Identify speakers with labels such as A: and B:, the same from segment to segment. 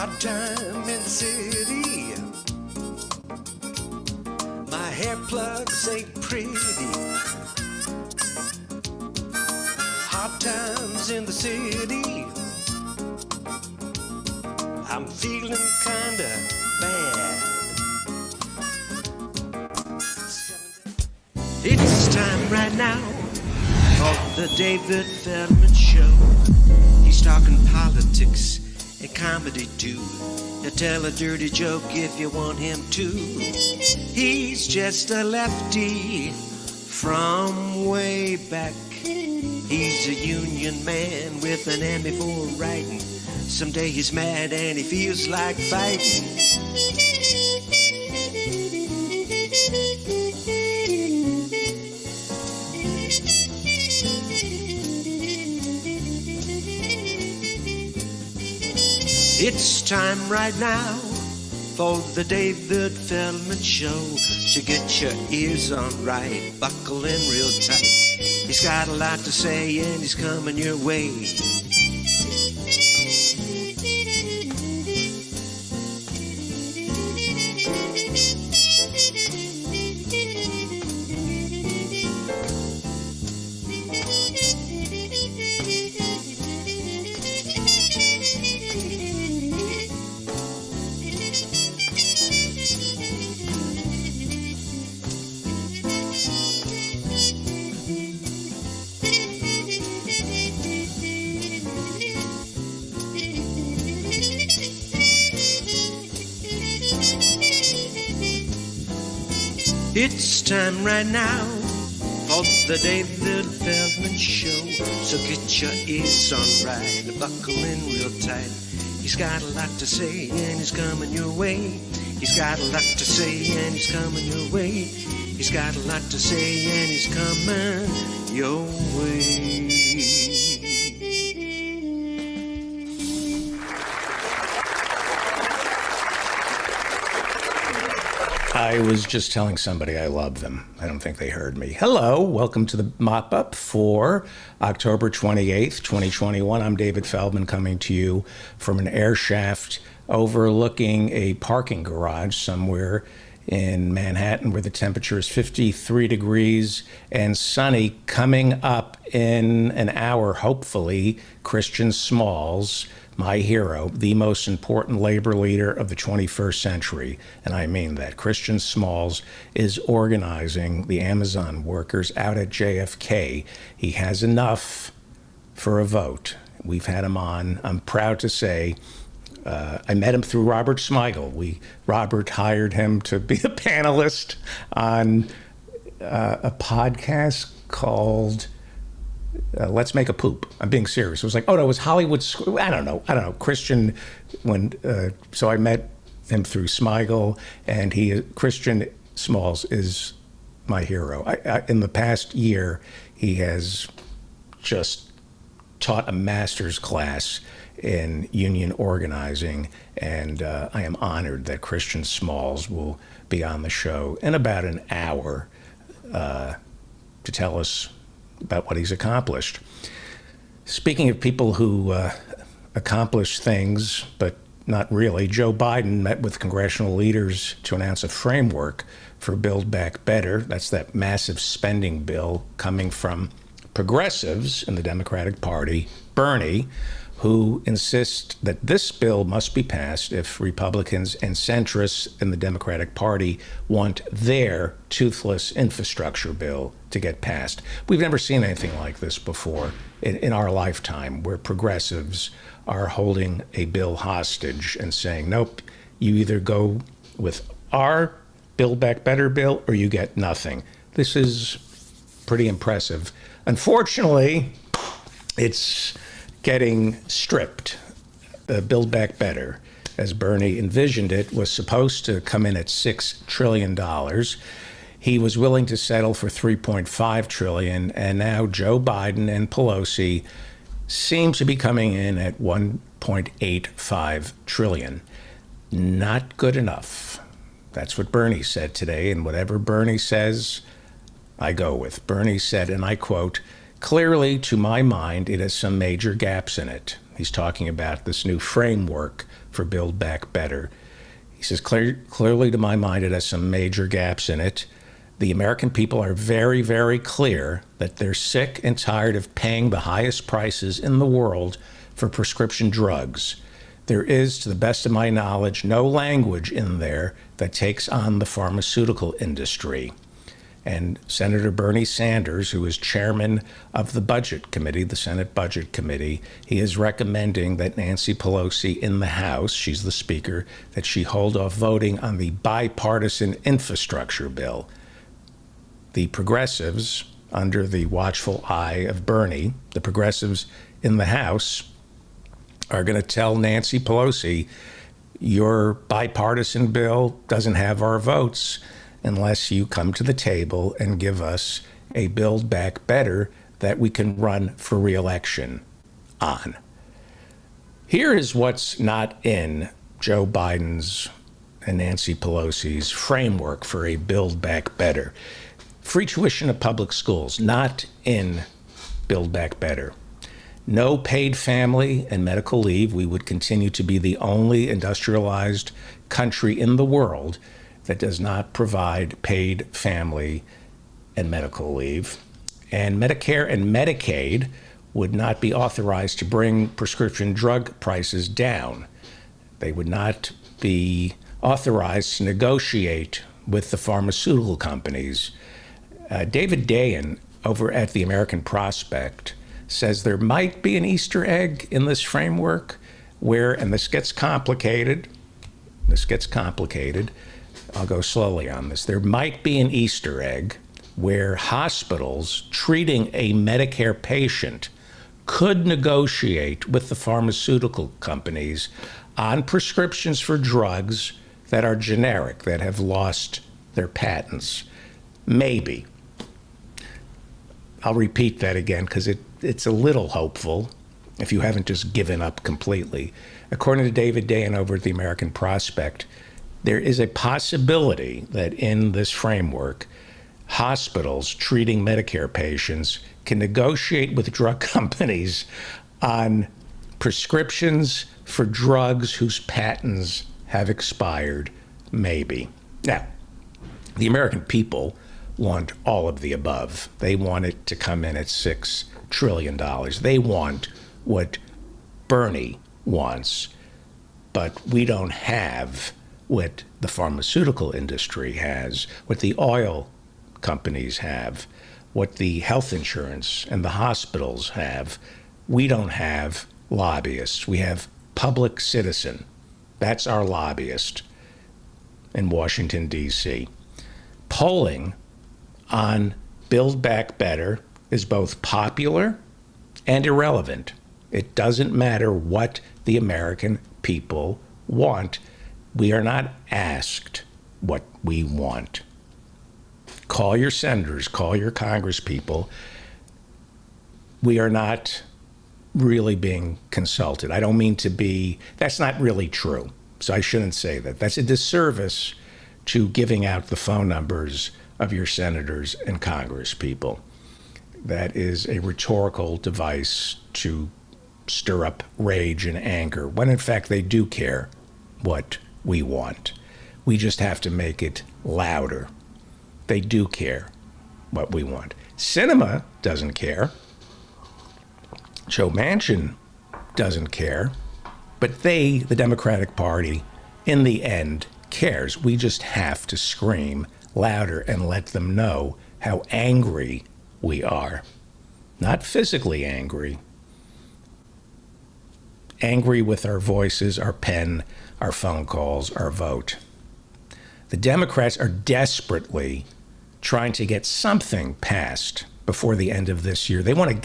A: Hot time in the city. My hair plugs ain't pretty. Hot times in the city. I'm feeling kinda bad. It's time right now for the David Feldman Show. He's talking politics and comedy too. He'll tell a dirty joke if you want him to. He's just a lefty from way back. He's a union man with an Emmy for writing. Someday he's mad and he feels like fighting. It's time right now for the David Feldman Show. So get your ears on right, buckle in real tight. He's got a lot to say and he's coming your way. It's time right now for the David Feldman Show. So get your ears on right, buckle in real tight. He's got a lot to say and he's coming your way. He's got a lot to say and he's coming your way. He's got a lot to say and he's coming your way.
B: I was just telling somebody I love them. I don't think they heard me. Hello, welcome to the mop-up for October 28th, 2021. I'm David Feldman coming to you from an air shaft overlooking a parking garage somewhere in Manhattan where the temperature is 53 degrees and sunny. Coming up in an hour, hopefully, Christian Smalls, my hero, the most important labor leader of the 21st century, and I mean that. Christian Smalls is organizing the Amazon workers out at JFK. He has enough for a vote. We've had him on. I'm proud to say I met him through Robert Smigel. Robert hired him to be a panelist on a podcast called Let's Make a Poop. I'm being serious. It was like, oh no, it was Hollywood. I don't know. Christian. So I met him through Smigel, and Christian Smalls is my hero. In the past year, he has just taught a master's class in union organizing, and I am honored that Christian Smalls will be on the show in about an hour to tell us about what he's accomplished. Speaking of people who accomplish things, but not really, Joe Biden met with congressional leaders to announce a framework for Build Back Better. That's that massive spending bill coming from progressives in the Democratic Party, Bernie, who insist that this bill must be passed if Republicans and centrists in the Democratic Party want their toothless infrastructure bill to get passed. We've never seen anything like this before in our lifetime, where progressives are holding a bill hostage and saying, nope, you either go with our Build Back Better bill or you get nothing. This is pretty impressive. Unfortunately, it's getting stripped. Build Back Better, as Bernie envisioned it, was supposed to come in at $6 trillion. He was willing to settle for $3.5 trillion, and now Joe Biden and Pelosi seem to be coming in at $1.85 trillion. Not good enough. That's what Bernie said today, and whatever Bernie says, I go with. Bernie said, and I quote, "Clearly, to my mind, it has some major gaps in it." He's talking about this new framework for Build Back Better. He says, clearly to my mind, it has some major gaps in it. The American people are very, very clear that they're sick and tired of paying the highest prices in the world for prescription drugs. There is, to the best of my knowledge, no language in there that takes on the pharmaceutical industry. And Senator Bernie Sanders, who is chairman of the Budget Committee, the Senate Budget Committee, he is recommending that Nancy Pelosi in the House, she's the Speaker, that she hold off voting on the bipartisan infrastructure bill. The progressives, under the watchful eye of Bernie, the progressives in the House, are going to tell Nancy Pelosi, your bipartisan bill doesn't have our votes unless you come to the table and give us a Build Back Better that we can run for re-election on. Here is what's not in Joe Biden's and Nancy Pelosi's framework for a Build Back Better. Free tuition of public schools, not in Build Back Better. No paid family and medical leave. We would continue to be the only industrialized country in the world that does not provide paid family and medical leave. And Medicare and Medicaid would not be authorized to bring prescription drug prices down. They would not be authorized to negotiate with the pharmaceutical companies. David Dayen over at the American Prospect says there might be an Easter egg in this framework where, and this gets complicated, I'll go slowly on this. There might be an Easter egg where hospitals treating a Medicare patient could negotiate with the pharmaceutical companies on prescriptions for drugs that are generic, that have lost their patents. Maybe. I'll repeat that again because it's a little hopeful if you haven't just given up completely. According to David Dayen over at the American Prospect, there is a possibility that in this framework, hospitals treating Medicare patients can negotiate with drug companies on prescriptions for drugs whose patents have expired, maybe. Now, the American people want all of the above. They want it to come in at $6 trillion. They want what Bernie wants, but we don't have what the pharmaceutical industry has, what the oil companies have, what the health insurance and the hospitals have. We don't have lobbyists. We have public citizen. That's our lobbyist in Washington, D.C. Polling on Build Back Better is both popular and irrelevant. It doesn't matter what the American people want. We are not asked what we want. Call your senators, call your congresspeople. We are not really being consulted. I don't mean to be, that's not really true. So I shouldn't say that. That's a disservice to giving out the phone numbers of your senators and congresspeople. That is a rhetorical device to stir up rage and anger, when in fact they do care what we want. We just have to make it louder. They do care what we want. Sinema doesn't care. Joe Manchin doesn't care. But they, the Democratic Party, in the end, cares. We just have to scream louder and let them know how angry we are. Not physically angry. Angry with our voices, our pen, our phone calls, our vote. The Democrats are desperately trying to get something passed before the end of this year. They want to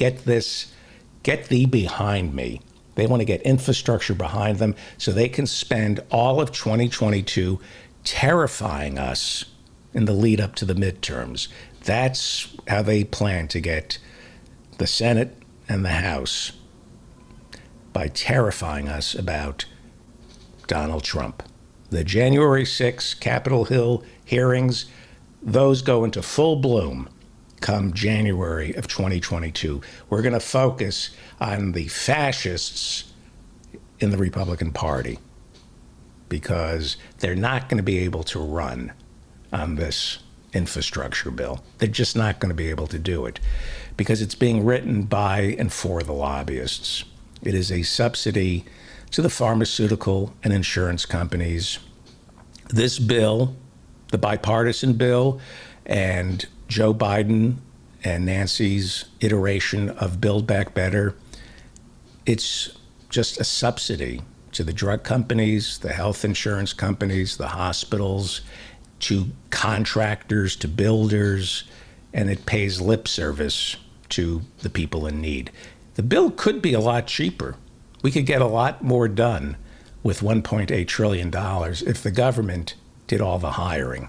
B: get thee behind me. They want to get infrastructure behind them so they can spend all of 2022 terrifying us in the lead up to the midterms. That's how they plan to get the Senate and the House, by terrifying us about Donald Trump. The January 6th Capitol Hill hearings, those go into full bloom come January of 2022. We're going to focus on the fascists in the Republican Party. because they're not going to be able to run on this infrastructure bill. They're just not going to be able to do it because it's being written by and for the lobbyists. It is a subsidy to the pharmaceutical and insurance companies. This bill, the bipartisan bill, and Joe Biden and Nancy's iteration of Build Back Better, it's just a subsidy to the drug companies, the health insurance companies, the hospitals, to contractors, to builders, and it pays lip service to the people in need. The bill could be a lot cheaper. We could get a lot more done with $1.8 trillion if the government did all the hiring.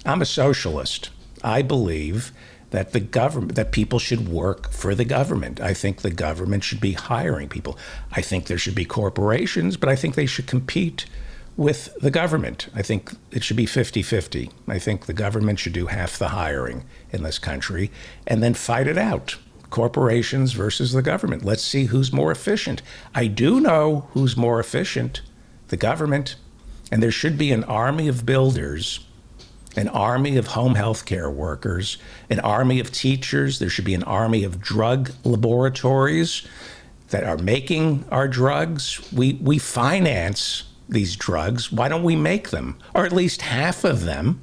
B: I'm a socialist. I believe that that people should work for the government. I think the government should be hiring people. I think there should be corporations, but I think they should compete with the government. I think it should be 50-50. I think the government should do half the hiring in this country and then fight it out. Corporations versus the government. Let's see who's more efficient. I do know who's more efficient, the government. And there should be an army of builders, an army of home health care workers, an army of teachers. There should be an army of drug laboratories that are making our drugs. We finance these drugs. Why don't we make them? Or at least half of them.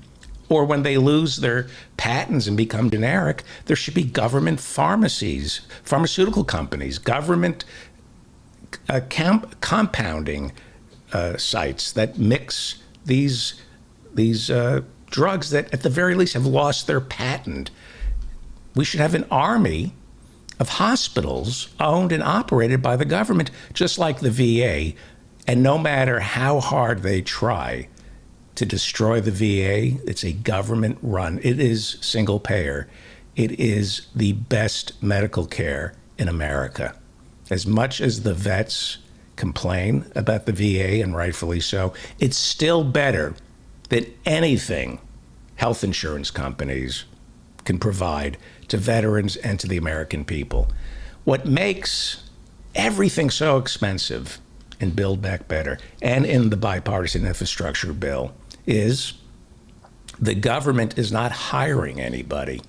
B: Or when they lose their patents and become generic, there should be government pharmacies, pharmaceutical companies, government compounding sites that mix these drugs that at the very least have lost their patent. We should have an army of hospitals owned and operated by the government, just like the VA. And no matter how hard they try to destroy the VA, it's a government run. It is single payer. It is the best medical care in America. As much as the vets complain about the VA, and rightfully so, it's still better than anything health insurance companies can provide to veterans and to the American people. What makes everything so expensive in Build Back Better and in the bipartisan infrastructure bill is the government is not hiring anybody.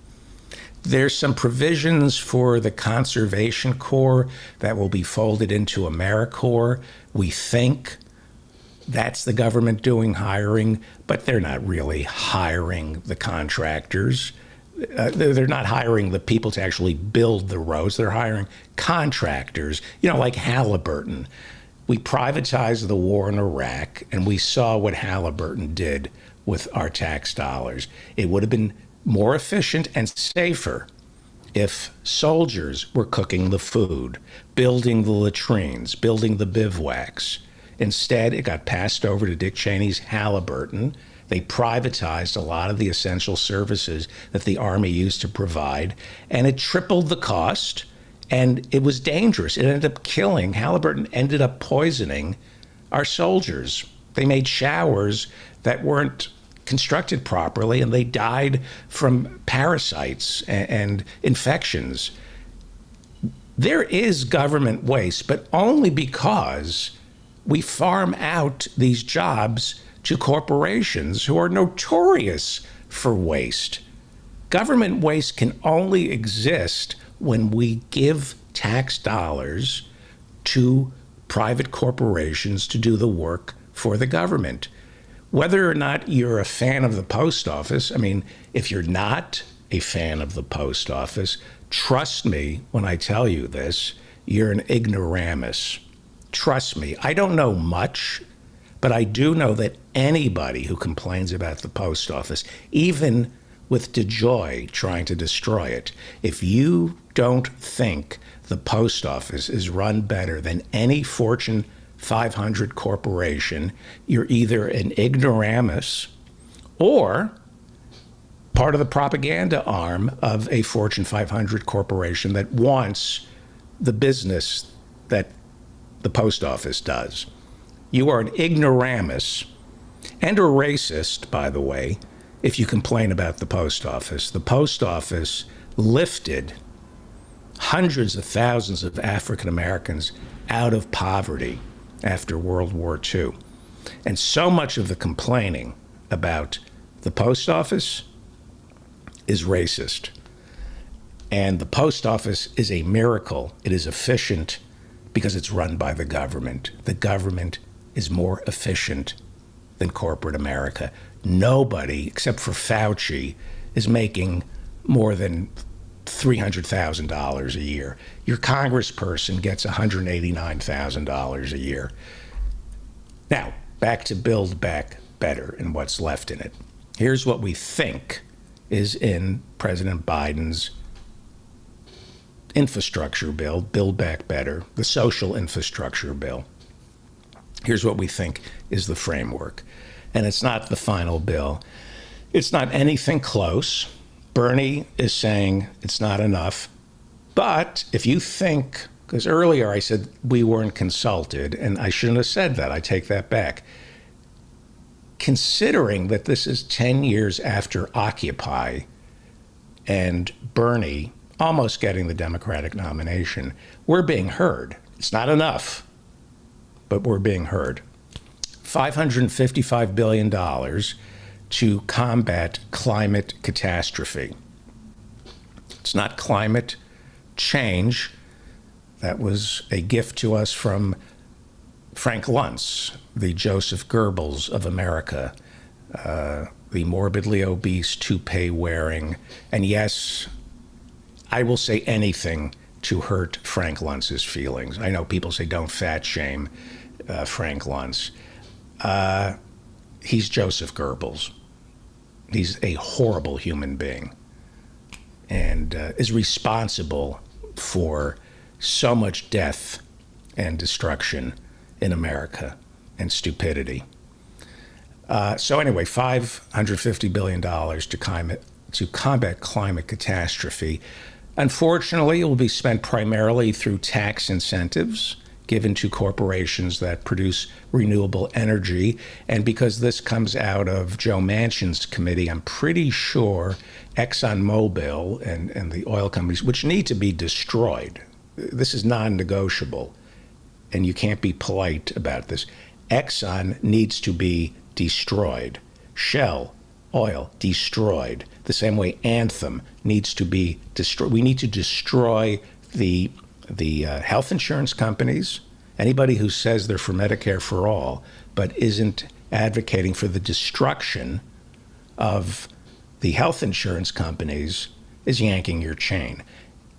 B: There's some provisions for the Conservation Corps that will be folded into AmeriCorps. We think that's the government doing hiring, but they're not really hiring the contractors. They're not hiring the people to actually build the roads. They're hiring contractors, like Halliburton. We privatized the war in Iraq, and we saw what Halliburton did with our tax dollars. It would have been more efficient and safer if soldiers were cooking the food, building the latrines, building the bivouacs. Instead, it got passed over to Dick Cheney's Halliburton. They privatized a lot of the essential services that the Army used to provide, and it tripled the cost. And it was dangerous. It ended up killing. Halliburton ended up poisoning our soldiers. They made showers that weren't constructed properly, and they died from parasites and infections. There is government waste, but only because we farm out these jobs to corporations who are notorious for waste. Government waste can only exist when we give tax dollars to private corporations to do the work for the government. Whether or not you're a fan of the post office, if you're not a fan of the post office, trust me when I tell you this, you're an ignoramus. Trust me, I don't know much, but I do know that anybody who complains about the post office, even with DeJoy trying to destroy it, if you don't think the post office is run better than any Fortune 500 corporation, you're either an ignoramus or part of the propaganda arm of a Fortune 500 corporation that wants the business that the post office does. You are an ignoramus and a racist, by the way, if you complain about the post office. The post office lifted hundreds of thousands of African Americans out of poverty after World War II. And so much of the complaining about the post office is racist. And the post office is a miracle. It is efficient because it's run by the government. The government is more efficient than corporate America. Nobody, except for Fauci, is making more than $300,000 a year. Your congressperson gets $189,000 a year. Now, back to Build Back Better and what's left in it. Here's what we think is in President Biden's infrastructure bill, Build Back Better, the social infrastructure bill. Here's what we think is the framework. And it's not the final bill. It's not anything close. Bernie is saying it's not enough. But if you think, because earlier I said we weren't consulted, and I shouldn't have said that. I take that back. Considering that this is 10 years after Occupy and Bernie almost getting the Democratic nomination, we're being heard. It's not enough, but we're being heard. $555 billion to combat climate catastrophe. It's not climate change. That was a gift to us from Frank Luntz, the Joseph Goebbels of America, the morbidly obese, toupee-wearing, and yes, I will say anything to hurt Frank Luntz's feelings. I know people say don't fat shame Frank Luntz. He's Joseph Goebbels. He's a horrible human being and is responsible for so much death and destruction in America and stupidity. So anyway, $550 billion to combat climate catastrophe. Unfortunately, it will be spent primarily through tax incentives given to corporations that produce renewable energy. And because this comes out of Joe Manchin's committee, I'm pretty sure ExxonMobil and the oil companies, which need to be destroyed, this is non-negotiable, and you can't be polite about this. Exxon needs to be destroyed. Shell, oil, destroyed. The same way Anthem needs to be destroyed. We need to destroy the health insurance companies. Anybody who says they're for Medicare for all, but isn't advocating for the destruction of the health insurance companies is yanking your chain.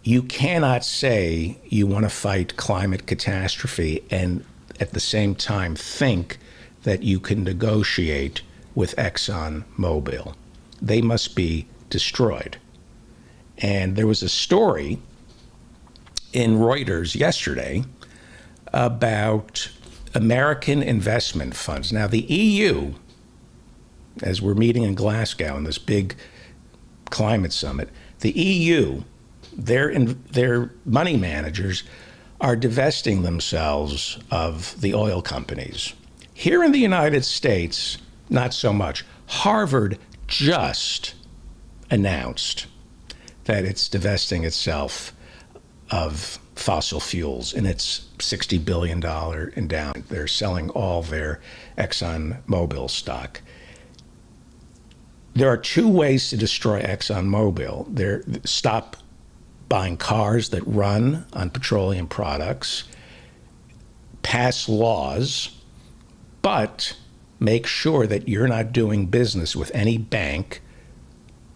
B: You cannot say you want to fight climate catastrophe and at the same time think that you can negotiate with ExxonMobil. They must be destroyed. And there was a story in Reuters yesterday about American investment funds. Now, the EU, as we're meeting in Glasgow in this big climate summit, the EU, their money managers are divesting themselves of the oil companies. Here in the United States, not so much. Harvard just announced that it's divesting itself of fossil fuels in its $60 billion endowment. They're selling all their ExxonMobil stock. There are two ways to destroy ExxonMobil. Stop buying cars that run on petroleum products, pass laws, but make sure that you're not doing business with any bank,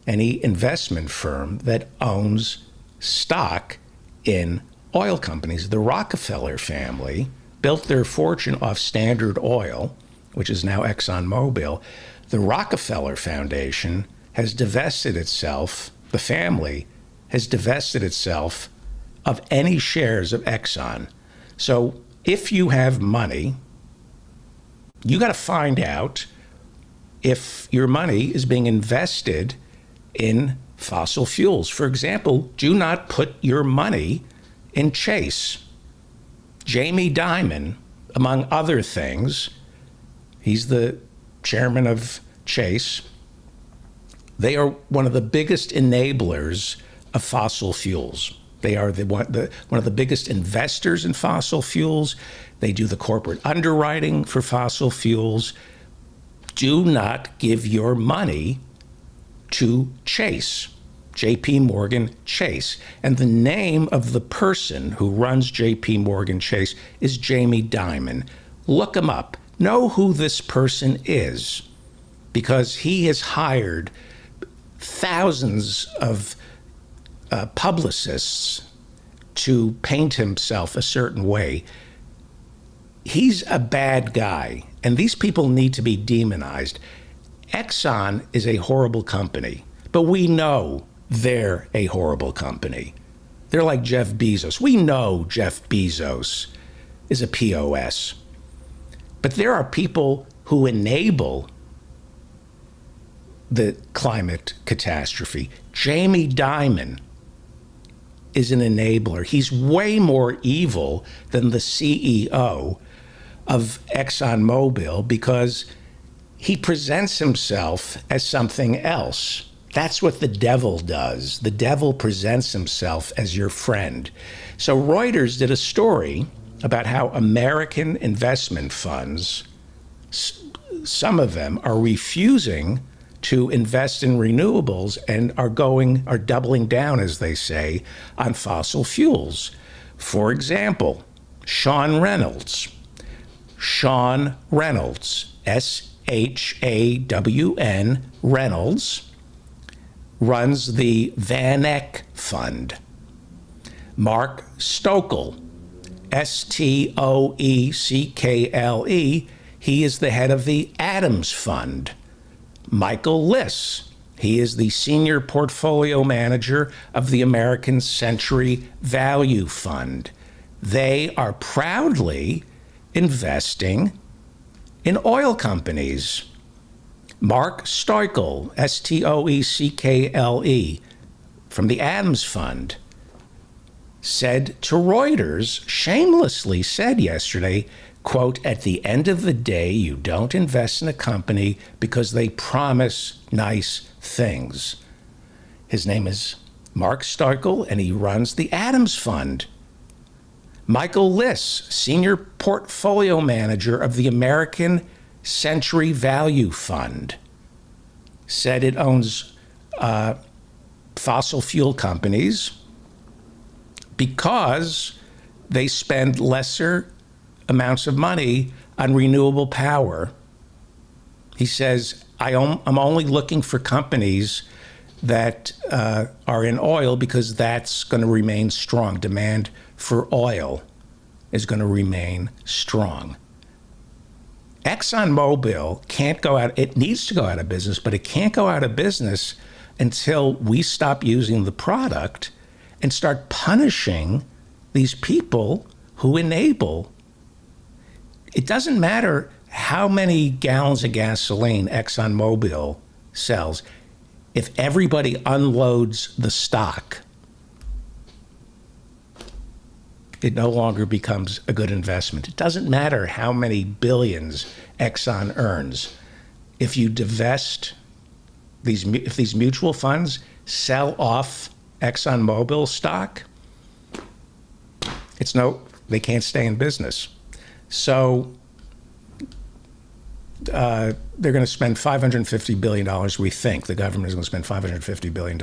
B: any investment firm that owns stock in oil companies. The Rockefeller family built their fortune off Standard Oil, which is now ExxonMobil. The Rockefeller Foundation has divested itself, the family has divested itself of any shares of Exxon. So if you have money, you got to find out if your money is being invested in fossil fuels. For example, do not put your money in Chase. Jamie Dimon, among other things, he's the chairman of Chase. They are one of the biggest enablers of fossil fuels. They are one of the biggest investors in fossil fuels. They do the corporate underwriting for fossil fuels. Do not give your money to Chase, JP Morgan Chase. And the name of the person who runs JP Morgan Chase is Jamie Dimon. Look him up. Know who this person is, because he has hired thousands of publicists to paint himself a certain way. He's a bad guy, and these people need to be demonized. Exxon is a horrible company, but we know they're a horrible company. They're like Jeff Bezos. We know Jeff Bezos is a POS. But there are people who enable the climate catastrophe. Jamie Dimon is an enabler. He's way more evil than the CEO of ExxonMobil because he presents himself as something else. That's what the devil does. The devil presents himself as your friend. So Reuters did a story about how American investment funds, some of them are refusing to invest in renewables and are doubling down, as they say, on fossil fuels. For example, Sean Reynolds, S-H-A-W-N, Reynolds, runs the Van Eck Fund. Mark Stoeckle, S-T-O-E-C-K-L-E, he is the head of the Adams Fund. Michael Liss, he is the senior portfolio manager of the American Century Value Fund. They are proudly investing in oil companies. Mark Stoeckle, S-T-O-E-C-K-L-E, from the Adams Fund, said to Reuters, shamelessly said yesterday, quote, "At the end of the day, you don't invest in a company because they promise nice things." His name is Mark Stoeckle, and he runs the Adams Fund. Michael Liss, senior portfolio manager of the American Century Value Fund, said it owns fossil fuel companies because they spend lesser amounts of money on renewable power. He says, I'm only looking for companies that are in oil because that's going to remain strong. Demand for oil is going to remain strong. ExxonMobil can't go out, it needs to go out of business, but it can't go out of business until we stop using the product and start punishing these people who enable. It doesn't matter how many gallons of gasoline ExxonMobil sells. If everybody unloads the stock, it no longer becomes a good investment. It doesn't matter how many billions Exxon earns. If you divest if these mutual funds sell off ExxonMobil stock, they can't stay in business. So they're going to spend $550 billion, we think. The government is going to spend $550 billion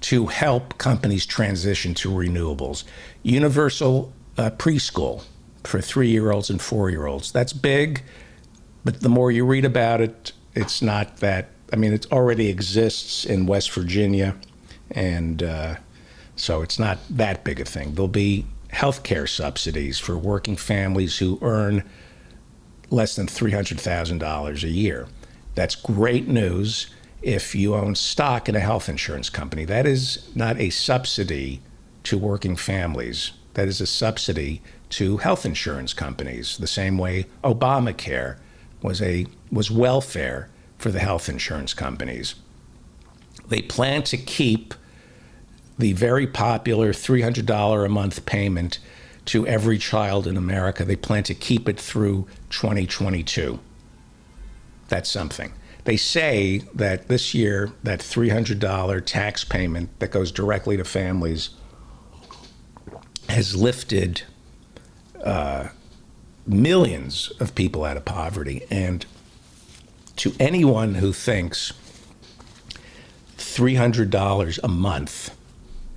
B: to help companies transition to renewables. Universal preschool for 3-year-olds and 4-year-olds. That's big, but the more you read about it, it's not that. I mean, it already exists in West Virginia, and so it's not that big a thing. There'll be healthcare subsidies for working families who earn less than $300,000 a year. That's great news if you own stock in a health insurance company. That is not a subsidy to working families. That is a subsidy to health insurance companies, the same way Obamacare was welfare for the health insurance companies. They plan to keep the very popular $300 a month payment to every child in America. They plan to keep it through 2022. That's something. They say that this year, that $300 tax payment that goes directly to families has lifted millions of people out of poverty. And to anyone who thinks $300 a month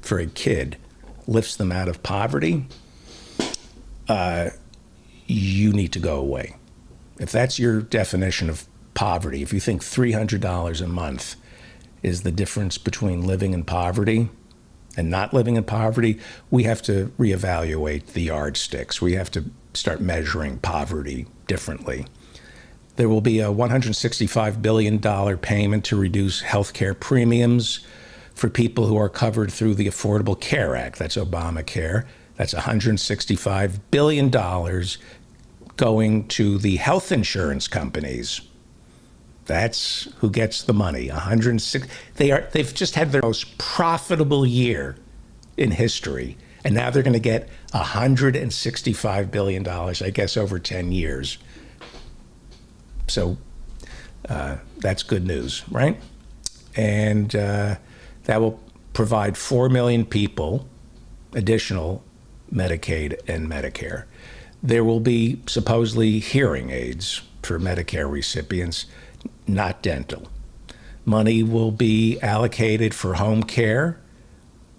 B: for a kid lifts them out of poverty, you need to go away. If that's your definition of poverty, if you think $300 a month is the difference between living in poverty and not living in poverty, we have to reevaluate the yardsticks. We have to start measuring poverty differently. There will be a $165 billion payment to reduce health care premiums for people who are covered through the Affordable Care Act. That's Obamacare. That's $165 billion going to the health insurance companies. That's who gets the money. 106. They've just had their most profitable year in history, and now they're going to get $165 billion, I guess, over 10 years. So that's good news, right? And that will provide 4 million people additional Medicaid and Medicare. There will be supposedly hearing aids for Medicare recipients, not dental. Money will be allocated for home care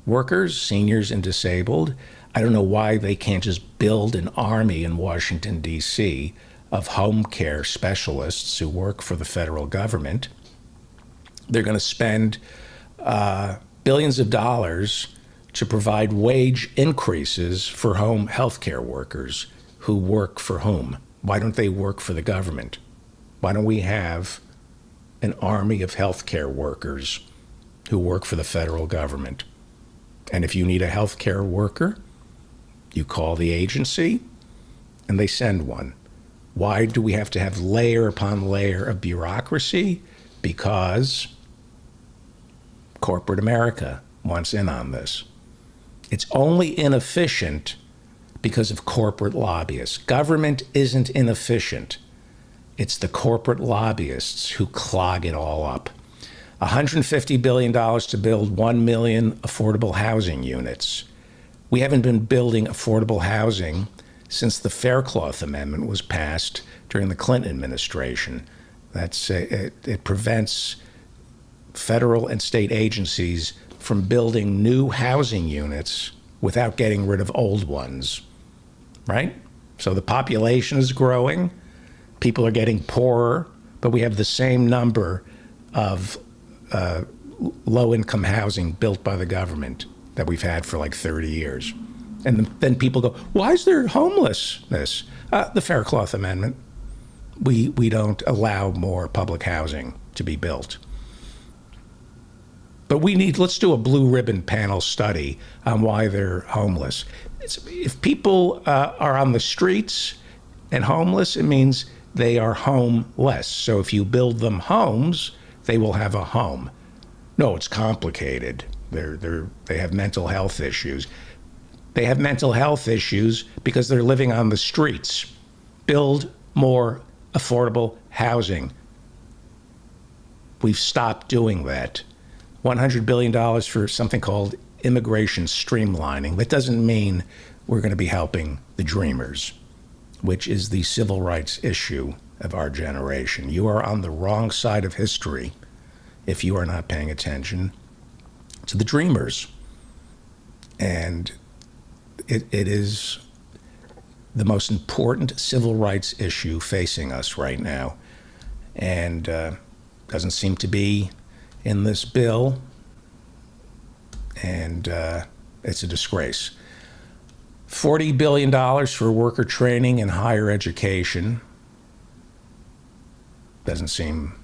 B: workers, seniors, and disabled. I don't know why they can't just build an army in Washington, D.C. of home care specialists who work for the federal government. They're going to spend billions of dollars to provide wage increases for home health care workers who work for whom? Why don't they work for the government? Why don't we have an army of healthcare workers who work for the federal government? And if you need a healthcare worker, you call the agency and they send one. Why do we have to have layer upon layer of bureaucracy? Because corporate America wants in on this. It's only inefficient because of corporate lobbyists. Government isn't inefficient. It's the corporate lobbyists who clog it all up. $150 billion to build 1 million affordable housing units. We haven't been building affordable housing since the Faircloth Amendment was passed during the Clinton administration. It prevents federal and state agencies from building new housing units without getting rid of old ones, right? So the population is growing, people are getting poorer, but we have the same number of low-income housing built by the government that we've had for like 30 years. And then people go, why is there homelessness? The Faircloth Amendment. We don't allow more public housing to be built. But let's do a blue ribbon panel study on why they're homeless. If people are on the streets and homeless, it means they are homeless. So if you build them homes, they will have a home. No, it's complicated. They have mental health issues. They have mental health issues because they're living on the streets. Build more affordable housing. We've stopped doing that. $100 billion for something called immigration streamlining. That doesn't mean we're going to be helping the dreamers, which is the civil rights issue of our generation. You are on the wrong side of history if you are not paying attention to the dreamers. And it is the most important civil rights issue facing us right now. And doesn't seem to be in this bill. And it's a disgrace. $40 billion for worker training and higher education. That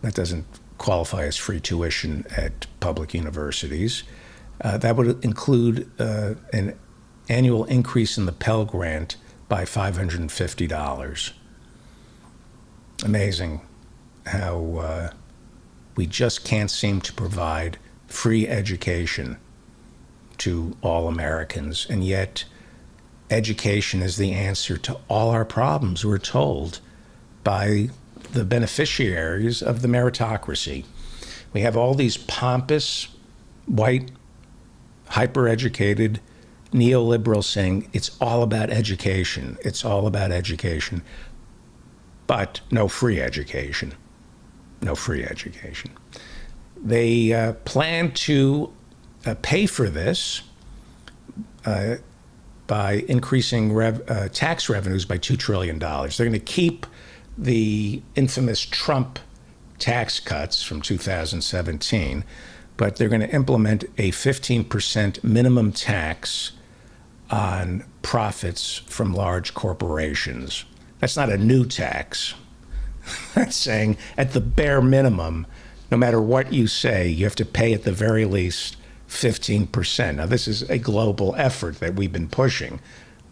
B: doesn't qualify as free tuition at public universities. That would include an annual increase in the Pell Grant by $550. Amazing how we just can't seem to provide free education to all Americans, and yet education is the answer to all our problems, we're told, by the beneficiaries of the meritocracy. We have all these pompous, white, hyper-educated neoliberals saying it's all about education. It's all about education. But no free education. No free education. They plan to pay for this by increasing tax revenues by $2 trillion. They're going to keep the infamous Trump tax cuts from 2017, but they're going to implement a 15% minimum tax on profits from large corporations. That's not a new tax. That's saying at the bare minimum, no matter what you say, you have to pay at the very least 15%. Now, this is a global effort that we've been pushing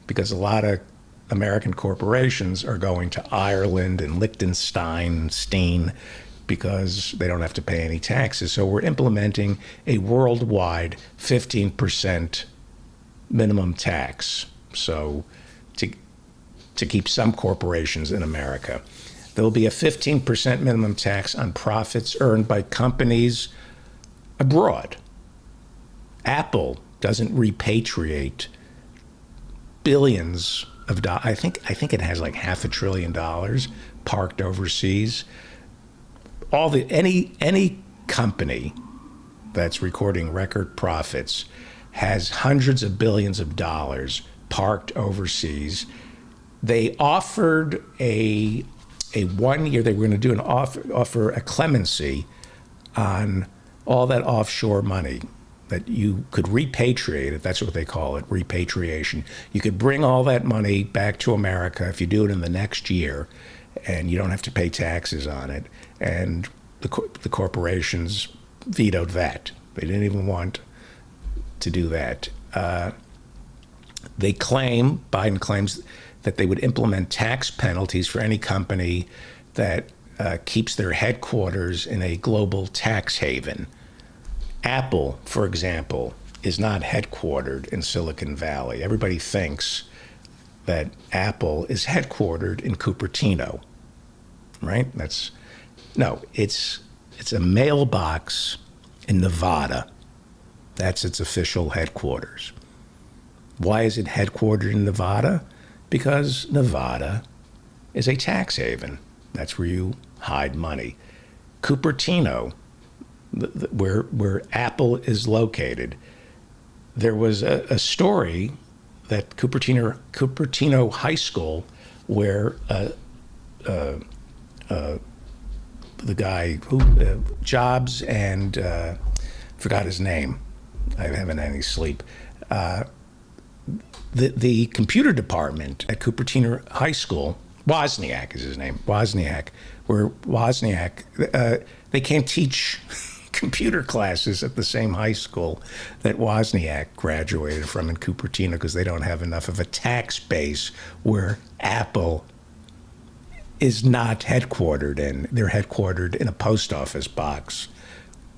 B: because a lot of American corporations are going to Ireland and Liechtenstein, because they don't have to pay any taxes. So we're implementing a worldwide 15% minimum tax. So to keep some corporations in America. There will be a 15% minimum tax on profits earned by companies abroad. Apple doesn't repatriate billions of dollars. I think it has like $500 billion parked overseas. Any company that's recording record profits has hundreds of billions of dollars parked overseas. They offered a 1 year, they were going to do offer a clemency on all that offshore money that you could repatriate it. That's what they call it, repatriation. You could bring all that money back to America if you do it in the next year, and you don't have to pay taxes on it. And the corporations vetoed that. They didn't even want to do that. Biden claims that they would implement tax penalties for any company that keeps their headquarters in a global tax haven. Apple, for example, is not headquartered in Silicon Valley. Everybody thinks that Apple is headquartered in Cupertino, right? It's a mailbox in Nevada. That's its official headquarters. Why is it headquartered in Nevada? Because Nevada is a tax haven. That's where you hide money. Cupertino, where Apple is located, there was a story that Cupertino High School, where the guy Jobs and forgot his name. I haven't had any sleep. The computer department at Cupertino High School, Wozniak is his name, where Wozniak, they can't teach computer classes at the same high school that Wozniak graduated from in Cupertino because they don't have enough of a tax base where Apple is not headquartered in. They're headquartered in a post office box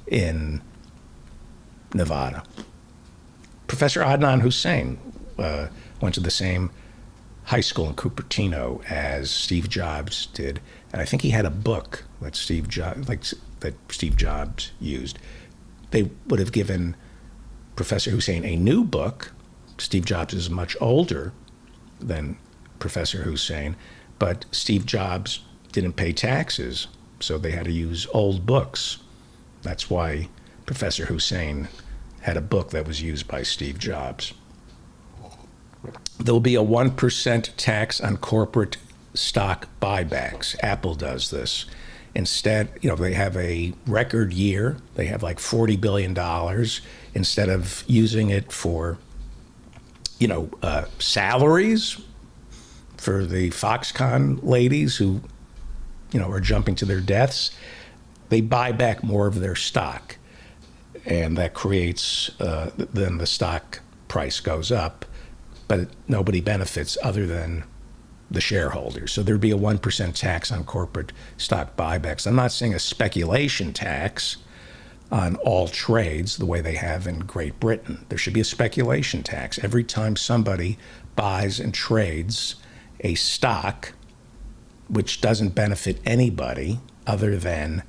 B: in Nevada. Professor Adnan Hussein went to the same high school in Cupertino as Steve Jobs did, and I think he had a book that Steve Jobs used. They would have given Professor Hussein a new book. Steve Jobs is much older than Professor Hussein, but Steve Jobs didn't pay taxes, so they had to use old books. That's why Professor Hussein had a book that was used by Steve Jobs. There will be a 1% tax on corporate stock buybacks. Apple does this. Instead, they have a record year. They have like $40 billion. Instead of using it for, salaries for the Foxconn ladies who, are jumping to their deaths, they buy back more of their stock. And that creates, then the stock price goes up, but nobody benefits other than the shareholders. So there'd be a 1% tax on corporate stock buybacks. I'm not saying a speculation tax on all trades the way they have in Great Britain. There should be a speculation tax. Every time somebody buys and trades a stock which doesn't benefit anybody other than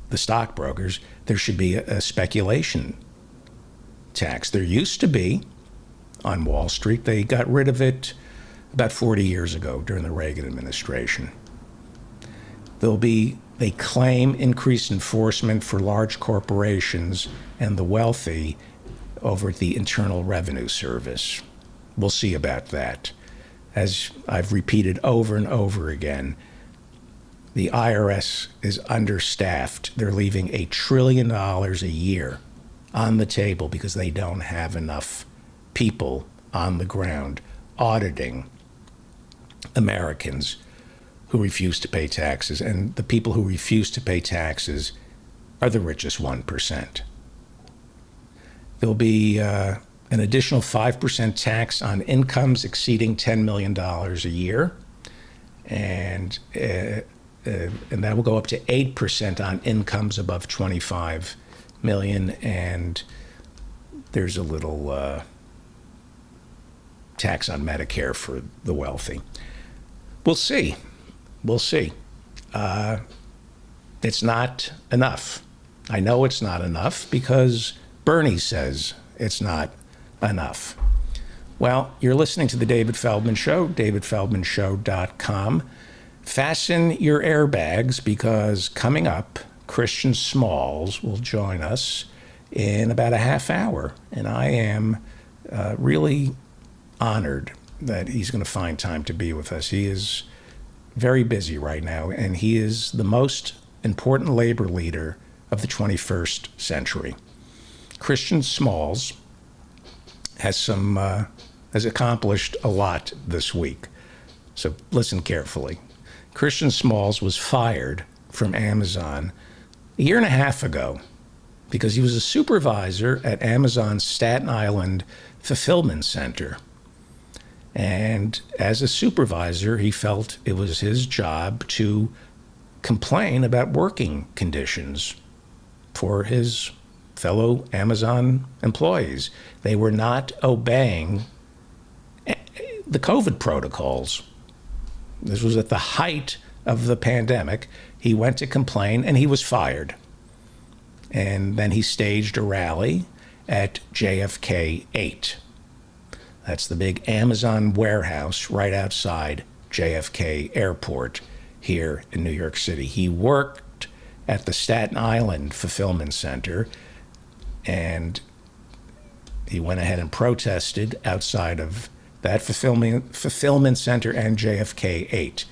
B: the stockbrokers, there should be a speculation tax. There used to be, on Wall Street. They got rid of it about 40 years ago during the Reagan administration. They claim increased enforcement for large corporations and the wealthy over at the Internal Revenue Service. We'll see about that. As I've repeated over and over again, the IRS is understaffed. They're leaving $1 trillion a year on the table because they don't have enough people on the ground auditing Americans who refuse to pay taxes. And the people who refuse to pay taxes are the richest 1%. There'll be an additional 5% tax on incomes exceeding $10 million a year. And that will go up to 8% on incomes above $25 million. And there's a little tax on Medicare for the wealthy. We'll see. We'll see. It's not enough. I know it's not enough because Bernie says it's not enough. Well, you're listening to The David Feldman Show, davidfeldmanshow.com. Fasten your airbags because coming up, Christian Smalls will join us in about a half hour. And I am really honored that he's going to find time to be with us. He is very busy right now, and he is the most important labor leader of the 21st century. Christian Smalls has accomplished a lot this week. So listen carefully. Christian Smalls was fired from Amazon a year and a half ago because he was a supervisor at Amazon's Staten Island fulfillment center. And as a supervisor, he felt it was his job to complain about working conditions for his fellow Amazon employees. They were not obeying the COVID protocols. This was at the height of the pandemic. He went to complain and he was fired. And then he staged a rally at JFK 8. That's the big Amazon warehouse right outside JFK Airport here in New York City. He worked at the Staten Island Fulfillment Center, and he went ahead and protested outside of that fulfillment center and JFK 8.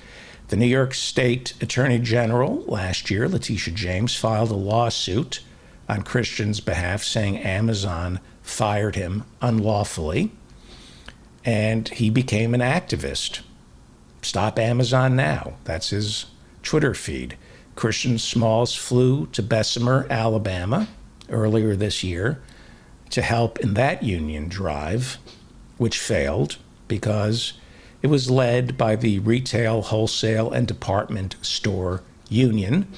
B: The New York State Attorney General last year, Letitia James, filed a lawsuit on Christian's behalf saying Amazon fired him unlawfully. And he became an activist. Stop Amazon Now. That's his Twitter feed. Christian Smalls flew to Bessemer, Alabama, earlier this year to help in that union drive, which failed because it was led by the Retail, Wholesale, and Department Store Union.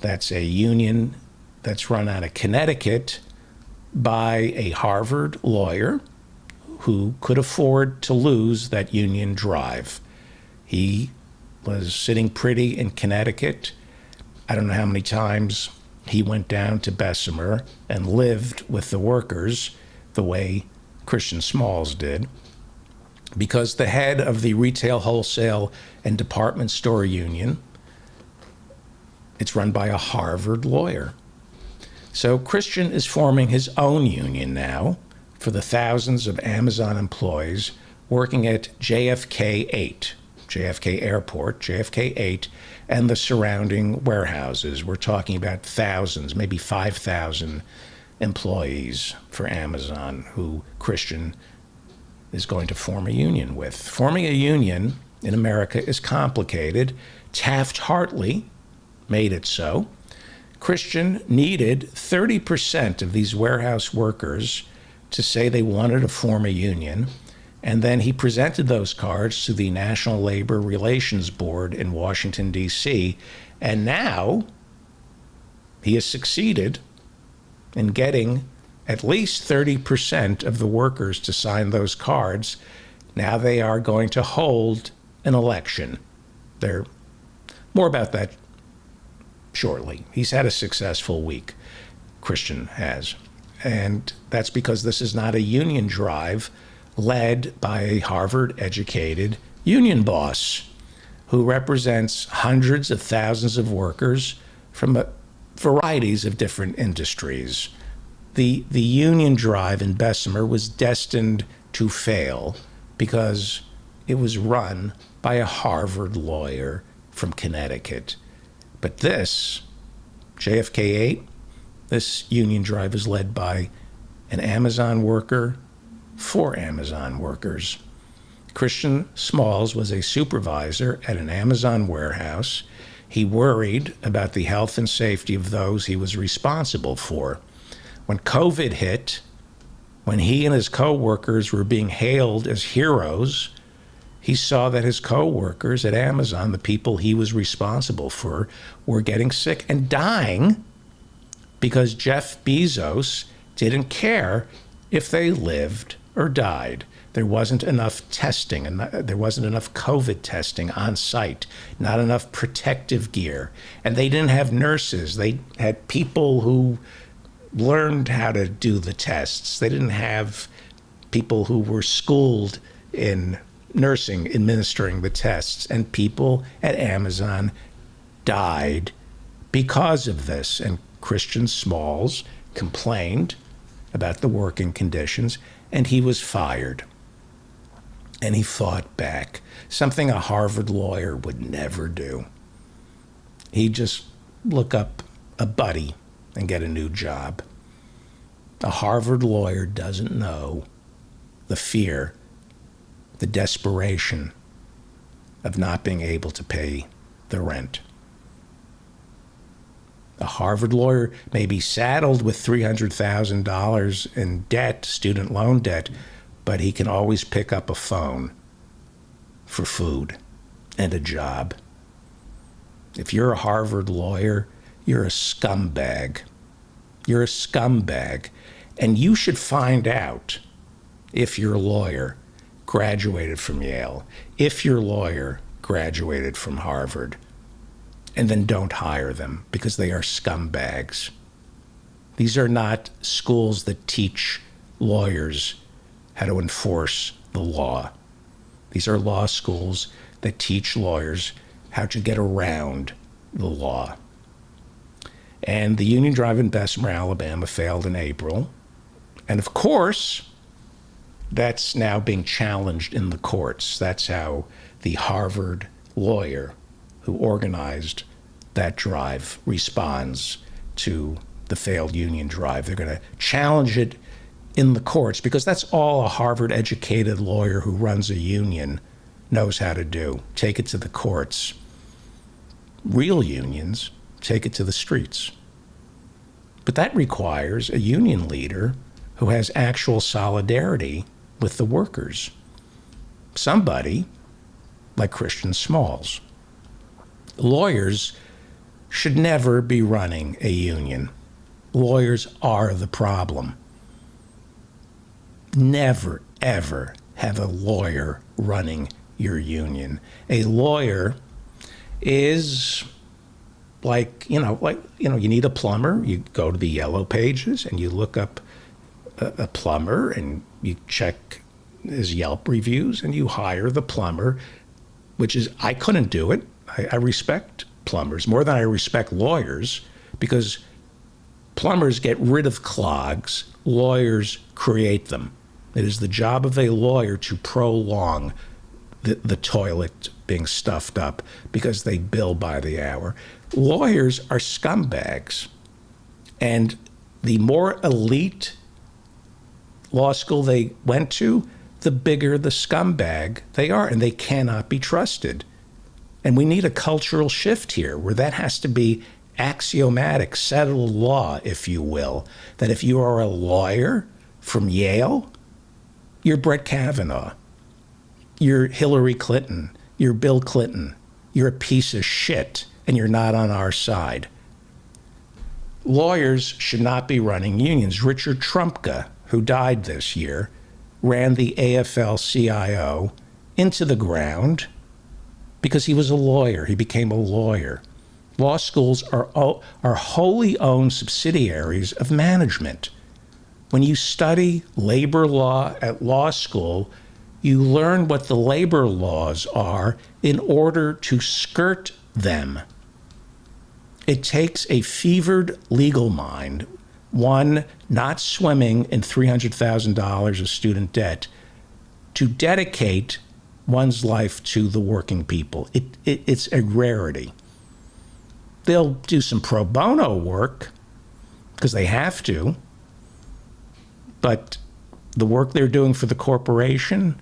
B: That's a union that's run out of Connecticut by a Harvard lawyer who could afford to lose that union drive. He was sitting pretty in Connecticut. I don't know how many times he went down to Bessemer and lived with the workers the way Christian Smalls did, because the head of the Retail, Wholesale, and Department Store Union, it's run by a Harvard lawyer. So Christian is forming his own union now for the thousands of Amazon employees working at JFK 8, JFK Airport, JFK 8, and the surrounding warehouses. We're talking about thousands, maybe 5,000 employees for Amazon who Christian is going to form a union with. Forming a union in America is complicated. Taft-Hartley made it so. Christian needed 30% of these warehouse workers to say they wanted to form a union, and then he presented those cards to the National Labor Relations Board in Washington, D.C., and now he has succeeded in getting at least 30% of the workers to sign those cards. Now they are going to hold an election. More about that shortly. He's had a successful week, Christian has. And that's because this is not a union drive led by a Harvard-educated union boss who represents hundreds of thousands of workers from varieties of different industries. The union drive in Bessemer was destined to fail because it was run by a Harvard lawyer from Connecticut. But this, JFK 8, this union drive is led by an Amazon worker for Amazon workers. Christian Smalls was a supervisor at an Amazon warehouse. He worried about the health and safety of those he was responsible for. When COVID hit, when he and his co-workers were being hailed as heroes, he saw that his co-workers at Amazon, the people he was responsible for, were getting sick and dying because Jeff Bezos didn't care if they lived or died. There wasn't enough testing, and there wasn't enough COVID testing on site, not enough protective gear. And they didn't have nurses. They had people who learned how to do the tests. They didn't have people who were schooled in nursing administering the tests. And people at Amazon died because of this. And Christian Smalls complained about the working conditions, and he was fired. And he fought back, something a Harvard lawyer would never do. He'd just look up a buddy and get a new job. A Harvard lawyer doesn't know the fear, the desperation of not being able to pay the rent. A Harvard lawyer may be saddled with $300,000 in debt, student loan debt, but he can always pick up a phone for food and a job. If you're a Harvard lawyer, you're a scumbag. You're a scumbag. And you should find out if your lawyer graduated from Yale, if your lawyer graduated from Harvard, and then don't hire them because they are scumbags. These are not schools that teach lawyers how to enforce the law. These are law schools that teach lawyers how to get around the law. And the union drive in Bessemer, Alabama failed in April. And of course, that's now being challenged in the courts. That's how the Harvard lawyer who organized that drive responds to the failed union drive. They're going to challenge it in the courts because that's all a Harvard-educated lawyer who runs a union knows how to do. Take it to the courts. Real unions take it to the streets. But that requires a union leader who has actual solidarity with the workers. Somebody like Christian Smalls. Lawyers should never be running a union. Lawyers are the problem. Never, ever have a lawyer running your union. A lawyer is you need a plumber. You go to the Yellow Pages and you look up a plumber and you check his Yelp reviews and you hire the plumber, which is, I couldn't do it. I respect plumbers more than I respect lawyers because plumbers get rid of clogs. Lawyers create them. It is the job of a lawyer to prolong the toilet being stuffed up because they bill by the hour. Lawyers are scumbags. And the more elite law school they went to, the bigger the scumbag they are, and they cannot be trusted. And we need a cultural shift here where that has to be axiomatic, settled law, if you will, that if you are a lawyer from Yale, you're Brett Kavanaugh, you're Hillary Clinton, you're Bill Clinton, you're a piece of shit, and you're not on our side. Lawyers should not be running unions. Richard Trumka, who died this year, ran the AFL-CIO into the ground because he was a lawyer. He became a lawyer. Law schools are wholly owned subsidiaries of management. When you study labor law at law school, you learn what the labor laws are in order to skirt them. It takes a fevered legal mind, one not swimming in $300,000 of student debt, to dedicate one's life to the working people. It's a rarity. They'll do some pro bono work because they have to, but the work they're doing for the corporation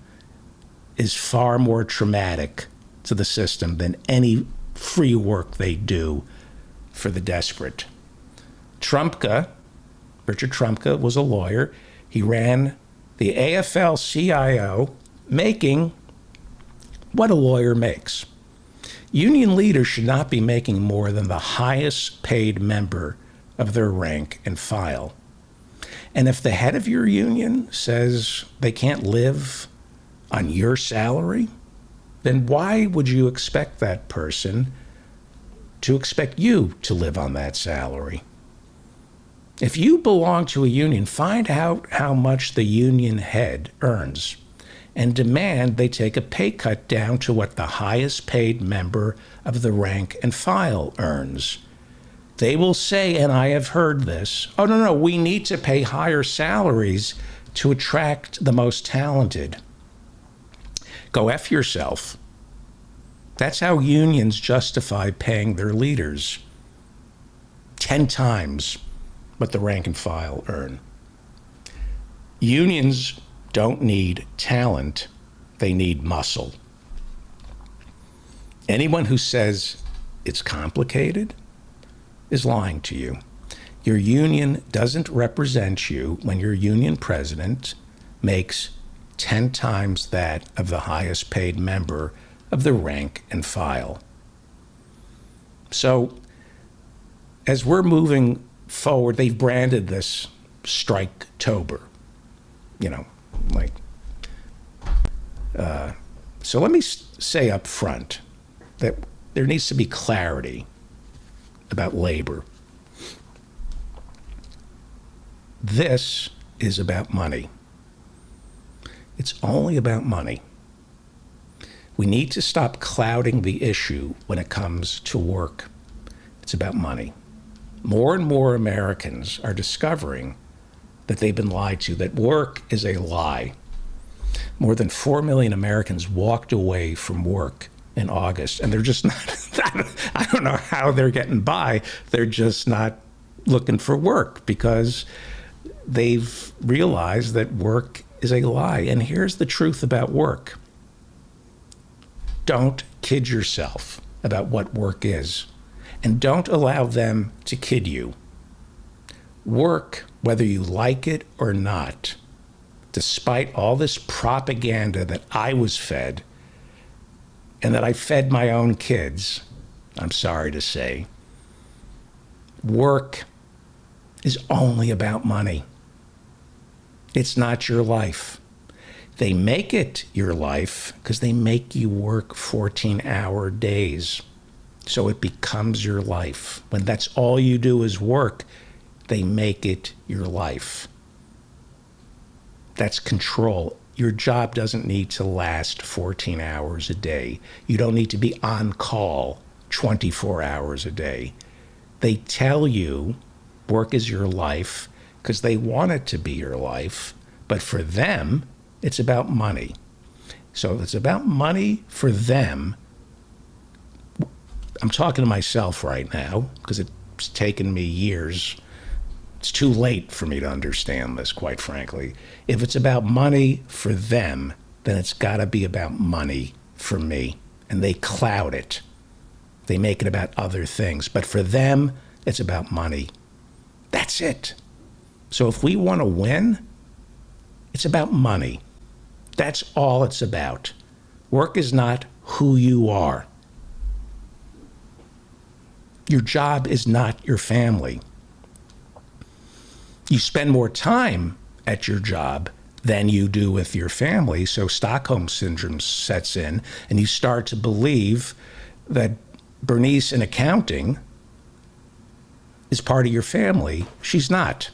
B: is far more traumatic to the system than any free work they do for the desperate. Richard Trumka was a lawyer. He ran the AFL-CIO, making what a lawyer makes. Union leaders should not be making more than the highest paid member of their rank and file. And if the head of your union says they can't live on your salary, then why would you expect that person to expect you to live on that salary? If you belong to a union, find out how much the union head earns and demand they take a pay cut down to what the highest paid member of the rank and file earns. They will say, and I have heard this, oh, no, we need to pay higher salaries to attract the most talented. Go F yourself. That's how unions justify paying their leaders 10 times what the rank and file earn. Unions don't need talent, they need muscle. Anyone who says it's complicated is lying to you. Your union doesn't represent you when your union president makes 10 times that of the highest paid member of the rank and file. So as we're moving forward, they've branded this Striketober, so let me say up front that there needs to be clarity about labor. This is about money. It's only about money. We need to stop clouding the issue when it comes to work. It's about money. More and more Americans are discovering that they've been lied to, that work is a lie. More than 4 million Americans walked away from work in August, and they're just not, I don't know how they're getting by. They're just not looking for work because they've realized that work is a lie. And here's the truth about work. Don't kid yourself about what work is, and don't allow them to kid you. Work, whether you like it or not, despite all this propaganda that I was fed and that I fed my own kids, I'm sorry to say, work is only about money. It's not your life. They make it your life because they make you work 14-hour days. So it becomes your life. When that's all you do is work, they make it your life. That's control. Your job doesn't need to last 14 hours a day. You don't need to be on call 24 hours a day. They tell you work is your life because they want it to be your life, but for them, it's about money. So if it's about money for them, I'm talking to myself right now because it's taken me years. It's too late for me to understand this, quite frankly. If it's about money for them, then it's got to be about money for me. And they cloud it. They make it about other things. But for them, it's about money. That's it. So if we want to win, it's about money. That's all it's about. Work is not who you are. Your job is not your family. You spend more time at your job than you do with your family, so Stockholm Syndrome sets in, and you start to believe that Bernice in accounting is part of your family. She's not.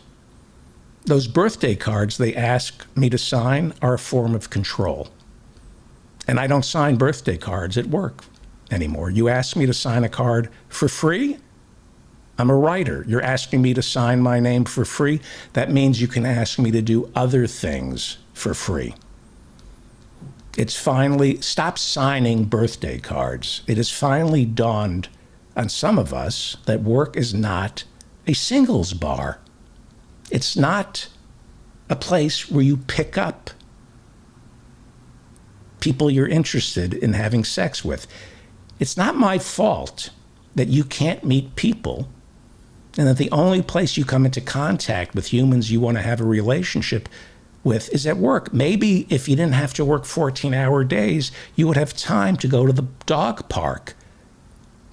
B: Those birthday cards they ask me to sign are a form of control. And I don't sign birthday cards at work anymore. You ask me to sign a card for free? I'm a writer. You're asking me to sign my name for free? That means you can ask me to do other things for free. It's finally, stop signing birthday cards. It has finally dawned on some of us that work is not a singles bar. It's not a place where you pick up people you're interested in having sex with. It's not my fault that you can't meet people and that the only place you come into contact with humans you want to have a relationship with is at work. Maybe if you didn't have to work 14-hour days, you would have time to go to the dog park,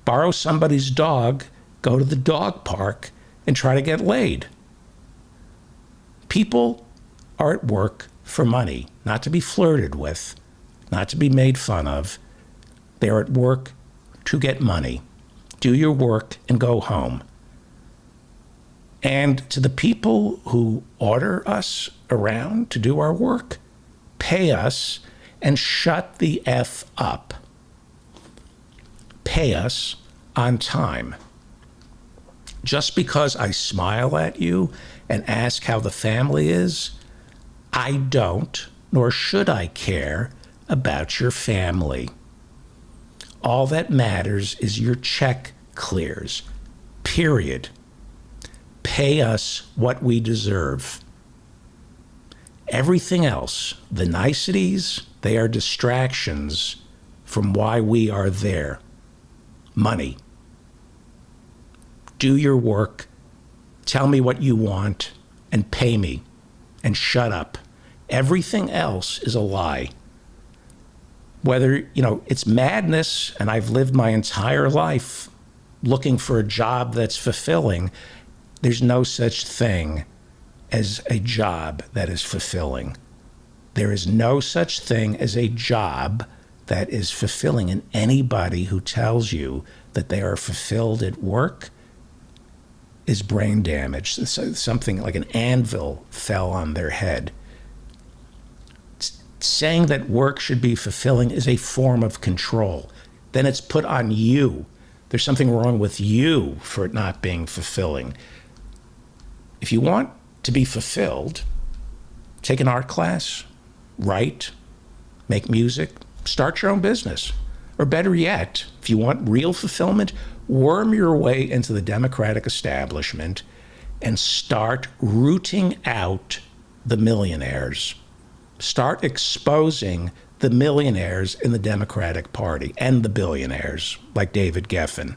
B: borrow somebody's dog, go to the dog park, and try to get laid. People are at work for money, not to be flirted with, not to be made fun of. They're at work to get money. Do your work and go home. And to the people who order us around to do our work, pay us and shut the F up. Pay us on time. Just because I smile at you and ask how the family is, I don't, nor should I care about your family. All that matters is your check clears. Period. Pay us what we deserve. Everything else, the niceties, they are distractions from why we are there. Money. Do your work, tell me what you want, and pay me, and shut up. Everything else is a lie. Whether, it's madness, and I've lived my entire life looking for a job that's fulfilling. There's no such thing as a job that is fulfilling. There is no such thing as a job that is fulfilling. And anybody who tells you that they are fulfilled at work is brain damaged. Something like an anvil fell on their head. Saying that work should be fulfilling is a form of control. Then it's put on you. There's something wrong with you for it not being fulfilling. If you want to be fulfilled, take an art class, write, make music, start your own business. Or better yet, if you want real fulfillment, worm your way into the Democratic establishment and start rooting out the millionaires. Start exposing the millionaires in the Democratic Party and the billionaires, like David Geffen.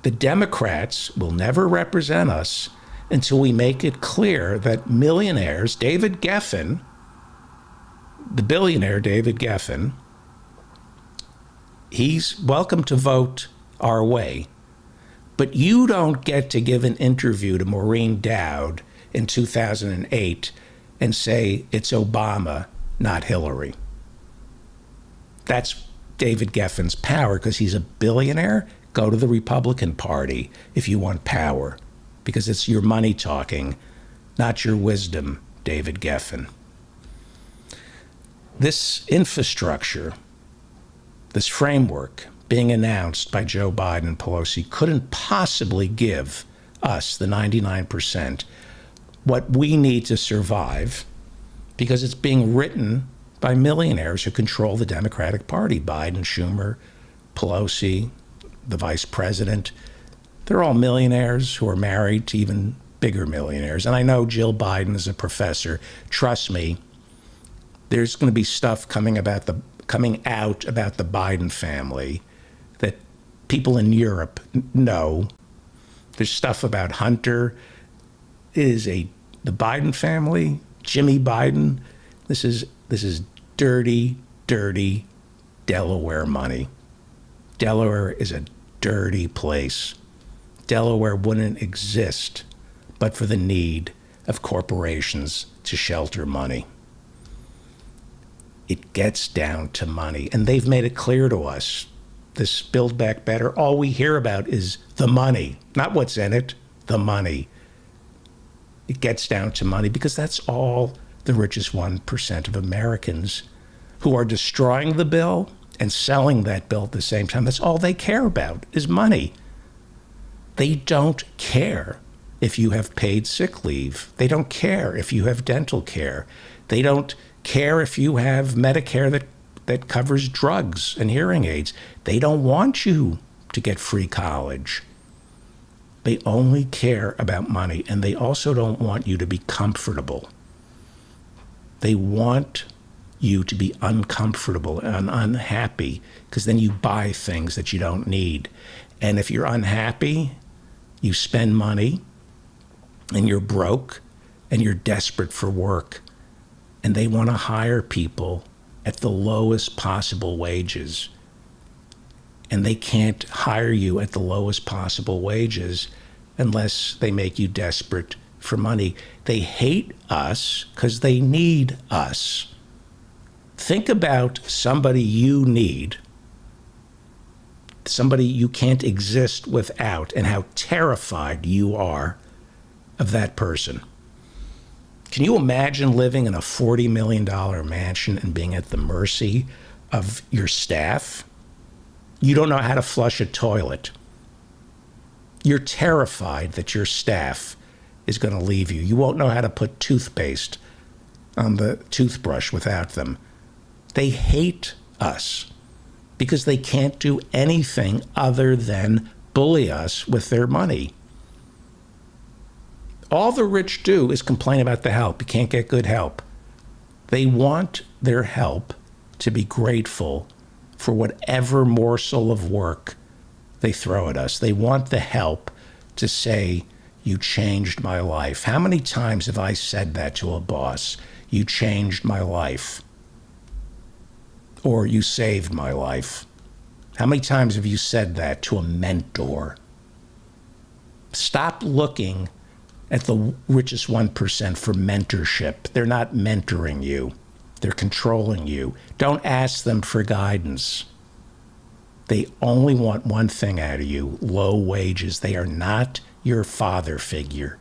B: The Democrats will never represent us until we make it clear that millionaires, David Geffen, the billionaire David Geffen, he's welcome to vote our way, but you don't get to give an interview to Maureen Dowd in 2008 and say it's Obama, not Hillary. That's David Geffen's power because he's a billionaire. Go to the Republican Party if you want power, because it's your money talking, not your wisdom, David Geffen. This infrastructure, this framework being announced by Joe Biden and Pelosi couldn't possibly give us, the 99%, what we need to survive, because it's being written by millionaires who control the Democratic Party. Biden, Schumer, Pelosi, the vice president. They're all millionaires who are married to even bigger millionaires. And I know Jill Biden is a professor. Trust me, there's going to be stuff coming out about the Biden family that people in Europe know. There's stuff about Hunter. It is the Biden family, Jimmy Biden. This is dirty, dirty Delaware money. Delaware is a dirty place. Delaware wouldn't exist but for the need of corporations to shelter money. It gets down to money, and they've made it clear to us. This Build Back Better, all we hear about is the money, not what's in it, the money. it gets down to money, because that's all the richest 1% of Americans who are destroying the bill and selling that bill at the same time. That's all they care about is money. They don't care if you have paid sick leave. They don't care if you have dental care. They don't care if you have Medicare that covers drugs and hearing aids. They don't want you to get free college. They only care about money, and they also don't want you to be comfortable. They want you to be uncomfortable and unhappy, because then you buy things that you don't need. And if you're unhappy, you spend money, and you're broke, and you're desperate for work. And they want to hire people at the lowest possible wages. And they can't hire you at the lowest possible wages unless they make you desperate for money. They hate us because they need us. Think about somebody you need, somebody you can't exist without, and how terrified you are of that person. Can you imagine living in a $40 million mansion and being at the mercy of your staff? You don't know how to flush a toilet. You're terrified that your staff is going to leave you. You won't know how to put toothpaste on the toothbrush without them. They hate us because they can't do anything other than bully us with their money. All the rich do is complain about the help. You can't get good help. They want their help to be grateful for whatever morsel of work they throw at us. They want the help to say, you changed my life. How many times have I said that to a boss? You changed my life. Or you saved my life. How many times have you said that to a mentor? Stop looking at the richest 1% for mentorship. They're not mentoring you. They're controlling you. Don't ask them for guidance. They only want one thing out of you: low wages. They are not your father figure.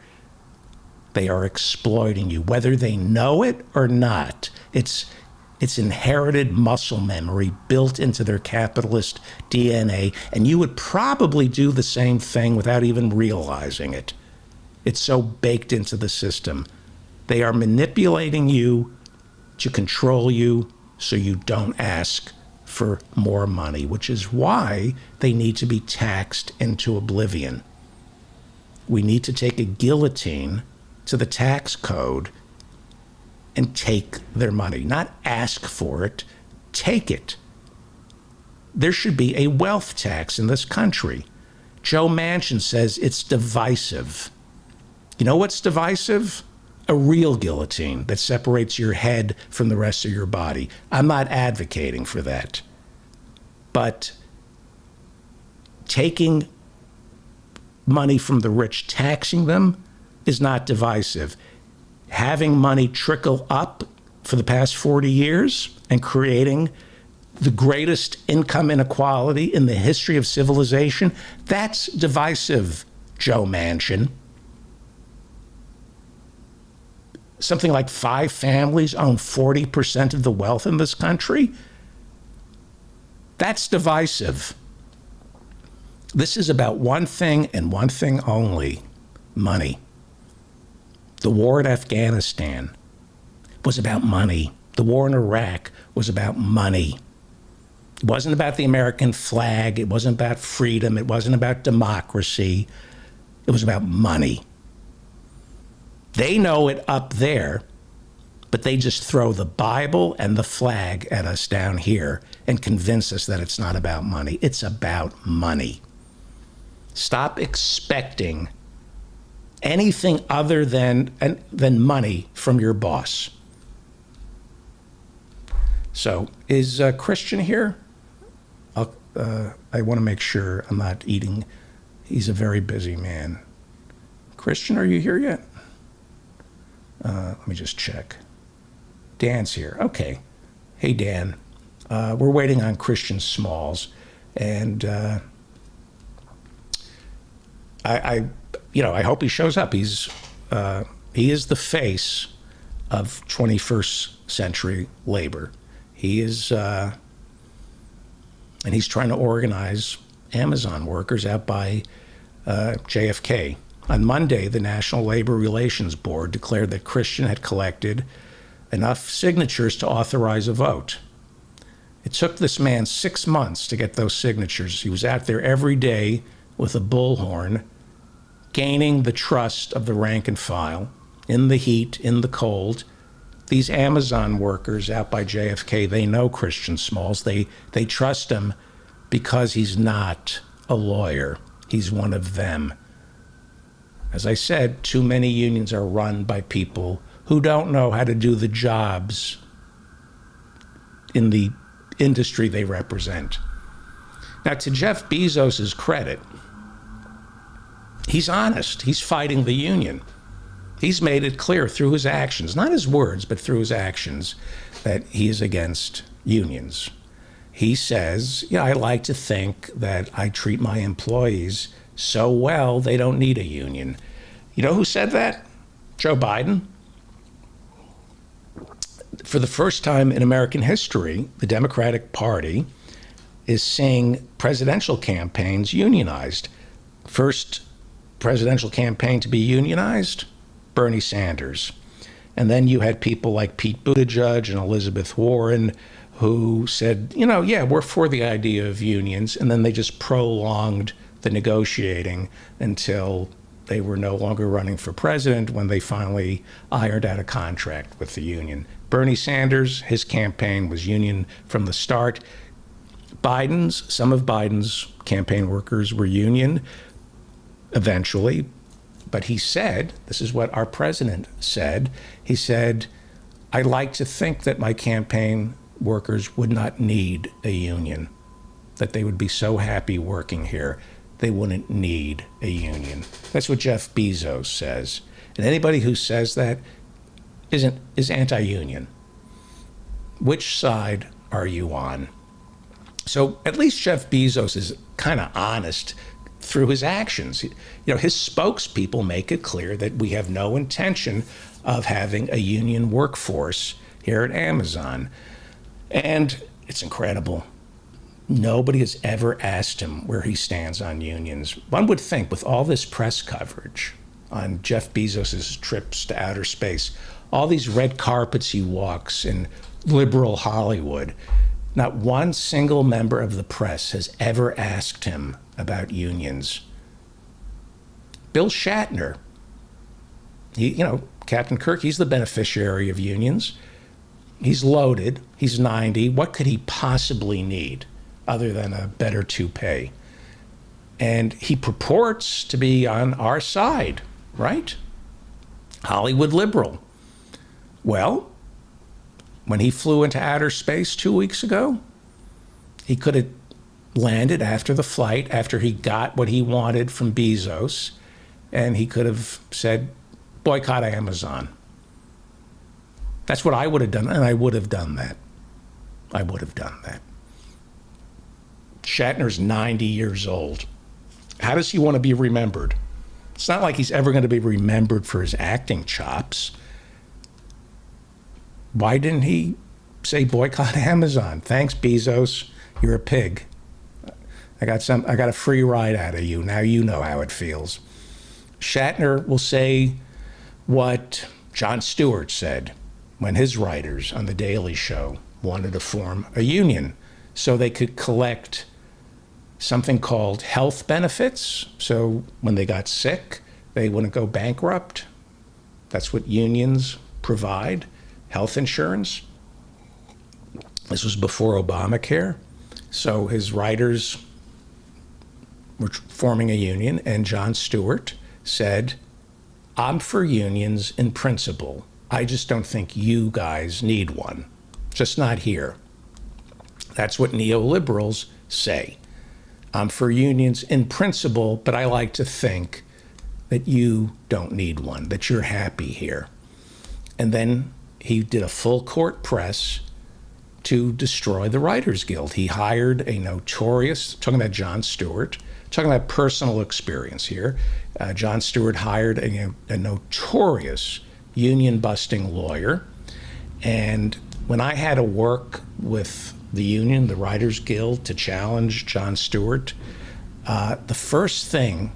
B: They are exploiting you, whether they know it or not. It's inherited muscle memory built into their capitalist DNA, and you would probably do the same thing without even realizing it. It's so baked into the system. They are manipulating you to control you so you don't ask for more money, which is why they need to be taxed into oblivion. We need to take a guillotine to the tax code and take their money, not ask for it, take it. There should be a wealth tax in this country. Joe Manchin says it's divisive. You know what's divisive? A real guillotine that separates your head from the rest of your body. I'm not advocating for that. But taking money from the rich, taxing them, is not divisive. Having money trickle up for the past 40 years and creating the greatest income inequality in the history of civilization, that's divisive, Joe Manchin. Something like 5 families own 40% of the wealth in this country. That's divisive. This is about one thing and one thing only: money. The war in Afghanistan was about money. The war in Iraq was about money. It wasn't about the American flag. It wasn't about freedom. It wasn't about democracy. It was about money. They know it up there, but they just throw the Bible and the flag at us down here and convince us that it's not about money. It's about money. Stop expecting anything other than money from your boss. So, is Christian here? I want to make sure I'm not eating. He's a very busy man. Christian, are you here yet? Let me just check. Dan's here. Okay. Hey, Dan. We're waiting on Christian Smalls, and I hope he shows up. He's He is the face of 21st century labor. He is, and he's trying to organize Amazon workers out by JFK. On Monday, the National Labor Relations Board declared that Christian had collected enough signatures to authorize a vote. It took this man 6 months to get those signatures. He was out there every day with a bullhorn, gaining the trust of the rank and file, in the heat, in the cold. These Amazon workers out by JFK, they know Christian Smalls. They trust him because he's not a lawyer. He's one of them. As I said, too many unions are run by people who don't know how to do the jobs in the industry they represent. Now, to Jeff Bezos' credit, he's honest. He's fighting the union. He's made it clear through his actions, not his words, but through his actions, that he is against unions. He says, yeah, I like to think that I treat my employees so well they don't need a union. You know who said that? Joe Biden. For the first time in American history, the Democratic Party is seeing presidential campaigns unionized. First presidential campaign to be unionized, Bernie Sanders. And then you had people like Pete Buttigieg and Elizabeth Warren who said, you know, yeah, we're for the idea of unions. And then they just prolonged the negotiating until they were no longer running for president when they finally ironed out a contract with the union. Bernie Sanders, his campaign was union from the start. Some of Biden's campaign workers were union eventually, but he said, this is what our president said, he said, I like to think that my campaign workers would not need a union, that they would be so happy working here, they wouldn't need a union. That's what Jeff Bezos says. And anybody who says that is anti-union. Which side are you on? So at least Jeff Bezos is kind of honest through his actions. You know, his spokespeople make it clear that we have no intention of having a union workforce here at Amazon. And it's incredible. Nobody has ever asked him where he stands on unions. One would think with all this press coverage on Jeff Bezos' trips to outer space, all these red carpets he walks in liberal Hollywood, not one single member of the press has ever asked him about unions. Bill Shatner, Captain Kirk, he's the beneficiary of unions. He's loaded. He's 90. What could he possibly need other than a better toupee? And he purports to be on our side, right? Hollywood liberal. Well, when he flew into outer space 2 weeks ago, he could have landed after the flight, after he got what he wanted from Bezos, and he could have said, boycott Amazon. That's what I would have done, and I would have done that. I would have done that. Shatner's 90 years old. How does he want to be remembered? It's not like he's ever going to be remembered for his acting chops. Why didn't he say boycott Amazon? Thanks, Bezos. You're a pig. I got a free ride out of you. Now you know how it feels. Shatner will say what Jon Stewart said when his writers on The Daily Show wanted to form a union so they could collect something called health benefits. So when they got sick, they wouldn't go bankrupt. That's what unions provide, health insurance. This was before Obamacare. So his writers were forming a union, and Jon Stewart said, I'm for unions in principle. I just don't think you guys need one. Just not here. That's what neoliberals say. I'm for unions in principle, but I like to think that you don't need one, that you're happy here. And then he did a full court press to destroy the Writers Guild. He hired a notorious, talking about Jon Stewart, talking about personal experience here. Jon Stewart hired a notorious union-busting lawyer. And when I had to work with the union, the Writers Guild, to challenge Jon Stewart, the first thing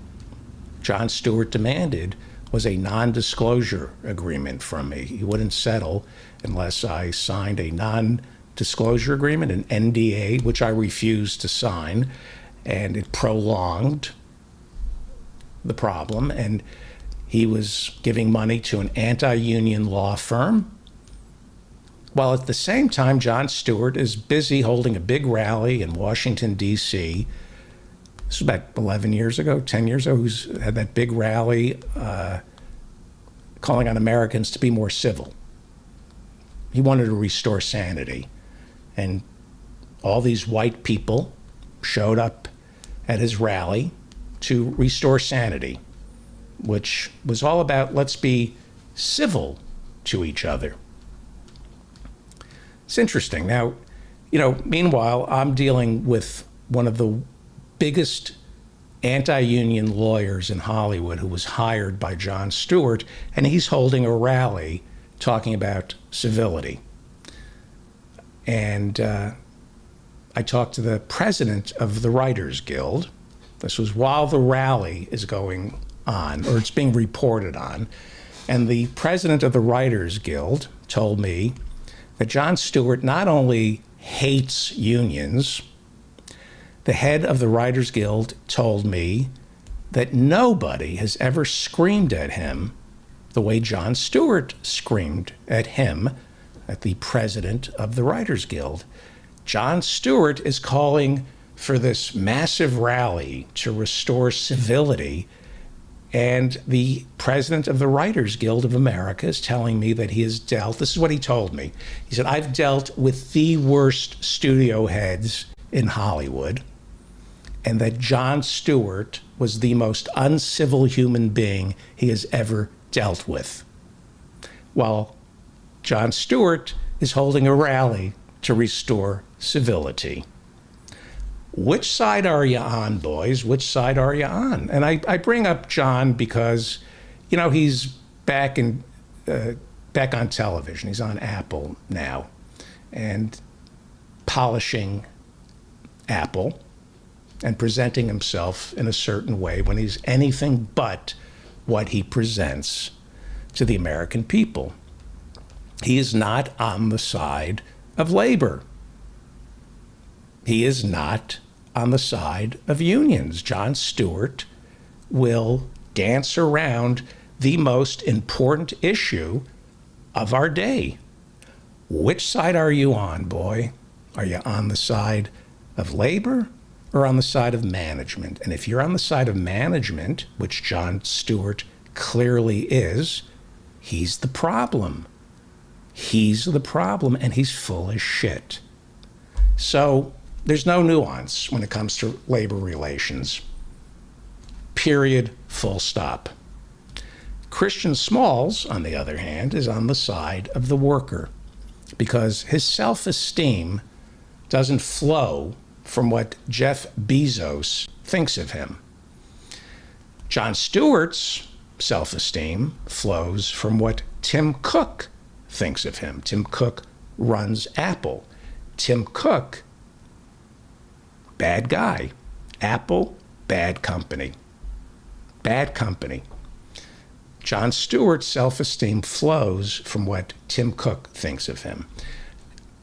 B: Jon Stewart demanded was a non-disclosure agreement from me. He wouldn't settle unless I signed a non-disclosure agreement, an NDA, which I refused to sign, and it prolonged the problem. And he was giving money to an anti-union law firm, while at the same time, Jon Stewart is busy holding a big rally in Washington, D.C. This was about 11 years ago, 10 years ago. Who's had that big rally calling on Americans to be more civil. He wanted to restore sanity. And all these white people showed up at his rally to restore sanity, which was all about let's be civil to each other. It's interesting. Now, meanwhile, I'm dealing with one of the biggest anti-union lawyers in Hollywood who was hired by Jon Stewart, and he's holding a rally talking about civility. And I talked to the president of the Writers Guild. This was while the rally is going on, or it's being reported on. And the president of the Writers Guild told me that Jon Stewart not only hates unions, the head of the Writers Guild told me that nobody has ever screamed at him the way Jon Stewart screamed at him, at the president of the Writers Guild. Jon Stewart is calling for this massive rally to restore civility, and the president of the Writers Guild of America is telling me that he has dealt, this is what he told me. He said, I've dealt with the worst studio heads in Hollywood, and that Jon Stewart was the most uncivil human being he has ever dealt with. While Jon Stewart is holding a rally to restore civility. Which side are you on, boys? Which side are you on? And I bring up Jon because, he's back on television. He's on Apple now and polishing Apple and presenting himself in a certain way when he's anything but what he presents to the American people. He is not on the side of labor. He is not on the side of unions. Jon Stewart will dance around the most important issue of our day. Which side are you on, boy? Are you on the side of labor or on the side of management? And if you're on the side of management, which Jon Stewart clearly is, he's the problem. He's the problem, and he's full of shit. So there's no nuance when it comes to labor relations. Period, full stop. Christian Smalls, on the other hand, is on the side of the worker because his self-esteem doesn't flow from what Jeff Bezos thinks of him. Jon Stewart's self-esteem flows from what Tim Cook thinks of him. Tim Cook runs Apple. Tim Cook, bad guy. Apple, bad company. Bad company. Jon Stewart's self-esteem flows from what Tim Cook thinks of him.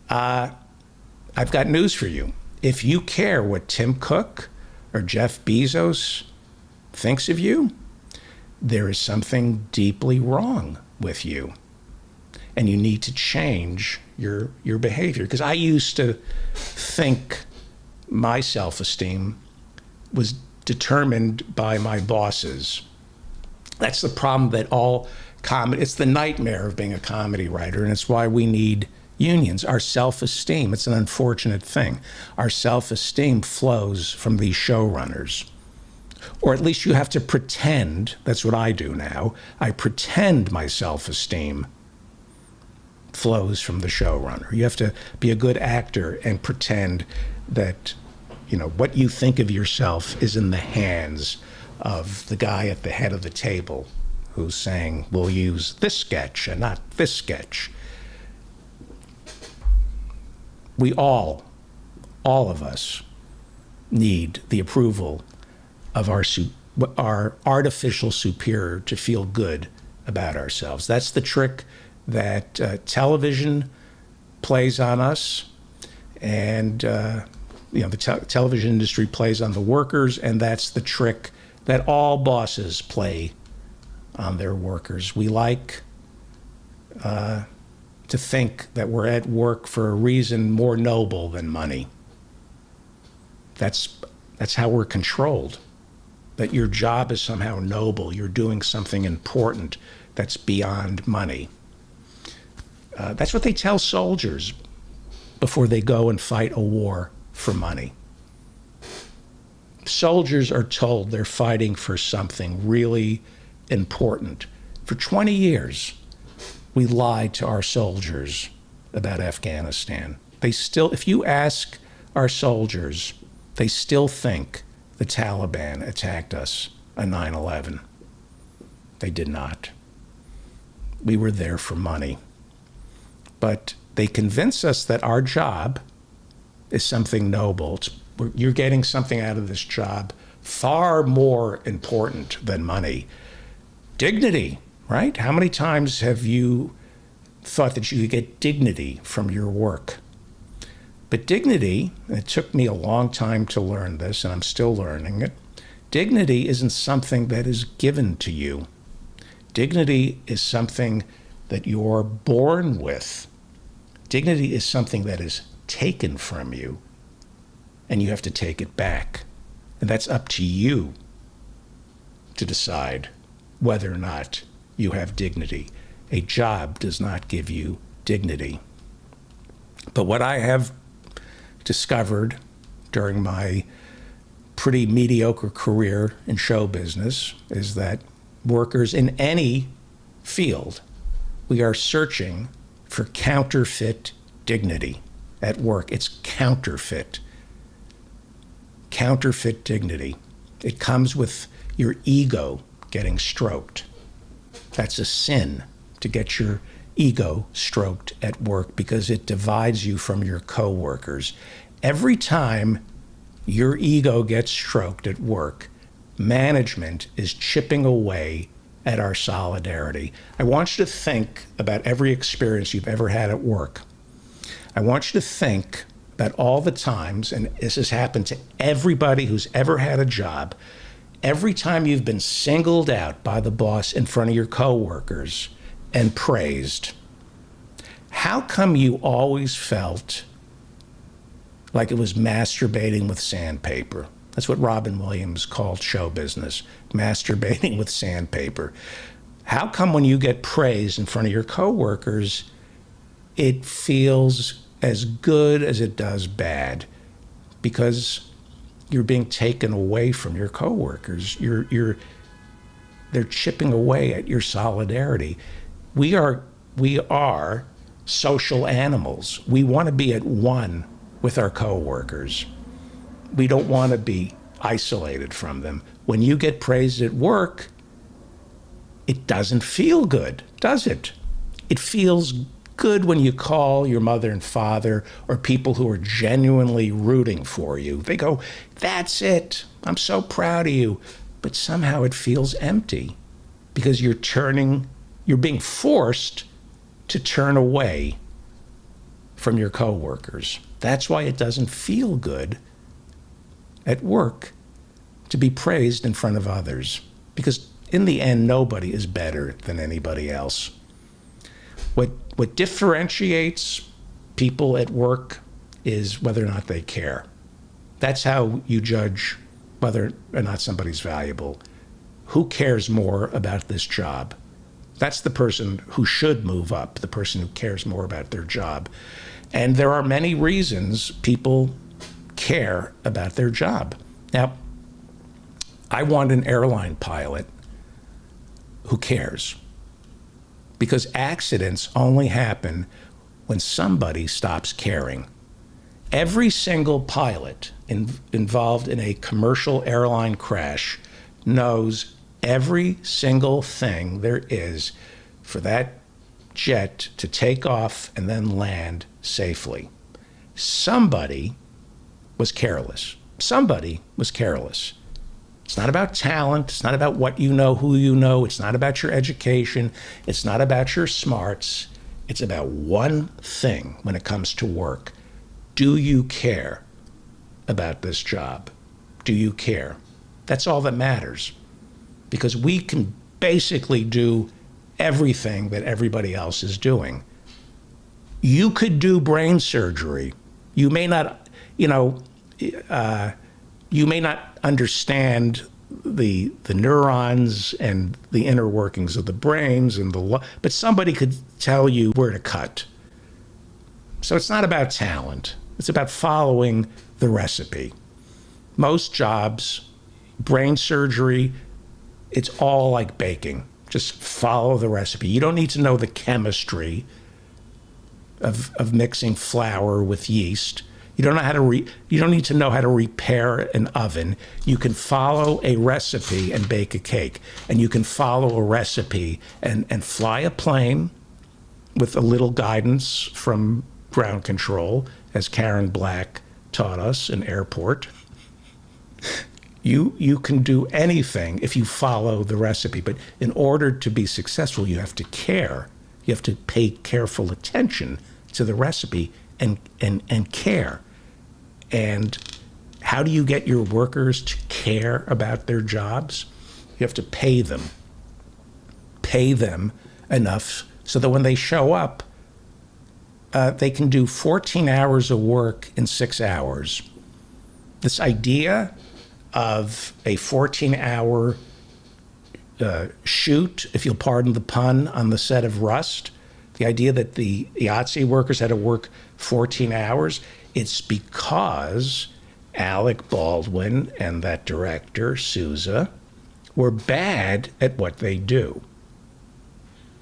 B: I've got news for you. If you care what Tim Cook or Jeff Bezos thinks of you, there is something deeply wrong with you. And you need to change your behavior. Because I used to think my self-esteem was determined by my bosses. That's the problem that all comedy, it's the nightmare of being a comedy writer, and it's why we need unions. Our self-esteem, it's an unfortunate thing. Our self-esteem flows from these showrunners. Or at least you have to pretend, that's what I do now. I pretend my self-esteem flows from the showrunner. You have to be a good actor and pretend that, what you think of yourself is in the hands of the guy at the head of the table who's saying, we'll use this sketch and not this sketch. We all of us need the approval of our artificial superior to feel good about ourselves. That's the trick that television plays on us, and the television industry plays on the workers, and that's the trick that all bosses play on their workers. We like to think that we're at work for a reason more noble than money. That's how we're controlled. That your job is somehow noble. You're doing something important that's beyond money. That's what they tell soldiers before they go and fight a war for money. Soldiers are told they're fighting for something really important. For 20 years, we lied to our soldiers about Afghanistan. If you ask our soldiers, they still think the Taliban attacked us on 9/11. They did not. We were there for money. But they convince us that our job is something noble. You're getting something out of this job far more important than money. Dignity, right? How many times have you thought that you could get dignity from your work? But dignity, and it took me a long time to learn this, and I'm still learning it, dignity isn't something that is given to you. Dignity is something that you're born with. Dignity is something that is taken from you, and you have to take it back. And that's up to you to decide whether or not you have dignity. A job does not give you dignity. But what I have discovered during my pretty mediocre career in show business is that workers in any field, we are searching for counterfeit dignity at work. It's counterfeit dignity. It comes with your ego getting stroked. That's a sin, to get your ego stroked at work, because it divides you from your coworkers. Every time your ego gets stroked at work, management is chipping away at our solidarity. I want you to think about every experience you've ever had at work. I want you to think about all the times, and this has happened to everybody who's ever had a job, every time you've been singled out by the boss in front of your coworkers and praised. How come you always felt like it was masturbating with sandpaper? That's what Robin Williams called show business, masturbating with sandpaper. How come when you get praised in front of your coworkers, it feels as good as it does bad? Because you're being taken away from your coworkers. They're chipping away at your solidarity. We are social animals. We want to be at one with our coworkers. We don't want to be isolated from them. When you get praised at work, it doesn't feel good, does it? It feels good when you call your mother and father or people who are genuinely rooting for you. They go, "That's it. I'm so proud of you." But somehow it feels empty because you're being forced to turn away from your coworkers. That's why it doesn't feel good at work to be praised in front of others, because in the end, nobody is better than anybody else. What differentiates people at work is whether or not they care. That's how you judge whether or not somebody's valuable. Who cares more about this job? That's the person who should move up, the person who cares more about their job. And there are many reasons people care about their job. Now, I want an airline pilot who cares, because accidents only happen when somebody stops caring. Every single pilot involved in a commercial airline crash knows every single thing there is for that jet to take off and then land safely. Somebody was careless. Somebody was careless. It's not about talent. It's not about what you know, who you know. It's not about your education. It's not about your smarts. It's about one thing when it comes to work. Do you care about this job? Do you care? That's all that matters. Because we can basically do everything that everybody else is doing. You could do brain surgery. You may not, you may not understand the neurons and the inner workings of the brains but somebody could tell you where to cut. So it's not about talent. It's about following the recipe. Most jobs, brain surgery, it's all like baking. Just follow the recipe. You don't need to know the chemistry of mixing flour with yeast. You don't know how to you don't need to know how to repair an oven. You can follow a recipe and bake a cake. And you can follow a recipe and fly a plane with a little guidance from ground control, as Karen Black taught us in airport. You can do anything if you follow the recipe. But in order to be successful, you have to care. You have to pay careful attention to the recipe and care. And how do you get your workers to care about their jobs? You have to pay them. Pay them enough so that when they show up, they can do 14 hours of work in 6 hours. This idea of a 14-hour shoot, if you'll pardon the pun, on the set of Rust, the idea that the IATSE workers had to work 14 hours, it's because Alec Baldwin and that director, Sousa, were bad at what they do.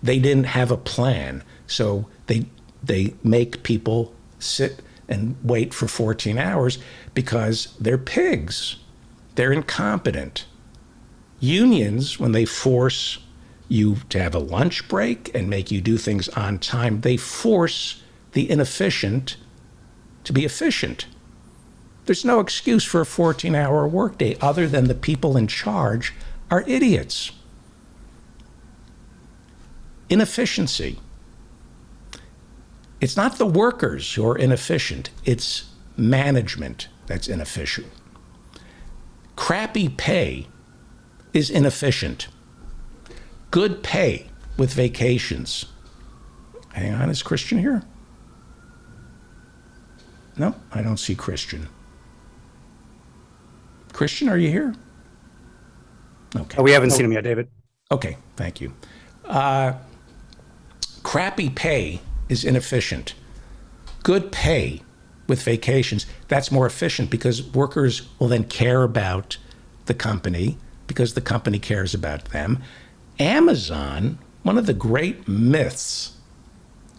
B: They didn't have a plan, so they make people sit and wait for 14 hours because they're pigs. They're incompetent. Unions, when they force you to have a lunch break and make you do things on time, they force the inefficient to be efficient. There's no excuse for a 14-hour workday other than the people in charge are idiots. Inefficiency. It's not the workers who are inefficient. It's management that's inefficient. Crappy pay is inefficient. Good pay with vacations. Hang on, is Christian here? No, I don't see Christian. Christian, are you here? Okay.
C: We haven't seen him yet, David.
B: Okay, thank you. Crappy pay is inefficient. Good pay with vacations, that's more efficient because workers will then care about the company because the company cares about them. Amazon, one of the great myths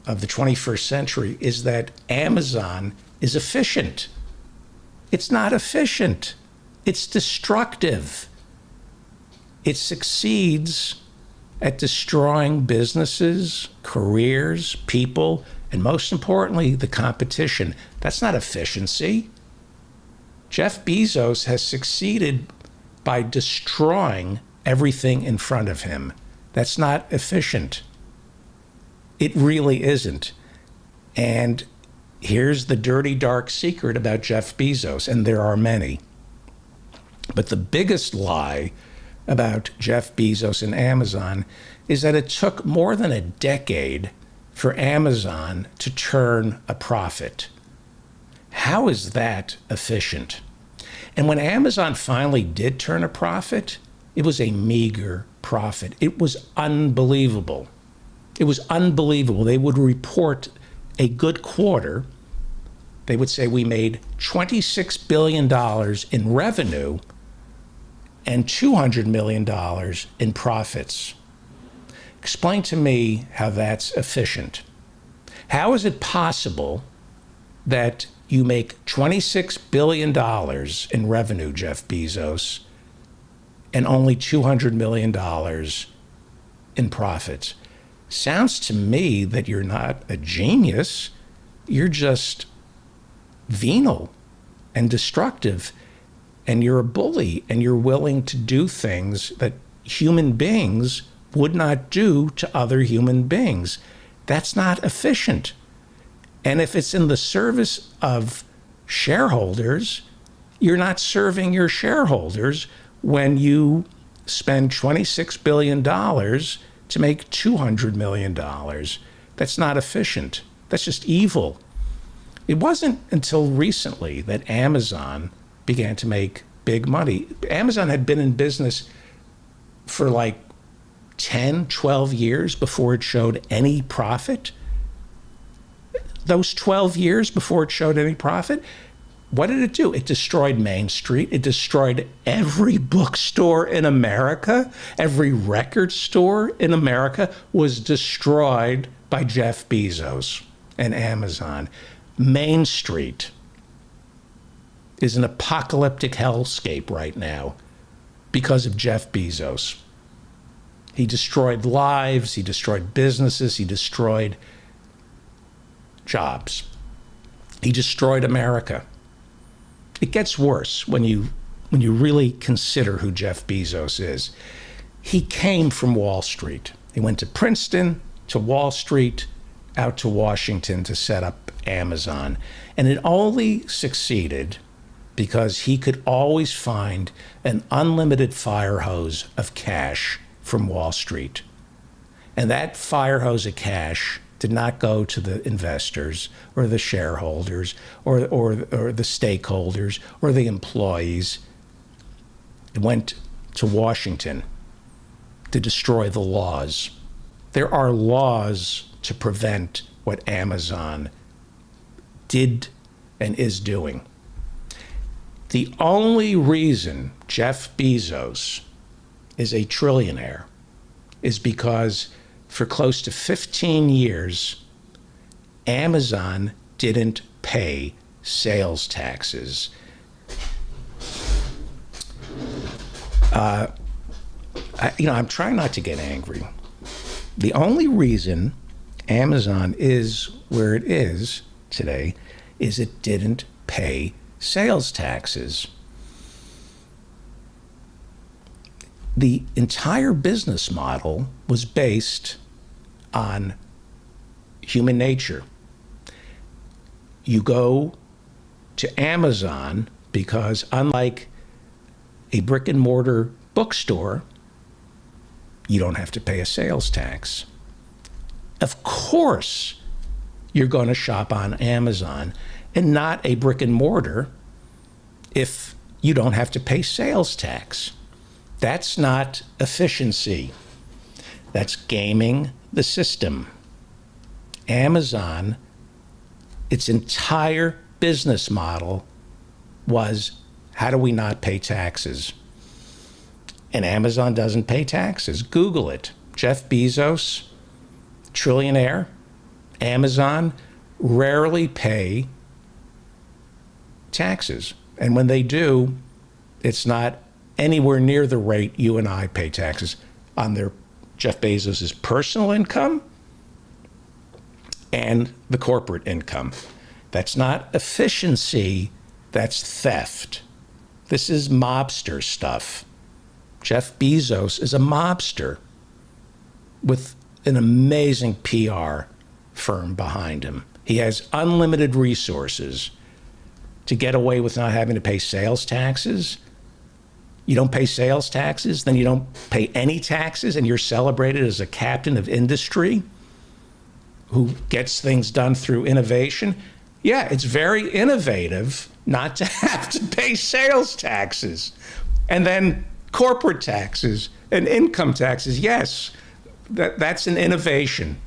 B: of the 21st century is that Amazon is efficient. It's not efficient. It's destructive. It succeeds at destroying businesses, careers, people, and most importantly, the competition. That's not efficiency. Jeff Bezos has succeeded by destroying everything in front of him. That's not efficient. It really isn't. And here's the dirty, dark secret about Jeff Bezos, and there are many. But the biggest lie about Jeff Bezos and Amazon is that it took more than a decade for Amazon to turn a profit. How is that efficient? And when Amazon finally did turn a profit, it was a meager profit. It was unbelievable. It was unbelievable. They would report a good quarter. They would say we made $26 billion in revenue and $200 million in profits. Explain to me how that's efficient. How is it possible that you make $26 billion in revenue, Jeff Bezos, and only $200 million in profits? Sounds to me that you're not a genius. You're just venal and destructive, and you're a bully, and you're willing to do things that human beings would not do to other human beings. That's not efficient. And if it's in the service of shareholders, you're not serving your shareholders when you spend $26 billion to make $200 million. That's not efficient. That's just evil. It wasn't until recently that Amazon began to make big money. Amazon had been in business for like 10, 12 years before it showed any profit. Those 12 years before it showed any profit, what did it do? It destroyed Main Street. It destroyed every bookstore in America. Every record store in America was destroyed by Jeff Bezos and Amazon. Main Street is an apocalyptic hellscape right now because of Jeff Bezos. He destroyed lives, he destroyed businesses, he destroyed jobs. He destroyed America. It gets worse when you really consider who Jeff Bezos is. He came from Wall Street. He went to Princeton, to Wall Street, out to Washington to set up Amazon. And it only succeeded because he could always find an unlimited fire hose of cash from Wall Street. And that fire hose of cash did not go to the investors or the shareholders or the stakeholders or the employees. It went to Washington to destroy the laws. There are laws to prevent what Amazon did and is doing. The only reason Jeff Bezos is a trillionaire is because for close to 15 years, Amazon didn't pay sales taxes. I'm trying not to get angry. The only reason Amazon is where it is today is it didn't pay sales taxes. The entire business model was based on human nature. You go to Amazon because, unlike a brick and mortar bookstore, you don't have to pay a sales tax. Of course, you're going to shop on Amazon and not a brick and mortar if you don't have to pay sales tax. That's not efficiency. That's gaming the system. Amazon, its entire business model was, how do we not pay taxes? And Amazon doesn't pay taxes. Google it. Jeff Bezos, trillionaire. Amazon rarely pay taxes. And when they do, it's not anywhere near the rate you and I pay taxes on their Jeff Bezos' personal income and the corporate income. That's not efficiency, that's theft. This is mobster stuff. Jeff Bezos is a mobster with an amazing PR firm behind him. He has unlimited resources to get away with not having to pay sales taxes. You don't pay sales taxes, then you don't pay any taxes, and you're celebrated as a captain of industry who gets things done through innovation. Yeah, it's very innovative not to have to pay sales taxes. And then corporate taxes and income taxes, yes, that's an innovation.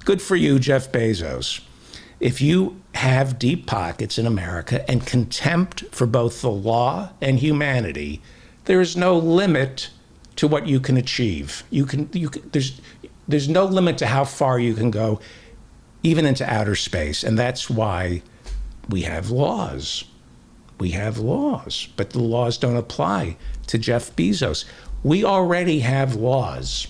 B: Good for you, Jeff Bezos. If you have deep pockets in America and contempt for both the law and humanity, there is no limit to what you can achieve. There's no limit to how far you can go even into outer space. And that's why we have laws. We have laws, but the laws don't apply to Jeff Bezos. We already have laws.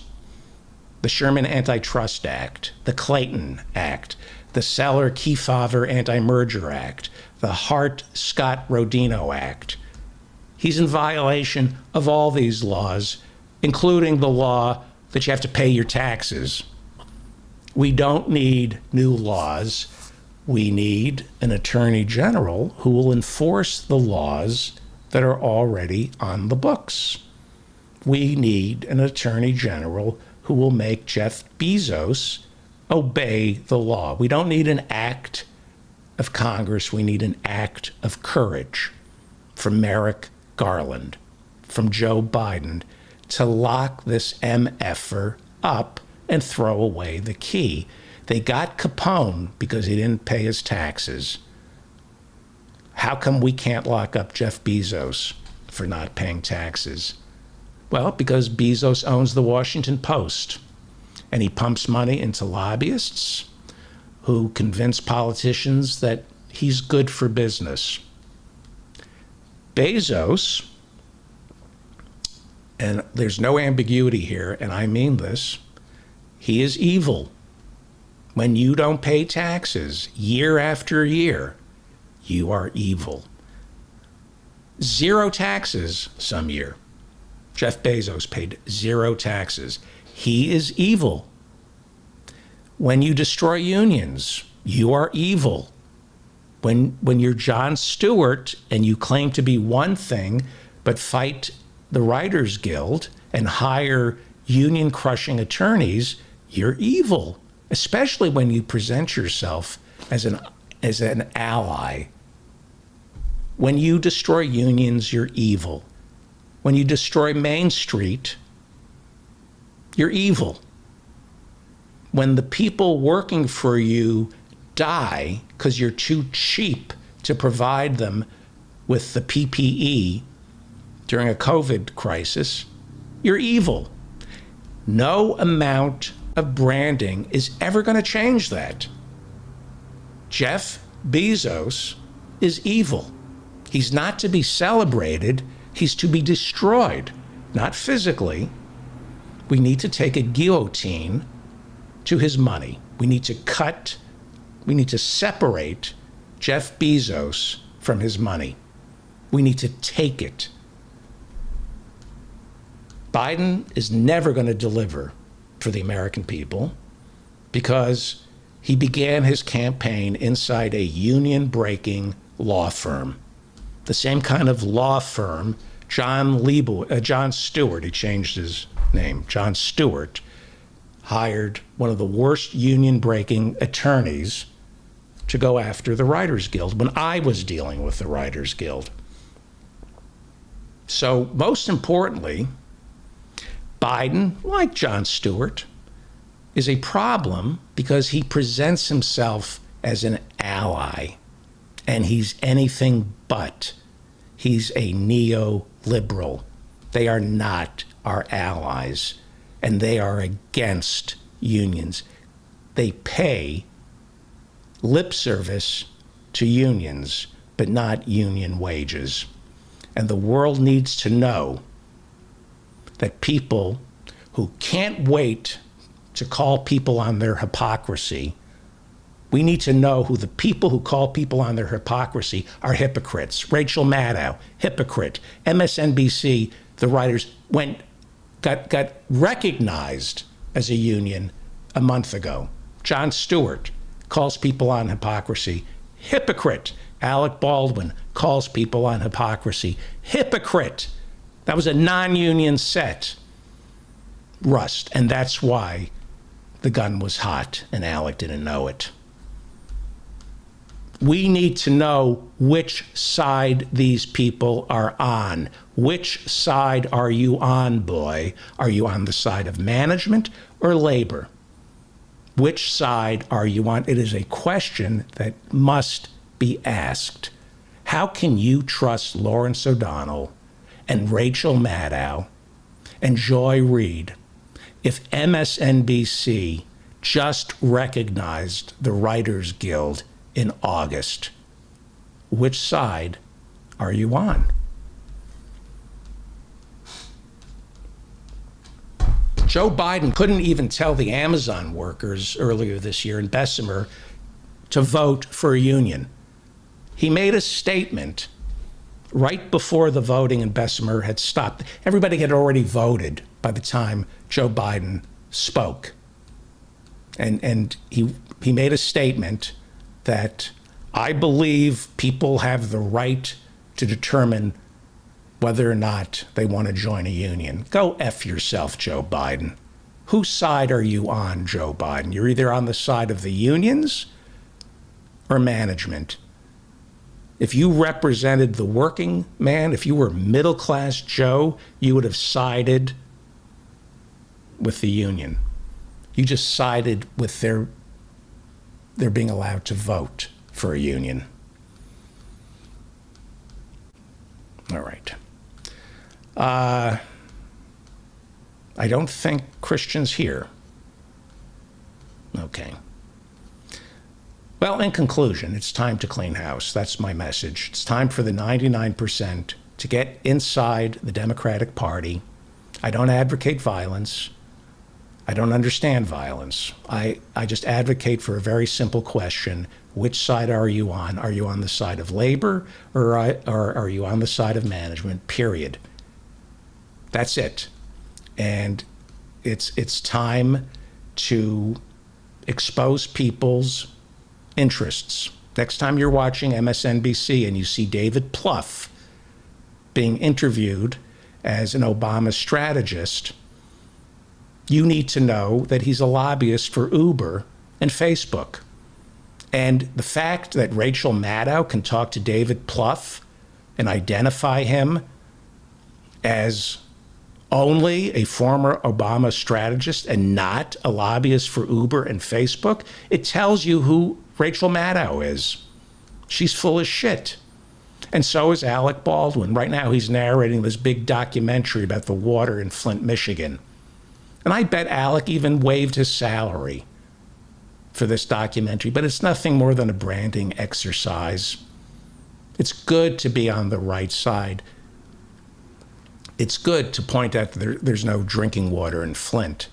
B: The Sherman Antitrust Act, the Clayton Act, the Seller-Kefauver Anti-Merger Act, the Hart-Scott-Rodino Act. He's in violation of all these laws, including the law that you have to pay your taxes. We don't need new laws. We need an attorney general who will enforce the laws that are already on the books. We need an attorney general who will make Jeff Bezos obey the law. We don't need an act of Congress. We need an act of courage from Merrick Garland, from Joe Biden, to lock this MFer up and throw away the key. They got Capone because he didn't pay his taxes. How come we can't lock up Jeff Bezos for not paying taxes? Well, because Bezos owns the Washington Post, and he pumps money into lobbyists who convince politicians that he's good for business. Bezos, and there's no ambiguity here, and I mean this, he is evil. When you don't pay taxes year after year, you are evil. 0 taxes some year. Jeff Bezos paid 0 taxes. He is evil. When you destroy unions, you are evil. When you're Jon Stewart and you claim to be one thing, but fight the Writers Guild and hire union-crushing attorneys, you're evil, especially when you present yourself as an ally. When you destroy unions, you're evil. When you destroy Main Street, you're evil. When the people working for you die because you're too cheap to provide them with the PPE during a COVID crisis, you're evil. No amount of branding is ever going to change that. Jeff Bezos is evil. He's not to be celebrated. He's to be destroyed, not physically. We need to take a guillotine to his money. We need to separate Jeff Bezos from his money. We need to take it. Biden is never going to deliver for the American people because he began his campaign inside a union-breaking law firm. The same kind of law firm Jon Stewart, he changed his name, Jon Stewart, hired one of the worst union-breaking attorneys to go after the Writers Guild when I was dealing with the Writers Guild. So most importantly, Biden, like Jon Stewart, is a problem because he presents himself as an ally, and he's anything but. He's a neoliberal. They are not our allies, and they are against unions. They pay lip service to unions, but not union wages. And the world needs to know that people who can't wait to call people on their hypocrisy, we need to know who the people who call people on their hypocrisy are hypocrites. Rachel Maddow, hypocrite. MSNBC, the writers, got recognized as a union a month ago. Jon Stewart calls people on hypocrisy. Hypocrite. Alec Baldwin calls people on hypocrisy. Hypocrite. That was a non-union set. Rust. And that's why the gun was hot and Alec didn't know it. We need to know which side these people are on. Which side are you on, boy? Are you on the side of management or labor? Which side are you on? It is a question that must be asked. How can you trust Lawrence O'Donnell and Rachel Maddow and Joy Reid if MSNBC just recognized the Writers Guild in August. Which side are you on? Joe Biden couldn't even tell the Amazon workers earlier this year in Bessemer to vote for a union. He made a statement right before the voting in Bessemer had stopped. Everybody had already voted by the time Joe Biden spoke. And he made a statement that I believe people have the right to determine whether or not they want to join a union. Go F yourself, Joe Biden. Whose side are you on, Joe Biden? You're either on the side of the unions or management. If you represented the working man, if you were middle-class Joe, you would have sided with the union. You just sided with their being allowed to vote for a union. All right. I don't think Christians here. Okay. Well, in conclusion, it's time to clean house. That's my message. It's time for the 99% to get inside the Democratic Party. I don't advocate violence. I don't understand violence. I just advocate for a very simple question. Which side are you on? Are you on the side of labor or are you on the side of management, period? That's it. And it's time to expose people's interests. Next time you're watching MSNBC and you see David Plouffe being interviewed as an Obama strategist, you need to know that he's a lobbyist for Uber and Facebook. And the fact that Rachel Maddow can talk to David Plouffe and identify him as only a former Obama strategist and not a lobbyist for Uber and Facebook, it tells you who Rachel Maddow is. She's full of shit. And so is Alec Baldwin. Right now he's narrating this big documentary about the water in Flint, Michigan. And I bet Alec even waived his salary for this documentary, but it's nothing more than a branding exercise. It's good to be on the right side. It's good to point out that there's no drinking water in Flint.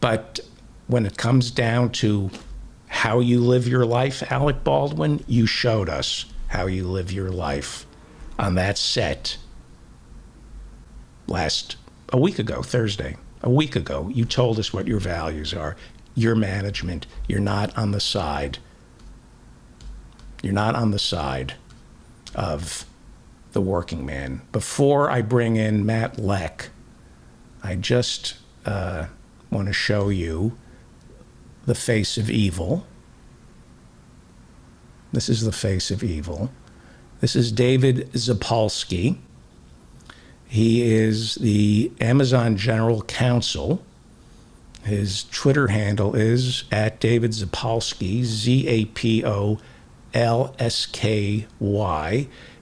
B: But when it comes down to how you live your life, Alec Baldwin, you showed us how you live your life on that set a week ago, Thursday. A week ago, you told us what your values are. Your management. You're not on the side. You're not on the side of the working man. Before I bring in Matt Leck, I just want to show you the face of evil. This is the face of evil. This is David Zapolsky. He is the Amazon General Counsel. His Twitter handle is @David Zapolsky, ZAPOLSKY.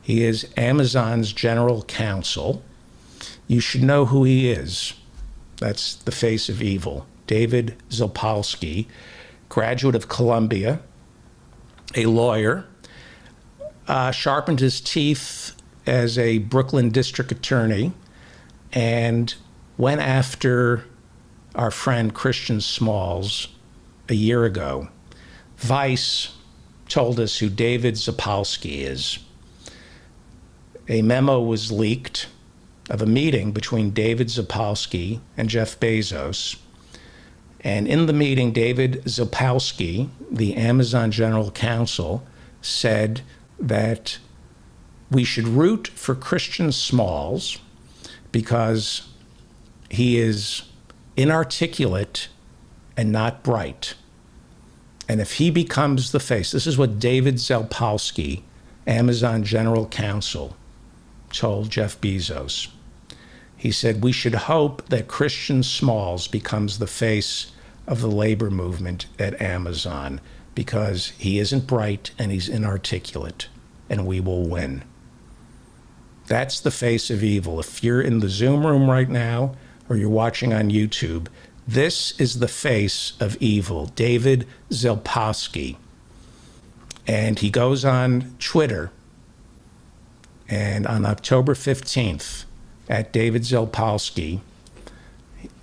B: He is Amazon's General Counsel. You should know who he is. That's the face of evil. David Zapolsky, graduate of Columbia, a lawyer, sharpened his teeth as a Brooklyn district attorney and went after our friend Christian Smalls a year ago. Vice told us who David Zapolsky is. A memo was leaked of a meeting between David Zapolsky and Jeff Bezos. And in the meeting, David Zapolsky, the Amazon General Counsel, said that we should root for Christian Smalls because he is inarticulate and not bright. And if he becomes the face, this is what David Zapolsky, Amazon General Counsel, told Jeff Bezos. He said, we should hope that Christian Smalls becomes the face of the labor movement at Amazon because he isn't bright and he's inarticulate, and we will win. That's the face of evil. If you're in the Zoom room right now or you're watching on YouTube, This is the face of evil, David Zelpowski. And he goes on Twitter, and on October 15th, at David Zelpowski,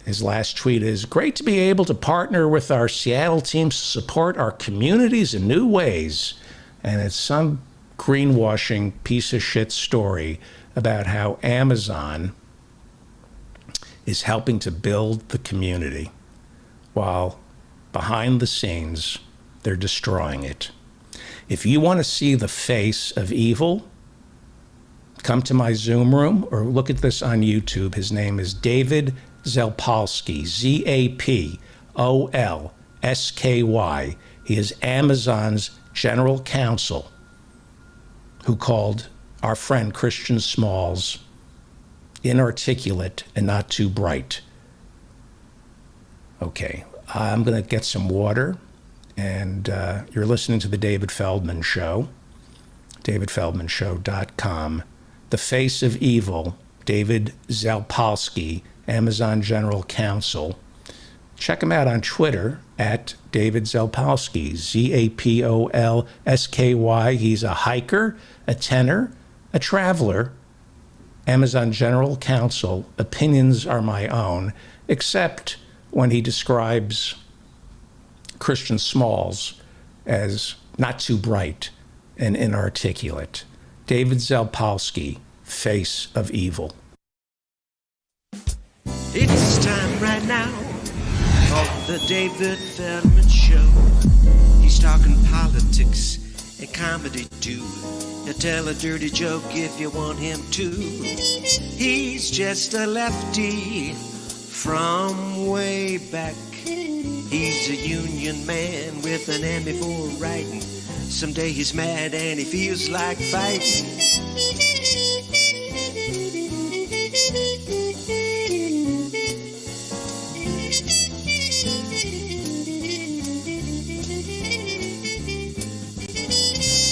B: his last tweet is, "Great to be able to partner with our Seattle teams to support our communities in new ways." And it's some greenwashing piece of shit story about how Amazon is helping to build the community while behind the scenes they're destroying it. If you want to see the face of evil, come to my Zoom room or look at this on YouTube. His name is David Zelpowski, Zapolsky. He is Amazon's general counsel, who called our friend Christian Smalls inarticulate and not too bright. Okay, I'm going to get some water, and you're listening to The David Feldman Show, davidfeldmanshow.com. The face of evil, David Zelpowski, Amazon General Counsel. Check him out on Twitter at David Zelpowski, Zapolsky. He's a hiker, a tenor, a traveler, Amazon General Counsel. Opinions are my own, except when he describes Christian Smalls as not too bright and inarticulate. David Zelpowski, face of evil.
A: It's time right now for the David Feldman Show. He's talking politics and comedy too. He'll tell a dirty joke if you want him to. He's just a lefty from way back. He's a union man with an Emmy for writing. Someday he's mad and he feels like fighting.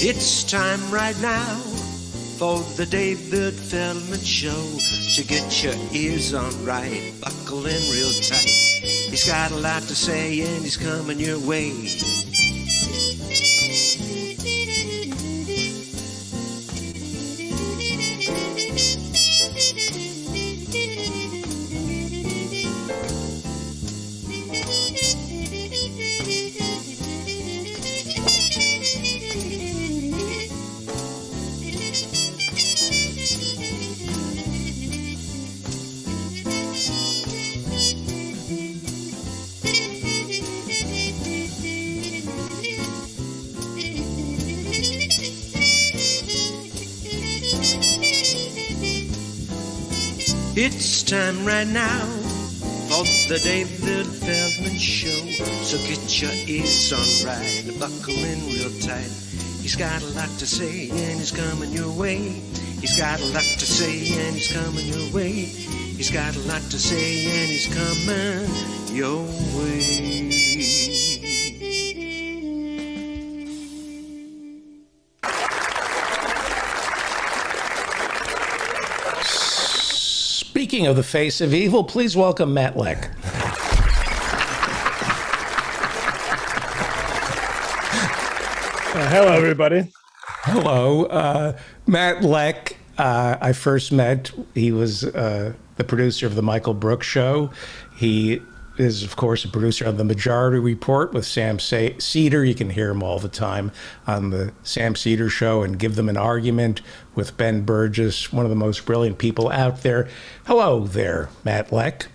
A: It's time right now for the David Feldman Show. So get your ears on right, buckle in real tight. He's got a lot to say and he's coming your way. It's time right now for the David Feldman Show. So get your ears on right, buckle in real tight. He's got a lot to say and he's coming your way. He's got a lot to say and he's coming your way. He's got a lot to say and he's coming your way.
B: Speaking of the face of evil, please welcome Matt Leck.
C: Hello, everybody.
B: Hello. Matt Leck, I first met, he was the producer of The Michael Brooks Show. He is, of course, a producer on The Majority Report with Sam Seder. You can hear him all the time on the Sam Seder Show and Give Them an Argument with Ben Burgess, one of the most brilliant people out there. Hello there, Matt Leck.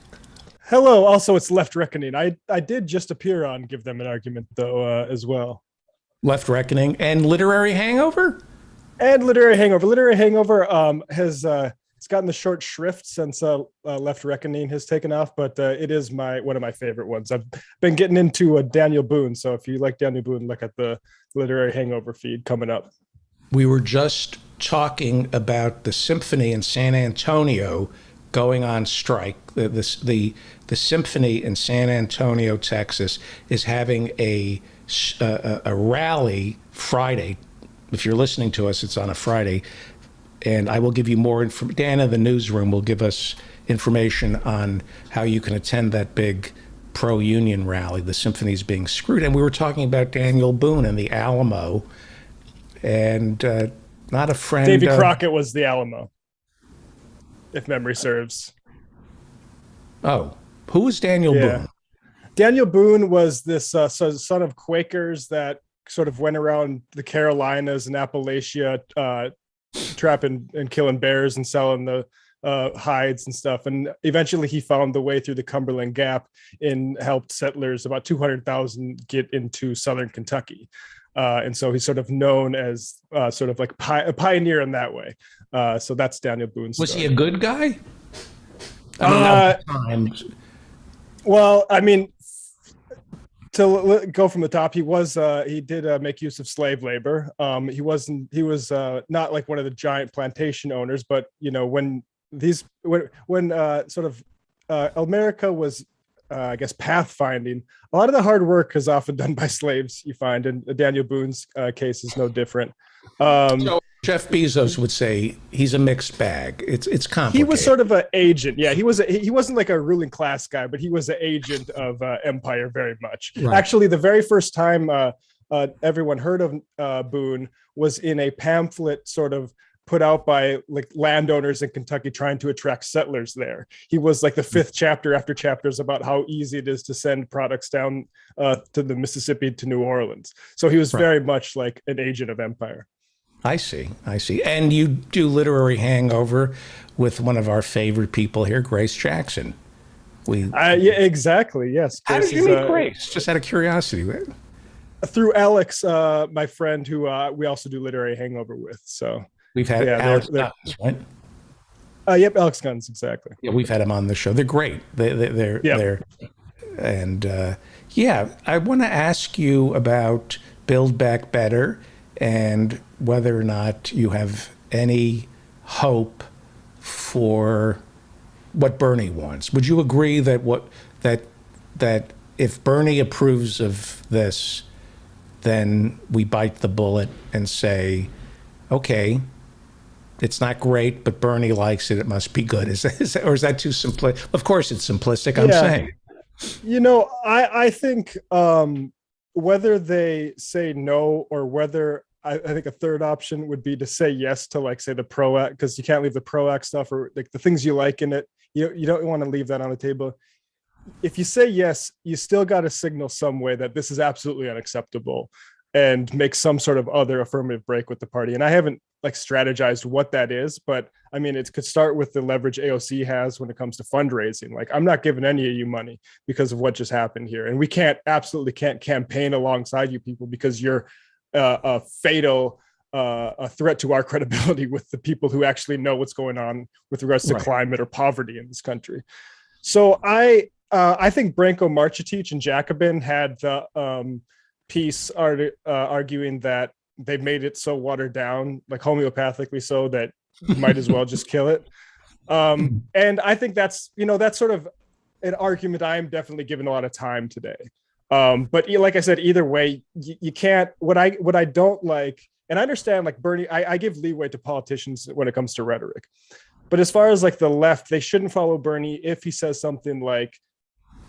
C: Hello. Also, it's Left Reckoning. I did just appear on Give Them an Argument, though, as well.
B: Left Reckoning and Literary Hangover?
C: And Literary Hangover. Literary Hangover has it's gotten the short shrift since Left Reckoning has taken off, but it is one of my favorite ones. I've been getting into Daniel Boone, so if you like Daniel Boone, look at the Literary Hangover feed coming up.
B: We were just talking about the symphony in San Antonio going on strike. The symphony in San Antonio, Texas, is having a rally Friday. If you're listening to us, it's on a Friday. And I will give you more information. Dana, the newsroom, will give us information on how you can attend that big pro-union rally, the symphony's being screwed. And we were talking about Daniel Boone and the Alamo, and not a friend.
C: Davy Crockett was the Alamo, if memory serves.
B: Oh, who was Daniel Boone?
C: Daniel Boone was this son of Quakers that sort of went around the Carolinas and Appalachia, trapping and killing bears and selling the hides and stuff. And eventually he found the way through the Cumberland Gap and helped settlers, about 200,000, get into Southern Kentucky. And so he's sort of known as sort of like a pioneer in that way. So that's Daniel Boone's
B: Was
C: story.
B: he a good guy? I mean,
C: well, I mean, to go from the top, he did make use of slave labor. He was not like one of the giant plantation owners, but when America was I guess pathfinding, a lot of the hard work is often done by slaves, you find, and Daniel Boone's case is no different.
B: So Jeff Bezos would say he's a mixed bag. It's complicated.
C: He was sort of an agent. Yeah, he wasn't like a ruling class guy, but he was an agent of empire very much. Right. Actually, the very first time everyone heard of Boone was in a pamphlet sort of put out by like landowners in Kentucky trying to attract settlers there. He was like the fifth chapter after chapters about how easy it is to send products down to the Mississippi to New Orleans. So he was very much like an agent of empire.
B: I see. And you do Literary Hangover with one of our favorite people here, Grace Jackson.
C: Yeah, exactly. Yes.
B: How did you meet Grace? Just out of curiosity.
C: Through Alex, my friend, who we also do Literary Hangover with. So
B: we've had Alex Guns, right?
C: Yep, Alex Guns, exactly.
B: Yeah, we've had him on the show. They're great. They're and I want to ask you about Build Back Better and whether or not you have any hope for what Bernie wants. Would you agree that if Bernie approves of this, then we bite the bullet and say, okay, it's not great, but Bernie likes it, it must be good. Or is that too simplistic? Of course it's simplistic, I'm saying.
C: I think whether they say no or whether I think a third option would be to say yes to, like, say the PRO Act, because you can't leave the PRO Act stuff or like the things you like in it. You don't want to leave that on the table. If you say yes, you still got to signal some way that this is absolutely unacceptable and make some sort of other affirmative break with the party. And I haven't like strategized what that is, but I mean, it could start with the leverage AOC has when it comes to fundraising. Like, I'm not giving any of you money because of what just happened here. And we absolutely can't campaign alongside you people because you're a fatal a threat to our credibility with the people who actually know what's going on with regards to climate or poverty in this country. So I think Branko Marcetic and Jacobin had the piece arguing that they made it so watered down, like homeopathically so, that you might as well just kill it. And I think that's sort of an argument I'm definitely giving a lot of time today. But like I said, either way, you can't, what I don't like, and I understand like Bernie, I give leeway to politicians when it comes to rhetoric, but as far as like the left, they shouldn't follow Bernie if he says something like,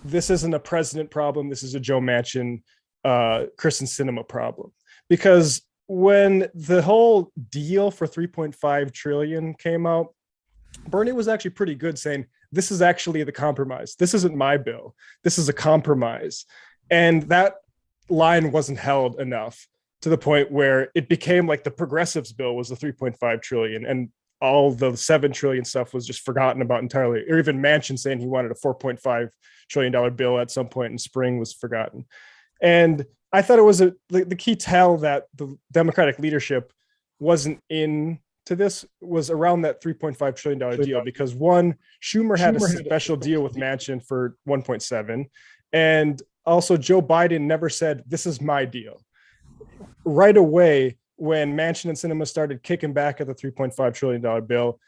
C: this isn't a president problem, this is a Joe Manchin, Kyrsten Sinema problem. Because when the whole deal for 3.5 trillion came out, Bernie was actually pretty good saying, this is actually the compromise. This isn't my bill. This is a compromise. And that line wasn't held enough to the point where it became like the progressives bill was the 3.5 trillion and all the 7 trillion stuff was just forgotten about entirely. Or even Manchin saying he wanted a $4.5 trillion bill at some point in spring was forgotten. And I thought it was the key tell that the Democratic leadership wasn't into this was around that $3.5 trillion deal, because one, Schumer had a special deal with Manchin for 1.7, and also Joe Biden never said, this is my deal. Right away, when Manchin and Sinema started kicking back at the $3.5 trillion bill,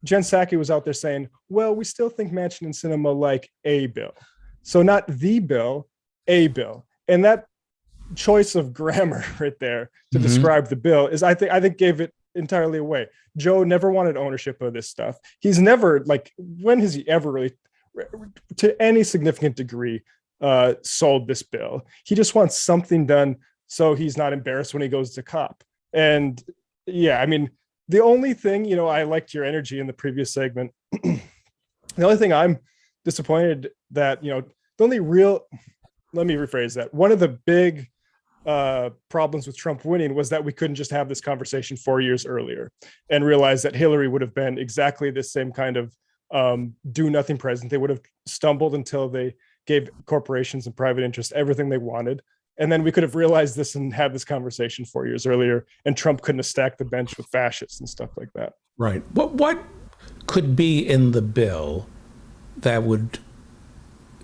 C: Jen Psaki was out there saying, well, we still think Manchin and Sinema like a bill. So not the bill, a bill. And that choice of grammar right there to describe the bill is, I think gave it entirely away. Joe never wanted ownership of this stuff. He's never, like, when has he ever really, to any significant degree, sold this bill. He just wants something done so he's not embarrassed when he goes to COP. And yeah, I mean, the only thing, I liked your energy in the previous segment. The only thing I'm disappointed that, the only real, let me rephrase that. One of the big problems with Trump winning was that we couldn't just have this conversation 4 years earlier and realize that Hillary would have been exactly the same kind of do nothing president. They would have stumbled until they gave corporations and private interests everything they wanted. And then we could have realized this and had this conversation 4 years earlier, and Trump couldn't have stacked the bench with fascists and stuff like that.
B: Right. What could be in the bill that would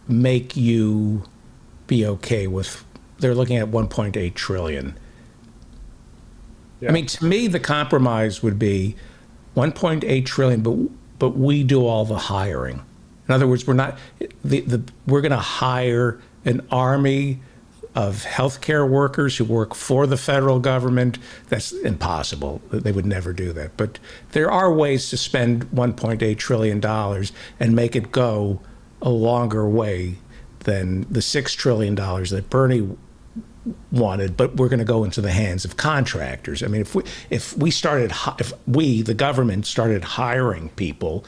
B: make you be okay with, they're looking at 1.8 trillion. Yeah. I mean, to me, the compromise would be 1.8 trillion, but we do all the hiring. In other words, we're not, we're going to hire an army of healthcare workers who work for the federal government. That's impossible. They would never do that. But there are ways to spend $1.8 trillion and make it go a longer way than the $6 trillion that Bernie wanted, but we're going to go into the hands of contractors. I mean, if we, the government, started hiring people,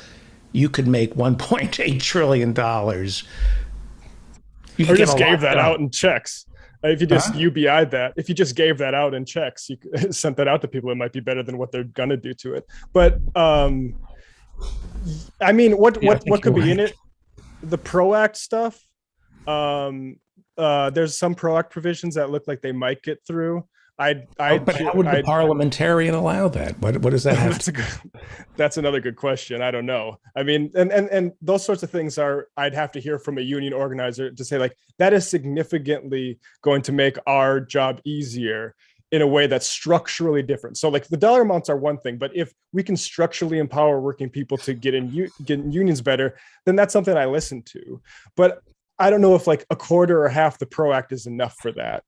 B: you could make $1.8 trillion. You
C: or just gave that out in checks. If you just UBI'd that, if you just gave that out in checks, you sent that out to people, it might be better than what they're going to do to it. But I mean, what could be in it? The PRO Act stuff. There's some PRO Act provisions that look like they might get through.
B: But how would the parliamentarian allow that? What does that have?
C: That's another good question. I don't know. I mean, and those sorts of things I'd have to hear from a union organizer to say, like, that is significantly going to make our job easier in a way that's structurally different. So, like, the dollar amounts are one thing, but if we can structurally empower working people to get in unions better, then that's something I listen to. But I don't know if like a quarter or half the PRO Act is enough for that.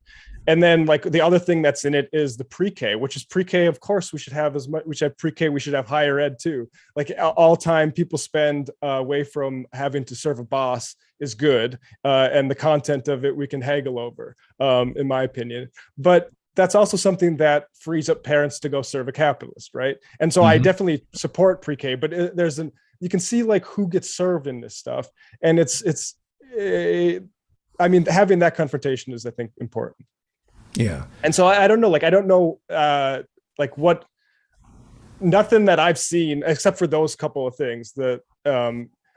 C: And then, like, the other thing that's in it is the pre-K, which is pre-K. Of course, we should have as much. We should have pre-K. We should have higher ed too. Like, all time people spend away from having to serve a boss is good, and the content of it we can haggle over, in my opinion. But that's also something that frees up parents to go serve a capitalist, right? And so I definitely support pre-K, but you can see like who gets served in this stuff, and I mean, having that confrontation is, I think, important.
B: Yeah.
C: And so I don't know, like, I don't know, like what, nothing that I've seen except for those couple of things that,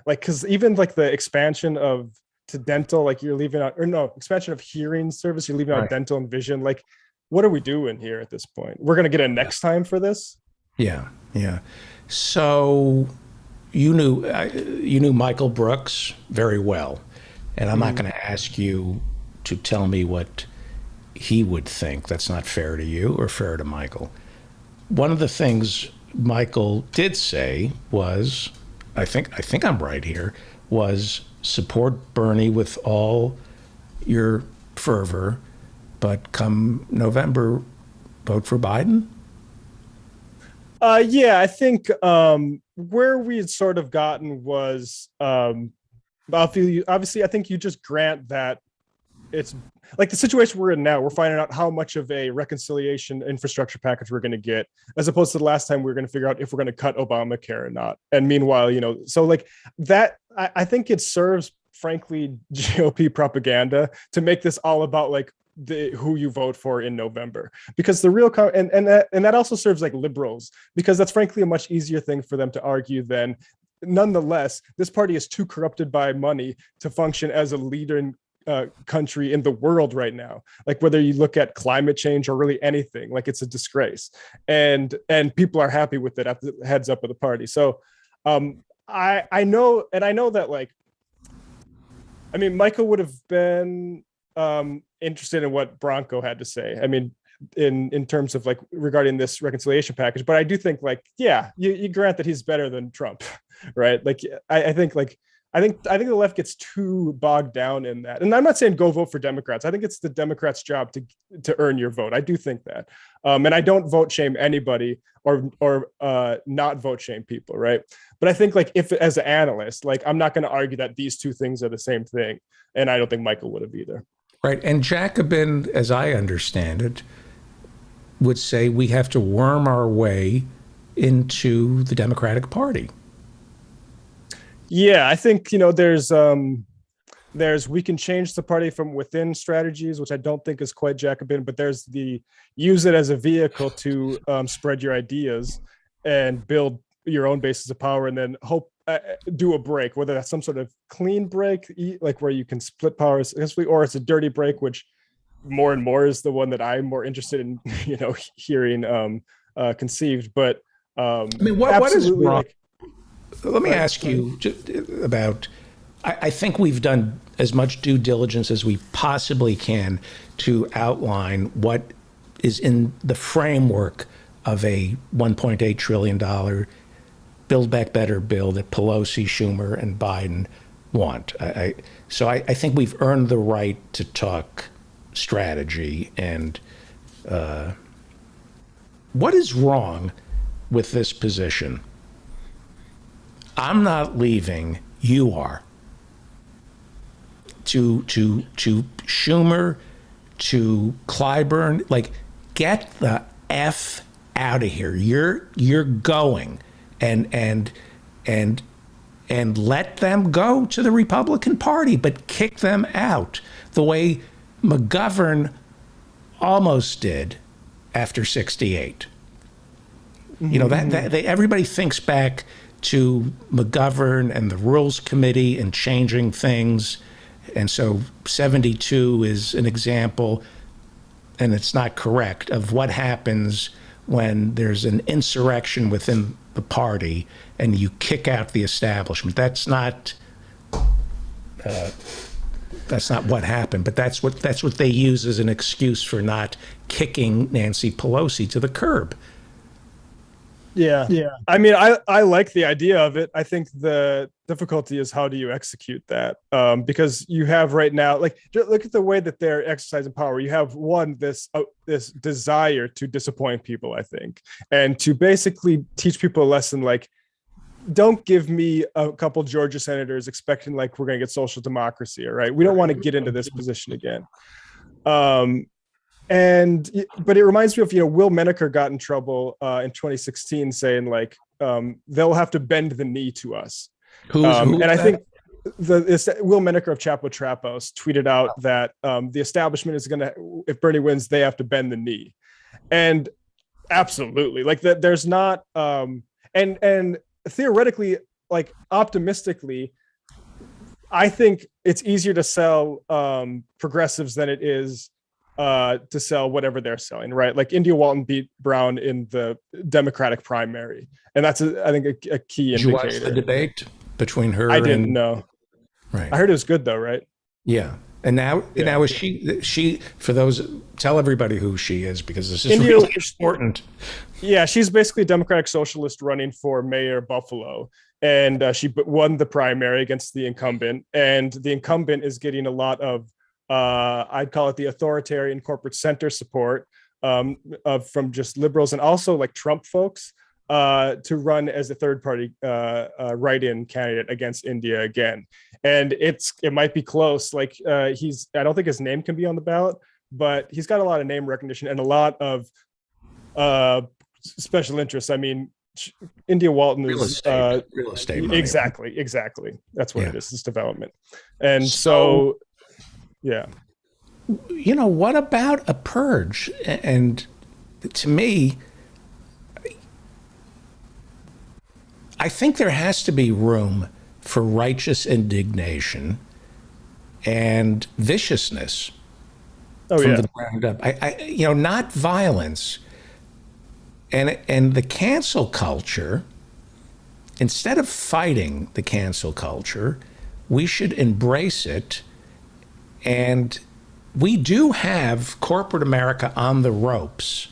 C: like, cause even like the expansion to dental, like you're leaving out, or no, expansion of hearing service, you're leaving out dental and vision. Like, what are we doing here at this point? We're going to get a next time for this.
B: Yeah. Yeah. So you knew Michael Brooks very well, and I'm not going to ask you to tell me what he would think. That's not fair to you or fair to Michael. One of the things Michael did say was, I think I'm right here, was support Bernie with all your fervor, but come November, vote for Biden?
C: Yeah, I think where we had sort of gotten was, obviously, I think you just grant that it's like the situation we're in now. We're finding out how much of a reconciliation infrastructure package we're going to get, as opposed to the last time we were going to figure out if we're going to cut Obamacare or not. And meanwhile, so like that, I think it serves, frankly, GOP propaganda to make this all about like who you vote for in November, because the real and that also serves like liberals, because that's frankly a much easier thing for them to argue than. Nonetheless, this party is too corrupted by money to function as a leader in country in the world right now. Like, whether you look at climate change or really anything, like, it's a disgrace, and people are happy with it at the heads up of the party. So I know that, like, I mean, Michael would have been interested in what Bronco had to say. I mean, in terms of like regarding this reconciliation package, but I do think, like, yeah, you grant that he's better than Trump, right? Like, I think, like, I think the left gets too bogged down in that. And I'm not saying go vote for Democrats. I think it's the Democrats' job to earn your vote. I do think that. And I don't vote shame anybody or not vote shame people, right? But I think like if as an analyst, like I'm not going to argue that these two things are the same thing. And I don't think Michael would have either.
B: Right. And Jacobin, as I understand it, would say we have to worm our way into the Democratic Party.
C: Yeah, I think, there's we can change the party from within strategies, which I don't think is quite Jacobin, but there's the use it as a vehicle to spread your ideas and build your own basis of power, and then do a break, whether that's some sort of clean break, like where you can split powers, or it's a dirty break, which more and more is the one that I'm more interested in, hearing conceived. But
B: I mean, what is wrong?
C: Like,
B: let me ask you about, I think we've done as much due diligence as we possibly can to outline what is in the framework of a $1.8 trillion Build Back Better bill that Pelosi, Schumer, and Biden want. So I think we've earned the right to talk strategy. And what is wrong with this position? I'm not leaving, you are. To Schumer, to Clyburn, like, get the F out of here. You're going, and let them go to the Republican Party, but kick them out the way McGovern almost did after '68. That everybody thinks back to McGovern and the Rules Committee and changing things. And so 72 is an example, and it's not correct, of what happens when there's an insurrection within the party and you kick out the establishment. That's not what happened, but that's what they use as an excuse for not kicking Nancy Pelosi to the curb.
C: Yeah. I mean, I like the idea of it. I think the difficulty is how do you execute that? Because you have right now, like, look at the way that they're exercising power. You have this desire to disappoint people, I think, and to basically teach people a lesson like, don't give me a couple Georgia senators expecting like we're going to get social democracy. All right, we don't want to get into this position again. But it reminds me of, Will Menaker got in trouble in 2016 saying like, they'll have to bend the knee to us. I think Will Menaker of Chapo Trapos tweeted out that the establishment is going to, if Bernie wins, they have to bend the knee. And absolutely, like that, there's not, and theoretically, like optimistically, I think it's easier to sell progressives than it is to sell whatever they're selling, right? Like India Walton beat Brown in the Democratic primary, and that's I think a key indicator.
B: Did you watch the debate between her?
C: I didn't know.
B: Right.
C: I heard it was good though, right?
B: Yeah. And now is she for those, tell everybody who she is, because this is
C: India,
B: really important.
C: Yeah, she's basically a Democratic socialist running for mayor of Buffalo. And she won the primary against the incumbent. And the incumbent is getting a lot of, I'd call it the authoritarian corporate center support from just liberals and also like Trump folks to run as a third party write-in candidate against India again. And it might be close. Like I don't think his name can be on the ballot, but he's got a lot of name recognition and a lot of special interests. I mean, India Walton is
B: real estate money.
C: Exactly. That's what it is. It's development. And so yeah.
B: What about a purge? And to me, I think there has to be room for righteous indignation and viciousness from the ground up. Not violence. And the cancel culture, instead of fighting the cancel culture, we should embrace it. And we do have corporate America on the ropes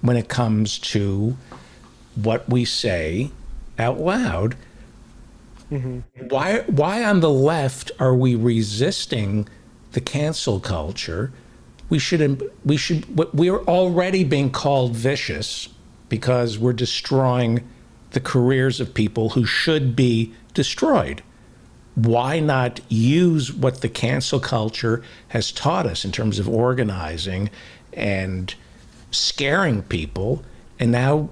B: when it comes to what we say out loud. Why on the left are we resisting the cancel culture? We're already being called vicious because we're destroying the careers of people who should be destroyed. Why not use what the cancel culture has taught us in terms of organizing and scaring people, and now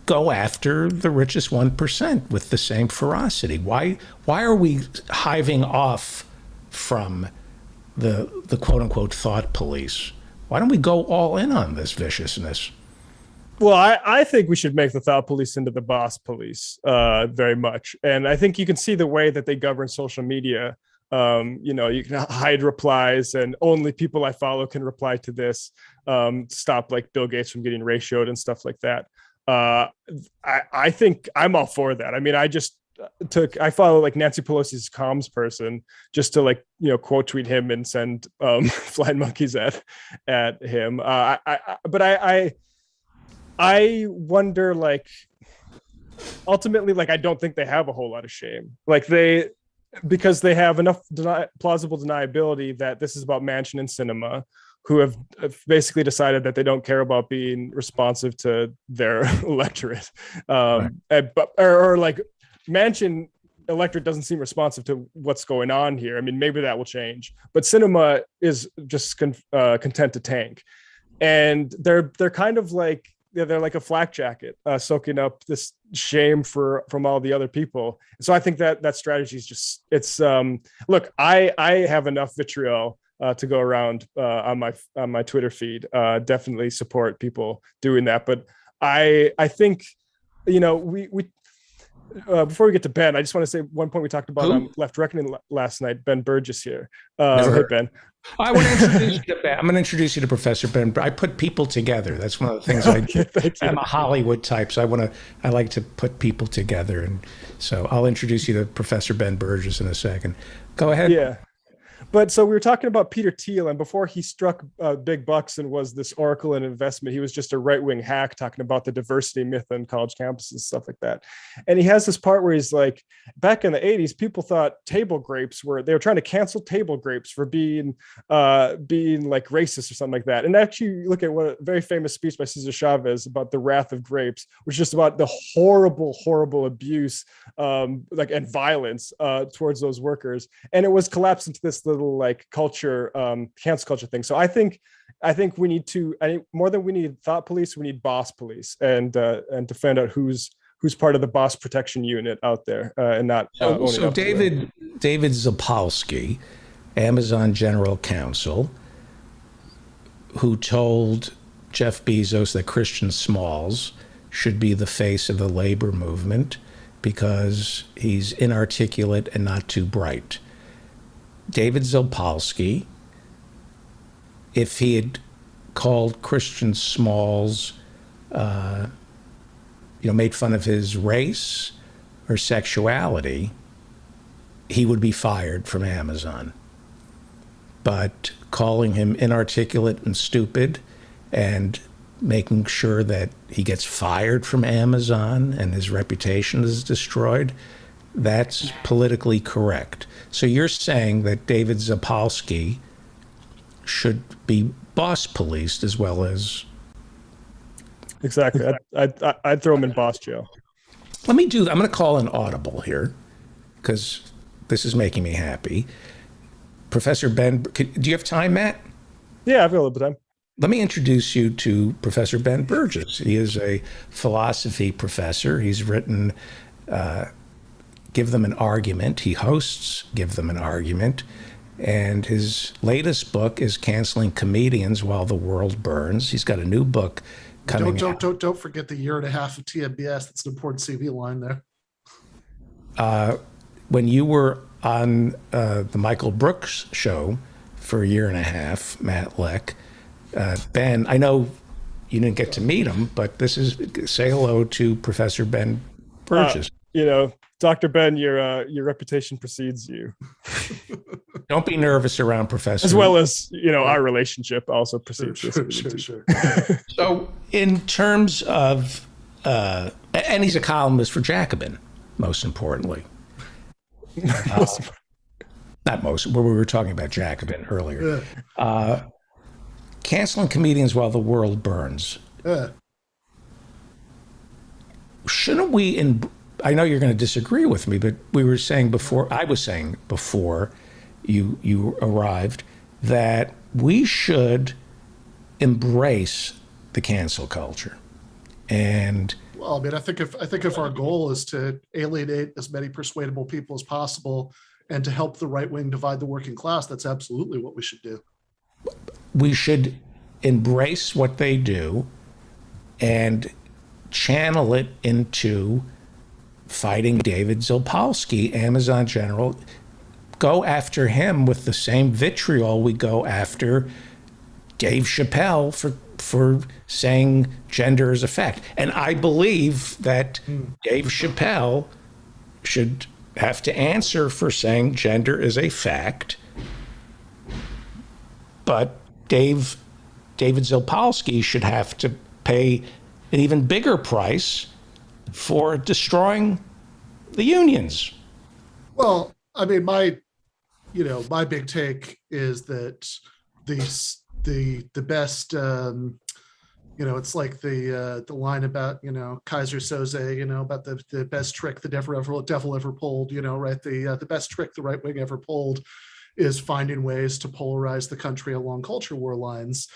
B: go after the richest 1% with the same ferocity? Why are we hiving off from the quote unquote thought police? Why don't we go all in on this viciousness?
C: Well, I think we should make the thought police into the boss police very much. And I think you can see the way that they govern social media. You can hide replies and only people I follow can reply to this, stop like Bill Gates from getting ratioed and stuff like that. I think I'm all for that. I mean, I follow like Nancy Pelosi's comms person just to like, quote tweet him and send flying monkeys at him. I wonder, like, ultimately, like, I don't think they have a whole lot of shame. Like because they have enough plausible deniability that this is about Manchin and Sinema, who have basically decided that they don't care about being responsive to their electorate. Right. Or like Manchin electorate doesn't seem responsive to what's going on here. I mean, maybe that will change, but Sinema is just content to tank. And they're kind of like, they're like a flak jacket, soaking up this shame from all the other people. So I think that strategy is just, it's look, I have enough vitriol to go around on my Twitter feed. Definitely support people doing that, but I think we before we get to Ben, I just want to say one point we talked about on Left Reckoning last night. Ben Burgess here. Hey, Ben.
B: I want to introduce you to Ben. I'm going to introduce you to Professor Ben. I put people together. That's one of the things I do. I'm a Hollywood type, so I like to put people together. And so I'll introduce you to Professor Ben Burgess in a second. Go ahead.
C: Yeah. But so we were talking about Peter Thiel, and before he struck big bucks and was this oracle in investment, he was just a right-wing hack talking about the diversity myth on college campuses and stuff like that. And he has this part where he's like, back in the 80s, people thought table grapes they were trying to cancel table grapes for being like racist or something like that. And actually, you look at a very famous speech by Cesar Chavez about the wrath of grapes, which is just about the horrible, horrible abuse and violence towards those workers. And it was collapsed into this little like culture, cancel culture thing. So I think we need more than we need thought police, we need boss police, and to find out who's part of the boss protection unit out there, and not
B: so David Zapolsky, Amazon general counsel, who told Jeff Bezos that Christian Smalls should be the face of the labor movement because he's inarticulate and not too bright. David Zapolsky, if he had called Christian Smalls, made fun of his race or sexuality, he would be fired from Amazon. But calling him inarticulate and stupid and making sure that he gets fired from Amazon and his reputation is destroyed, that's politically correct. So you're saying that David Zapolsky should be boss policed as well as...
C: Exactly. I'd throw him in boss jail.
B: I'm going to call an audible here because this is making me happy. Professor Ben, do you have time, Matt?
C: Yeah, I've got a little bit of time.
B: Let me introduce you to Professor Ben Burgess. He is a philosophy professor. He's written Give Them an Argument. He hosts Give Them an Argument. And his latest book is Canceling Comedians While the World Burns. He's got a new book coming out.
D: Don't forget the year and a half of TMBS. That's an important CV line there.
B: When you were on the Michael Brooks show for a year and a half, Matt Leck, Ben, I know you didn't get to meet him, but say hello to Professor Ben Burgess.
C: Dr. Ben, your reputation precedes you.
B: Don't be nervous around Professor.
C: As well as, our relationship also precedes you.
D: Sure.
B: So in terms of, and he's a columnist for Jacobin. most importantly. Not most, where we were talking about Jacobin earlier. Canceling comedians while the world burns. Shouldn't we, I know you're going to disagree with me, but I was saying before you arrived, that we should embrace the cancel culture. And
D: well, I mean, I think if our goal is to alienate as many persuadable people as possible and to help the right wing divide the working class, that's absolutely what we should do.
B: We should embrace what they do and channel it into fighting David Zapolsky, Amazon general. Go after him with the same vitriol we go after Dave Chappelle for saying gender is a fact. And I believe that Dave Chappelle should have to answer for saying gender is a fact. But David Zapolsky should have to pay an even bigger price for destroying the unions.
D: Well, I mean, my big take is that the best, it's like the line about, Kaiser Soze, about the best trick the devil ever pulled, right? The best trick the right wing ever pulled is finding ways to polarize the country along culture war lines,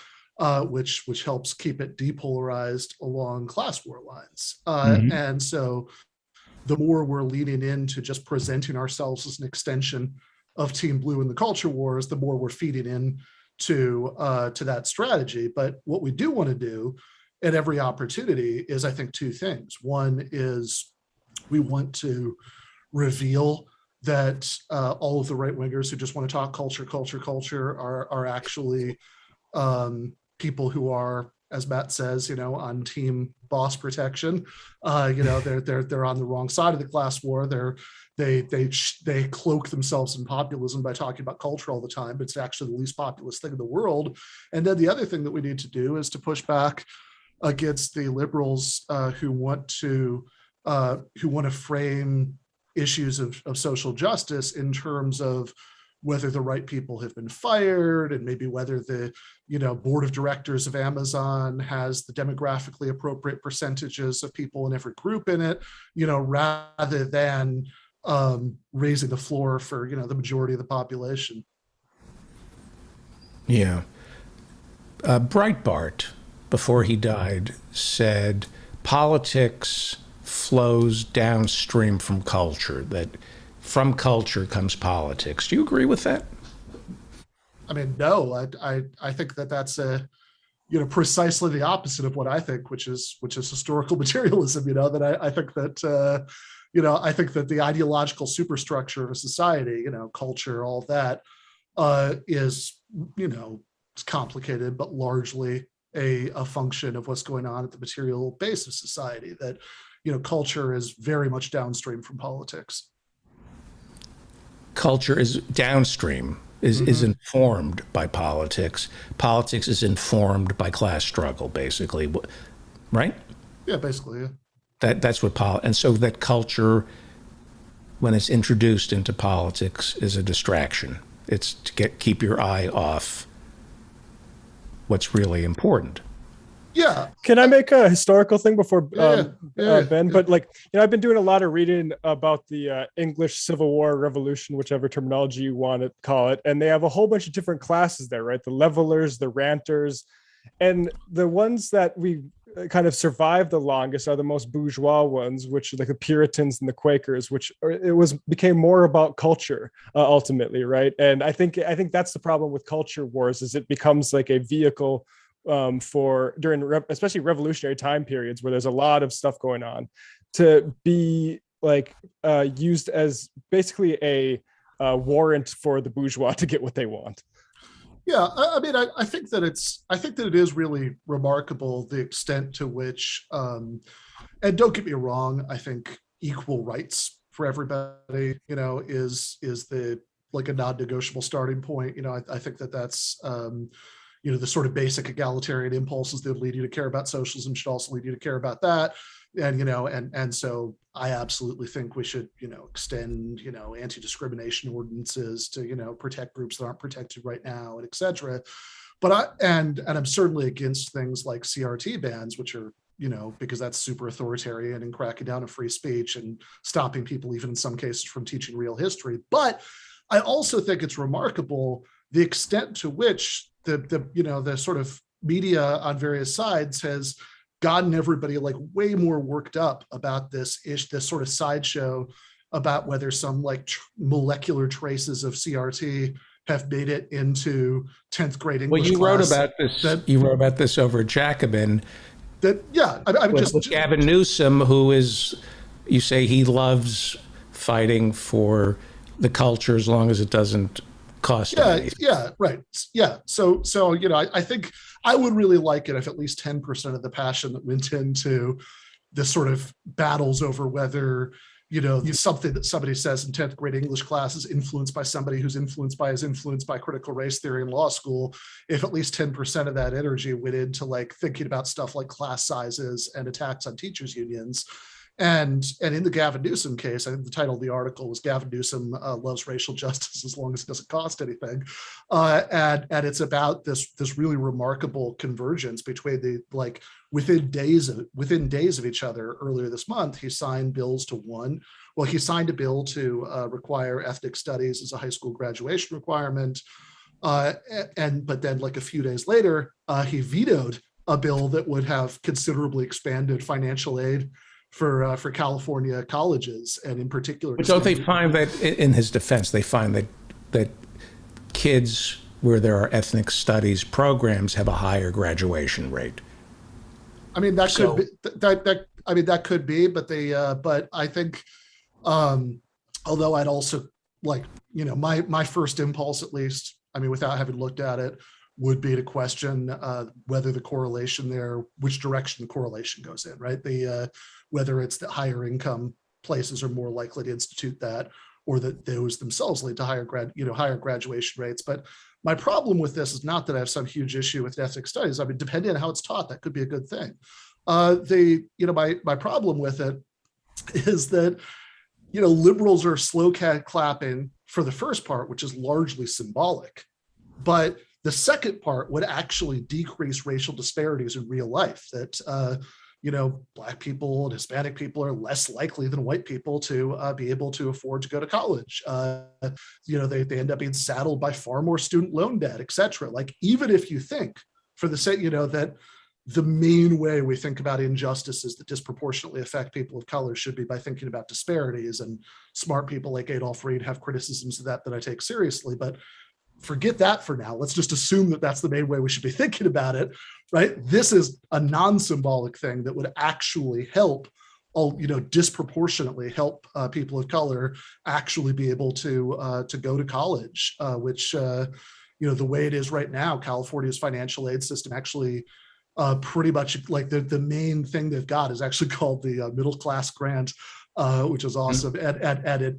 D: which helps keep it depolarized along class war lines. And so the more we're leaning into just presenting ourselves as an extension of Team Blue in the culture wars, the more we're feeding in to that strategy. But what we do want to do at every opportunity is, I think, two things. One is we want to reveal that all of the right wingers who just want to talk culture are actually people who are, as Matt says, on team boss protection. They're on the wrong side of the class war. They cloak themselves in populism by talking about culture all the time, but it's actually the least populist thing in the world. And then the other thing that we need to do is to push back against the liberals who want to frame issues of social justice in terms of whether the right people have been fired and maybe whether the board of directors of Amazon has the demographically appropriate percentages of people in every group in it, rather than raising the floor for the majority of the population.
B: Yeah. Breitbart, before he died, said politics flows downstream from culture, that from culture comes politics. Do you agree with that?
D: I mean, no, I think that's precisely the opposite of what I think, which is historical materialism. That I think that I think that the ideological superstructure of a society, culture, all that, is it's complicated, but largely a function of what's going on at the material base of society. That culture is very much downstream from politics.
B: Culture is downstream, is informed by politics. Politics is informed by class struggle, basically, right?
D: Yeah, basically, yeah.
B: That's what and so that culture, when it's introduced into politics, is a distraction. It's to keep your eye off what's really important.
D: Yeah.
C: Can I make a historical thing before Ben?
D: Yeah.
C: But I've been doing a lot of reading about the English Civil War, Revolution, whichever terminology you want to call it. And they have a whole bunch of different classes there, right? The levelers, the ranters, and the ones that we kind of survived the longest are the most bourgeois ones, which are like the Puritans and the Quakers, which became more about culture ultimately, right? And I think that's the problem with culture wars, is it becomes like a vehicle for especially revolutionary time periods where there's a lot of stuff going on, to be used as basically a warrant for the bourgeois to get what they want.
D: Yeah, I mean, I think that it is really remarkable the extent to which, and don't get me wrong, I think equal rights for everybody, is the a non-negotiable starting point. I think that's the sort of basic egalitarian impulses that lead you to care about socialism should also lead you to care about that. And so I absolutely think we should, extend, anti-discrimination ordinances to, protect groups that aren't protected right now, and et cetera. But I'm certainly against things like CRT bans, which are, because that's super authoritarian and cracking down on free speech and stopping people, even in some cases, from teaching real history. But I also think it's remarkable the extent to which the sort of media on various sides has gotten everybody like way more worked up about this sort of sideshow about whether some like molecular traces of CRT have made it into 10th grade English
B: Well, you
D: class.
B: wrote about this. You wrote about this over at Jacobin.
D: With
B: Gavin Newsom, who is, you say he loves fighting for the culture as long as it doesn't cost anything.
D: Yeah, right. Yeah. So I think I would really like it if at least 10% of the passion that went into the sort of battles over whether something that somebody says in 10th grade English class is influenced by somebody who's influenced by critical race theory in law school, if at least 10% of that energy went into like thinking about stuff like class sizes and attacks on teachers unions. And in the Gavin Newsom case, I think the title of the article was Gavin Newsom loves racial justice as long as it doesn't cost anything. And it's about this really remarkable convergence between within days of each other. Earlier this month, he signed bills he signed a bill to require ethnic studies as a high school graduation requirement. But then like a few days later, he vetoed a bill that would have considerably expanded financial aid for California colleges, and in particular.
B: But don't they find that, in his defense, they find that kids where there are ethnic studies programs have a higher graduation rate?
D: I mean, that could be, but I think, although I'd also my first impulse, at least, I mean, without having looked at it, would be to question whether the correlation there, which direction the correlation goes in, right? Whether it's that higher income places are more likely to institute that, or that those themselves lead to higher graduation rates. But my problem with this is not that I have some huge issue with ethnic studies. I mean, depending on how it's taught, that could be a good thing. My problem with it is that, liberals are slow clapping for the first part, which is largely symbolic, but the second part would actually decrease racial disparities in real life, that, Black people and Hispanic people are less likely than white people to be able to afford to go to college. They end up being saddled by far more student loan debt, et cetera. Like, even if you think for the sake, that the main way we think about injustices that disproportionately affect people of color should be by thinking about disparities, and smart people like Adolph Reed have criticisms of that I take seriously, but forget that for now. Let's just assume that that's the main way we should be thinking about it, right? This is a non-symbolic thing that would actually help, disproportionately help people of color actually be able to go to college, which, the way it is right now, California's financial aid system actually pretty much like the main thing they've got is actually called the middle class grant, which is awesome. And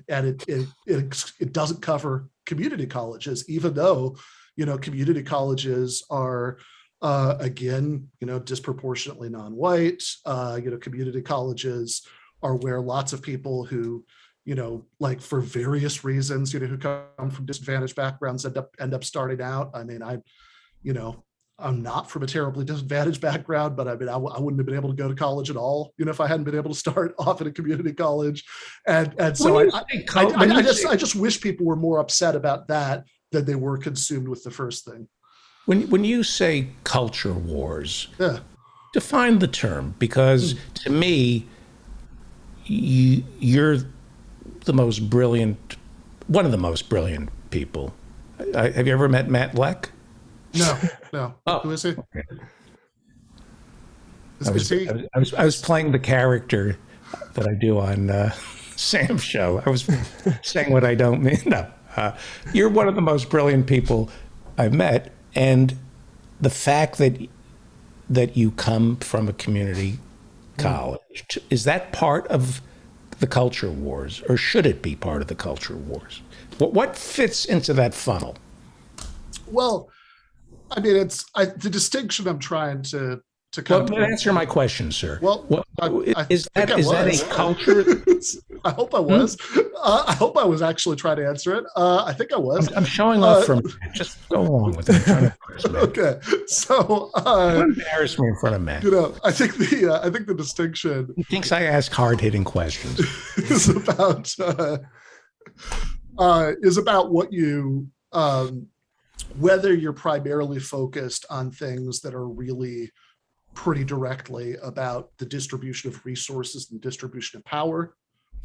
D: it doesn't cover community colleges, even though, community colleges are, again, disproportionately non-white. Community colleges are where lots of people who, for various reasons, who come from disadvantaged backgrounds end up starting out. I mean, I'm not from a terribly disadvantaged background, but I mean, I wouldn't have been able to go to college at all, if I hadn't been able to start off at a community college. And so I just wish people were more upset about that than they were consumed with the first thing.
B: When you say culture wars,
D: Yeah.
B: define the term, because to me, you're the most brilliant, one of the most brilliant people. Have you ever met Matt Leck?
D: No.
B: Oh,
D: who is he?
B: okay.
D: Is
B: I was playing the character that I do on Sam's show. I was saying what I don't mean. No, you're one of the most brilliant people I've met, and the fact that you come from a community college, is that part of the culture wars, or should it be part of the culture wars? What fits into that funnel?
D: Well, I mean, the distinction I'm trying to
B: Well,
D: come to.
B: answer my question, sir.
D: Well,
B: What,
D: I
B: is
D: think
B: that
D: I
B: is that
D: was.
B: a culture?
D: I hope I was. I hope I was actually trying to answer it. I think I was.
B: I'm showing off from. Just go along with it. I'm trying to embarrass me.
D: Okay, so
B: Don't embarrass me in front of Matt.
D: I think the distinction
B: He thinks I ask hard-hitting questions.
D: is about what you whether you're primarily focused on things that are really pretty directly about the distribution of resources and distribution of power,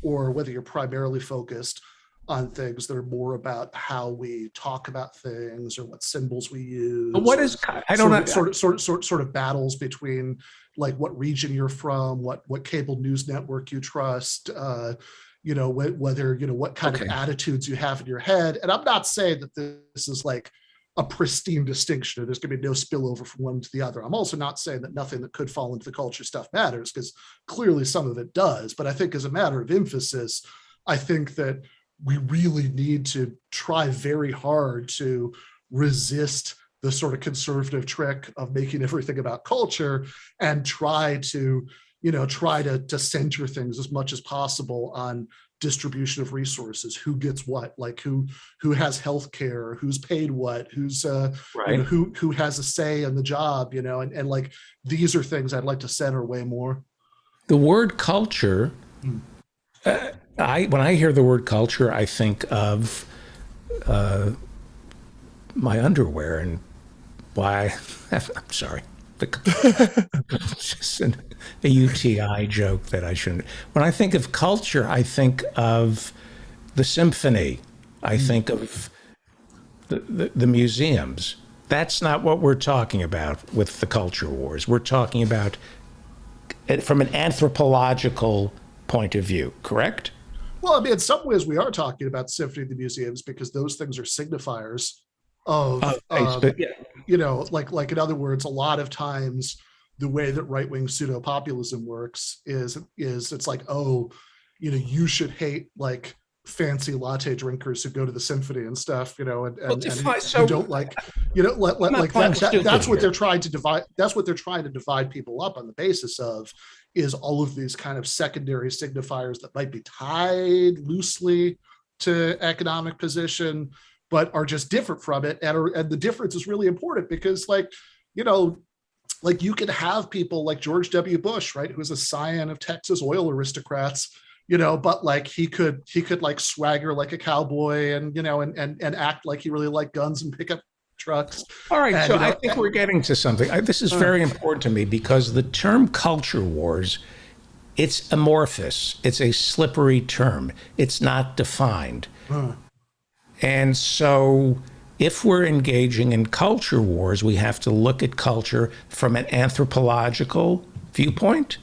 D: or whether you're primarily focused on things that are more about how we talk about things or what symbols we use.
B: But what is? I don't know.
D: Sort of battles between like what region you're from, what cable news network you trust, whether what kind of attitudes you have in your head. And I'm not saying that this is like a pristine distinction, or there's going to be no spillover from one to the other. I'm also not saying that nothing that could fall into the culture stuff matters, because clearly some of it does. But I think as a matter of emphasis, I think that we really need to try very hard to resist the sort of conservative trick of making everything about culture, and try to center things as much as possible on distribution of resources, who gets what, like who has healthcare, who's paid what, who's
B: Right.
D: who has a say in the job, and like these are things I'd like to center way more.
B: The word culture. When I hear the word culture, I think of my underwear and why. I'm sorry. Just a UTI joke that I shouldn't. When I think of culture, I think of the symphony. I think of the museums. That's not what we're talking about with the culture wars. We're talking about it from an anthropological point of view, correct?
D: Well, I mean, in some ways we are talking about the symphony of the museums, because those things are signifiers of, like in other words, a lot of times the way that right-wing pseudo-populism works is it's like, you should hate like fancy latte drinkers who go to the symphony and stuff, and who don't like, that's what they're trying to divide. That's what they're trying to divide people up on the basis of, is all of these kind of secondary signifiers that might be tied loosely to economic position, but are just different from it. And the difference is really important, because you could have people like George W. Bush, right, who's a scion of Texas oil aristocrats, but like he could like swagger like a cowboy and act like he really liked guns and pickup trucks.
B: All right, so I think we're getting to something. This is very important to me, because the term culture wars, it's amorphous. It's a slippery term. It's not defined. And so if we're engaging in culture wars, we have to look at culture from an anthropological viewpoint.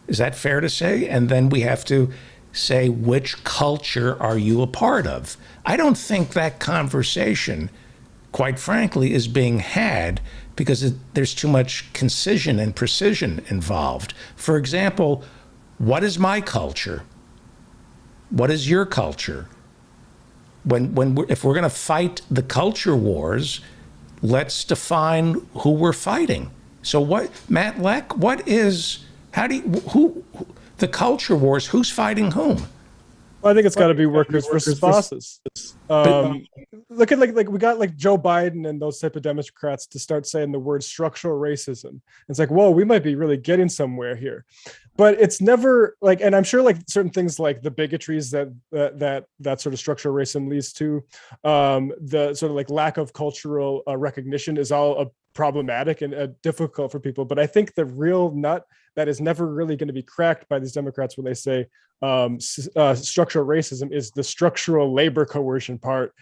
B: Is that fair to say? And then we have to say, which culture are you a part of? I don't think that conversation, quite frankly, is being had, because there's too much concision and precision involved. For example, what is my culture? What is your culture? If we're going to fight the culture wars, let's define who we're fighting. So Matt Leck, the culture wars, who's fighting whom?
C: Well, I think it's got to be workers versus bosses. Look at like we got like Joe Biden and those type of Democrats to start saying the word structural racism. It's like, whoa, we might be really getting somewhere here. But it's never like, and I'm sure like certain things like the bigotries that sort of structural racism leads to, the sort of like lack of cultural recognition is all problematic and difficult for people. But I think the real nut that is never really going to be cracked by these Democrats when they say structural racism is the structural labor coercion part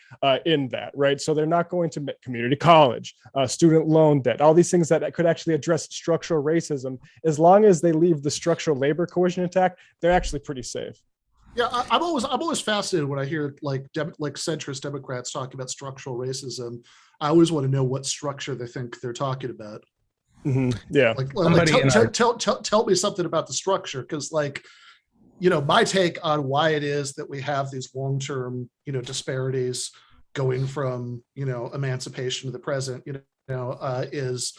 C: in that, right? So they're not going to make community college, student loan debt, all these things that could actually address structural racism. As long as they leave the structural labor coercion intact, they're actually pretty safe.
D: Yeah, I'm always fascinated when I hear like centrist Democrats talking about structural racism. I always want to know what structure they think they're talking about.
C: Mm-hmm. Yeah,
D: tell me something about the structure, because my take on why it is that we have these long-term disparities going from emancipation to the present is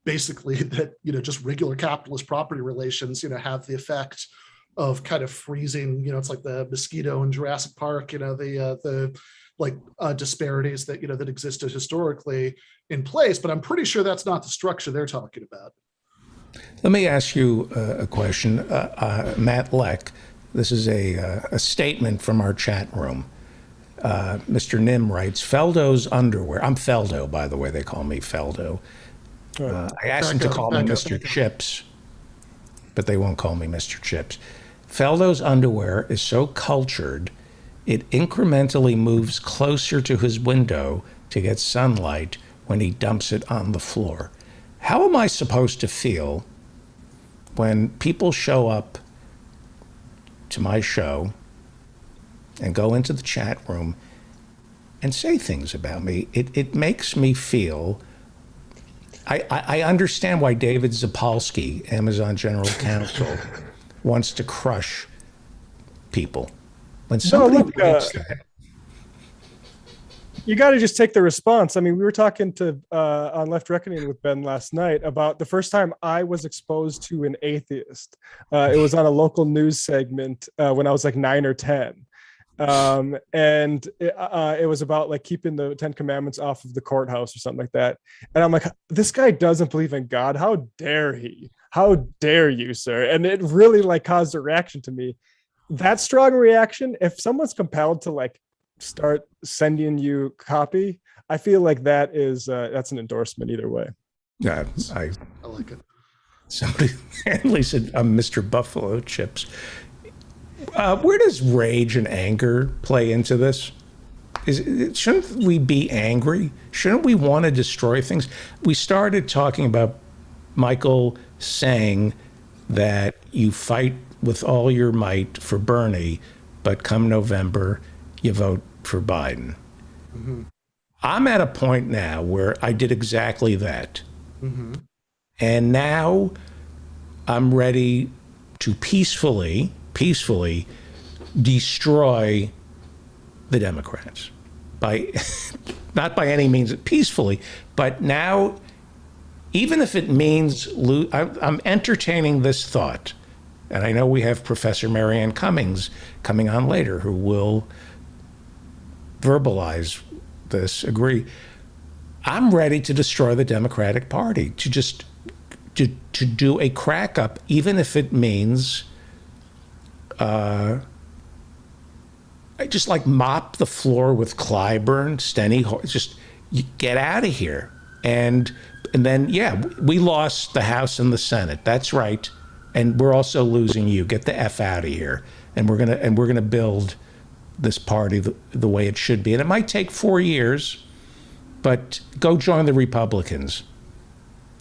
D: basically that, just regular capitalist property relations, have the effect of kind of freezing, it's like the mosquito in Jurassic Park, the disparities that, that existed historically in place. But I'm pretty sure that's not the structure they're talking about.
B: Let me ask you a question. Matt Leck, this is a statement from our chat room. Mr. Nim writes, Feldo's underwear. I'm Feldo, by the way. They call me Feldo. I asked them to call me Mr. Chips, but they won't call me Mr. Chips. Feldo's underwear is so cultured, it incrementally moves closer to his window to get sunlight when he dumps it on the floor. How am I supposed to feel when people show up to my show and go into the chat room and say things about me? It makes me feel... I understand why David Zapolsky, Amazon General Counsel, wants to crush people. When somebody writes that,
C: you got to just take the response. I mean, we were talking to on Left Reckoning with Ben last night about the first time I was exposed to an atheist. It was on a local news segment when I was like 9 or 10. And it was about like keeping the 10 Commandments off of the courthouse or something like that. And I'm like, this guy doesn't believe in God. How dare he? How dare you, sir? And it really like caused a reaction to me. That strong reaction, if someone's compelled to like start sending you copy, I feel like that is that's an endorsement either way.
B: Yeah,
D: I like it.
B: Somebody Hanley said, I'm Mr. Buffalo Chips. Where does rage and anger play into this? Shouldn't we be angry? Shouldn't we want to destroy things? We started talking about Michael saying that you fight with all your might for Bernie, but come November, you vote for Biden. Mm-hmm. I'm at a point now where I did exactly that. Mm-hmm. And now I'm ready to peacefully destroy the Democrats by not by any means peacefully, but now, even if it means I'm entertaining this thought, and I know we have Professor Marianne Cummings coming on later who will verbalize this, agree. I'm ready to destroy the Democratic Party, to just to do a crack up, even if it means just like mop the floor with Clyburn, Steny, just you get out of here. And then, yeah, we lost the House and the Senate. That's right. And we're also losing you. Get the F out of here. And we're gonna build this party the way it should be. And it might take 4 years, but go join the Republicans.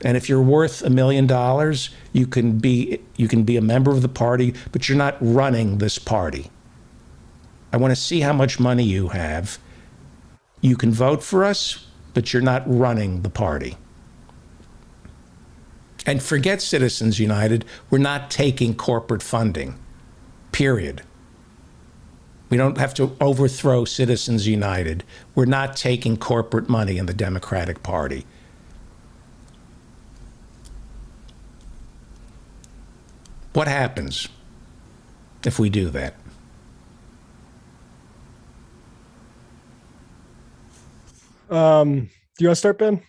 B: And if you're worth $1 million, you can be a member of the party, but you're not running this party. I want to see how much money you have. You can vote for us, but you're not running the party. And forget Citizens United. We're not taking corporate funding, period. We don't have to overthrow Citizens United. We're not taking corporate money in the Democratic Party. What happens if we do that?
C: Do you want to start, Ben?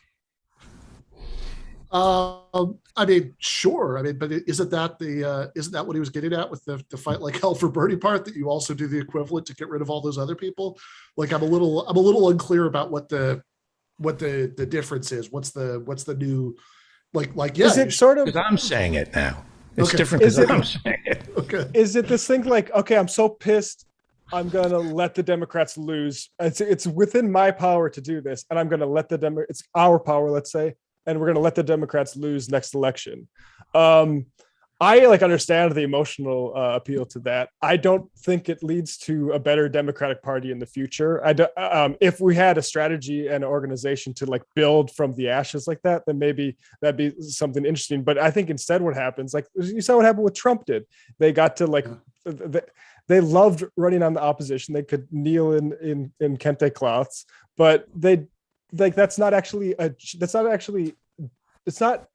D: I mean, sure. I mean, but isn't that what he was getting at with the fight like hell for Bernie part, that you also do the equivalent to get rid of all those other people? Like, I'm a little unclear about what the difference is. What's the new, like, yeah.
C: Is it sort of,
B: because I'm saying it now. It's
D: okay.
B: different because I'm saying it.
D: Okay.
C: Is it this thing like, okay, I'm so pissed, I'm going to let the Democrats lose. It's within my power to do this, and I'm going to let it's our power, let's say, and we're going to let the Democrats lose next election. I understand the emotional appeal to that. I don't think it leads to a better Democratic Party in the future. If we had a strategy and an organization to build from the ashes like that, then maybe that'd be something interesting. But I think instead what happens, like you saw what happened with Trump did. They got to they loved running on the opposition. They could kneel in kente cloths, but they like that's not actually it's not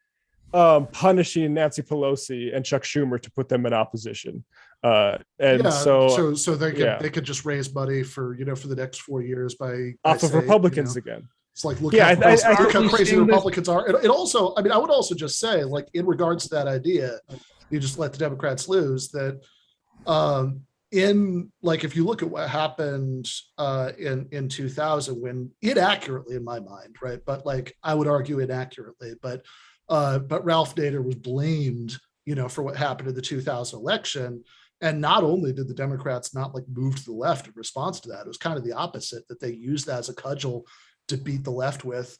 C: punishing Nancy Pelosi and Chuck Schumer to put them in opposition.
D: So they could just raise money for for the next 4 years by
C: off of
D: saying,
C: Republicans again.
D: It's like, look
C: Yeah,
D: look how crazy Republicans are. It also, I mean, I would also just say, like, in regards to that idea, you just let the Democrats lose, that in, like, if you look at what happened in 2000, when inaccurately, in my mind, right, but like I would argue inaccurately, but Ralph Nader was blamed, for what happened in the 2000 election. And not only did the Democrats not like move to the left in response to that, it was kind of the opposite, that they used that as a cudgel to beat the left with,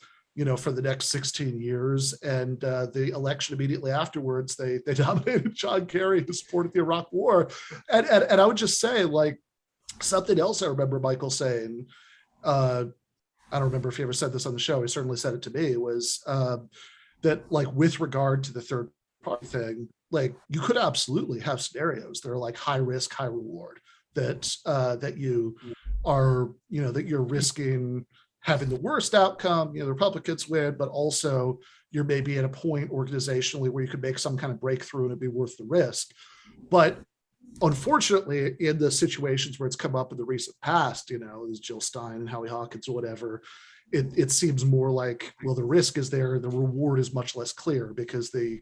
D: for the next 16 years. And the election immediately afterwards, they nominated John Kerry, who supported the Iraq War. And I would just say, like, something else I remember Michael saying, I don't remember if he ever said this on the show, he certainly said it to me, was that, like, with regard to the third party thing, like, you could absolutely have scenarios that are like high risk, high reward, that you are, that you're risking having the worst outcome, the Republicans win, but also you're maybe at a point organizationally where you could make some kind of breakthrough and it'd be worth the risk. But unfortunately, in the situations where it's come up in the recent past, as Jill Stein and Howie Hawkins or whatever, it seems more like, well, the risk is there, the reward is much less clear, because you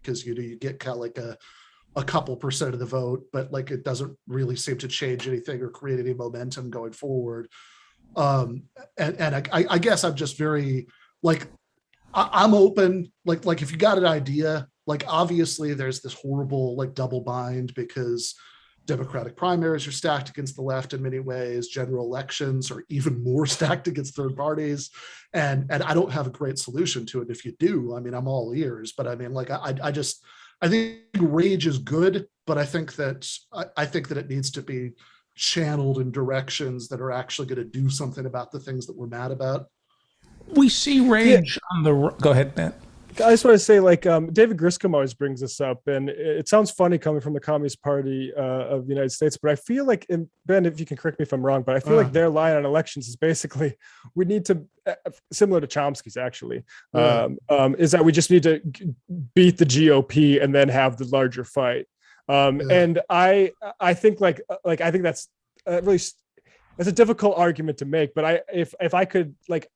D: get kind of like a couple percent of the vote, but like it doesn't really seem to change anything or create any momentum going forward. And I guess I'm just very, like, I'm open, like if you got an idea, like, obviously there's this horrible like double bind, because Democratic primaries are stacked against the left in many ways. General elections are even more stacked against third parties. And I don't have a great solution to it. If you do, I mean, I'm all ears, but I mean, like, I think rage is good, but I think that it needs to be channeled in directions that are actually going to do something about the things that we're mad about.
B: We see rage on the... Go ahead, Matt.
C: I just want to say, like, David Griscom always brings this up, and it sounds funny coming from the Communist Party of the United States, but I feel like, and Ben, if you can correct me if I'm wrong, but I feel like their line on elections is basically, we need to, similar to Chomsky's actually, is that we just need to beat the GOP and then have the larger fight. And I think I think that's really, it's a difficult argument to make, but if I could, like,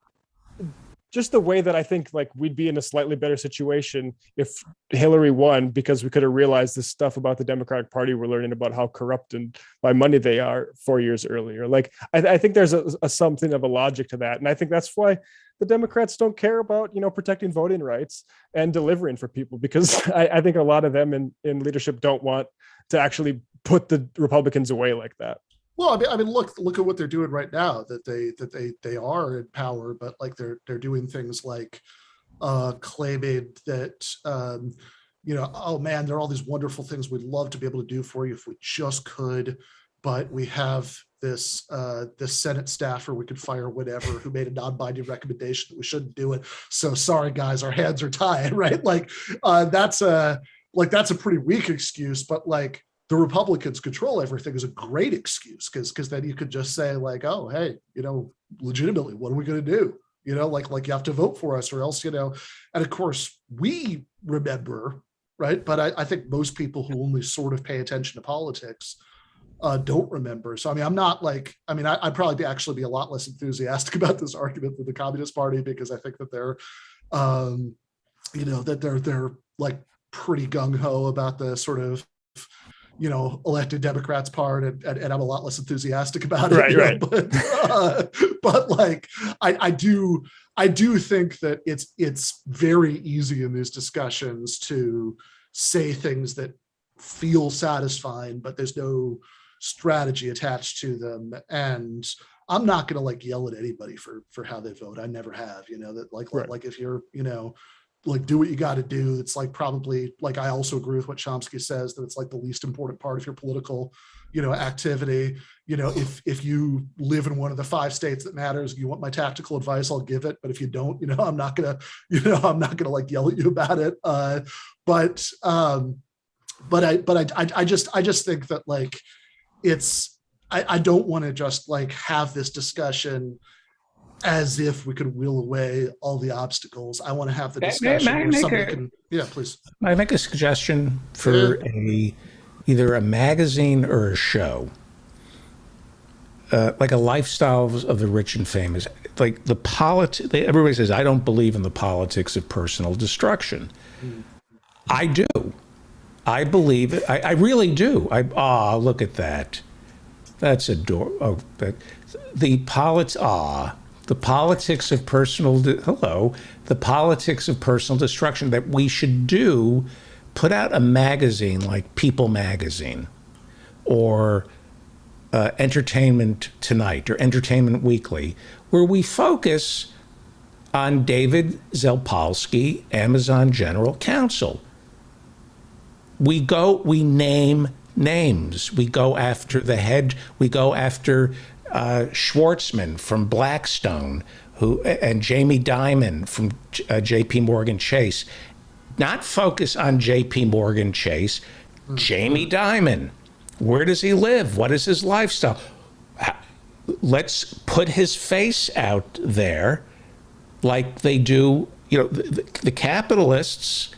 C: just the way that I think, like, we'd be in a slightly better situation if Hillary won, because we could have realized this stuff about the Democratic Party we're learning about, how corrupt and by money they are 4 years earlier. Like, I think there's a something of a logic to that. And I think that's why the Democrats don't care about, protecting voting rights and delivering for people, because I think a lot of them in leadership don't want to actually put the Republicans away like that.
D: Well, I mean, look at what they're doing right now. That they are in power, but like they're doing things like claiming that oh man, there are all these wonderful things we'd love to be able to do for you if we just could, but we have this Senate staffer we could fire, whatever, who made a non-binding recommendation that we shouldn't do it. So sorry, guys, our hands are tied, right? Like that's a pretty weak excuse, but like, the Republicans control everything is a great excuse, because then you could just say, like, oh, hey, legitimately, what are we going to do? Like you have to vote for us or else, and of course we remember, right? But I think most people who only sort of pay attention to politics don't remember. So, I mean, I'm not like, I mean, I'd probably actually be a lot less enthusiastic about this argument than the Communist Party, because I think that they're, that they're like pretty gung-ho about the sort of, elected Democrats part, and I'm a lot less enthusiastic about it.
C: Right.
D: But like, I do think that it's very easy in these discussions to say things that feel satisfying, but there's no strategy attached to them. And I'm not going to like yell at anybody for how they vote. I never have, that like if you're, like, do what you got to do. It's like, probably, like, I also agree with what Chomsky says, that it's like the least important part of your political, activity. If you live in one of the 5 states that matters, you want my tactical advice, I'll give it. But if you don't, I'm not gonna like yell at you about it. But I just think that, like, I don't want to just like have this discussion as if we could wheel away all the obstacles. I want to have the
B: May-
D: discussion
B: may I
D: where
B: make
D: somebody
B: a-
D: can, yeah, please.
B: I make a suggestion for either a magazine or a show, like a lifestyle of the rich and famous. Like everybody says, I don't believe in the politics of personal destruction. I do. I believe it. I really do. Look at that. That's adorable. Oh, the politics of personal. The politics of personal destruction that we should do. Put out a magazine like People Magazine, or Entertainment Tonight, or Entertainment Weekly, where we focus on David Zapolsky, Amazon General Counsel. We name names. We go after the head. We go after Schwartzman from Blackstone, and Jamie Dimon from J.P. Morgan Chase. Not focus on J.P. Morgan Chase. Jamie Dimon. Where does he live? What is his lifestyle? Let's put his face out there, like they do. The capitalists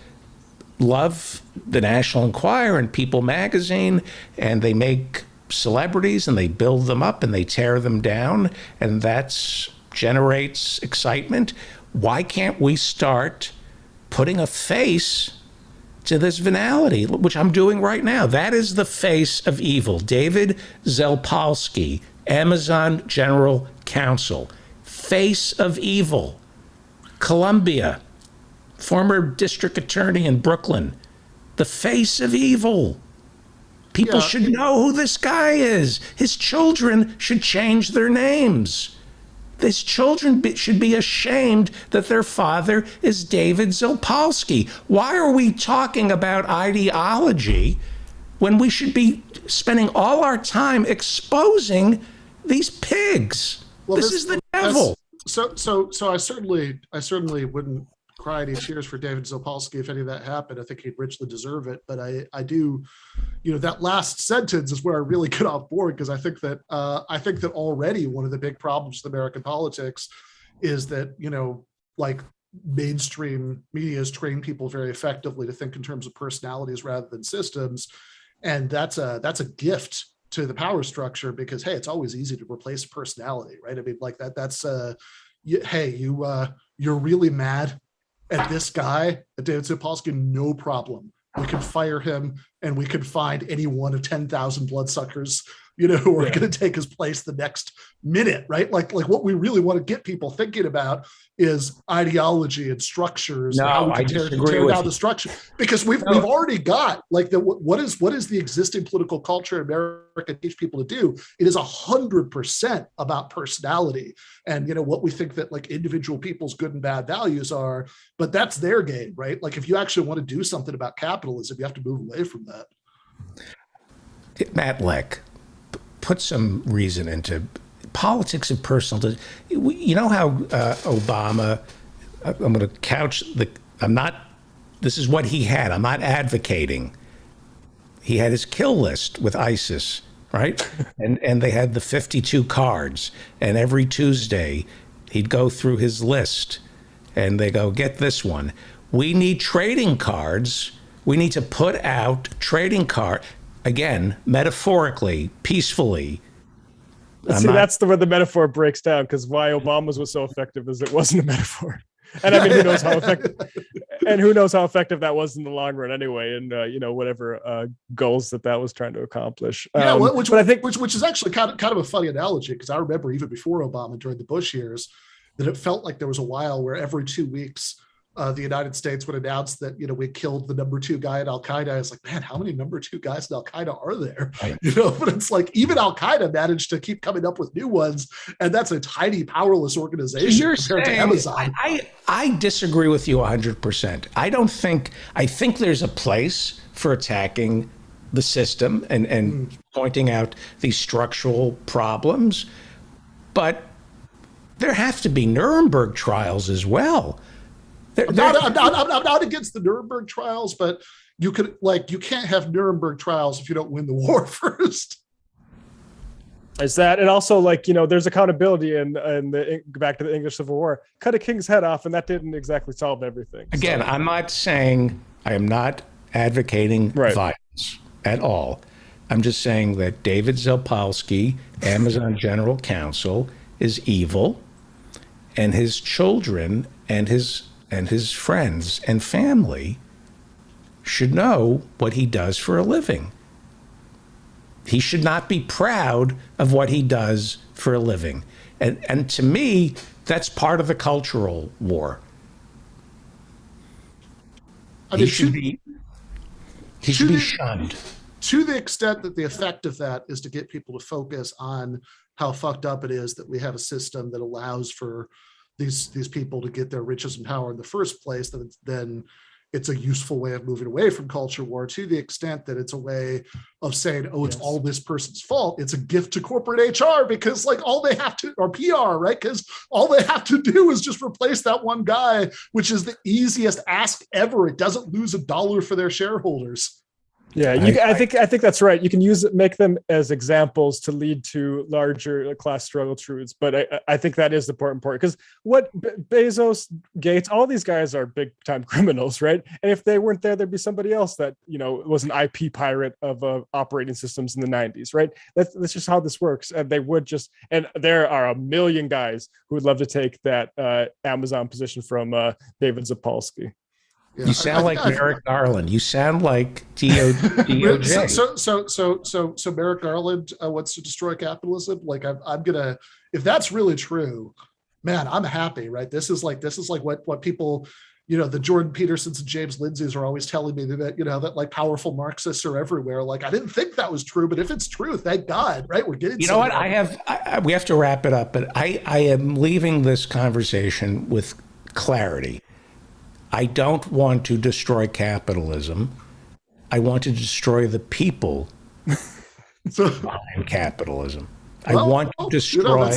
B: love the National Enquirer and People Magazine, and they make celebrities and they build them up and they tear them down, and that generates excitement. Why can't we start putting a face to this venality, which I'm doing right now? That is the face of evil. David Zapolsky, Amazon General Counsel, face of evil. Columbia, former district attorney in Brooklyn, the face of evil. People should know who this guy is. His children should change their names. His children should be ashamed that their father is David Zapolsky. Why are we talking about ideology when we should be spending all our time exposing these pigs?
D: Well,
B: this is the devil.
D: So I certainly wouldn't cry any tears for David Zapolsky if any of that happened. I think he'd richly deserve it. But I do, that last sentence is where I really get off board, because I think that already one of the big problems with American politics is that, like mainstream media has trained people very effectively to think in terms of personalities rather than systems. And that's a gift to the power structure, because, hey, it's always easy to replace personality, right? I mean, like you're really mad at this guy, at David Zapolsky, no problem. We can fire him, and we can find any one of 10,000 bloodsuckers, who are going to take his place the next minute, right? Like what we really want to get people thinking about is ideology and structures.
B: No,
D: and how we
B: I
D: can
B: disagree
D: tear
B: with
D: down
B: you.
D: the structure, because we've already got like what is the existing political culture in America teach people to do? It is 100% about personality and what we think that like individual people's good and bad values are, but that's their game, right? Like if you actually want to do something about capitalism, you have to move away from that.
B: Matt Leck, put some reason into politics of personal. You know how Obama, I'm going to couch this is what he had. I'm not advocating. He had his kill list with ISIS, right? and they had the 52 cards. And every Tuesday, he'd go through his list and they go, get this one. We need trading cards. We need to put out trading card. Again, metaphorically, peacefully.
C: That's where the metaphor breaks down, because why Obama's was so effective is it wasn't a metaphor. And I mean, who knows how effective that was in the long run anyway, and whatever goals that was trying to accomplish.
D: Which is actually kind of a funny analogy, because I remember even before Obama, during the Bush years, that it felt like there was a while where every 2 weeks the United States would announce that we killed the number 2 guy at Al Qaeda. It's like, man, how many number 2 guys in Al Qaeda are there?
B: Right.
D: But it's like even Al Qaeda managed to keep coming up with new ones, and that's a tiny, powerless organization compared to Amazon.
B: I disagree with you 100%. I think there's a place for attacking the system and pointing out these structural problems, but there have to be Nuremberg trials as well.
D: I'm not against the Nuremberg trials, but you can't have Nuremberg trials if you don't win the war first.
C: Is that, and also like, there's accountability in the back to the English Civil War. Cut a king's head off, and that didn't exactly solve everything.
B: Again, I am not advocating violence at all. I'm just saying that David Zapolsky, Amazon General Counsel, is evil, and his children and his friends and family should know what he does for a living. He should not be proud of what he does for a living. And to me, that's part of the cultural war. He should be shunned.
D: To the extent that the effect of that is to get people to focus on how fucked up it is that we have a system that allows for these people to get their riches and power in the first place, then it's a useful way of moving away from culture war. To the extent that it's a way of saying, oh, it's all this person's fault, it's a gift to corporate HR, because like all they have to, or PR, right? Because all they have to do is just replace that one guy, which is the easiest ask ever. It doesn't lose $1 for their shareholders.
C: Yeah, I think that's right. You can make them as examples to lead to larger class struggle truths. But I think that is the important part, because what Bezos, Gates, all these guys are big time criminals, right? And if they weren't there, there'd be somebody else that was an IP pirate of operating systems in the 90s, right? That's just how this works. And they would just, and there are a million guys who would love to take that Amazon position from David Zapolsky.
B: Yeah, you sound like Merrick Garland. You sound like DOJ.
D: So Merrick Garland wants to destroy capitalism. Like I'm gonna, if that's really true, man, I'm happy, right? This is like what people, the Jordan Petersons and James Lindsays are always telling me that that like powerful Marxists are everywhere. Like I didn't think that was true, but if it's true, thank God, right? We're getting.
B: You know what? We have to wrap it up, but I am leaving this conversation with clarity. I don't want to destroy capitalism. I want to destroy the people behind capitalism. I want to destroy.
D: One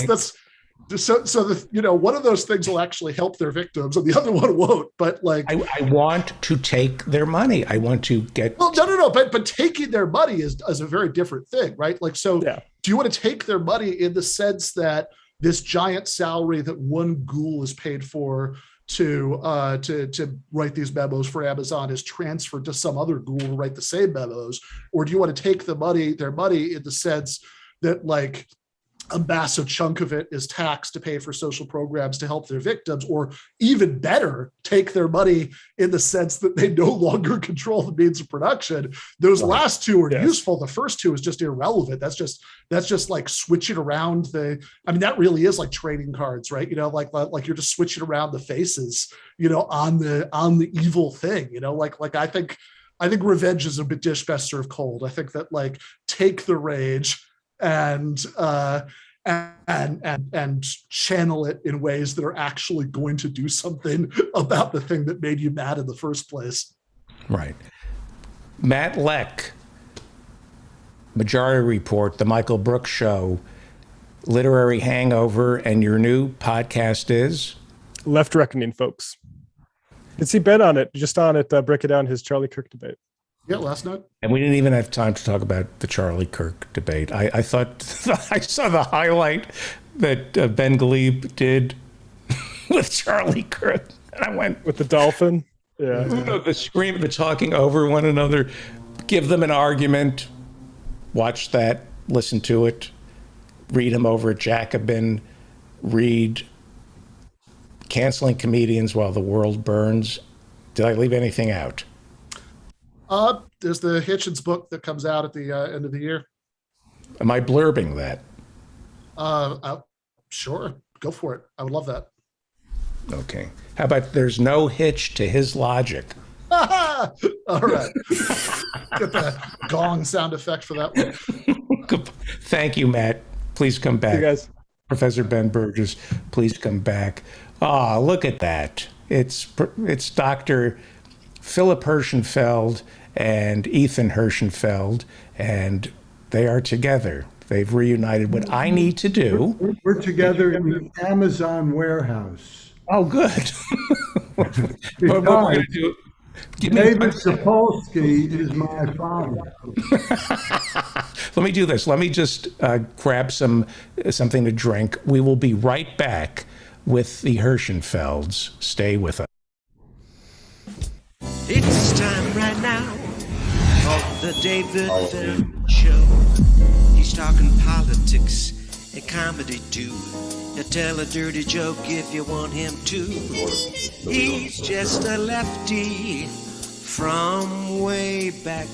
D: of those things will actually help their victims, and the other one won't. But like,
B: I want to take their money. I want to get.
D: Well, no. But taking their money is a very different thing, right? Like, so do you want to take their money in the sense that this giant salary that one ghoul is paid for to write these memos for Amazon is transferred to some other ghoul to write the same memos? Or do you want to take their money in the sense that like a massive chunk of it is taxed to pay for social programs to help their victims, or even better, take their money in the sense that they no longer control the means of production? Those last two are useful. The first two is just irrelevant. That's just like switching around that really is like trading cards, right? Like you're just switching around the faces, on the evil thing, like I think revenge is a bit dish best served cold. I think that like take the rage and channel it in ways that are actually going to do something about the thing that made you mad in the first place.
B: Right. Matt Leck, Majority Report, The Michael Brooks Show, Literary Hangover, and your new podcast is?
C: Left Reckoning, folks. You can see Ben on it, just on it, break it down his Charlie Kirk debate.
D: Yeah, last night.
B: And we didn't even have time to talk about the Charlie Kirk debate. I thought I saw the highlight that Ben Glebe did with Charlie Kirk, and I went
C: with the dolphin. Yeah,
B: the scream, the talking over one another. Give them an argument. Watch that. Listen to it. Read him over at Jacobin. Read Canceling Comedians While the World Burns. Did I leave anything out?
D: There's the Hitchens book that comes out at the end of the year.
B: Am I blurbing that?
D: Sure, go for it. I would love that.
B: Okay. How about there's no hitch to his logic?
D: All right. Get the gong sound effect for that one.
B: Thank you, Matt. Please come back.
C: You guys.
B: Professor Ben Burgess, please come back. Look at that. It's Dr. Philip Hirschenfeld and Ethan Hirschenfeld, and they are together. They've reunited. What I need to do...
E: We're together in the Amazon warehouse.
B: Oh, good. What we're going to do...
E: David Zapolsky is my father.
B: Let me do this. Let me just grab something to drink. We will be right back with the Hirschenfelds. Stay with us.
A: It's time right now for the David Feldman Show. He's talking politics and comedy too. He'll tell a dirty joke if you want him to. He's just a lefty from way back.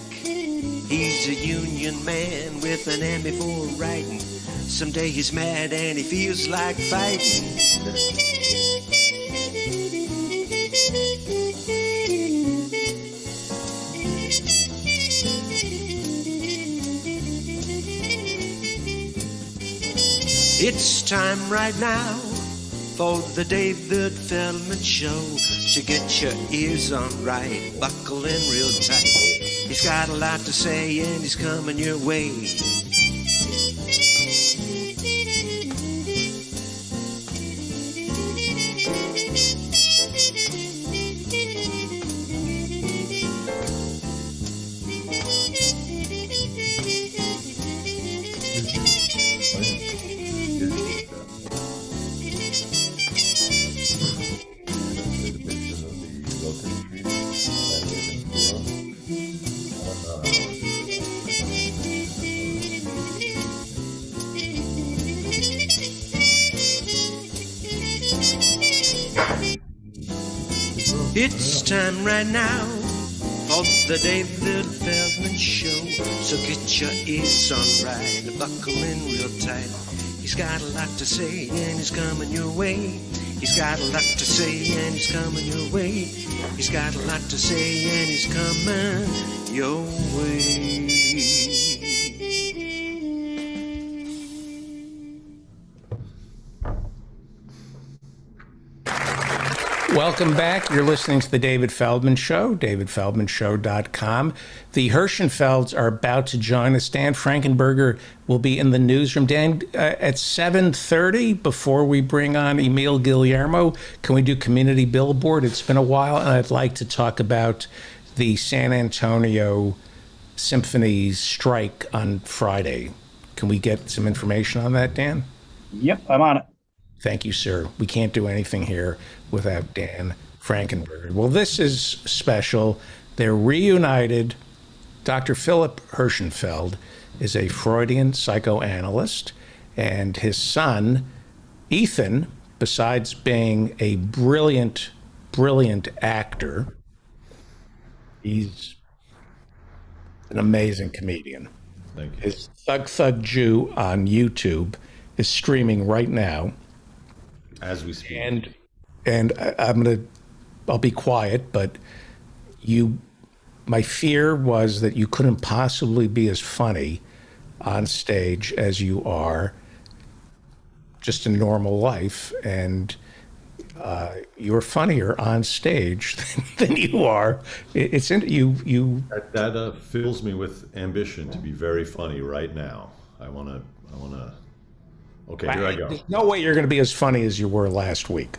A: He's a union man with an Emmy for writing. Someday he's mad and he feels like fighting. It's time right now for the David Feldman Show. So get your ears on right, buckle in real tight. He's got a lot to say and he's coming your way. It's time right now for the David Feldman Show. So get your ears on right, buckle in real tight. He's got a lot to say and he's coming your way. He's got a lot to say and he's coming your way. He's got a lot to say and he's coming your way.
B: Welcome back. You're listening to The David Feldman Show, davidfeldmanshow.com. The Hirschenfelds are about to join us. Dan Frankenberger will be in the newsroom. Dan, at 7:30, before we bring on Emil Guillermo, can we do Community Billboard? It's been a while, and I'd like to talk about the San Antonio Symphony strike on Friday. Can we get some information on that, Dan?
F: Yep, I'm on it.
B: Thank you, sir. We can't do anything here without Dan Frankenberger. Well, this is special. They're reunited. Dr. Philip Hirschenfeld is a Freudian psychoanalyst, and his son, Ethan, besides being a brilliant, brilliant actor, he's an amazing comedian.
G: Thank you.
B: His Thug Thug Jew on YouTube is streaming right now.
G: As we speak.
B: And I'll be quiet, but my fear was that you couldn't possibly be as funny on stage as you are just in normal life, and you're funnier on stage than you are.
G: That fills me with ambition to be very funny right now. I wanna. Okay, here I go.
B: There's no way you're going to be as funny as you were last week.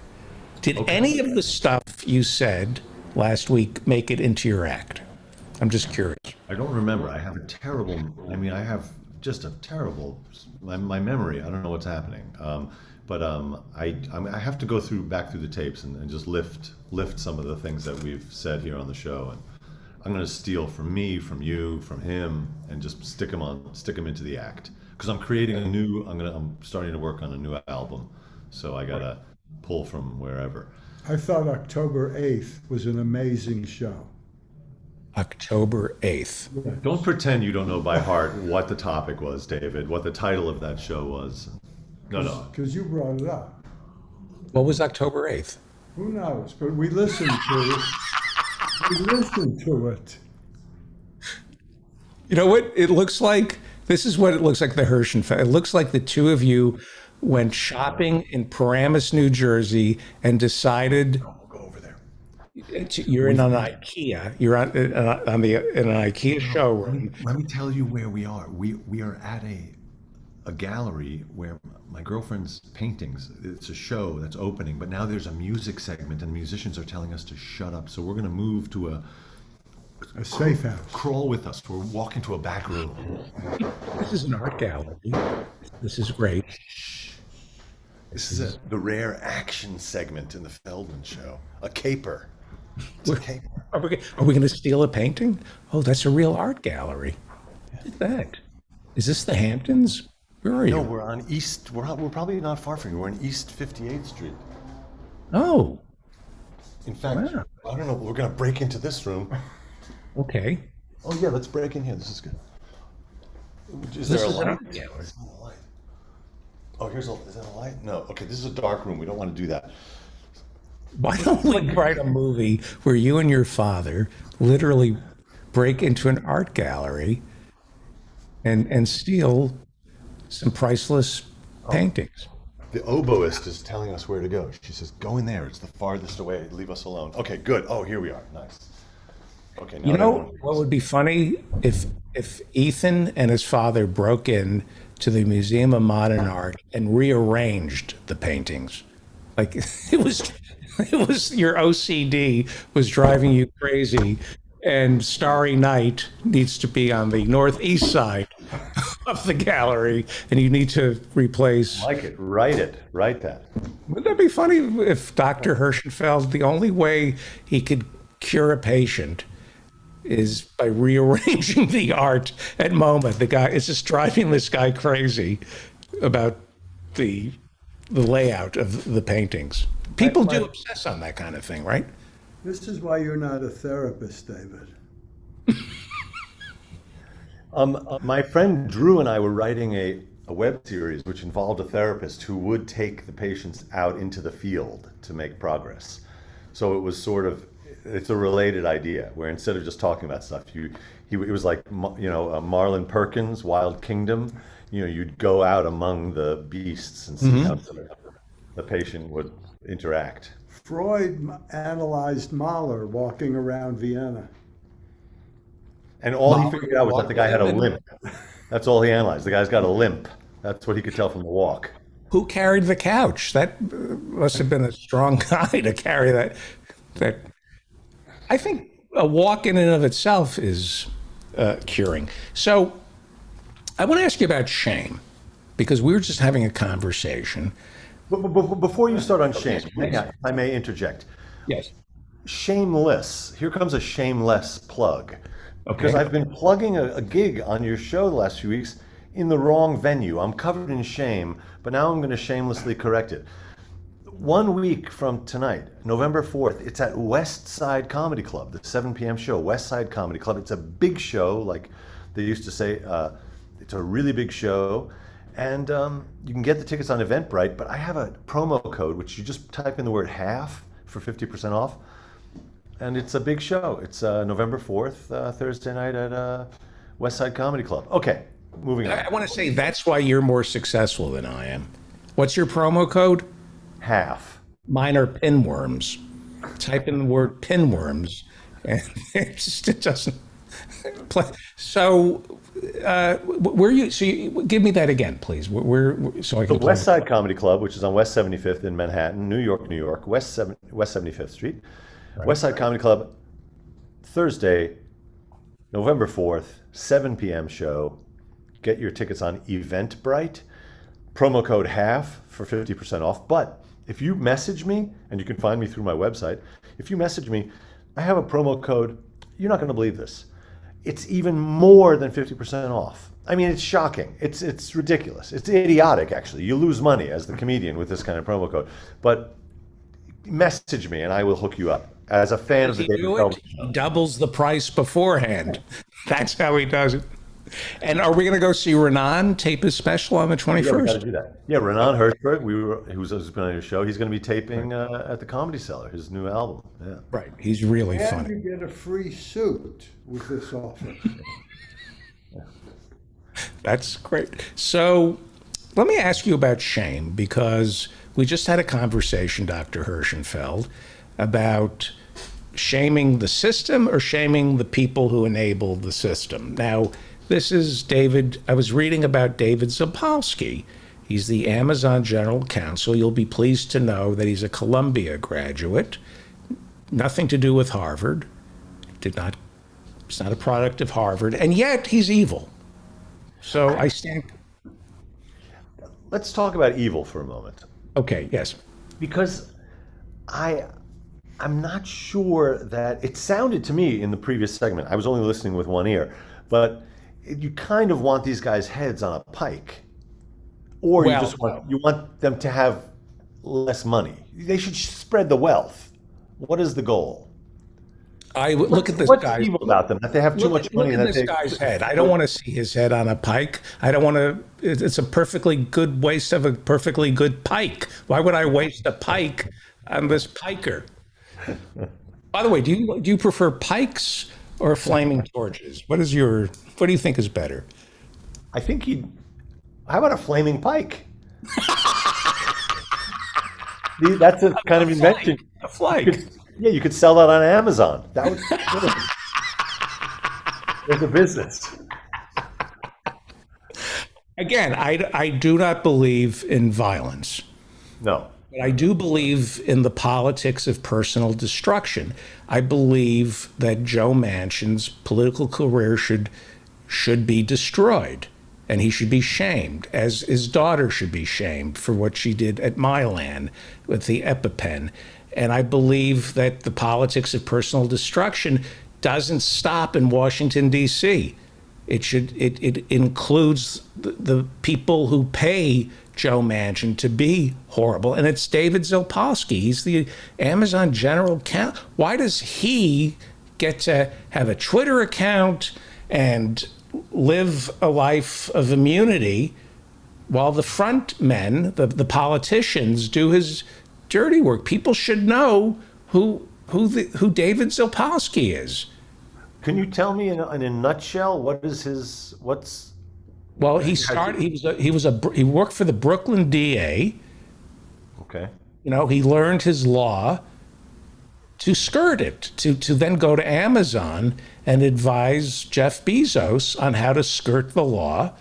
B: Did any of the stuff you said last week make it into your act? I'm just curious.
G: I don't remember. I have just a terrible, my memory. I don't know what's happening. I have to go back through the tapes and just lift some of the things that we've said here on the show. And I'm going to steal from me, from you, from him, and just stick them into the act. Because I'm creating I'm starting to work on a new album, so I gotta pull from wherever.
E: I thought October 8th was an amazing show.
B: October 8th.
G: Don't pretend you don't know by heart what the topic was, David, what the title of that show was. No.
E: Because you brought it up.
B: What was October 8th?
E: Who knows? But we listened to it.
B: You know what? It looks like, this is what it looks like, the Hirschenfeld. It looks like the two of you went shopping in Paramus, New Jersey, and decided
G: We'll go over there.
B: you're in an IKEA. You're in an IKEA showroom.
G: Let me tell you where we are. We are at a gallery where my girlfriend's paintings. It's a show that's opening, but now there's a music segment, and musicians are telling us to shut up. So we're going to move to
E: A safe house.
G: crawl with us. We're walking to a back room.
B: This is an art gallery. This is great.
G: This is the rare action segment in the Feldman Show. A caper. It's a caper.
B: Are we going to steal a painting? Oh, that's a real art gallery. Look at that. Is this the Hamptons? Where are you?
G: No, we're on East. We're probably not far from you. We're on East 58th Street.
B: Oh,
G: In fact,
B: Wow.
G: I don't know. We're gonna break into this room.
B: okay.
G: Oh yeah, let's break in here. This is good. Is
B: This
G: there a
B: is an
G: light?
B: art gallery.
G: There's not a light. Oh, is that a light? No. Okay, this is a dark room. We don't want to do that.
B: Why don't we write a movie where you and your father literally break into an art gallery and steal some priceless paintings?
G: The oboist is telling us where to go. She says, "Go in there. It's the farthest away. Leave us alone." Okay, good. Oh, here we are. Nice. Okay. Now
B: You
G: that
B: know
G: everyone-
B: what would be funny if Ethan and his father broke in to the Museum of Modern Art and rearranged the paintings, like it was your OCD was driving you crazy, and Starry Night needs to be on the northeast side of the gallery, and you need to replace.
G: like it. Write that.
B: Wouldn't that be funny if Dr. Hirschenfeld, the only way he could cure a patient is by rearranging the art at MoMA? The guy is just driving this guy crazy about the layout of the paintings. People do obsess on that kind of thing, right?
E: This is why you're not a therapist, David.
G: My friend Drew and I were writing a web series which involved a therapist who would take the patients out into the field to make progress. So it was sort of, it's a related idea where instead of just talking about stuff, it was like, Marlon Perkins, Wild Kingdom. You'd go out among the beasts and see how the patient would interact.
E: Freud analyzed Mahler walking around Vienna.
G: And all he figured out was that the guy had a limp. That's all he analyzed. The guy's got a limp. That's what he could tell from the walk.
B: Who carried the couch? That must have been a strong guy to carry that. I think a walk in and of itself is curing. So I want to ask you about shame, because we were just having a conversation.
G: But before you start on shame, I may interject.
B: Yes.
G: Shameless. Here comes a shameless plug. Because
B: Okay.
G: I've been plugging a gig on your show the last few weeks in the wrong venue. I'm covered in shame, but now I'm going to shamelessly correct it. 1 week from tonight, November 4th, it's at West Side Comedy Club, the 7 p.m. show, West Side Comedy Club. It's a big show, like they used to say. It's a really big show. And you can get the tickets on Eventbrite, but I have a promo code, which you just type in the word half for 50% off. And it's a big show. It's November 4th, Thursday night at West Side Comedy Club. Okay, moving on.
B: I want to say that's why you're more successful than I am. What's your promo code?
G: Half.
B: Mine are pinworms. Type in the word pinworms, and it doesn't play. So, where you? So, give me that again, please. Where so I
G: The
B: can.
G: West Side Comedy Club, which is on West 75th in Manhattan, New York, West 75th Street. West Side Comedy Club, Thursday, November 4th, 7 p.m. show. Get your tickets on Eventbrite. Promo code half for 50% off. But if you message me, and you can find me through my website, if you message me, I have a promo code. You're not going to believe this. It's even more than 50% off. I mean, it's shocking. It's ridiculous. It's idiotic, actually. You lose money as the comedian with this kind of promo code. But message me, and I will hook you up. As a fan of the David Feldman Show.
B: He doubles the price beforehand. That's how he does it. And are we going to go see Renan tape his special on the
G: Yeah, we got to
B: 21st?
G: do that. Yeah, Renan Hirschberg, who's been on your show, he's going to be taping at the Comedy Cellar, his new album. Yeah.
B: Right. He's really
E: And
B: funny.
E: you get a free suit with this offer.
B: That's great. So let me ask you about shame, because we just had a conversation, Dr. Hirschenfeld, about shaming the system or shaming the people who enable the system. Now, this is David. I was reading about David Zapolsky. He's the Amazon General Counsel. You'll be pleased to know that he's a Columbia graduate, nothing to do with Harvard. It's not a product of Harvard, and yet he's evil. So I stand.
G: Let's talk about evil for a moment,
B: Okay, yes.
G: because I I'm not sure that it sounded to me in the previous segment. I was only listening with one ear, but you kind of want these guys' heads on a pike, or you
B: Well,
G: just want them to have less money. They should spread the wealth. What is the goal?
B: Look at this
G: What's
B: guy.
G: evil about them? That they have too much money
B: Look at
G: that
B: this
G: they
B: guy's head. I don't want to see his head on a pike. I don't want to. It's a perfectly good waste of a perfectly good pike. Why would I waste a pike on this piker? By the way, do you prefer pikes or flaming torches? What do you think is better?
G: I think he. How about a flaming pike? That's a kind of invention.
B: A flag.
G: Yeah, you could sell that on Amazon. That would. There's a business.
B: Again, I do not believe in violence.
G: No.
B: But I do believe in the politics of personal destruction. I believe that Joe Manchin's political career should be destroyed, and he should be shamed, as his daughter should be shamed for what she did at Milan with the EpiPen. And I believe that the politics of personal destruction doesn't stop in Washington, D.C. It includes the people who pay Joe Manchin to be horrible, and it's David Zilpowski. He's the Amazon general counsel. Why does he get to have a Twitter account and live a life of immunity while the front men, the politicians, do his dirty work? People should know who David Zilpowski is.
G: Can you tell me in a nutshell what's
B: Well, he started. He worked for the Brooklyn DA.
G: okay?
B: You know, he learned his law to skirt it, to then go to Amazon and advise Jeff Bezos on how to skirt the law.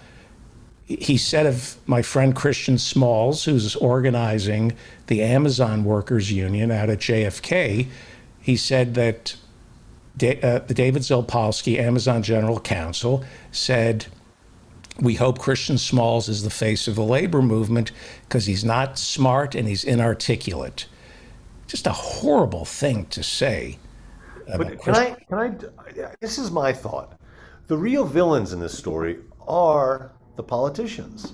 B: He said of my friend Christian Smalls, who's organizing the Amazon Workers Union out at JFK, he said that the David Zilpowski, Amazon General Counsel, said, "We hope Christian Smalls is the face of the labor movement because he's not smart and he's inarticulate." Just a horrible thing to say.
G: But can I? This is my thought. The real villains in this story are the politicians,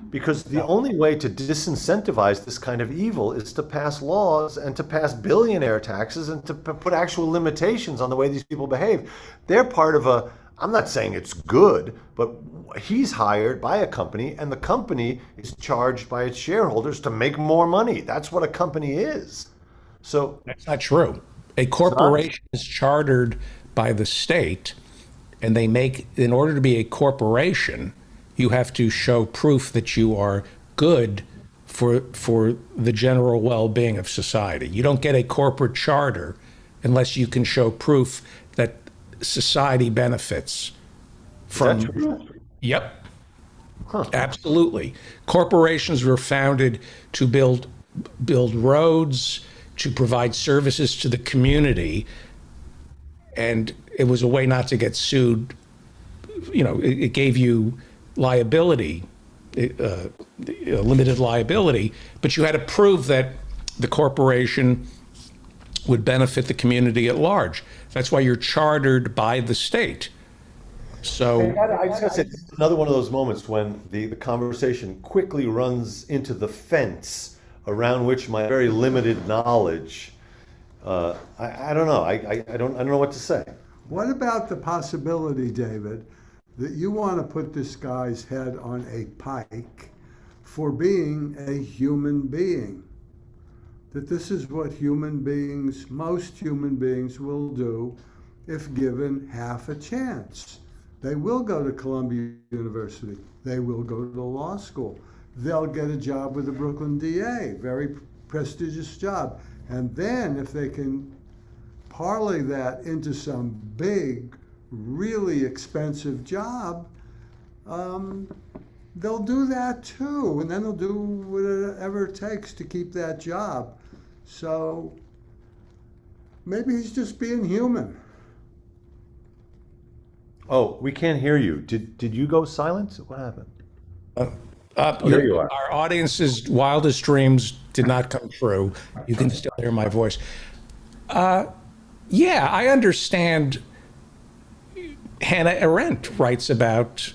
G: because the only way to disincentivize this kind of evil is to pass laws and to pass billionaire taxes and to put actual limitations on the way these people behave. They're part of a. I'm not saying it's good, but he's hired by a company, and the company is charged by its shareholders to make more money. That's what a company is. So
B: That's not true. A corporation is chartered by the state, and in order to be a corporation, you have to show proof that you are good for the general well-being of society. You don't get a corporate charter unless you can show proof that society benefits from.
G: is that true?
B: Yep. Absolutely. Corporations were founded to build roads, to provide services to the community, and it was a way not to get sued. You know, it gave you liability, limited liability, but you had to prove that the corporation would benefit the community at large. That's why you're chartered by the state. So
G: I just gotta say, this is another one of those moments when the conversation quickly runs into the fence around which my very limited knowledge. I don't know. I don't know what to say.
E: What about the possibility, David, that you want to put this guy's head on a pike for being a human being? That this is what most human beings will do if given half a chance. They will go to Columbia University. They will go to law school. They'll get a job with the Brooklyn DA, very prestigious job. And then if they can parlay that into some big, really expensive job, they'll do that too. And then they'll do whatever it takes to keep that job. So maybe he's just being human.
G: Oh, we can't hear you. Did you go silent? What happened?
B: There
G: you are.
B: Our audience's wildest dreams did not come true. You can still hear my voice. Yeah, I understand. Hannah Arendt writes about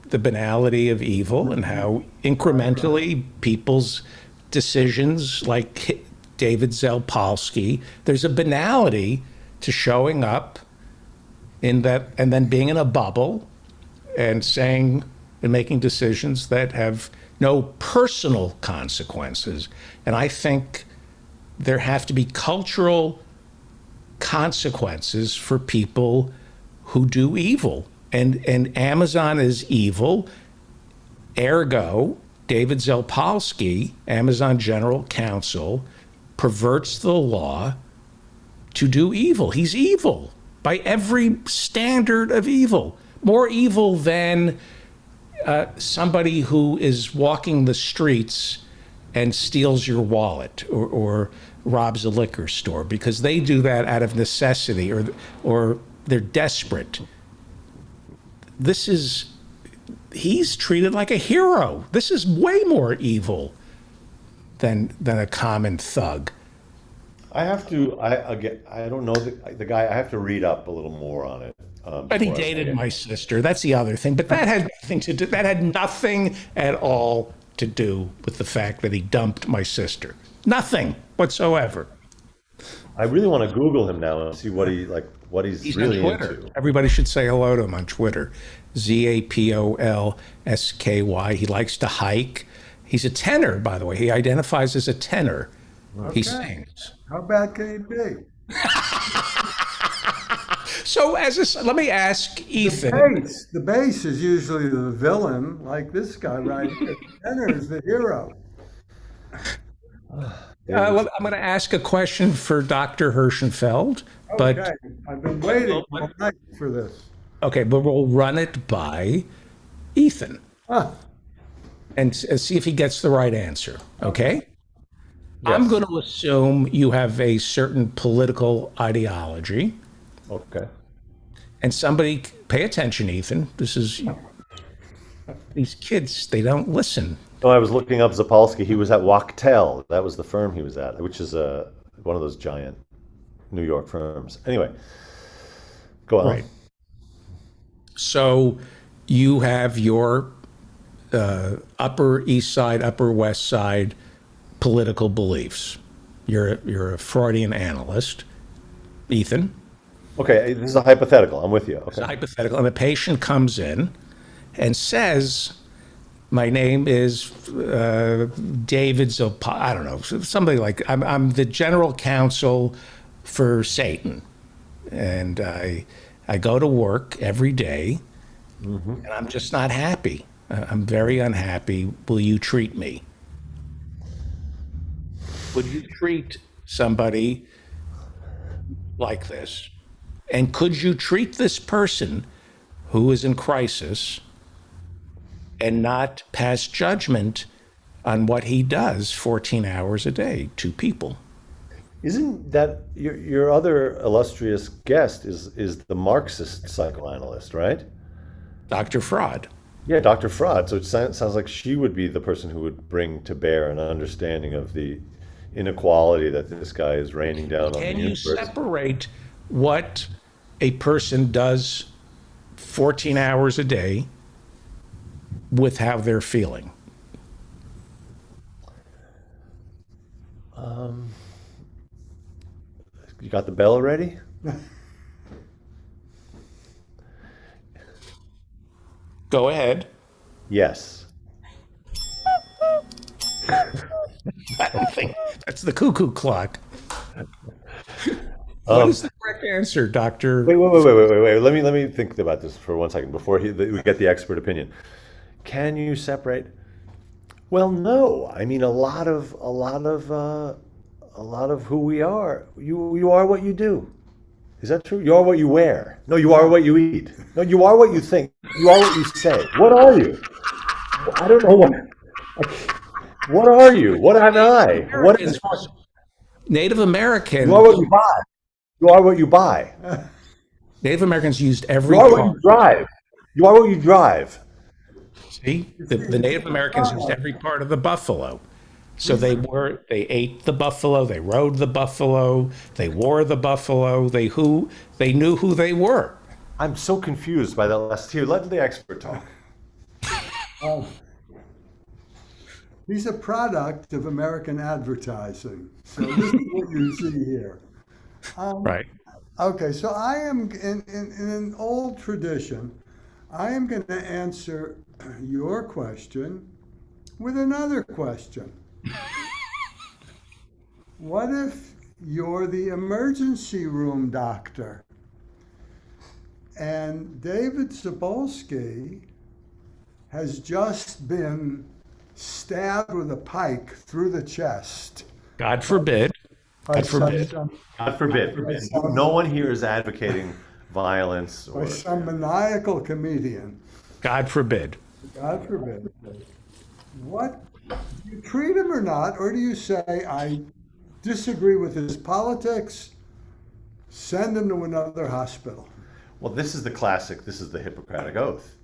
B: the banality of evil and how incrementally people's decisions, like David Zelpolsky, there's a banality to showing up in that and then being in a bubble and saying and making decisions that have no personal consequences. And I think there have to be cultural consequences for people who do evil. And Amazon is evil. Ergo, David Zelpolsky, Amazon General Counsel, perverts the law to do evil. He's evil by every standard of evil. More evil than somebody who is walking the streets and steals your wallet or robs a liquor store, because they do that out of necessity or they're desperate. He's treated like a hero. This is way more evil than a common thug.
G: I don't know the guy. I have to read up a little more on it.
B: But he dated my sister. That's the other thing. But that had nothing to do. That had nothing at all to do with the fact that he dumped my sister. Nothing whatsoever.
G: I really want to Google him now and see what he's really
B: on Twitter.
G: into.
B: Everybody should say hello to him on Twitter. Zapolsky. He likes to hike. He's a tenor, by the way. He identifies as a tenor.
E: Okay.
B: He sings.
E: How bad can he be?
B: So let me ask Ethan.
E: The bass is usually the villain, like this guy right here. The tenor is the hero.
B: I'm going to ask a question for Dr. Hirschenfeld, but
E: Okay, I've been waiting all night for this.
B: okay, but we'll run it by Ethan and see if he gets the right answer. Okay? I'm going to assume you have a certain political ideology.
G: Okay.
B: And somebody, pay attention, Ethan. These kids, they don't listen.
G: No, I was looking up Zapolsky. He was at Wachtell. That was the firm he was at, which is one of those giant New York firms. Anyway, go on.
B: Right. So you have your Upper East Side, Upper West Side political beliefs. You're a Freudian analyst, Ethan.
G: Okay, this is a hypothetical. I'm with you.
B: It's
G: Okay.
B: a hypothetical, and a patient comes in and says, "My name is David Zopal." I don't know, somebody like I'm the general counsel for Satan, and I go to work every day, and I'm just not happy. I'm very unhappy. Will you treat me? Would you treat somebody like this? And could you treat this person who is in crisis and not pass judgment on what he does 14 hours a day to people?
G: Isn't that your other illustrious guest is the Marxist psychoanalyst, right?
B: Dr. Fraud.
G: Yeah, Dr. Fraud. So it sounds like she would be the person who would bring to bear an understanding of the inequality that this guy is raining down on the
B: Can you
G: universe.
B: separate what a person does 14 hours a day with how they're feeling?
G: You got the bell ready?
B: Go ahead.
G: Yes.
B: I don't think that's the cuckoo clock. What is the correct answer, Doctor?
G: Wait. Let me think about this for 1 second before we get the expert opinion. Can you separate? Well, no. I mean, a lot of who we are. You are what you do. Is that true? You are what you wear. No, you are what you eat. No, you are what you think. You are what you say. What are you? I don't know what. What are you? What am I? What is?
B: Native American.
G: You are what you buy. You are what you buy.
B: Native Americans used every
G: Why won't
B: part.
G: you drive? Why won't you drive?
B: See, the Native Americans used every part of the buffalo. So they ate the buffalo, they rode the buffalo, they wore the buffalo, they knew who they were.
G: I'm so confused by that last. Here, let the expert talk.
E: He's a product of American advertising. So this is what you see here.
B: Right.
E: Okay, so I am in an old tradition. I am going to answer your question with another question. What if you're the emergency room doctor and David Cebulski has just been stabbed with a pike through the chest?
B: God forbid. God forbid.
G: God forbid. No one here is advocating violence
E: By
G: or.
E: some maniacal comedian.
B: God forbid.
E: God forbid. What, do you treat him or not, or do you say, I disagree with his politics, send him to another hospital?
G: Well, this is the classic. This is the Hippocratic Oath.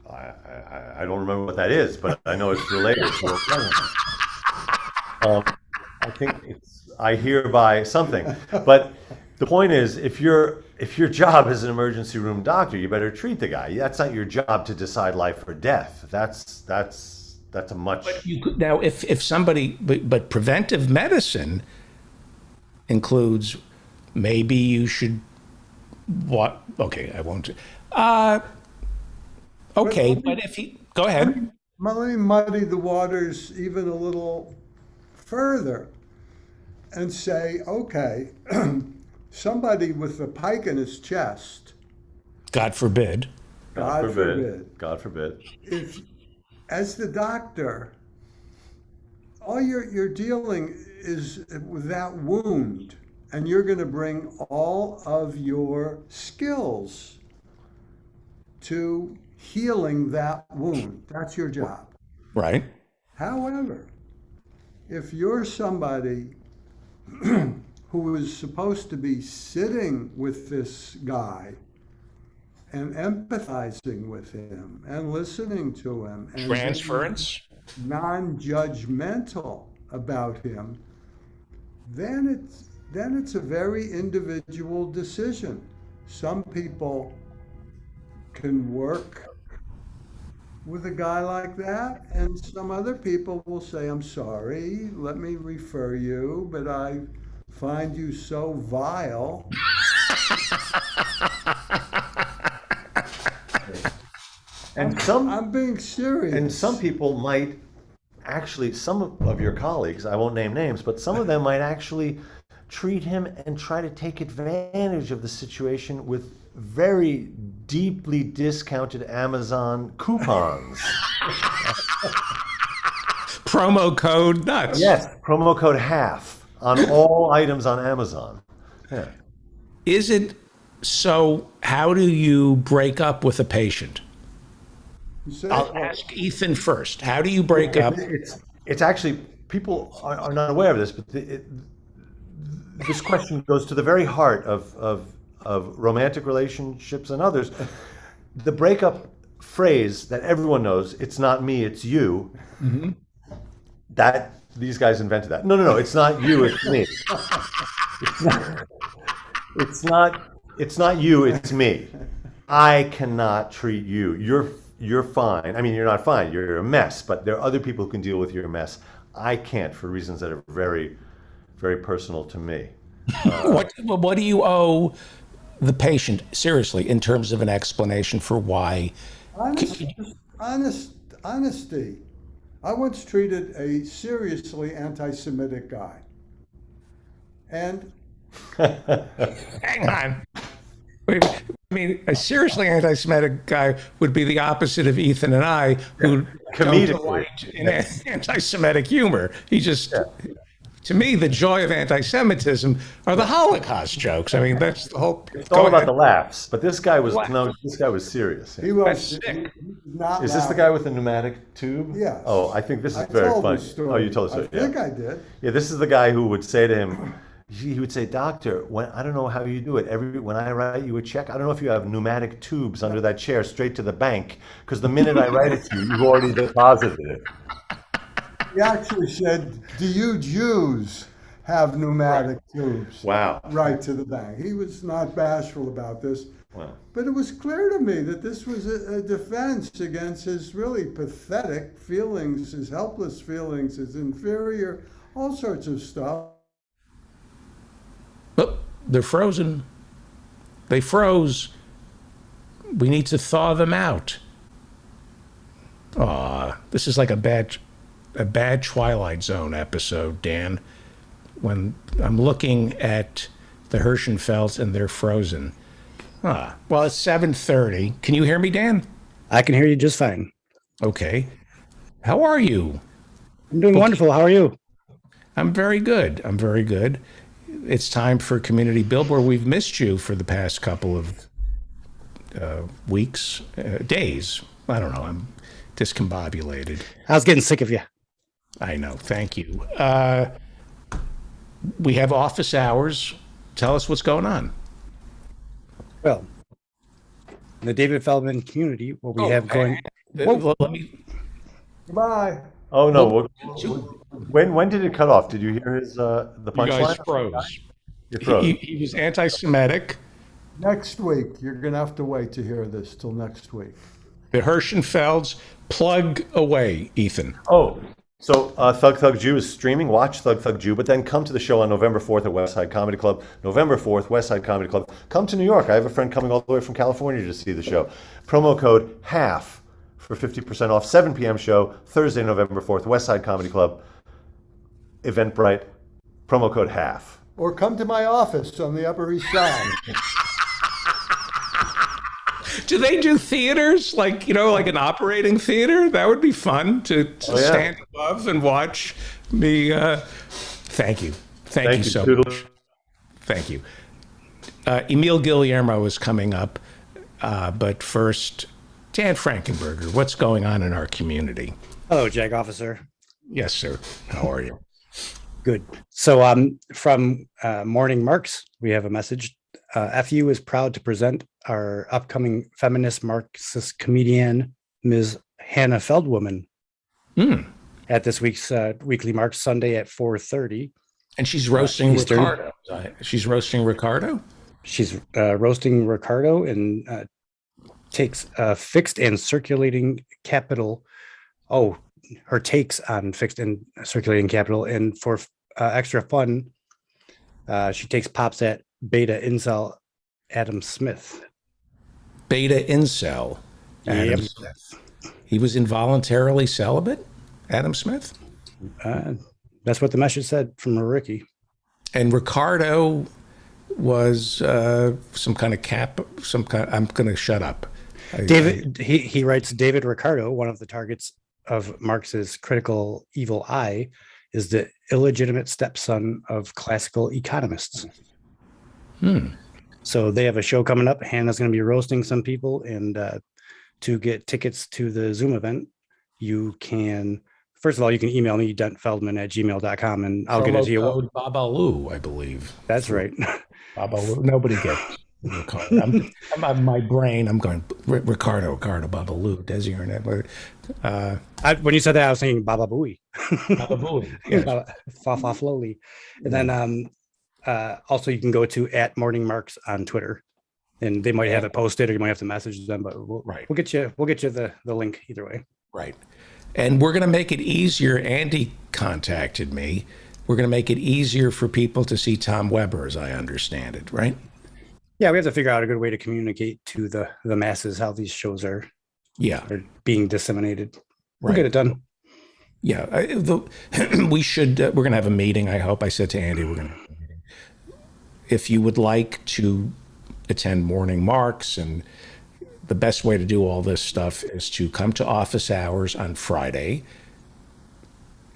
G: I don't remember what that is, but I know it's related to a president. I think I hereby something. But the point is, if your job is an emergency room doctor, you better treat the guy. That's not your job to decide life or death. That's a much.
B: Now, if somebody, but preventive medicine includes maybe you should what? Okay, I won't. Okay, but if he go ahead.
E: Let me muddy the waters even a little further and say, okay, somebody with a pike in his chest,
B: God forbid.
E: God forbid,
G: God forbid.
E: if, as the doctor, all you're dealing is with that wound, and you're going to bring all of your skills to healing that wound. That's your job.
B: Right.
E: However, if you're somebody who is supposed to be sitting with this guy and empathizing with him and listening to him and
B: Transference.
E: non-judgmental about him, then it's a very individual decision. Some people can work with a guy like that, and some other people will say, I'm sorry, let me refer you, but I find you so vile.
G: And
E: I'm being serious.
G: And some people might actually, some of your colleagues, I won't name names, but some of them might actually treat him and try to take advantage of the situation with very deeply discounted Amazon coupons.
B: Promo code nuts.
G: Yes, promo code half on all items on Amazon. Yeah.
B: Is it so? How do you break up with a patient?
E: You say,
B: I'll ask Ethan first. How do you break up?
G: It's actually, people are not aware of this, but this question goes to the very heart of romantic relationships and others. The breakup phrase that everyone knows, it's not me, it's you. Mm-hmm. That these guys invented that. No, it's not you, it's me. It's not you, it's me. I cannot treat you. You're fine. I mean, you're not fine. You're a mess, but there are other people who can deal with your mess. I can't, for reasons that are very, very personal to me.
B: What do you owe the patient, seriously, in terms of an explanation for why?
E: Honesty. I once treated a seriously anti-Semitic guy. And
B: Hang on. I mean, a seriously anti-Semitic guy would be the opposite of Ethan and I, who don't delight in anti-Semitic humor. He just, to me, the joy of anti-Semitism are the Holocaust jokes. I mean, that's the whole.
G: It's all about the laughs, but this guy was serious.
E: he was
B: sick.
E: not
G: Is this the guy with the pneumatic tube?
E: Yes.
G: Oh, I think this is
E: I
G: very
E: told
G: funny.
E: the story.
G: Oh, you told us.
E: I think I did.
G: Yeah, this is the guy who would say to him, he would say, "Doctor, when I don't know how you do it. When I write you a check, I don't know if you have pneumatic tubes under that chair straight to the bank, because the minute I write it to you, you've already deposited it."
E: He actually said, "Do you Jews have pneumatic tubes?"
G: Wow.
E: Right to the bank. He was not bashful about this.
G: Wow.
E: But it was clear to me that this was a defense against his really pathetic feelings, his helpless feelings, his inferior, all sorts of stuff.
B: Oh, they're frozen. They froze. We need to thaw them out. Aw, this is like a bad Twilight Zone episode, Dan. When I'm looking at the Hirschenfelds and they're frozen. Ah, well, it's 7:30. Can you hear me, Dan?
F: I can hear you just fine.
B: Okay. How are you?
F: I'm doing wonderful. How are you?
B: I'm very good. I'm very good. It's time for Community Billboard. We've missed you for the past couple of weeks, days. I don't know. I'm discombobulated.
F: I was getting sick of you.
B: I know. Thank you. We have office hours. Tell us what's going on.
F: Well, in the David Feldman community, what we have going.
B: Let me.
E: Goodbye.
G: Oh no! When did it cut off? Did you hear his the
B: You guys
G: punchline?
B: froze.
G: You froze.
B: He was anti-Semitic.
E: Next week, you're going to have to wait to hear this till next week.
B: The Hirschenfelds. Plug away, Ethan.
G: Oh, so Thug Thug Jew is streaming. Watch Thug Thug Jew, but then come to the show on November 4th at West Side Comedy Club. November 4th, West Side Comedy Club. Come to New York. I have a friend coming all the way from California to see the show. Promo code HALF for 50% off. 7 p.m. show, Thursday, November 4th, West Side Comedy Club. Eventbrite. Promo code HALF.
E: Or come to my office on the Upper East Side.
B: Do they do theaters like like an operating theater? That would be fun to
G: Oh, yeah.
B: stand above and watch me. Thank you, thank you so
G: Toodles.
B: much. Thank you. Emil Guillermo is coming up, but first, Dan Frankenberger. What's going on in our community?
F: Hello, Jag Officer.
B: Yes, sir. How are you?
F: Good. So, from Morning Marks, we have a message. FU is proud to present our upcoming feminist Marxist comedian, Ms. Hannah Feldwoman, at this week's Weekly Marks Sunday at 4:30.
B: And she's roasting
F: Eastern.
B: Ricardo. She's roasting Ricardo.
F: She's roasting Ricardo and takes fixed and circulating capital. Oh, her takes on fixed and circulating capital. And for extra fun, she takes pops at beta incel Adam Smith.
B: Beta incel Adam
F: Yep.
B: Smith. He was involuntarily celibate, Adam Smith?
F: That's what the message said from Ricky.
B: And Ricardo was some kind of I'm going to shut up.
F: David, he writes, David Ricardo, one of the targets of Marx's critical evil eye, is the illegitimate stepson of classical economists. So they have a show coming up. Hannah's going to be roasting some people. And to get tickets to the Zoom event, you can, first of all, you can email me, dentfeldman@gmail.com, and I'll get it to you.
B: Code Babalu, I believe.
F: That's right.
B: Babalu. Nobody gets Ricardo. I'm my brain. I'm going Ricardo, Babalu, Desi Arnett.
F: When you said that, I was thinking Baba Booey.
B: Babalu. Yeah.
F: Fa Flowly. And then also you can go to @MorningMarks on Twitter, and they might have it posted, or you might have to message them, but we'll get you the link either way.
B: Right. And we're going to make it easier. Andy contacted me. We're going to make it easier for people to see Tom Weber, as I understand it, right?
F: Yeah, we have to figure out a good way to communicate to the masses how these shows are being disseminated. We'll
B: Right.
F: get it done.
B: Yeah, we should. We're going to have a meeting. I hope. I said to Andy, we're going to have a meeting. If you would like to attend Morning Marks, and the best way to do all this stuff is to come to office hours on Friday,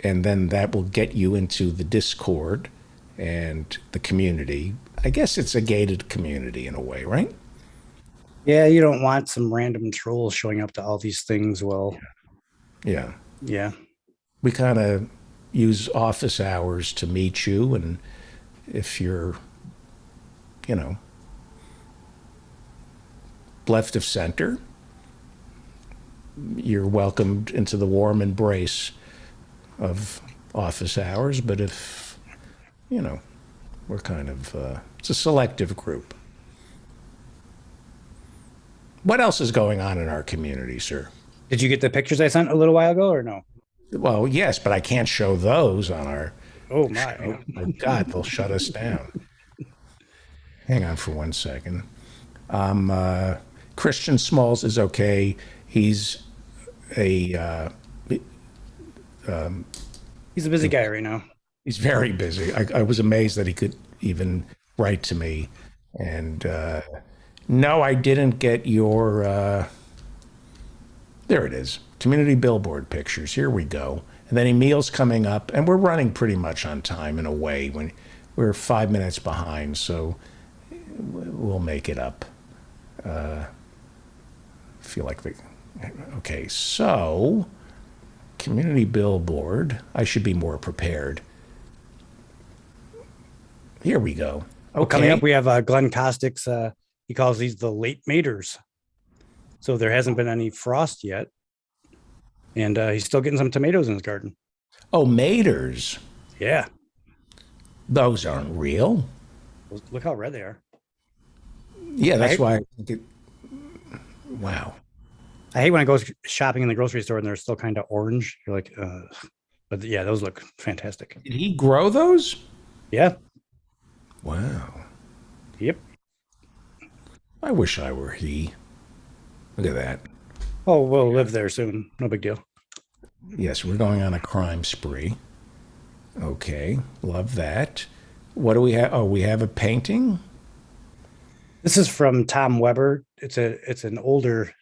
B: and then that will get you into the Discord and the community. I guess it's a gated community in a way, right?
F: Yeah, you don't want some random trolls showing up to all these things. Well,
B: Yeah.
F: yeah.
B: We kind of use office hours to meet you if you're, you know, left of center, you're welcomed into the warm embrace of office hours. But if, you know, we're kind of, it's a selective group. What else is going on in our community, sir?
F: Did you get the pictures I sent a little while ago or no?
B: Well, yes, but I can't show those on our.
F: Oh my.
B: Oh, my God, they'll shut us down. Hang on for 1 second. Christian Smalls is okay. He's a
F: He's a busy guy right now.
B: he's very busy. I was amazed that he could even write to me. And no, I didn't get your. There it is. Community billboard pictures. Here we go. And then Emil's coming up, and we're running pretty much on time in a way. When we're 5 minutes behind, so we'll make it up. Feel like the. Okay, so community billboard. I should be more prepared. Here we go.
F: Well, coming up, we have Glenn Costick's. He calls these the late maters. So there hasn't been any frost yet, and he's still getting some tomatoes in his garden.
B: Oh, maters.
F: Yeah,
B: Those aren't real.
F: look how red they are.
B: Yeah, that's why I think it. Wow.
F: I hate when I go shopping in the grocery store and they're still kind of orange. You're like, but yeah, those look fantastic.
B: Did he grow those?
F: Yeah.
B: Wow.
F: Yep.
B: I wish I were he. Look at that.
F: Oh, we'll live there soon. No big deal.
B: Yes, we're going on a crime spree. Okay, love that. What do we have? Oh, we have a painting.
F: This is from Tom Weber. It's an older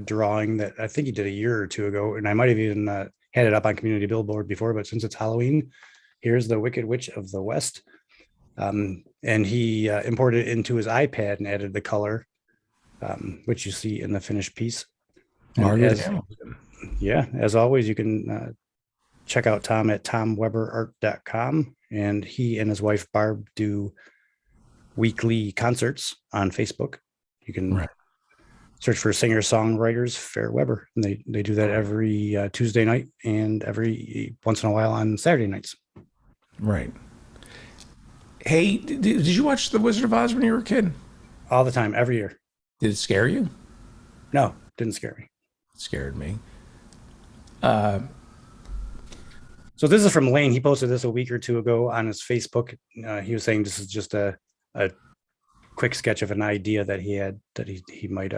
F: drawing that I think he did a year or two ago, and I might have even had it up on Community Billboard before. But since it's Halloween, here's the Wicked Witch of the West, and he imported it into his iPad and added the color, which you see in the finished piece.
B: Margaret.
F: As always, you can check out Tom at tomweberart.com, and he and his wife Barb do weekly concerts on Facebook. You can search for singer-songwriters Fair Weber, and they do that every Tuesday night and every once in a while on Saturday nights.
B: Right. Hey, did you watch The Wizard of Oz when you were a kid?
F: All the time, every year.
B: Did it scare you?
F: No, didn't scare me.
B: It scared me.
F: So this is from Lane. He posted this a week or two ago on his Facebook. He was saying this is just a quick sketch of an idea that he had that he might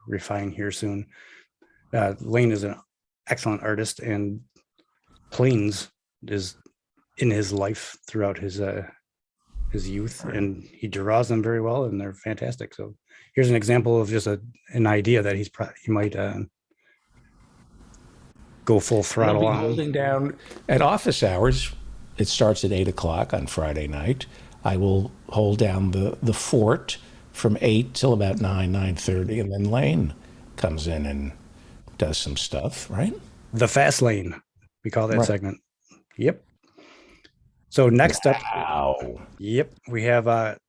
F: refine here soon. Lane is an excellent artist, and planes is in his life throughout his youth, and he draws them very well, and they're fantastic. So here's an example of just an idea that he might go full throttle on.
B: Holding down at office hours. It starts at 8:00 on Friday night. I will hold down the fort from 8 till about 9:30, and then Lane comes in and does some stuff, right?
F: The fast lane, we call that segment. Yep. So next up, we have a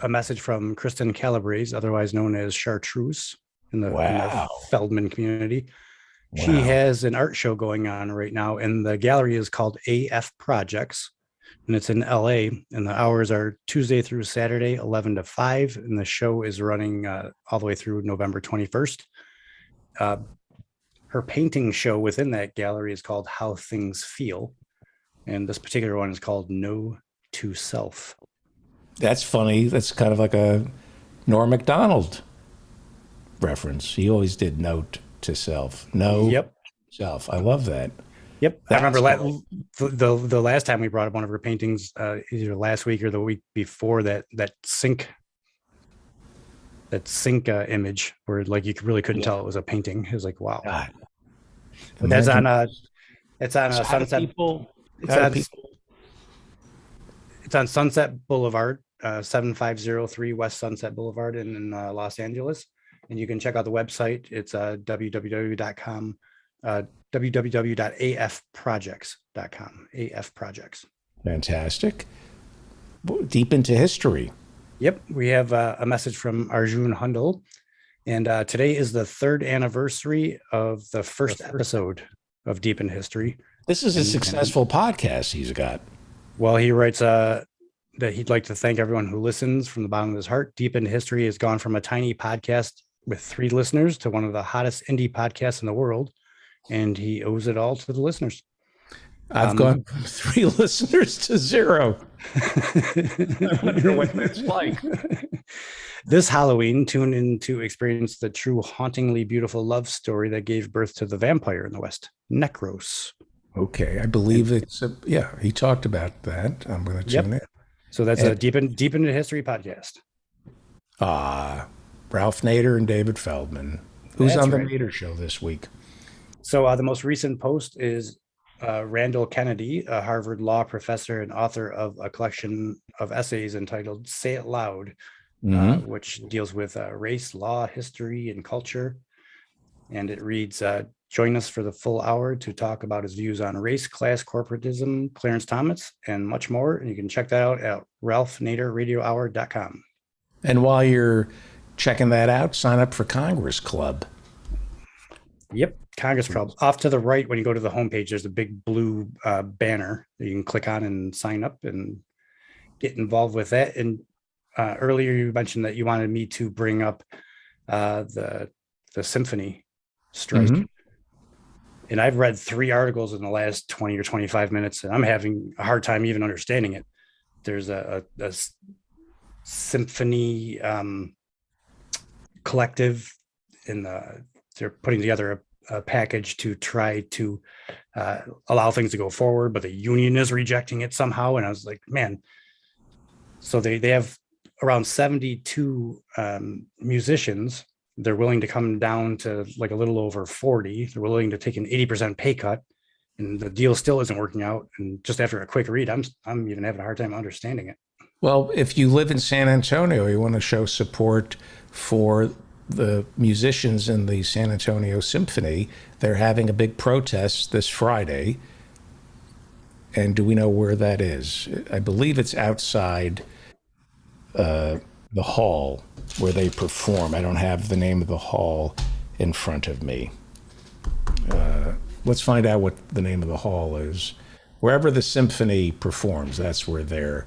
F: message from Kristen Calabrese, otherwise known as Chartreuse in the Feldman community. Wow. She has an art show going on right now, and the gallery is called AF Projects, and it's in LA, and the hours are Tuesday through Saturday, 11 to 5, and the show is running all the way through November 21st. Her painting show within that gallery is called How Things Feel, and this particular one is called No to Self.
B: That's funny. That's kind of like a Norm Macdonald reference. He always did note to self. Self. I love that.
F: Yep. I remember the last time we brought up one of her paintings, either last week or the week before, that sink image where like you really couldn't tell it was a painting. It was like, wow. But that's on Sunset. It's on Sunset Boulevard, 7503 West Sunset Boulevard in Los Angeles. And you can check out the website. It's www.com, www.afprojects.com. AF Projects.
B: Fantastic. deep into history.
F: Yep, we have a message from Arjun Hundal, and today is the 3rd anniversary of the first episode of Deep in History.
B: This is a successful podcast he's got.
F: Well, he writes that he'd like to thank everyone who listens from the bottom of his heart. Deep in History has gone from a tiny podcast with 3 listeners to one of the hottest indie podcasts in the world, and he owes it all to the listeners.
B: I've gone from 3 listeners to 0. I wonder what that's like.
F: This Halloween, tune in to experience the true hauntingly beautiful love story that gave birth to the vampire in the West, Necros.
B: Okay, I believe it's he talked about that. I'm going to tune in.
F: So that's a deep into history podcast.
B: Ralph Nader and David Feldman. Who's
F: That's
B: on the
F: right.
B: Nader show this week?
F: So the most recent post is Randall Kennedy, a Harvard law professor and author of a collection of essays entitled Say It Loud, which deals with race, law, history, and culture. And it reads, join us for the full hour to talk about his views on race, class, corporatism, Clarence Thomas, and much more. And you can check that out at ralphnaderradiohour.com.
B: And while you're checking that out, sign up for Congress Club.
F: Yep, Congress Club. Off to the right, when you go to the homepage, there's a big blue banner that you can click on and sign up and get involved with that. And earlier you mentioned that you wanted me to bring up the symphony strike.
B: Mm-hmm.
F: And I've read 3 articles in the last 20 or 25 minutes, and I'm having a hard time even understanding it. There's a symphony collective they're putting together a package to try to allow things to go forward, but the union is rejecting it somehow. And I was like, man, so they have around 72 musicians. They're willing to come down to like a little over 40. They're willing to take an 80% pay cut, and the deal still isn't working out. And just after a quick read, I'm even having a hard time understanding it.
B: Well, if you live in San Antonio, you want to show support for the musicians in the San Antonio Symphony. They're having a big protest this Friday. And do we know where that is? I believe it's outside the hall where they perform. I don't have the name of the hall in front of me. Let's find out what the name of the hall is. Wherever the symphony performs, that's where they're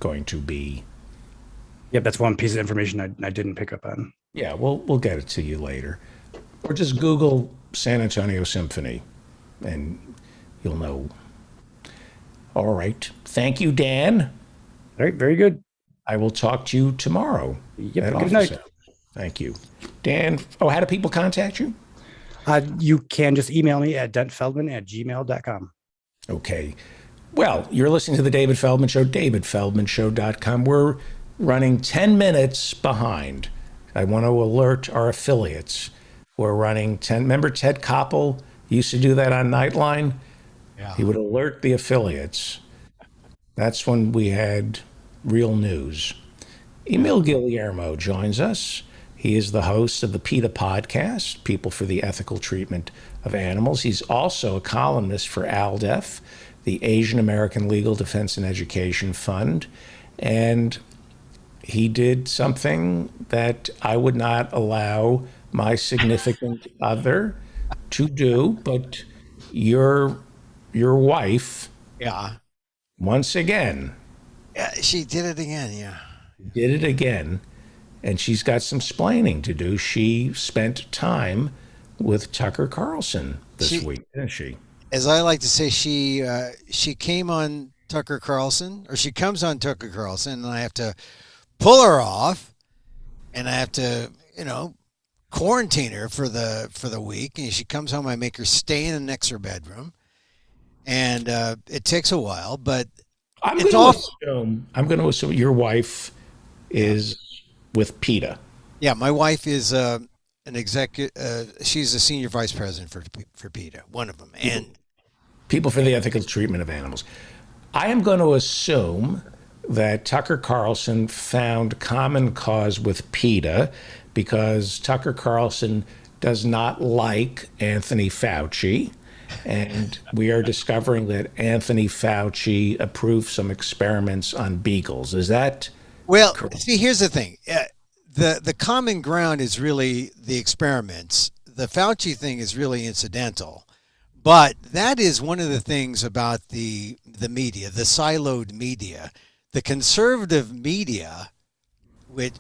B: going to be.
F: Yep, that's one piece of information I didn't pick up on.
B: Yeah, we'll get it to you later. Or just Google San Antonio Symphony and you'll know. All right. Thank you, Dan.
F: All right, very good.
B: I will talk to you tomorrow.
F: Yep,
B: at
F: good
B: office
F: night.
B: hours. Thank you. Dan, how do people contact you?
F: You can just email me at dentfeldman@gmail.com.
B: Okay. Well, you're listening to The David Feldman Show, davidfeldmanshow.com. We're running 10 minutes behind. I want to alert our affiliates. We're running 10. Remember Ted Koppel used to do that on Nightline?
H: Yeah.
B: He would alert the affiliates. That's when we had real news. Emil Guillermo joins us. He is the host of the PETA podcast, People for the Ethical Treatment of Animals. He's also a columnist for ALDEF, the Asian American Legal Defense and Education Fund. And he did something that I would not allow my significant other to do, but your wife,
H: Yeah.
B: once again,
H: Yeah, she did it again. Yeah.
B: did it again, and she's got some splaining to do. She spent time with Tucker Carlson this week, didn't she?
H: As I like to say, she came on Tucker Carlson, or she comes on Tucker Carlson, and I have to pull her off, and I have to, quarantine her for the week. And she comes home, I make her stay in an extra bedroom, and it takes a while, but
B: I'm
H: it's
B: going
H: off.
B: to assume your wife is with PETA.
H: Yeah, my wife is an executive. She's a senior vice president for PETA, one of them, and
B: People for the Ethical Treatment of Animals. I am going to assume that Tucker Carlson found common cause with PETA because Tucker Carlson does not like Anthony Fauci, and we are discovering that Anthony Fauci approved some experiments on beagles. Is that
H: Well,
B: correct?
H: see, here's the thing. The common ground is really the experiments. The Fauci thing is really incidental. But that is one of the things about the media, the siloed media, the conservative media,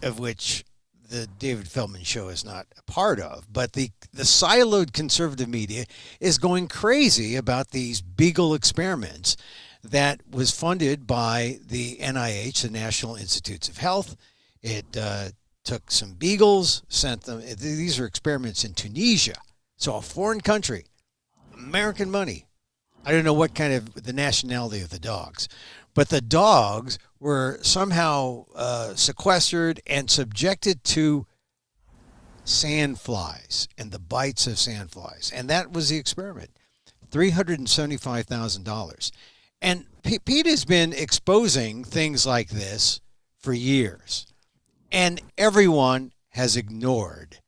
H: of which the David Feldman show is not a part of, but the siloed conservative media is going crazy about these beagle experiments that was funded by the NIH, the National Institutes of Health. It took some beagles, sent them. These are experiments in Tunisia, so a foreign country, American money. I don't know what kind of the nationality of the dogs, but the dogs were somehow sequestered and subjected to sandflies and the bites of sandflies. And that was the experiment. $375,000. And Pete has been exposing things like this for years. And everyone has ignored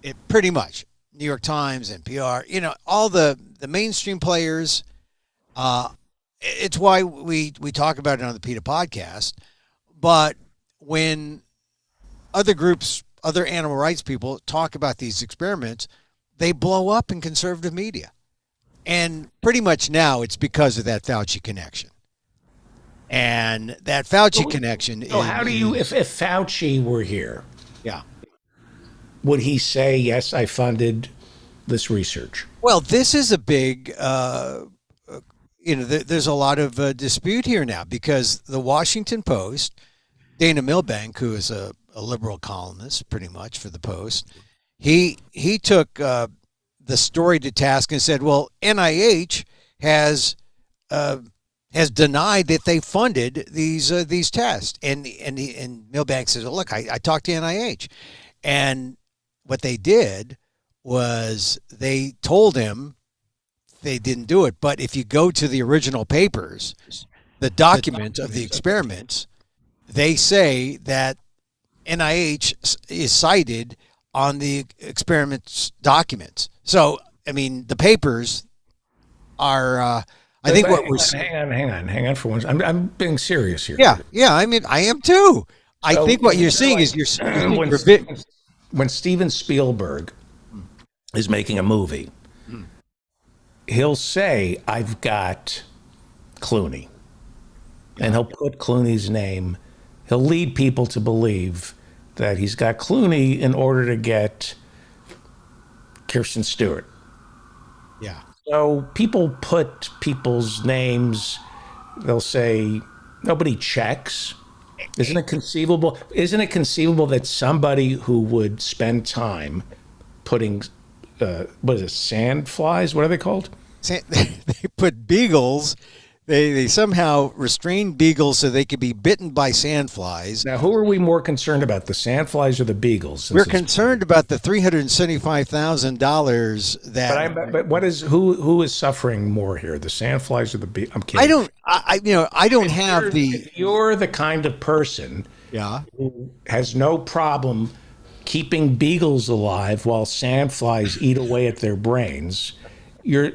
H: it pretty much. New York Times, NPR, all the mainstream players. It's why we talk about it on the PETA podcast. But when other groups, other animal rights people talk about these experiments, they blow up in conservative media. And pretty much now it's because of that Fauci connection. And that Fauci connection
B: So how do you, if Fauci were here,
H: yeah.
B: would he say, yes, I funded this research?
H: Well, this is a big, there's a lot of dispute here now because the Washington Post, Dana Milbank, who is a liberal columnist pretty much for the Post, he took the story to task and said, well, NIH has denied that they funded these tests. And Milbank says, well, look, I talked to NIH. And what they did was they told him they didn't do it. But if you go to the original papers, the documents of the experiments, they say that NIH is cited on the experiments documents. So, I mean, the papers are, I think what we're saying.
B: Hang on for one. I'm being serious here.
H: Yeah. I mean, I am too. I think what you're seeing is
B: when Steven Spielberg is making a movie, he'll say, I've got Clooney. And he'll put Clooney's name. He'll lead people to believe that he's got Clooney in order to get Kirsten Stewart.
H: Yeah.
B: So people put people's names, they'll say, nobody checks. Isn't it conceivable that somebody who would spend time putting, what is it, sand flies? What are they called?
H: They put beagles. They somehow restrained beagles so they could be bitten by sandflies.
B: Now, who are we more concerned about, the sandflies or the beagles?
H: We're concerned about the $375,000 that.
B: But what is who is suffering more here, the sandflies or the beagles? I'm kidding.
H: I don't have the.
B: If you're the kind of person, who has no problem keeping beagles alive while sandflies eat away at their brains, you're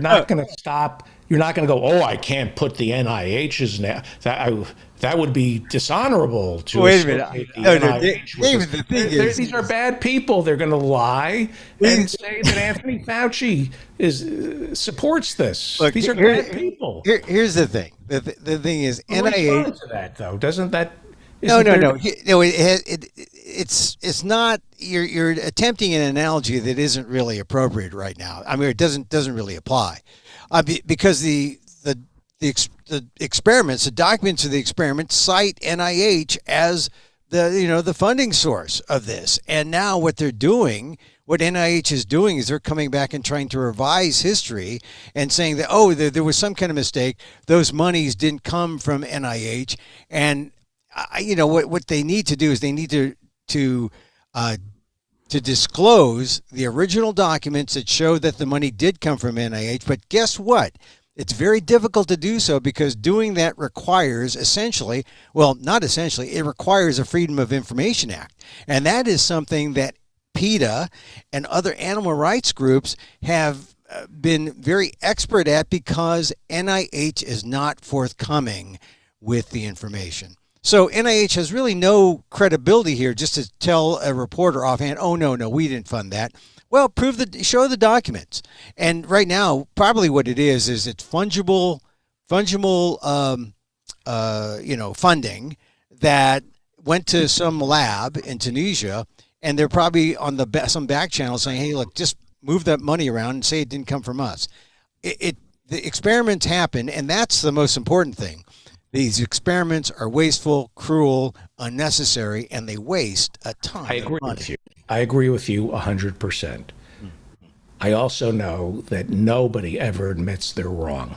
B: not going to stop. You're not going to go, oh, I can't put the NIH's now. That would be dishonorable to
H: wait a minute.
B: David, the thing is, these are bad people. They're going to lie and say that Anthony Fauci supports this. Look, these are bad people.
H: Here's the thing. The thing is, NIH.
B: To that though, doesn't that?
H: No. It's not. You're attempting an analogy that isn't really appropriate right now. I mean, it doesn't really apply. Because the experiments, the documents of the experiments cite NIH as the funding source of this. And now what NIH is doing is they're coming back and trying to revise history and saying that, there was some kind of mistake. Those monies didn't come from NIH. And, what they need to do is they need to disclose the original documents that show that the money did come from NIH. But guess what? It's very difficult to do so because doing that requires it requires a Freedom of Information Act. And that is something that PETA and other animal rights groups have been very expert at because NIH is not forthcoming with the information. So NIH has really no credibility here just to tell a reporter offhand, oh, no, we didn't fund that. Well, show the documents. And right now, probably what it is it's fungible funding that went to some lab in Tunisia, and they're probably on some back channel saying, hey, look, just move that money around and say it didn't come from us. The experiments happen, and that's the most important thing. These experiments are wasteful, cruel, unnecessary, and they waste a ton of money.
B: With you. I agree with you 100%. I also know that nobody ever admits they're wrong.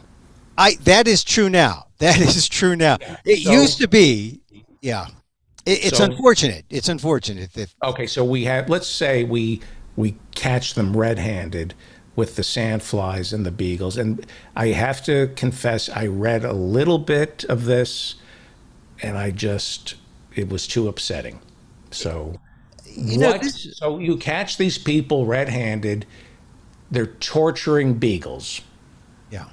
H: That is true now. That is true now. It used to be, yeah. It's unfortunate. It's unfortunate.
B: Okay, so let's say we catch them red-handed with the sandflies and the beagles. And I have to confess, I read a little bit of this, and it was too upsetting. So, so you catch these people red-handed, they're torturing beagles.
H: Yeah.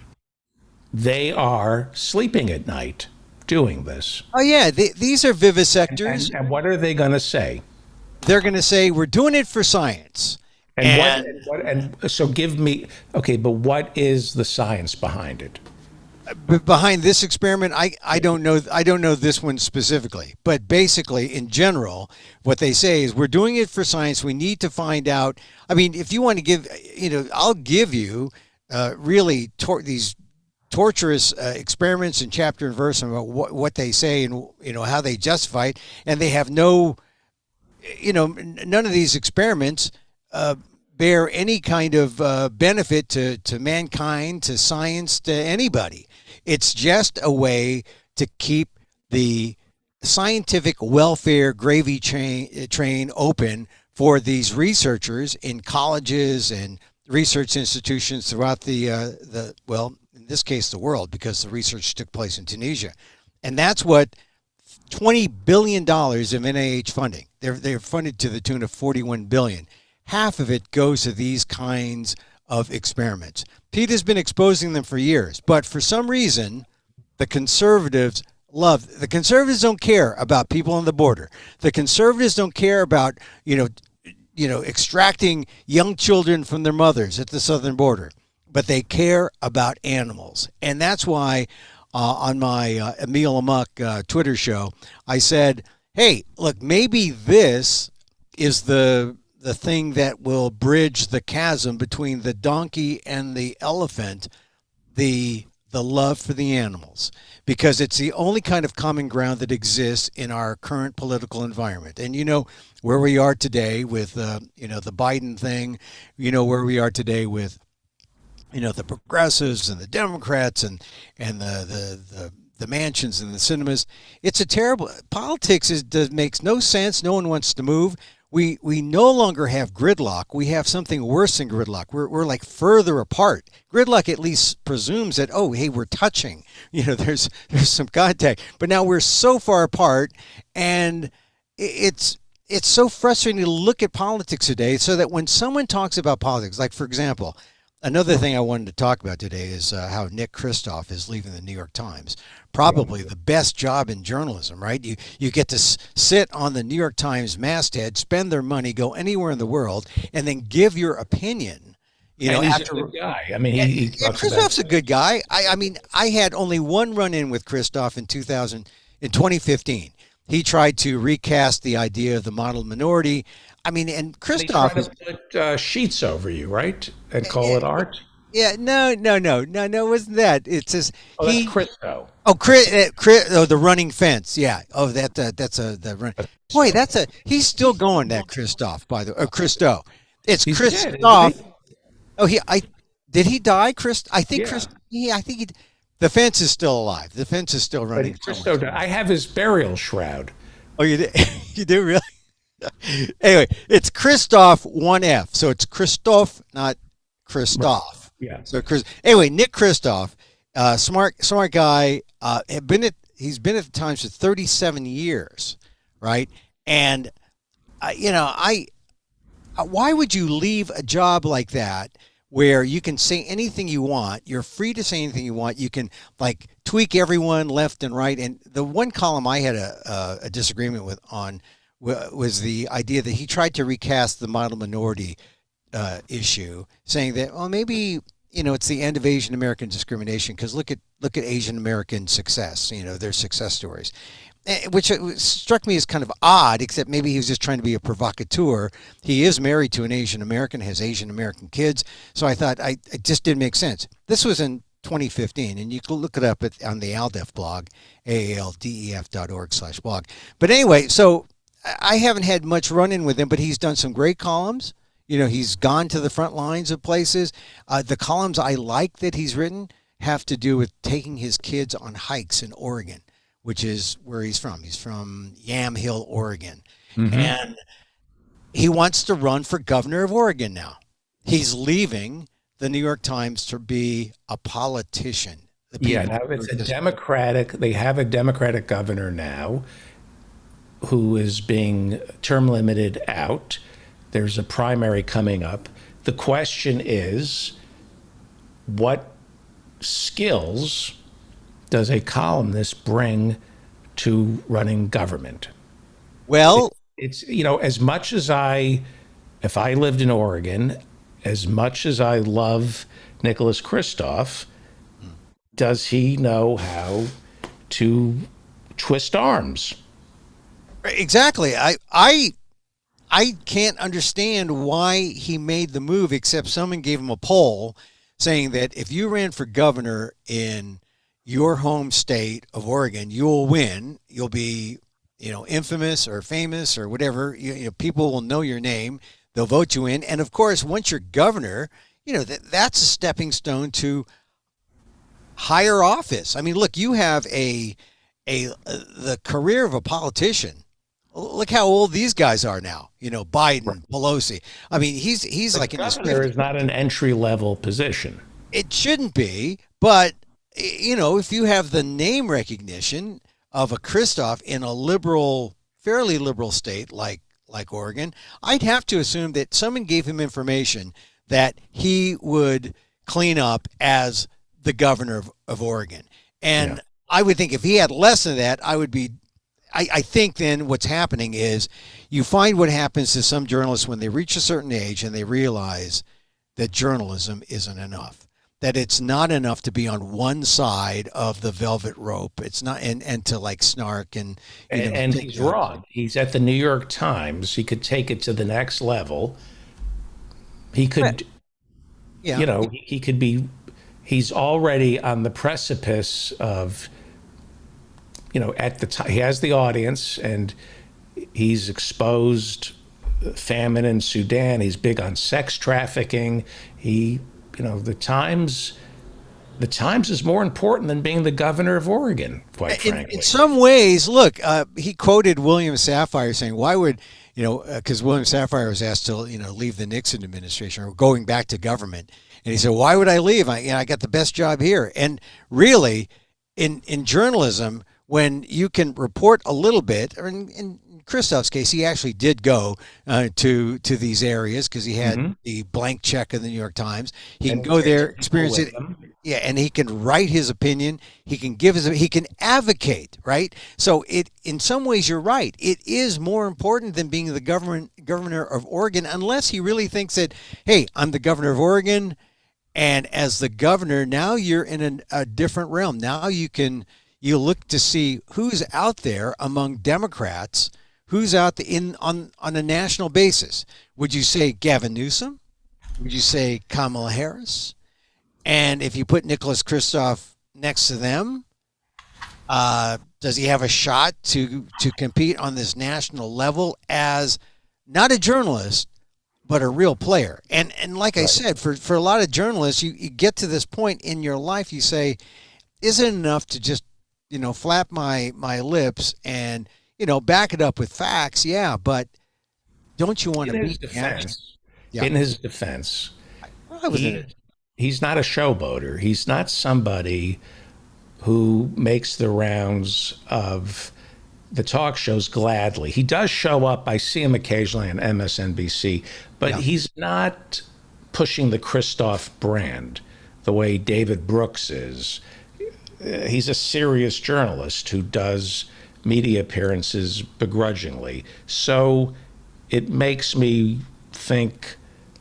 B: They are sleeping at night doing this.
H: Oh, yeah, these are vivisectors.
B: And what are they going to say?
H: They're going to say, we're doing it for science.
B: And so give me, okay, but what is the science behind it?
H: Behind this experiment, I don't know this one specifically, but basically in general, what they say is we're doing it for science. We need to find out. I mean, if you want to give, I'll give you these torturous experiments in chapter and verse about what they say and how they justify it, and they have no, none of these experiments bear any kind of benefit to mankind, to science, to anybody. It's just a way to keep the scientific welfare gravy train open for these researchers in colleges and research institutions throughout the in this case, the world, because the research took place in Tunisia. And that's what $20 billion of NIH funding. They're funded to the tune of $41 billion. Half of it goes to these kinds of experiments. Pete has been exposing them for years, but for some reason, the conservatives don't care about people on the border. The conservatives don't care about, extracting young children from their mothers at the southern border, but they care about animals. And that's why on my Emil Amok Twitter show, I said, hey, look, maybe this is the thing that will bridge the chasm between the donkey and the elephant, the love for the animals, because it's the only kind of common ground that exists in our current political environment. And where we are today with the Biden thing, where we are today with the progressives and the Democrats and the mansions and the cinemas. It's a terrible politics. Makes no sense. No one wants to move. We no longer have gridlock. We have something worse than gridlock. We're like further apart. Gridlock at least presumes that, oh, hey, we're touching. There's some contact. But now we're so far apart, and it's so frustrating to look at politics today. So that when someone talks about politics, like for example, another thing I wanted to talk about today is how Nick Kristof is leaving the New York Times. Probably the best job in journalism, right? You get to sit on the New York Times masthead, spend their money, go anywhere in the world, and then give your opinion.
B: He's a good guy. I mean,
H: Kristof's a good guy. I mean, I had only one run-in with Kristof in 2015. He tried to recast the idea of the model minority. I mean, and Kristof
B: put sheets over you, right, and call it art.
H: Yeah, no, it wasn't that. It says
B: that's Christo.
H: Oh, the running fence. Yeah. Oh, that's the run. Boy, he's still going. That Kristof, by the way, Christo. It's Kristof. Oh, did he die? I think
B: yeah.
H: The fence is still alive. The fence is still running.
B: Christo, I have his burial shroud. Oh,
H: you do? You do really? Anyway, it's Kristof 1F. So it's Kristof, not Kristof.
B: Yeah.
H: So anyway, Nick Kristof, smart guy. He's been at the Times for 37 years, right? And why would you leave a job like that where you can say anything you want. You're free to say anything you want. You can like tweak everyone left and right. And the one column I had a disagreement with on was the idea that he tried to recast the model minority issue, saying that, well, maybe, it's the end of Asian American discrimination because look at Asian American success, their success stories, which struck me as kind of odd, except maybe he was just trying to be a provocateur. He is married to an Asian American, has Asian American kids, so I thought it just didn't make sense. This was in 2015, and you can look it up on the ALDEF blog, aaldef.org/blog. But anyway, so I haven't had much run-in with him, but he's done some great columns. He's gone to the front lines of places. The columns I like that he's written have to do with taking his kids on hikes in Oregon, which is where he's from. He's from Yamhill, Oregon. Mm-hmm. And he wants to run for governor of Oregon now. He's leaving the New York Times to be a politician.
B: Now it's a Democratic, they have a Democratic governor now who is being term limited out. There's a primary coming up. The question is, what skills does a columnist bring to running government?
H: Well,
B: it's as much as if I lived in Oregon, as much as I love Nicholas Kristof, does he know how to twist arms?
H: Exactly. I can't understand why he made the move, except someone gave him a poll saying that if you ran for governor in your home state of Oregon, you'll win. You'll be, infamous or famous or whatever. People will know your name. They'll vote you in. And of course, once you're governor, that's a stepping stone to higher office. I mean, look, you have the career of a politician. Look how old these guys are now. Biden, Pelosi. I mean, he's like in his 50s.
B: Governor is not an entry-level position.
H: It shouldn't be, but if you have the name recognition of a Kristof in a fairly liberal state like Oregon, I'd have to assume that someone gave him information that he would clean up as the governor of Oregon. And I would think if he had less than that, I think then what's happening is you find what happens to some journalists when they reach a certain age and they realize that journalism isn't enough, that it's not enough to be on one side of the velvet rope. It's not, and to like snark and
B: he's wrong. He's at the New York Times. He could take it to the next level. He could, he could be, he's already on the precipice of, at the time, he has the audience and he's exposed famine in Sudan. He's big on sex trafficking. The Times is more important than being the governor of Oregon, quite frankly.
H: In some ways, look, he quoted William Safire saying, why would, because William Safire was asked to, leave the Nixon administration or going back to government. And he said, why would I leave? I got the best job here. And really, in journalism, when you can report a little bit, or in Kristof's case, he actually did go to these areas because he had the blank check of the New York Times. He can go there, experience it, and he can write his opinion. He can he can advocate, right? So in some ways, you're right. It is more important than being the governor of Oregon, unless he really thinks that, hey, I'm the governor of Oregon, and as the governor, now you're in a different realm. Now you look to see who's out there among Democrats, who's out on a national basis. Would you say Gavin Newsom? Would you say Kamala Harris? And if you put Nicholas Kristof next to them, does he have a shot to compete on this national level as not a journalist, but a real player? And like I said, for a lot of journalists, you get to this point in your life, you say, isn't it enough to just flap my lips and, back it up with facts? Yeah, but don't you want to be
B: in his defense? He's not a showboater. He's not somebody who makes the rounds of the talk shows gladly. He does show up. I see him occasionally on MSNBC, but he's not pushing the Christoph brand the way David Brooks is. He's a serious journalist who does media appearances begrudgingly. So it makes me think,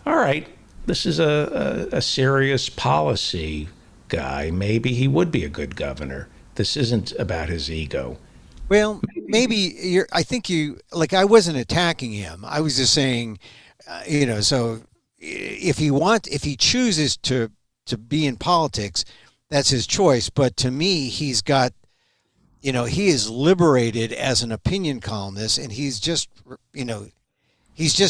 B: all right, this is a serious policy guy. Maybe he would be a good governor. This isn't about his ego.
H: Well, maybe I think I wasn't attacking him. I was just saying, so if he chooses to be in politics, that's his choice. But to me, he is liberated as an opinion columnist, and he's just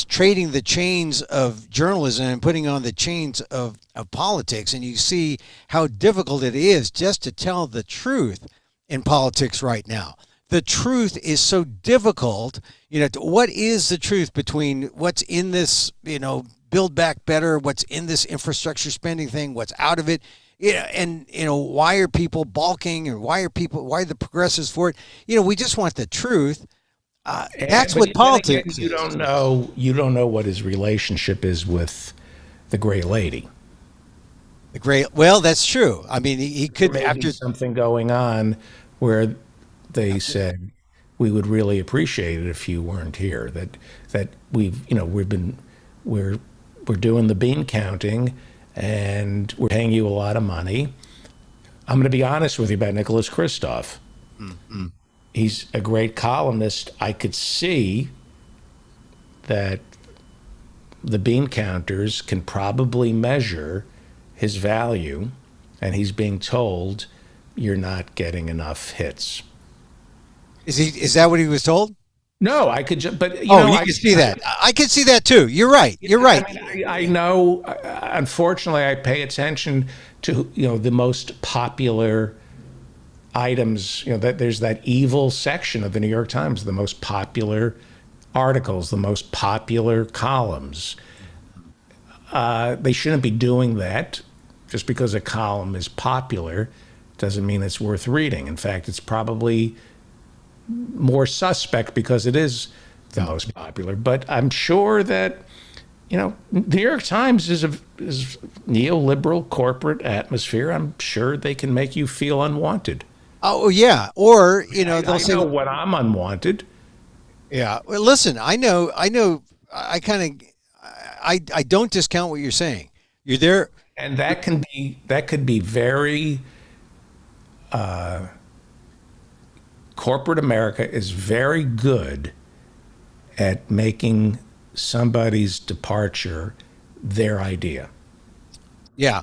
H: trading the chains of journalism and putting on the chains of politics. And you see how difficult it is just to tell the truth in politics right now. The truth is so difficult. What is the truth between what's in this, Build Back Better, what's in this infrastructure spending thing, what's out of it? Why are people balking, or why are the progressives for it? We just want the truth. That's what politics is.
B: You don't know what his relationship is with the Gray Lady.
H: Well, that's true. I mean, he could
B: after something going on where they said we would really appreciate it if you weren't here. That we're doing the bean counting, and we're paying you a lot of money. I'm going to be honest with you about Nicholas Kristof. Mm-hmm. He's a great columnist. I could see that the bean counters can probably measure his value, and he's being told you're not getting enough hits.
H: Is that what he was told?
B: No, I could just, but
H: I could see that. I could see that too. You're right. You're right.
B: I know. Unfortunately, I pay attention to the most popular items. That there's that evil section of the New York Times, the most popular articles, the most popular columns. They shouldn't be doing that. Just because a column is popular doesn't mean it's worth reading. In fact, it's probably more suspect because it is the most popular. But I'm sure that the New York Times is neoliberal corporate atmosphere. I'm sure they can make you feel unwanted.
H: Oh yeah, or they'll say,
B: know when I'm unwanted.
H: Yeah, well, listen, I know. I don't discount what you're saying. You're there,
B: and that could be very. Corporate America is very good at making somebody's departure their idea.
H: Yeah.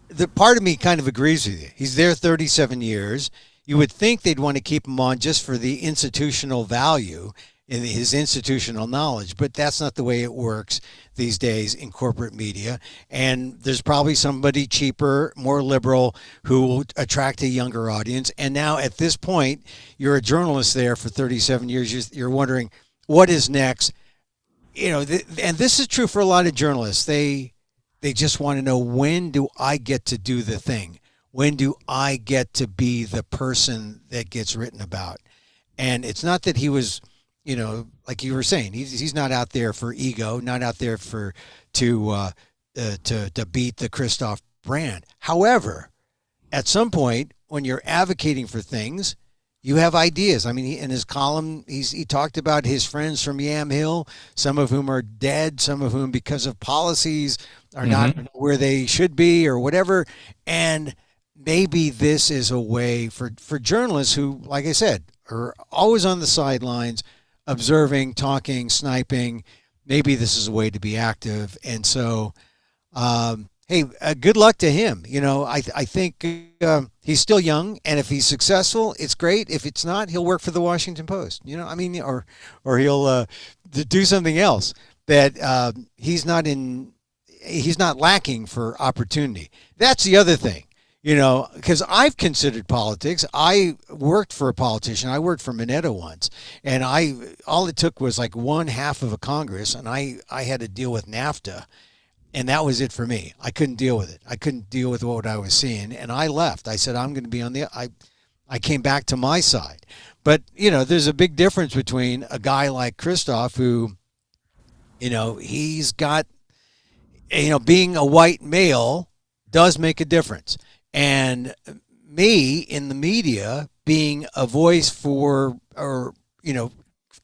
H: The part of me kind of agrees with you. He's there 37 years. You would think they'd want to keep him on just for the institutional value in his institutional knowledge, but that's not the way it works these days in corporate media. And there's probably somebody cheaper, more liberal, who will attract a younger audience. And now at this point, you're a journalist there for 37 years. You're wondering what is next. And this is true for a lot of journalists. They just want to know, when do I get to do the thing? When do I get to be the person that gets written about? And it's not that he was, like you were saying, he's not out there for ego, not out there to beat the Kristof brand. However, at some point, when you're advocating for things, you have ideas. I mean, in his column, he talked about his friends from Yam Hill, some of whom are dead, some of whom, because of policies, are not where they should be or whatever. And maybe this is a way for journalists who, like I said, are always on the sidelines, observing, talking, sniping. Maybe this is a way to be active. And so, hey, good luck to him. I think he's still young, and if he's successful, it's great. If it's not, he'll work for the Washington Post. Or he'll do something else that he's not lacking for opportunity. That's the other thing. Because I've considered politics. I worked for a politician. I worked for Mineta once, and all it took was like 1/2 of a Congress, and I had to deal with NAFTA, and that was it for me. I couldn't deal with it. I couldn't deal with what I was seeing, and I left. I said, I'm going to be on I came back to my side. But, there's a big difference between a guy like Kristof, who he's got, being a white male does make a difference. And me in the media being a voice for, or,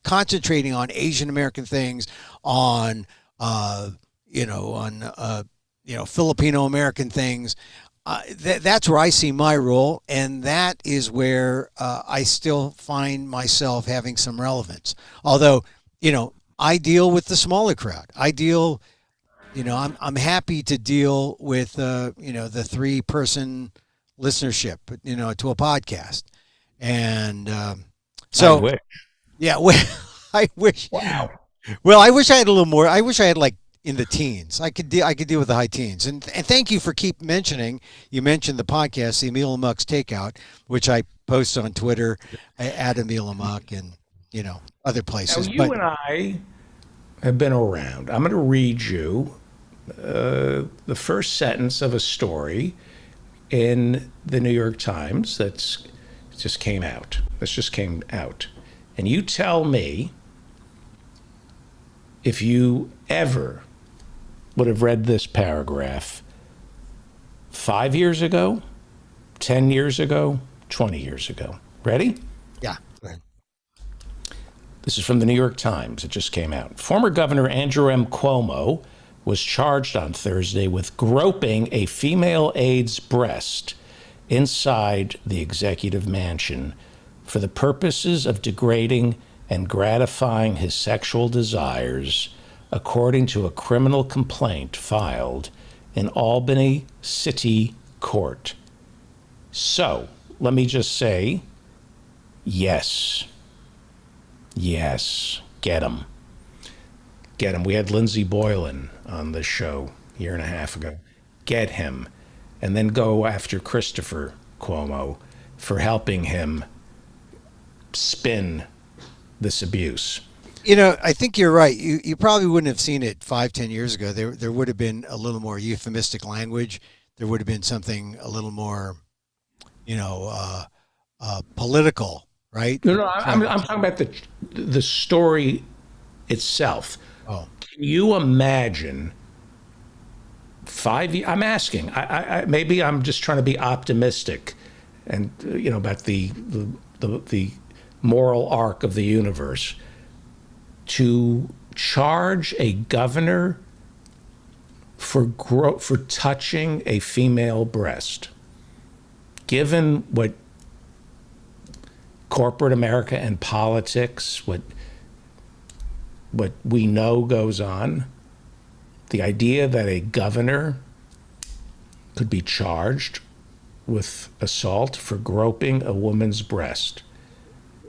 H: concentrating on Asian American things, on, Filipino American things. That's where I see my role, and that is where I still find myself having some relevance. Although, I deal with the smaller crowd. I'm happy to deal with the 3-person listenership, to a podcast, and so
B: I wish.
H: yeah, well, I wish.
B: Wow.
H: Well, I wish I had a little more. I wish I had like in the teens. I could deal with the high teens. And thank you for keep mentioning. You mentioned the podcast, the Emil Amok's Takeout, which I post on Twitter at Emil Amok and other places.
B: Now, you and I have been around. I'm going to read you the first sentence of a story in the New York Times that just came out. And you tell me if you ever would have read this paragraph 5 years ago, 10 years ago, 20 years ago. Ready?
H: Yeah. Go ahead.
B: This is from the New York Times. It just came out. Former Governor Andrew M. Cuomo was charged on Thursday with groping a female aide's breast inside the executive mansion for the purposes of degrading and gratifying his sexual desires, according to a criminal complaint filed in Albany City Court. So, let me just say, yes, get him. We had Lindsey Boylan on this show a year and a half ago. Get him. And then go after Christopher Cuomo for helping him spin this abuse.
H: I think you're right. You probably wouldn't have seen it 5-10 years ago. There would have been a little more euphemistic language. There would have been something a little more, political, right?
B: No, I'm talking about the story itself.
H: Oh,
B: Can you imagine 5 years? I'm asking. I maybe I'm just trying to be optimistic, and about the moral arc of the universe. To charge a governor for touching a female breast, given what corporate America and politics, what we know goes on, the idea that a governor could be charged with assault for groping a woman's breast,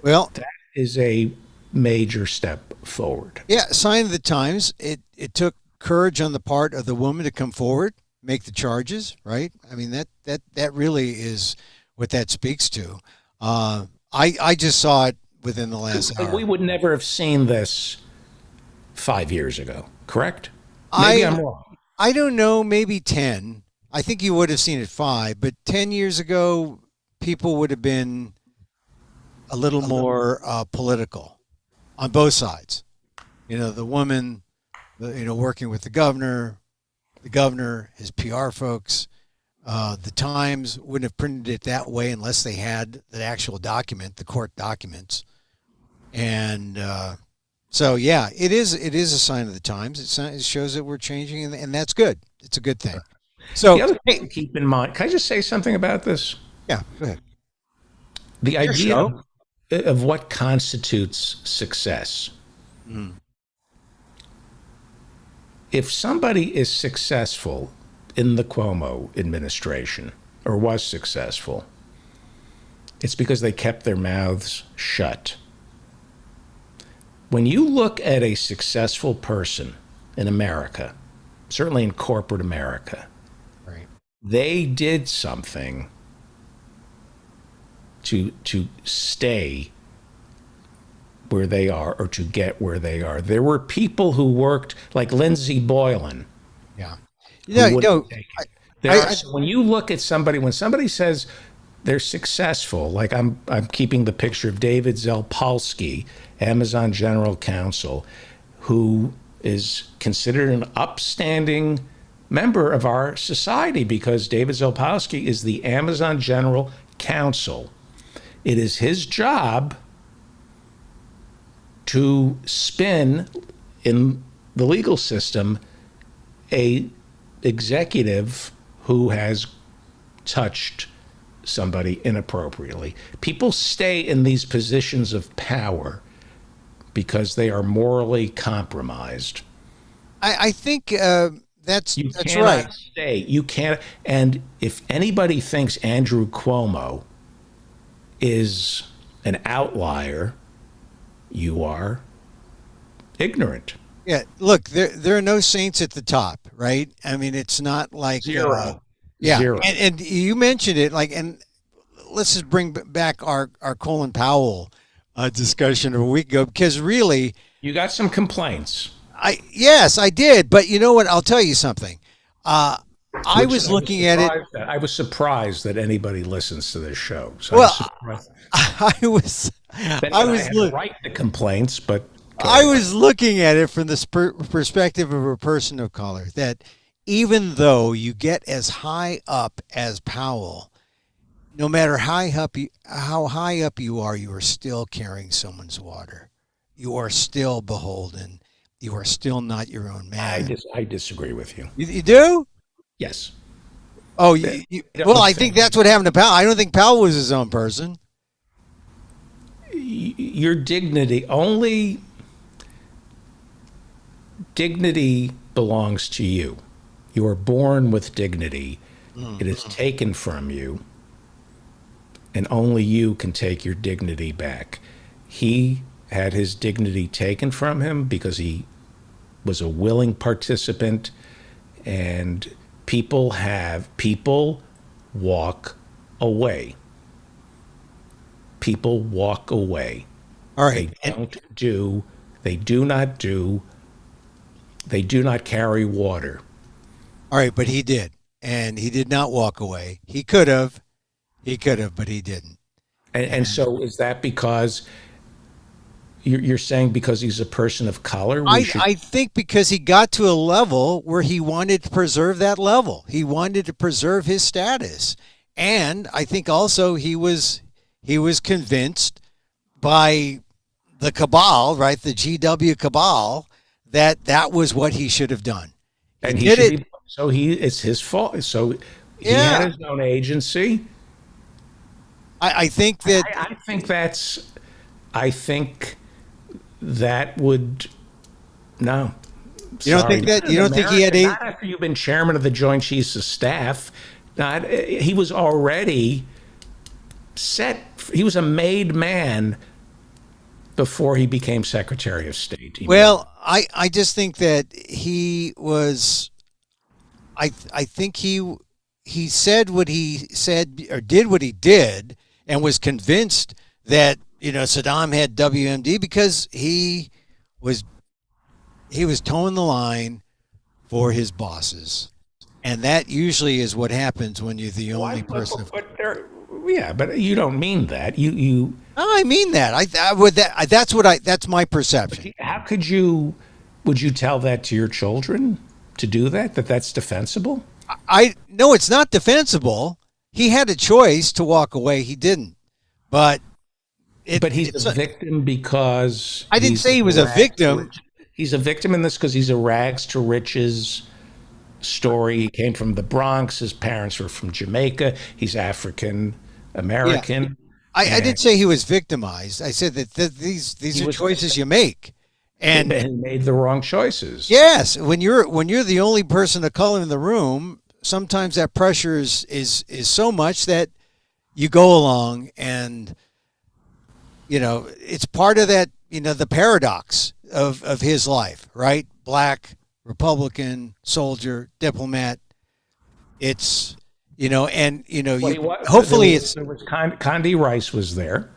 H: well,
B: that is a major step forward.
H: yeah. Sign of the times. It took courage on the part of the woman to come forward, make the charges. Right. I mean that really is what that speaks to. I just saw it within the last hour.
B: We would never have seen this 5 years ago, correct? Maybe I'm wrong.
H: I don't know, maybe 10. I think you would have seen it 5, but 10 years ago, people would have been a little more political on both sides. The woman, working with the governor, his PR folks. The Times wouldn't have printed it that way unless they had the actual document, the court documents. And so, yeah, it is a sign of the times. It shows that we're changing, and that's good. It's a good thing. So,
B: The other thing to keep in mind, can I just say something about this?
H: yeah, go ahead.
B: The idea
H: show.
B: of what constitutes success. If somebody is successful in the Cuomo administration, or was successful, it's because they kept their mouths shut. When you look at a successful person in America, certainly in corporate America,
H: Right.
B: they did something to stay where they are, or to get where they are. There were people who worked, like Lindsey Boylan.
H: Yeah.
B: who wouldn't take it.
H: I-
B: When you look at somebody, when somebody says they're successful, like I'm keeping the picture of David Zelpolsky, Amazon general counsel, who is considered an upstanding member of our society because David Zolpowski is the Amazon General Counsel. It is his job to spin in the legal system a executive who has touched somebody inappropriately. People stay in these positions of power because they are morally compromised.
H: I think that's
B: Cannot
H: right.
B: stay. You can't. And if anybody thinks Andrew Cuomo is an outlier, you are ignorant.
H: Yeah, look, there are no saints at the top, right? I mean, it's not like
B: Zero.
H: yeah,
B: Zero.
H: and you mentioned it, like, and let's just bring back our Colin Powell discussion a week ago, because really,
B: You got some complaints.
H: yes, I did, but you know what? I'll tell you something. I was looking at it.
B: I was surprised that anybody listens to this show. So
H: Well,
B: I was
H: I was
B: right to complaints, but
H: I was looking at it from the perspective of a person of color, that even though you get as high up as Powell, no matter how high up you are still carrying someone's water. You are still beholden. You are still not your own man.
B: I disagree with you.
H: You do?
B: Yes.
H: Oh,
B: don't
H: I think that's what happened to Powell. I don't think Powell was his own person.
B: Your dignity belongs to you. You are born with dignity. It is taken from you, and only you can take your dignity back. He had his dignity taken from him because he was a willing participant, and people walk away. People walk away.
H: All right.
B: They do not carry water.
H: All right, but he did. And he did not walk away. He could have, but he didn't.
B: And so is that because you're saying because he's a person of color?
H: I think because he got to a level where he wanted to preserve that level. He wanted to preserve his status. And I think also he was convinced by the cabal, right, the GW cabal, that was what he should have done.
B: And it's his fault. So he
H: Yeah.
B: had his own agency.
H: I think that
B: I think that would no.
H: You don't think that? You don't think he had
B: not after you've been chairman of the Joint Chiefs of Staff? He was already set. He was a made man before he became Secretary of State.
H: Well, I just think that he was. I think he said what he said or did what he did and was convinced that Saddam had WMD because he was towing the line for his bosses, and that usually is what happens when you're the only person.
B: But you don't mean that. You.
H: I mean that. That's my perception.
B: How could you? Would you tell that to your children to do that? That's defensible?
H: No, it's not defensible. He had a choice to walk away. He didn't. But
B: he's a victim because
H: I didn't say he was a victim.
B: He's a victim in this because he's a rags to riches story. He came from the Bronx. His parents were from Jamaica. He's African American.
H: Yeah. I didn't say he was victimized. I said that these are choices you make. And
B: he made the wrong choices.
H: Yes, when you're the only person of color in the room, sometimes that pressure is so much that you go along, and it's part of that the paradox of his life, right? Black, Republican, soldier, diplomat. It's hopefully
B: Condi Rice was there.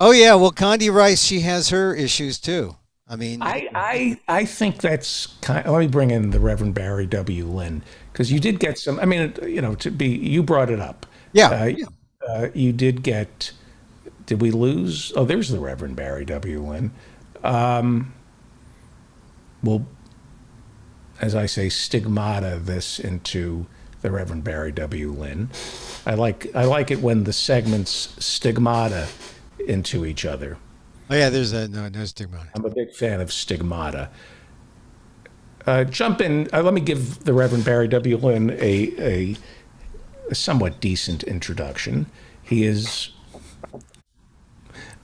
H: Oh yeah, well Condi Rice, she has her issues too. I mean,
B: I think that's let me bring in the Reverend Barry W. Lynn, because you did get some. I mean, you brought it up.
H: Yeah.
B: You did get. Did we lose? Oh, there's the Reverend Barry W. Lynn. Well, as I say, stigmata this into the Reverend Barry W. Lynn. I like it when the segments stigmata into each other.
H: Oh yeah, there's no stigma.
B: I'm a big fan of stigmata. Jump in. Let me give the Reverend Barry W. Lynn a somewhat decent introduction. He is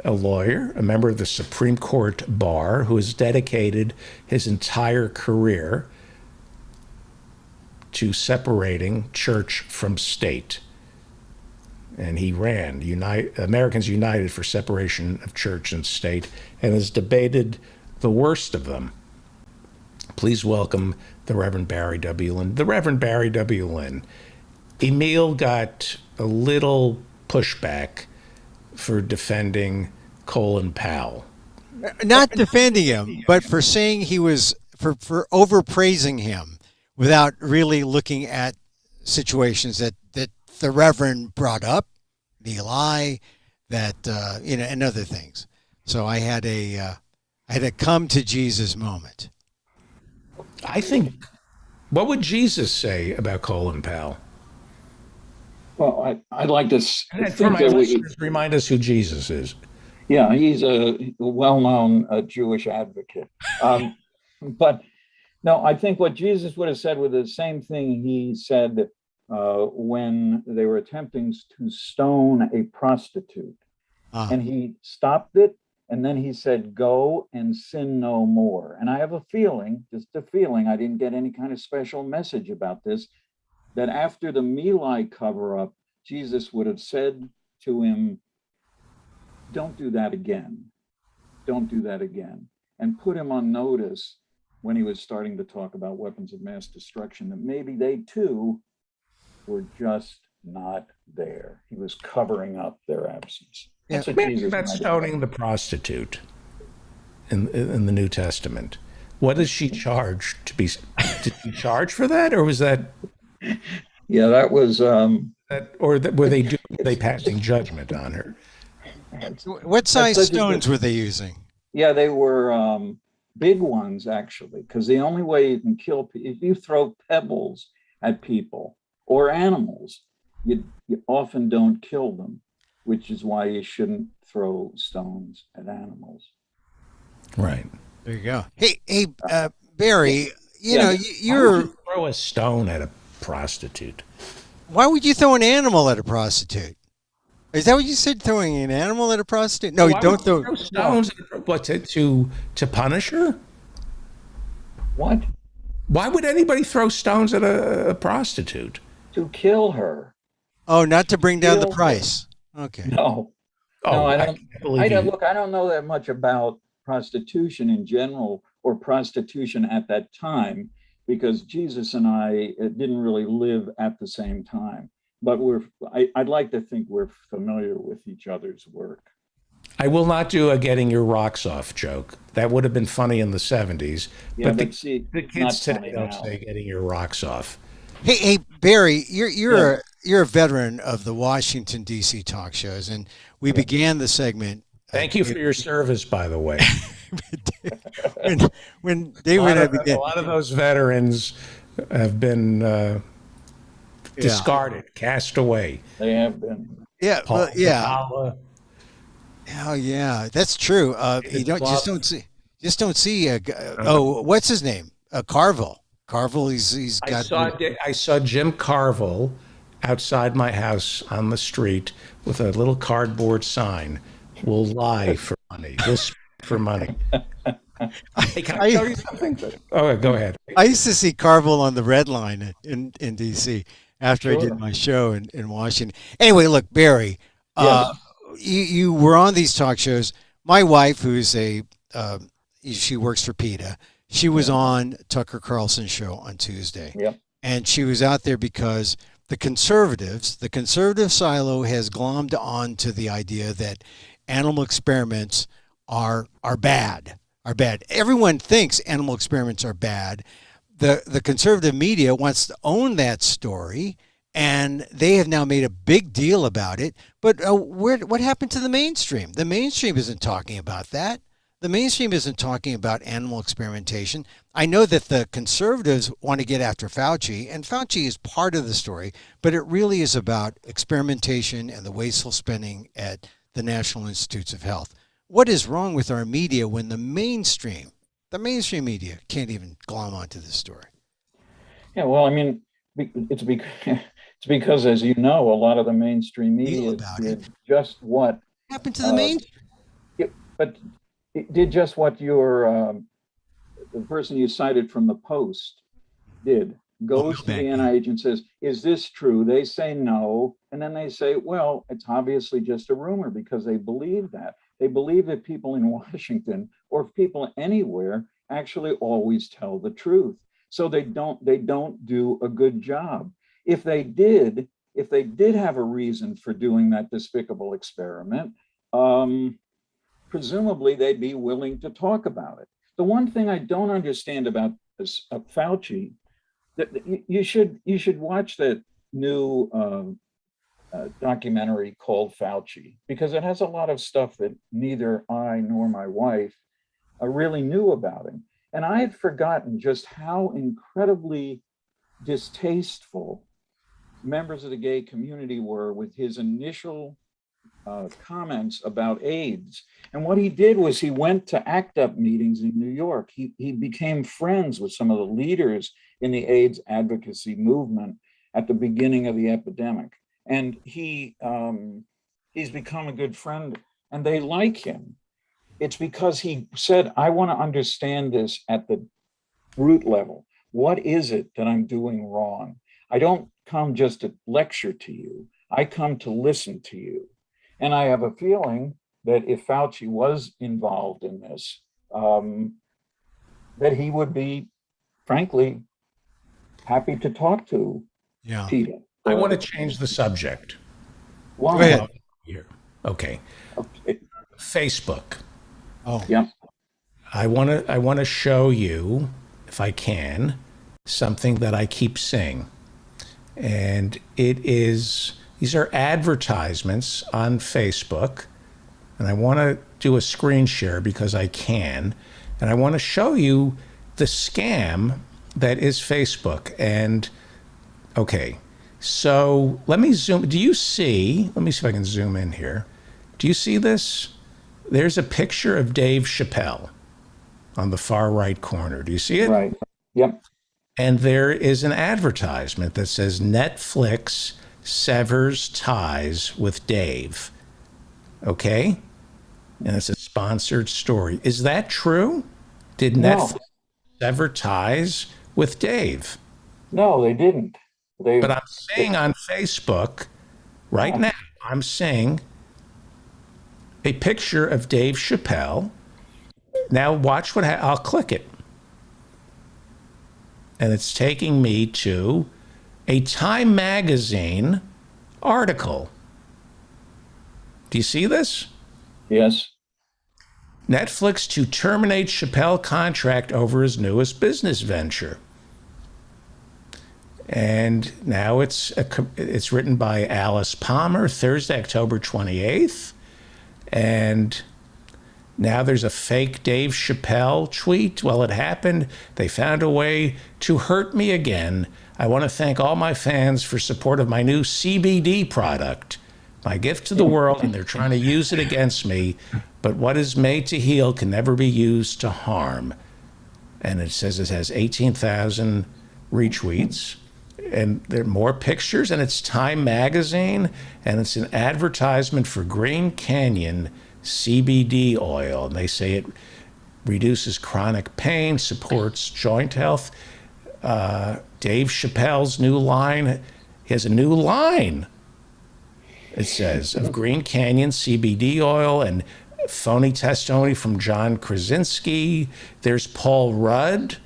B: a lawyer, a member of the Supreme Court Bar, who has dedicated his entire career to separating church from state. And he ran Americans United for Separation of Church and State and has debated the worst of them. Please welcome the Reverend Barry W. Lynn. The Reverend Barry W. Lynn. Emil got a little pushback for defending Colin Powell.
H: Not defending him, but for saying he was for overpraising him without really looking at situations that the Reverend brought up, the Eli, that and other things. So I had a come to Jesus moment.
B: I think, what would Jesus say about Colin Powell?
I: Well, I'd like to
B: And
I: think
B: for my
I: that we,
B: listeners, remind us who Jesus is.
I: yeah, he's a well-known Jewish advocate. But no, I think what Jesus would have said was the same thing he said when they were attempting to stone a prostitute. And he stopped it, and then he said, "Go and sin no more." And I have a feeling, just a feeling, I didn't get any kind of special message about this, that after the My Lai cover-up, Jesus would have said to him, "Don't do that again. Don't do that again." And put him on notice when he was starting to talk about weapons of mass destruction, that maybe they too were just not there. He was covering up their absence. That's what
B: Maybe
I: Jesus
B: about
I: meant.
B: stoning the prostitute in the New Testament. What is she charged to be? Did she charge for that, or was that?
I: Yeah, that was.
B: Were they passing judgment on her?
H: What size
I: such a
H: stones
I: good-
H: were they using?
I: Yeah, they were big ones, actually, because the only way you can kill people, if you throw pebbles at people or animals, you often don't kill them, which is why you shouldn't throw stones at animals.
B: Right.
H: There you go. Hey, Barry,
I: Yeah.
H: you're.
B: Throw a stone at a prostitute.
H: Why would you throw an animal at a prostitute? Is that what you said? Throwing an animal at a prostitute? No, you
B: Why
H: don't
B: would
H: throw.
B: you stones. What to punish her?
I: What?
B: Why would anybody throw stones at a prostitute?
I: To kill her?
H: Oh, not to bring down the
I: Kill her.
H: price. Okay.
I: No.
B: Oh,
I: No, I
B: I
I: don't.
B: can't believe
I: I don't
B: you.
I: look. I don't know that much about prostitution in general or prostitution at that time, because Jesus and I didn't really live at the same time. But I'd like to think we're familiar with each other's work.
B: I will not do a getting your rocks off joke. That would have been funny in the 70s.
I: Yeah,
B: but
I: but see,
B: the
I: not
B: kids today
I: funny
B: don't
I: now.
B: say getting your rocks off.
H: Hey, Barry, you're a veteran of the Washington D.C. talk shows, and we began the segment.
B: Thank you for your service, by the way.
H: when David and I
B: A
H: began.
B: lot of those veterans have been discarded, cast away.
I: They have been.
H: Yeah,
B: Paul
H: well, yeah.
B: Zavala.
H: Oh, yeah, that's true. You just don't see. What's his name? Carville. Carville. He's got.
B: I saw Jim Carville outside my house on the street with a little cardboard sign. We'll lie for money. We'll speak for money. Hey, can I tell you something? Oh, go ahead.
H: I used to see Carville on the Red Line in D.C. after I did my show in Washington. Anyway, look, Barry,
I: Yes.
H: you were on these talk shows. My wife, who's she works for PETA, she was on Tucker Carlson's show on Tuesday.
I: Yep.
H: And she was out there because the conservative silo has glommed on to the idea that animal experiments are bad. Everyone thinks animal experiments are bad. The conservative media wants to own that story, and they have now made a big deal about it. But what happened to the mainstream? The mainstream isn't talking about that. The mainstream isn't talking about animal experimentation. I know that the conservatives want to get after Fauci, and Fauci is part of the story, but it really is about experimentation and the wasteful spending at the National Institutes of Health. What is wrong with our media when the mainstream media can't even glom onto this story?
I: Yeah, well, I mean, it's because, as you know, a lot of the mainstream media did just what
H: happened to the mainstream.
I: But it did just what the person you cited from the Post did. Goes to the NIH and says, "Is this true?" They say no, and then they say, "Well, it's obviously just a rumor," because they believe that. They believe that people in Washington or people anywhere actually always tell the truth. So they don't do a good job. If they did have a reason for doing that despicable experiment, presumably they'd be willing to talk about it. The one thing I don't understand about this Fauci, that you should watch that new documentary called Fauci, because it has a lot of stuff that neither I nor my wife really knew about him. And I had forgotten just how incredibly distasteful members of the gay community were with his initial comments about AIDS. And what he did was he went to ACT UP meetings in New York. He became friends with some of the leaders in the AIDS advocacy movement at the beginning of the epidemic. And he's become a good friend, and they like him. It's because he said, "I want to understand this at the root level. What is it that I'm doing wrong? I don't come just to lecture to you. I come to listen to you." And I have a feeling that if Fauci was involved in this, that he would be, frankly, happy to talk to Peter.
B: I want to change the subject.
I: Why?
H: Go ahead.
B: Here. Okay.
I: Okay.
B: Facebook.
H: Oh,
I: Yeah.
B: I want to show you, if I can, something that I keep seeing. And these are advertisements on Facebook. And I want to do a screen share because I can. And I want to show you the scam that is Facebook. And okay, so let me zoom. Let me see if I can zoom in here. Do you see this? There's a picture of Dave Chappelle on the far right corner. Do you see it?
I: Right. Yep.
B: And there is an advertisement that says Netflix severs ties with Dave. Okay? And it's a sponsored story. Is that true? Did Netflix sever ties with Dave?
I: No, they didn't.
B: But I'm seeing on Facebook right now, I'm seeing a picture of Dave Chappelle. Now watch what I'll click it. And it's taking me to a Time Magazine article. Do you see this?
I: Yes.
B: Netflix to terminate Chappelle contract over his newest business venture. And now it's written by Alice Palmer, Thursday, October 28th. And now there's a fake Dave Chappelle tweet. Well, it happened. They found a way to hurt me again. I want to thank all my fans for support of my new CBD product, my gift to the world, and they're trying to use it against me. But what is made to heal can never be used to harm. And it says it has 18,000 retweets. And there are more pictures, and it's Time Magazine, and it's an advertisement for Green Canyon CBD oil. And they say it reduces chronic pain, supports joint health. Dave Chappelle's new line, he has a new line, it says, of Green Canyon CBD oil, and phony testimony from John Krasinski. There's Paul Rudd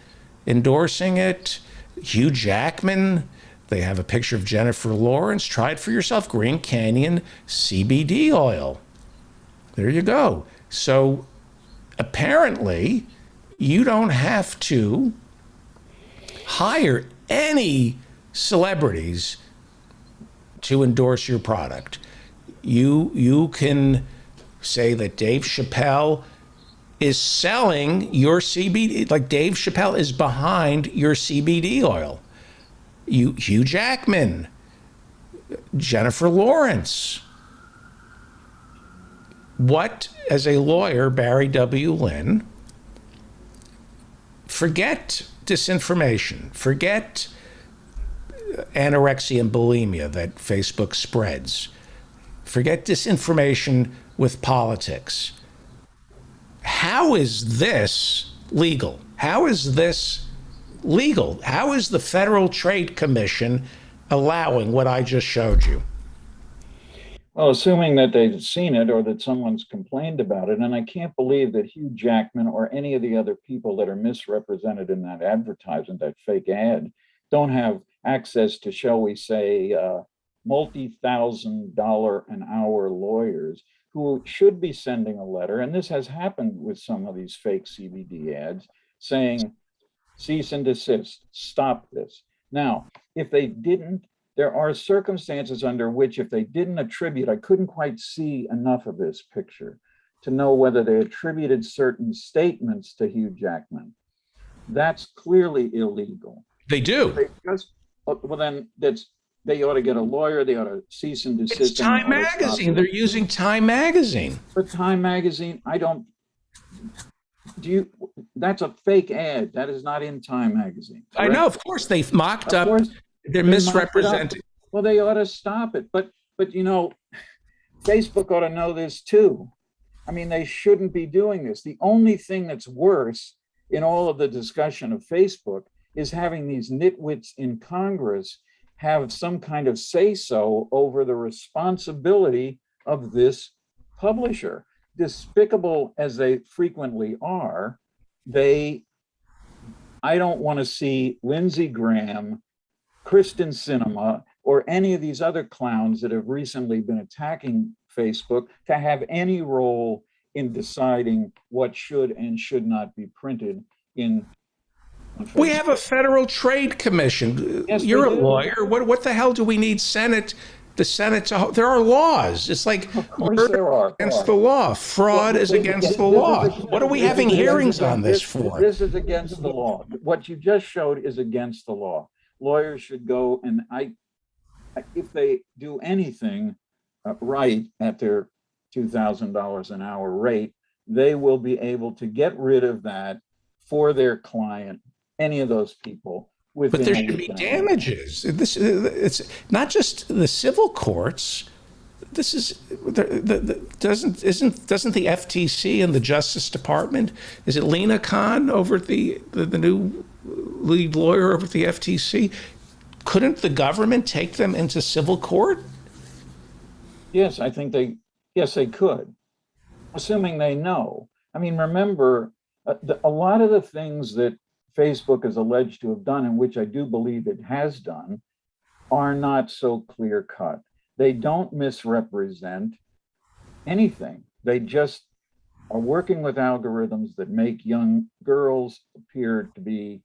B: endorsing it. Hugh Jackman. They have a picture of Jennifer Lawrence. Try it for yourself. Green Canyon CBD oil. There you go. So apparently you don't have to hire any celebrities to endorse your product. You can say that Dave Chappelle is selling your CBD. Like Dave Chappelle is behind your CBD oil. Hugh Jackman, Jennifer Lawrence. What, as a lawyer, Barry W. Lynn, forget disinformation, forget anorexia and bulimia that Facebook spreads, forget disinformation with politics. How is this legal? How is this legal? How is the Federal Trade Commission allowing what I just showed you?
I: Well, assuming that they've seen it or that someone's complained about it, and I can't believe that Hugh Jackman or any of the other people that are misrepresented in that advertisement, that fake ad, don't have access to, shall we say, multi-$1,000 an hour lawyers who should be sending a letter. And this has happened with some of these fake CBD ads saying, cease and desist, stop this. Now, if they didn't, there are circumstances under which if they didn't attribute, I couldn't quite see enough of this picture to know whether they attributed certain statements to Hugh Jackman. That's clearly illegal.
B: They do.
I: They just, well, then they ought to get a lawyer. They ought to cease and desist.
B: It's Time Magazine. They're using Time Magazine.
I: But Time Magazine, that's a fake ad. That is not in Time Magazine. Correct?
B: I know, of course, they've mocked up. They're misrepresenting.
I: Well, they ought to stop it. But Facebook ought to know this too. I mean, they shouldn't be doing this. The only thing that's worse in all of the discussion of Facebook is having these nitwits in Congress have some kind of say-so over the responsibility of this publisher. Despicable as they frequently are, I don't want to see Lindsey Graham, Kristen Sinema, or any of these other clowns that have recently been attacking Facebook to have any role in deciding what should and should not be printed in.
B: We have a Federal Trade Commission.
I: Yes,
B: you're a
I: we do.
B: lawyer. What the hell do we need the Senate to? There are laws. It's like murder against the law. Fraud is against the law. What are we having hearings on this for?
I: This is against the law. What you just showed is against the law. Lawyers should go, and if they do anything right at their $2,000 an hour rate, they will be able to get rid of that for their client, any of those people.
B: But there should be damages. It's not just the civil courts. This is doesn't the FTC and the Justice Department? Is it Lena Khan over the new lead lawyer over at the FTC? Couldn't the government take them into civil court?
I: Yes, I think they could, assuming they know. I mean, remember, a lot of the things that Facebook is alleged to have done, and which I do believe it has done, are not so clear cut. They don't misrepresent anything. They just are working with algorithms that make young girls appear to be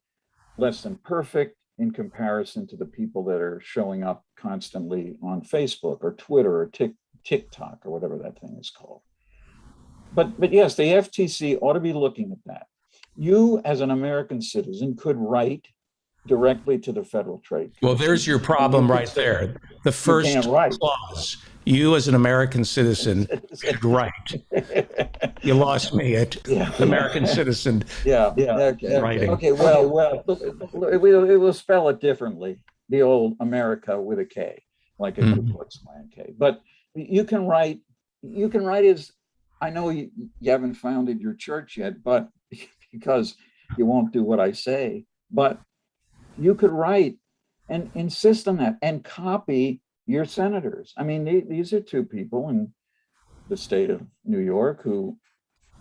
I: less than perfect in comparison to the people that are showing up constantly on Facebook or Twitter or TikTok or whatever that thing is called. But yes, the FTC ought to be looking at that. You, as an American citizen, could write directly to the Federal Trade Commission.
B: Well, there's your problem right there. The first clause. You, as an American citizen, could write. You lost me at American citizen. Writing.
I: Okay. Well, it will spell it differently. The old America with a K, like a Ku Klux Klan K. But you can write. You can write as. I know you haven't founded your church yet, but because you won't do what I say, but you could write and insist on that and copy your senators. I mean, these are two people in the state of New York who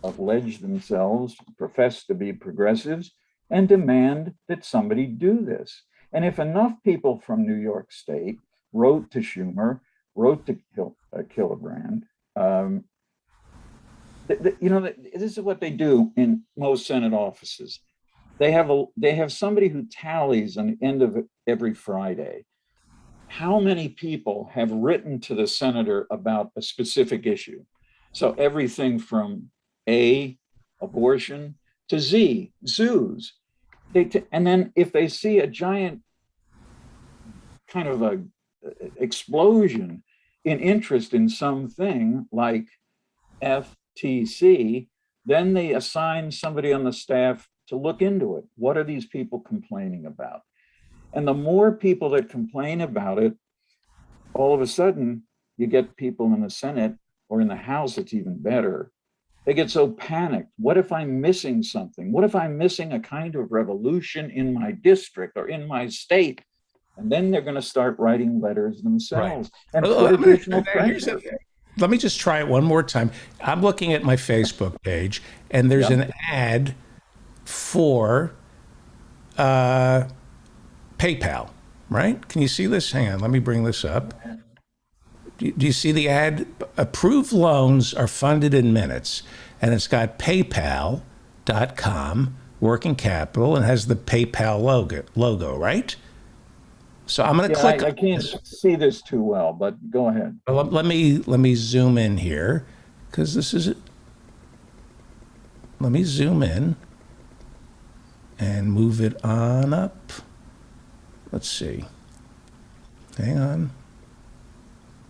I: allege themselves, profess to be progressives, and demand that somebody do this. And if enough people from New York State wrote to Schumer, wrote to Gillibrand, this is what they do in most Senate offices. They have somebody who tallies on the end of every Friday how many people have written to the senator about a specific issue. So everything from A abortion to zoos. And then if they see a giant kind of a explosion in interest in something like FTC, then they assign somebody on the staff to look into it. What are these people complaining about? And the more people that complain about it, all of a sudden you get people in the Senate or in the House, it's even better. They get so panicked. What if I'm missing something? What if I'm missing a kind of revolution in my district or in my state? And then they're going to start writing letters themselves.
B: Right.
I: And put additional pressure.
B: Let me just try it one more time. I'm looking at my Facebook page, and there's an ad for PayPal, right? Can you see this? Hang on, let me bring this up. Do you see the ad? Approved loans are funded in minutes, and it's got PayPal.com, working capital, and has the PayPal logo, right? So I'm going to click.
I: I can't see this too well, but go ahead.
B: Well, let me zoom in here, because this is it. Let me zoom in and move it on up. Let's see. Hang on.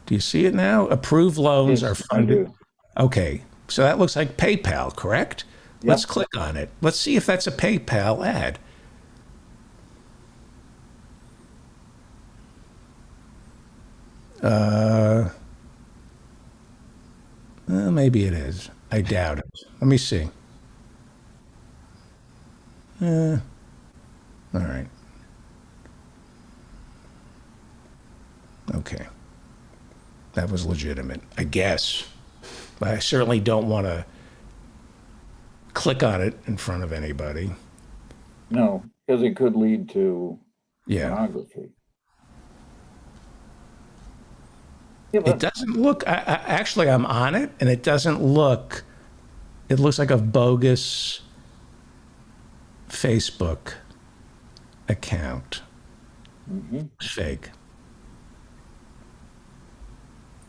B: Do you see it now? Approved loans are funded. Okay, so that looks like PayPal, correct? Yep. Let's click on it. Let's see if that's a PayPal ad. Maybe it is. I doubt it. Let me see. All right. Okay. That was legitimate, I guess. But I certainly don't want to click on it in front of anybody.
I: No, because it could lead to pornography.
B: It doesn't look, actually, I'm on it, and it doesn't look, it looks like a bogus Facebook account.
I: Mm-hmm.
B: It's fake.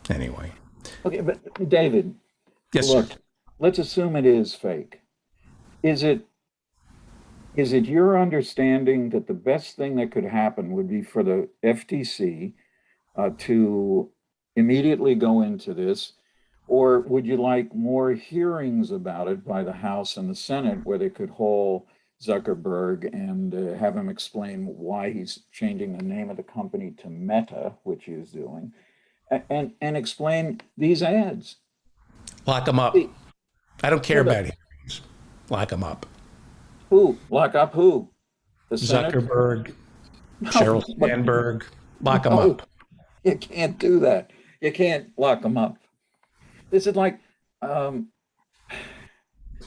B: Anyway.
I: Okay, but David,
B: yes,
I: look,
B: sir.
I: Let's assume it is fake. Is it your understanding that the best thing that could happen would be for the FTC to immediately go into this, or would you like more hearings about it by the House and the Senate where they could haul Zuckerberg and have him explain why he's changing the name of the company to Meta, which he is doing, and explain these ads?
B: Lock them up. I don't care about hearings. Lock them up.
I: Who? Lock up who? The Senate?
B: Zuckerberg, Sheryl Sandberg. Lock them up.
I: You can't do that. You can't lock them up. This is like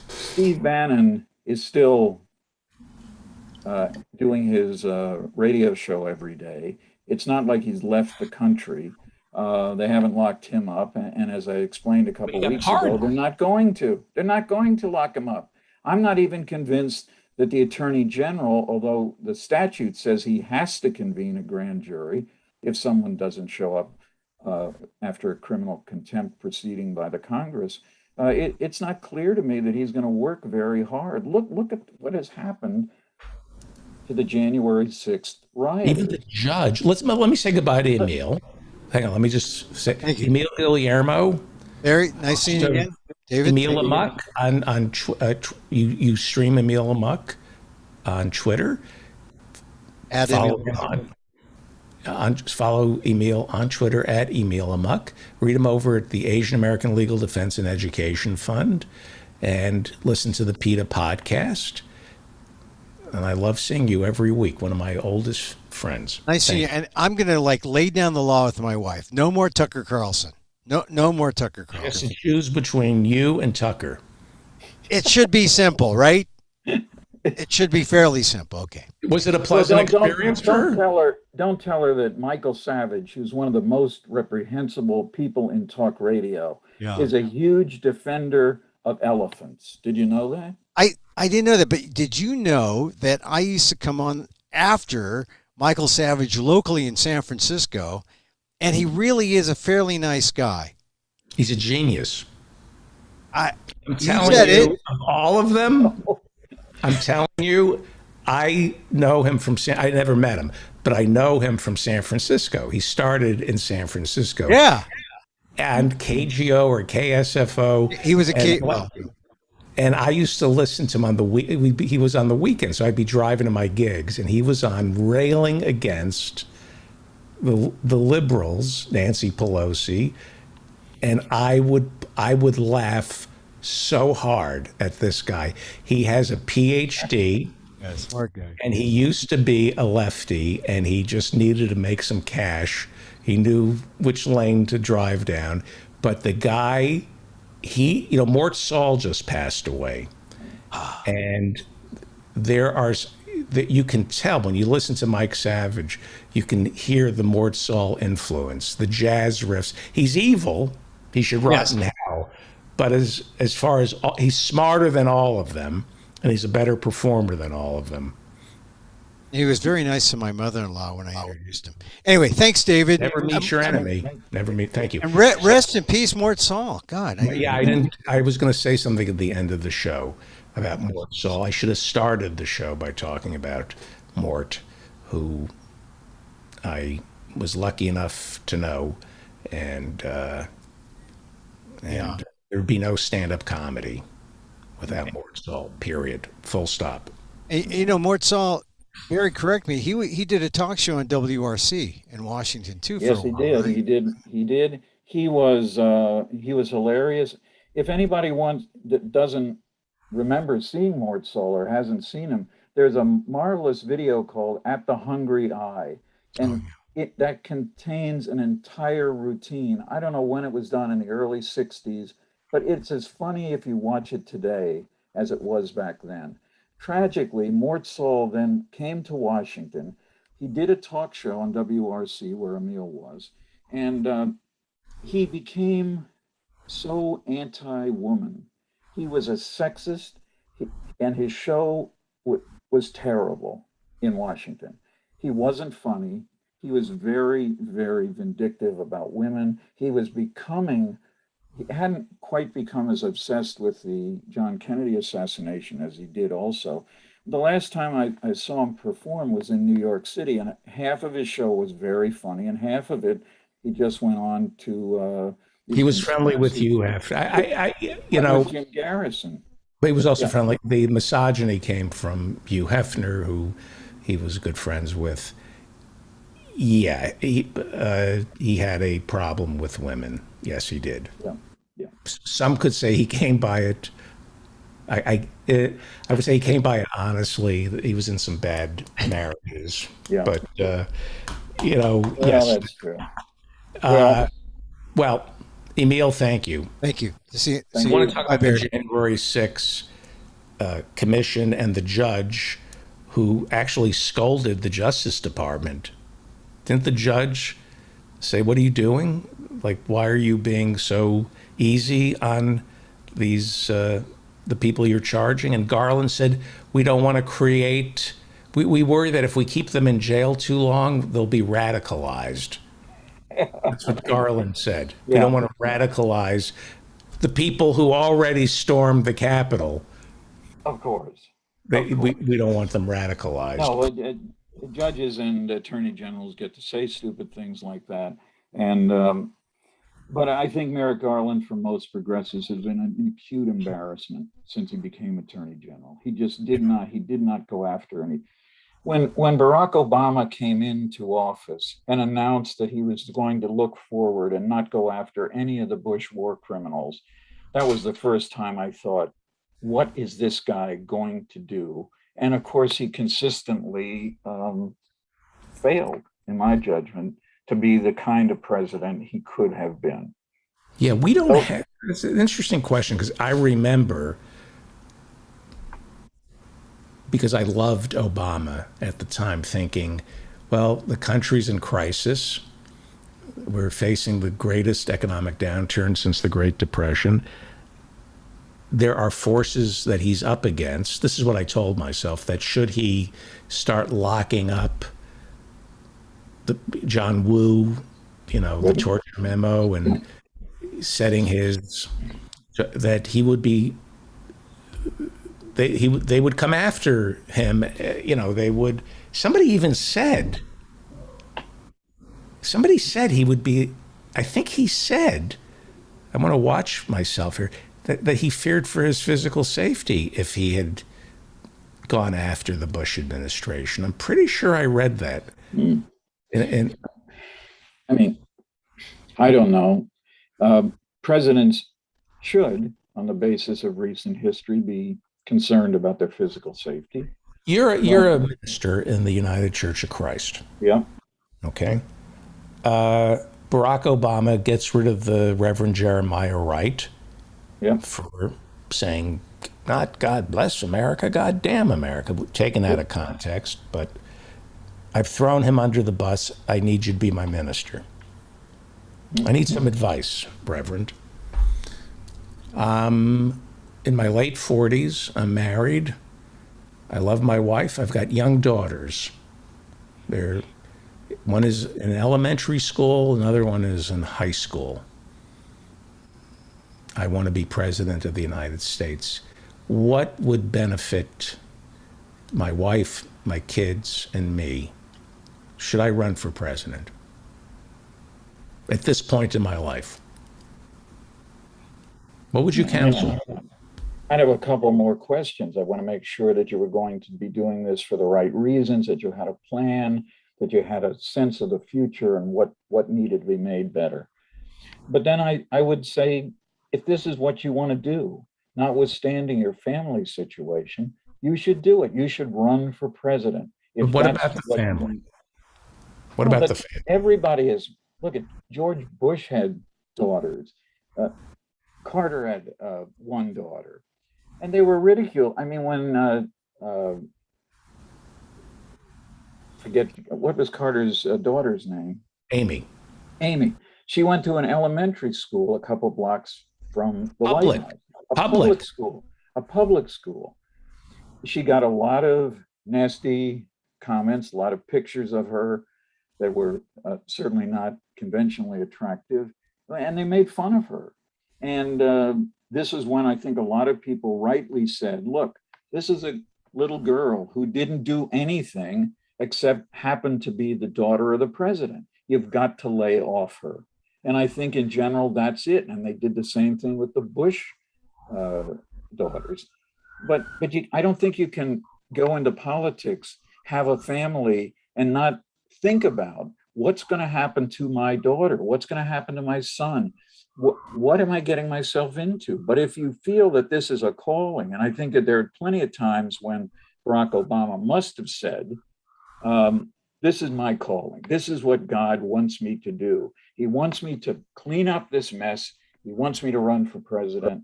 I: Steve Bannon is still doing his radio show every day. It's not like he's left the country. They haven't locked him up. And as I explained a couple of weeks ago, they're not going to. They're not going to lock him up. I'm not even convinced that the Attorney General, although the statute says he has to convene a grand jury if someone doesn't show up after a criminal contempt proceeding by the Congress, it's not clear to me that he's going to work very hard. Look at what has happened to the January 6th riot.
B: Even the judge. Let me say goodbye to Emil. Hang on, let me just say Emil Guillermo.
H: Very nice seeing you again, David.
B: Emil Amok on you stream Emil Amok on Twitter. Follow Emil on Twitter at Emil Amok. Read him over at the Asian American Legal Defense and Education Fund, and listen to the PETA podcast. And I love seeing you every week. One of my oldest friends.
H: Nice seeing you. And I'm going to lay down the law with my wife. No more Tucker Carlson. No more Tucker Carlson.
B: I guess to choose between you and Tucker.
H: It should be simple, right? It should be fairly simple. Okay.
B: Was it a pleasant experience for her?
I: Don't tell her that Michael Savage, who's one of the most reprehensible people in talk radio, is a huge defender of elephants. Did you know that?
H: I didn't know that, but did you know that I used to come on after Michael Savage locally in San Francisco, and he really is a fairly nice guy.
B: He's a genius.
H: I
B: I'm
H: you
B: telling
H: said
B: you,
H: it.
B: of all of them, I'm telling you, I know him from I never met him, but I know him from San Francisco. He started in San Francisco.
H: Yeah,
B: And KGO or KSFO.
H: he was a
B: and,
H: kid. Well,
B: and I used to listen to him on the week. He was on the weekend, so I'd be driving to my gigs, and he was on railing against the liberals, Nancy Pelosi, and I would laugh so hard at this guy. He has a PhD.
H: smart guy.
B: And he used to be a lefty, and he just needed to make some cash. He knew which lane to drive down. But the guy, Mort Saul just passed away. And there are, that you can tell when you listen to Mike Savage, you can hear the Mort Saul influence, the jazz riffs. He's evil. He should rot in hell. But as far as, he's smarter than all of them. And he's a better performer than all of them.
H: He was very nice to my mother-in-law when I introduced him. Anyway, thanks, David.
B: Never meet your enemy. Never meet. Thank you.
H: And rest in peace, Mort Saul. God.
B: I didn't. I was going to say something at the end of the show about Mort Saul. I should have started the show by talking about Mort, who I was lucky enough to know, and there'd be no stand-up comedy without Mort Saul, period. Full stop.
H: Mort Saul, Barry, correct me. He did a talk show on WRC in Washington too.
I: Yes, he did. He did. He did. He was hilarious. If anybody that doesn't remember seeing Mort Saul or hasn't seen him, there's a marvelous video called "At the Hungry Eye," and that contains an entire routine. I don't know when it was done, in the early '60s. But it's as funny if you watch it today as it was back then. Tragically, Mort Saul then came to Washington. He did a talk show on WRC where Emil was, and he became so anti-woman. He was a sexist, and his show was terrible in Washington. He wasn't funny. He was very, very vindictive about women. He hadn't quite become as obsessed with the John Kennedy assassination as he did also. The last time I saw him perform was in New York City, and half of his show was very funny, and half of it, he just went on to...
B: he was friendly with you after.
I: With Jim Garrison.
B: But he was also friendly. The misogyny came from Hugh Hefner, who he was good friends with. Yeah, he had a problem with women. Yes, he did.
I: Yeah.
B: Some could say he came by it. I would say he came by it honestly. He was in some bad marriages.
I: Yeah.
B: But
I: Well,
B: yes.
I: that's true.
B: Well, Emil, thank you.
H: Thank you.
B: I want to talk about the January 6th commission and the judge who actually scolded the Justice Department. Didn't the judge say, "What are you doing? Like, why are you being so easy on these the people you're charging?" And Garland said, "We don't want to create. We worry that if we keep them in jail too long, they'll be radicalized." That's what Garland said. We don't want to radicalize the people who already stormed the Capitol.
I: Of course.
B: We don't want them radicalized.
I: No, judges and attorney generals get to say stupid things like that. And but I think Merrick Garland, for most progressives, has been an acute embarrassment since he became attorney general. He just did not go after any. When Barack Obama came into office and announced that he was going to look forward and not go after any of the Bush war criminals, that was the first time I thought, what is this guy going to do? And of course, he consistently failed, in my judgment, to be the kind of president he could have been.
B: Yeah, we don't have. It's an interesting question because I remember, because I loved Obama at the time, thinking, well, the country's in crisis. We're facing the greatest economic downturn since the Great Depression. There are forces that he's up against. This is what I told myself, that should he start locking up the John Woo, the torture memo, and setting his that he would be, they would come after him. You know, they would. Somebody said he would be. I think he said, I want to watch myself here, that he feared for his physical safety if he had gone after the Bush administration. I'm pretty sure I read that. And
I: I mean, I don't know. Presidents should, on the basis of recent history, be concerned about their physical safety.
B: you're a minister in the United Church of Christ.
I: Yeah.
B: Okay. Barack Obama gets rid of the Reverend Jeremiah Wright
I: Yeah.
B: for saying, not God bless America, God damn America, taken out of context, but I've thrown him under the bus. I need you to be my minister. I need some advice, Reverend. In my late 40s, I'm married. I love my wife. I've got young daughters. One is in elementary school, another one is in high school. I want to be president of the United States. What would benefit my wife, my kids, and me? Should I run for president at this point in my life? What would you counsel?
I: I have a couple more questions. I want to make sure that you were going to be doing this for the right reasons, that you had a plan, that you had a sense of the future and what needed to be made better. But then I would say, if this is what you want to do, notwithstanding your family situation, you should do it. You should run for president.
B: But what about the family? What about the family?
I: Everybody is, look at George Bush had daughters. Carter had one daughter. And they were ridiculed. I mean, when, forget, what was Carter's daughter's name?
B: Amy.
I: She went to an elementary school a couple blocks from the White House. A public school. She got a lot of nasty comments, a lot of pictures of her that were certainly not conventionally attractive, and they made fun of her. And this is when I think a lot of people rightly said, look, this is a little girl who didn't do anything except happen to be the daughter of the president. You've got to lay off her. And I think in general, that's it. And they did the same thing with the Bush daughters. But I don't think you can go into politics, have a family, and not think about what's going to happen to my daughter, what's going to happen to my son. What am I getting myself into? But if you feel that this is a calling, and I think that there are plenty of times when Barack Obama must have said, this is my calling. This is what God wants me to do. He wants me to clean up this mess. He wants me to run for president.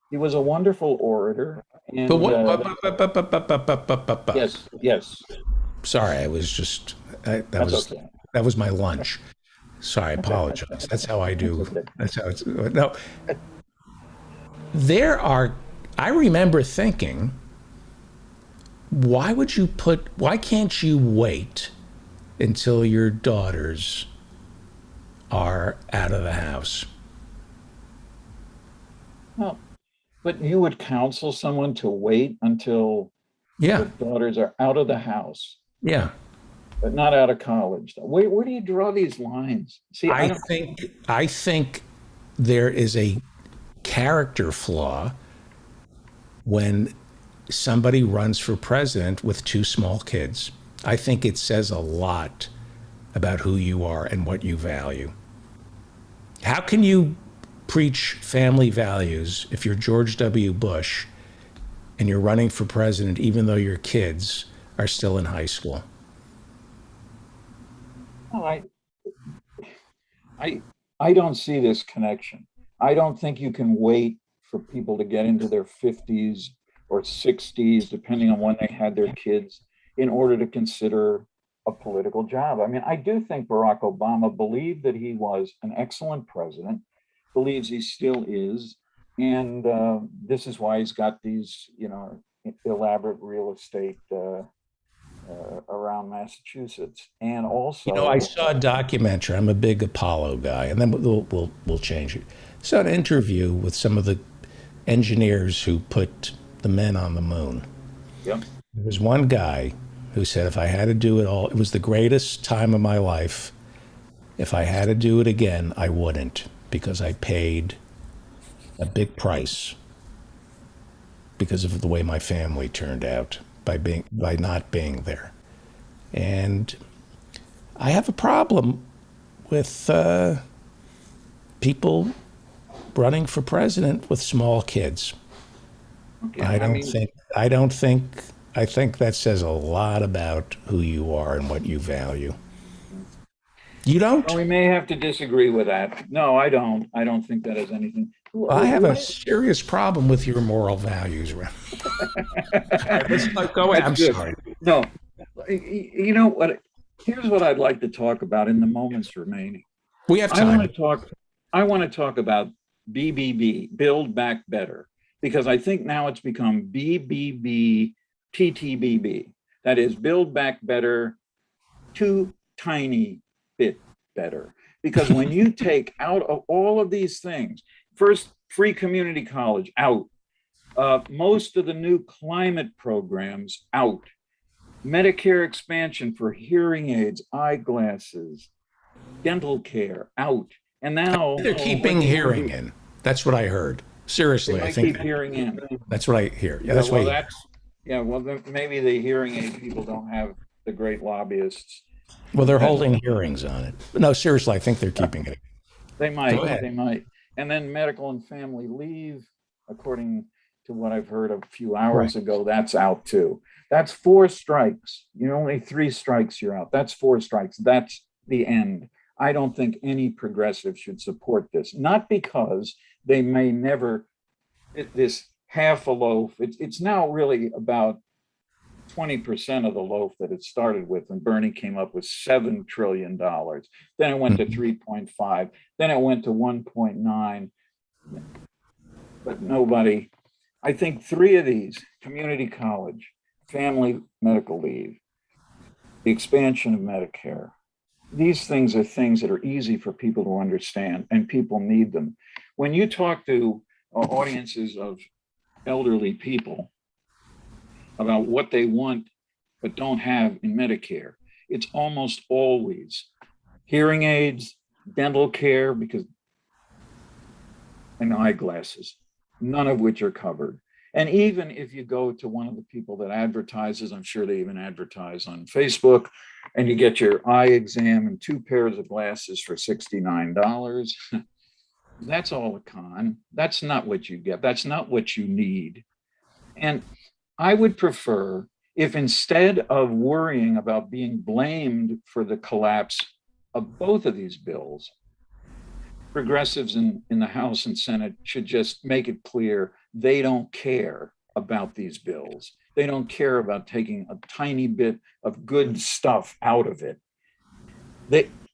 I: He was a wonderful orator. And, yes.
B: Sorry, I was just, that was my lunch. Sorry, I apologize. That's how I do. That's how it's, no. I remember thinking, why can't you wait until your daughters are out of the house?
I: Well, but you would counsel someone to wait until the daughters are out of the house.
B: Yeah.
I: But not out of college. Where do you draw these lines? See,
B: I think there is a character flaw when somebody runs for president with two small kids. I think it says a lot about who you are and what you value. How can you preach family values if you're George W. Bush and you're running for president even though your kids are still in high school?
I: No, I don't see this connection. I don't think you can wait for people to get into their 50s or 60s, depending on when they had their kids, in order to consider a political job. I mean, I do think Barack Obama believed that he was an excellent president, believes he still is, and this is why he's got these, elaborate real estate around Massachusetts. And also,
B: I saw a documentary. I'm a big Apollo guy, and then we'll change it. So an interview with some of the engineers who put the men on the moon.
I: Yep.
B: There was one guy who said, if I had to do it all, it was the greatest time of my life. If I had to do it again, I wouldn't, because I paid a big price because of the way my family turned out by not being there. And I have a problem with people running for president with small kids.
I: Okay.
B: I think that says a lot about who you are and what you value. You don't?
I: Well, we may have to disagree with that. No, I don't. I don't think that has anything.
B: I have a serious problem with your moral values. Let's go ahead. I'm
I: Good.
B: sorry.
I: No, you know what? Here's what I'd like to talk about in the moments remaining.
B: We have
I: I
B: time.
I: want to talk about BBB, Build Back Better, because I think now it's become BBB, TTBB. That is, Build Back Better, too tiny bit better. Because when you take out of all of these things, first, free community college out, most of the new climate programs out, Medicare expansion for hearing aids, eyeglasses, dental care out, and now
B: They're keeping hearing in. That's what I heard. Seriously, I think
I: keep hearing in.
B: that's what I hear. Yeah, that's what.
I: Well, then maybe the hearing aid people don't have the great lobbyists.
B: Well, they're holding hearings on it. No, seriously, I think they're keeping it.
I: They might.
B: Go ahead.
I: They might. And then medical and family leave, according to what I've heard a few hours ago, that's out too. That's 4 strikes. You know, only 3 strikes, you're out. That's 4 strikes. That's the end. I don't think any progressive should support this. Not because they may never, this half a loaf, it's now really about 20% of the loaf that it started with when Bernie came up with $7 trillion. Then it went to 3.5, then it went to 1.9. But nobody, I think 3 of these, community college, family medical leave, the expansion of Medicare, these things are things that are easy for people to understand, and people need them. When you talk to audiences of elderly people about what they want but don't have in Medicare, it's almost always hearing aids, dental care, and eyeglasses, none of which are covered. And even if you go to one of the people that advertises, I'm sure they even advertise on Facebook, and you get your eye exam and 2 pairs of glasses for $69, that's all a con. That's not what you get. That's not what you need. And I would prefer if, instead of worrying about being blamed for the collapse of both of these bills, progressives in the House and Senate should just make it clear they don't care about these bills. They don't care about taking a tiny bit of good stuff out of it,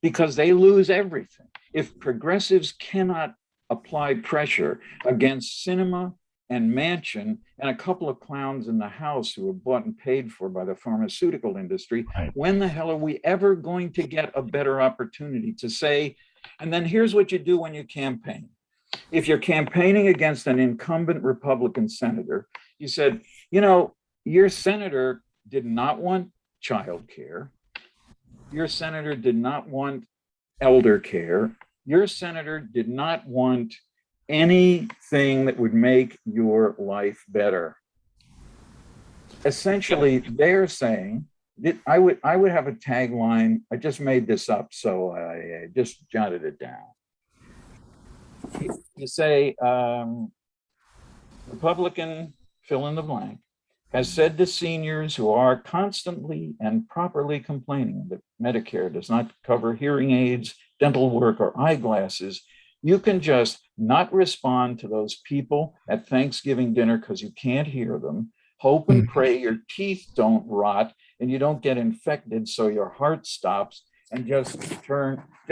I: because they lose everything. If progressives cannot apply pressure against Sinema and Manchin and a couple of clowns in the House who are bought and paid for by the pharmaceutical industry, when the hell are we ever going to get a better opportunity to say, and then here's what you do when you campaign. If you're campaigning against an incumbent Republican senator, you said, you know, your senator did not want childcare. Your senator did not want elder care. Your senator did not want anything that would make your life better. Essentially, they're saying that I would have a tagline. I just made this up, so I just jotted it down. You say, Republican, fill in the blank, has said to seniors who are constantly and properly complaining that Medicare does not cover hearing aids, dental work, or eyeglasses, you can just not respond to those people at Thanksgiving dinner because you can't hear them. Hope and pray your teeth don't rot and you don't get infected so your heart stops, and just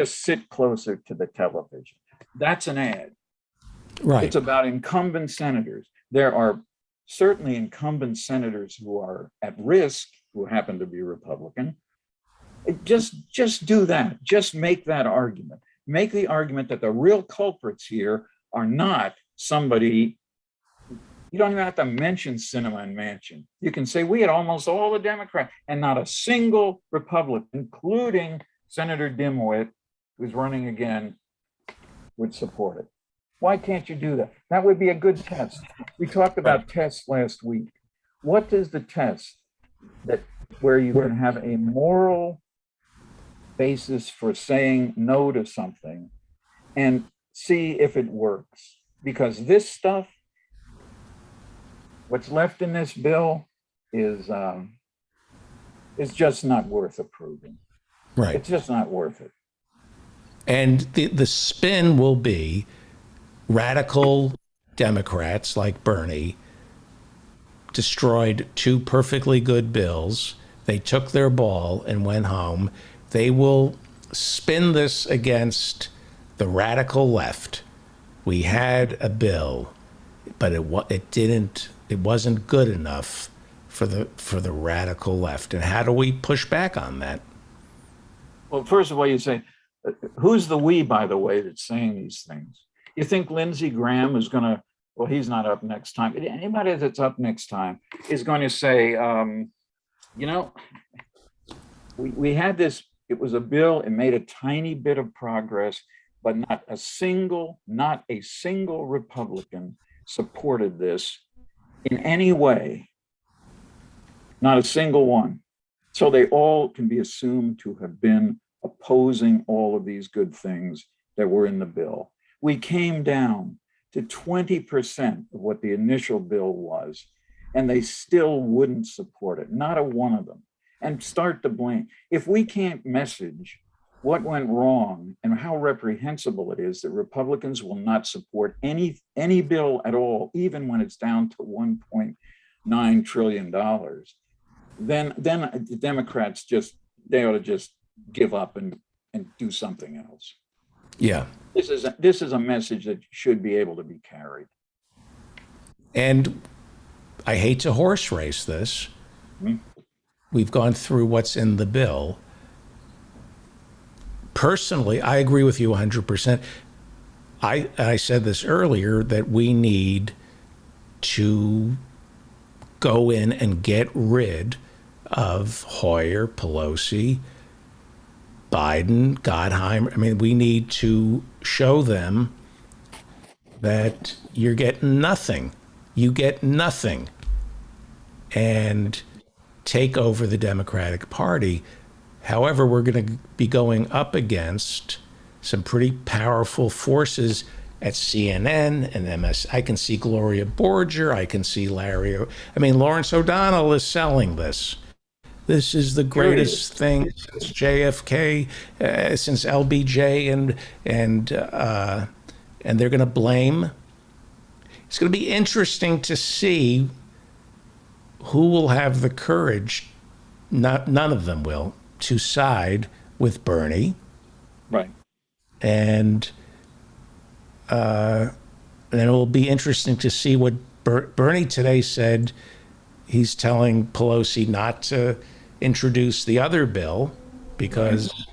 I: sit closer to the television. That's an ad.
B: Right.
I: It's about incumbent senators. There are certainly incumbent senators who are at risk, who happen to be Republican. Just do that. Just make that argument. Make the argument that the real culprits here are not somebody You don't even have to mention Sinema and Manchin. You can say we had almost all the Democrats and not a single Republican, including Senator Dimwit, who's running again, would support it. Why can't you do that? That would be a good test. We talked about tests last week. What is the test that where you can have a moral basis for saying no to something and see if it works? Because this stuff, what's left in this bill is just not worth approving.
B: Right.
I: It's just not worth it.
B: And the spin will be radical Democrats like Bernie destroyed two perfectly good bills. They took their ball and went home. They will spin this against the radical left. We had a bill, but it wasn't good enough for the radical left. And how do we push back on that?
I: Well, first of all, you say, who's the we, by the way, that's saying these things? You think Lindsey Graham is going to, well, he's not up next time. Anybody that's up next time is going to say, we had this, it was a bill, it made a tiny bit of progress, but not a single Republican supported this in any way. Not a single one. So they all can be assumed to have been opposing all of these good things that were in the bill. We came down to 20% of what the initial bill was, and they still wouldn't support it, not a one of them, and start to blame. If we can't message what went wrong and how reprehensible it is that Republicans will not support any bill at all, even when it's down to $1.9 trillion, then the Democrats they ought to just give up and do something else.
B: Yeah.
I: This is a message that should be able to be carried.
B: And I hate to horse race this.
I: Mm-hmm.
B: We've gone through what's in the bill. Personally, I agree with you 100%. I said this earlier, that we need to go in and get rid of Hoyer, Pelosi, Biden, Gottheimer. I mean, we need to show them that you're getting nothing. You get nothing. And take over the Democratic Party. However, we're going to be going up against some pretty powerful forces at CNN and MS. I can see Gloria Borger. I can see Larry. I mean, Lawrence O'Donnell is selling this. This is the greatest thing since JFK, since LBJ, and they're going to blame. It's going to be interesting to see who will have the courage. None of them will, to side with Bernie.
I: Right.
B: And then it will be interesting to see what Bernie today said. He's telling Pelosi not to introduce the other bill because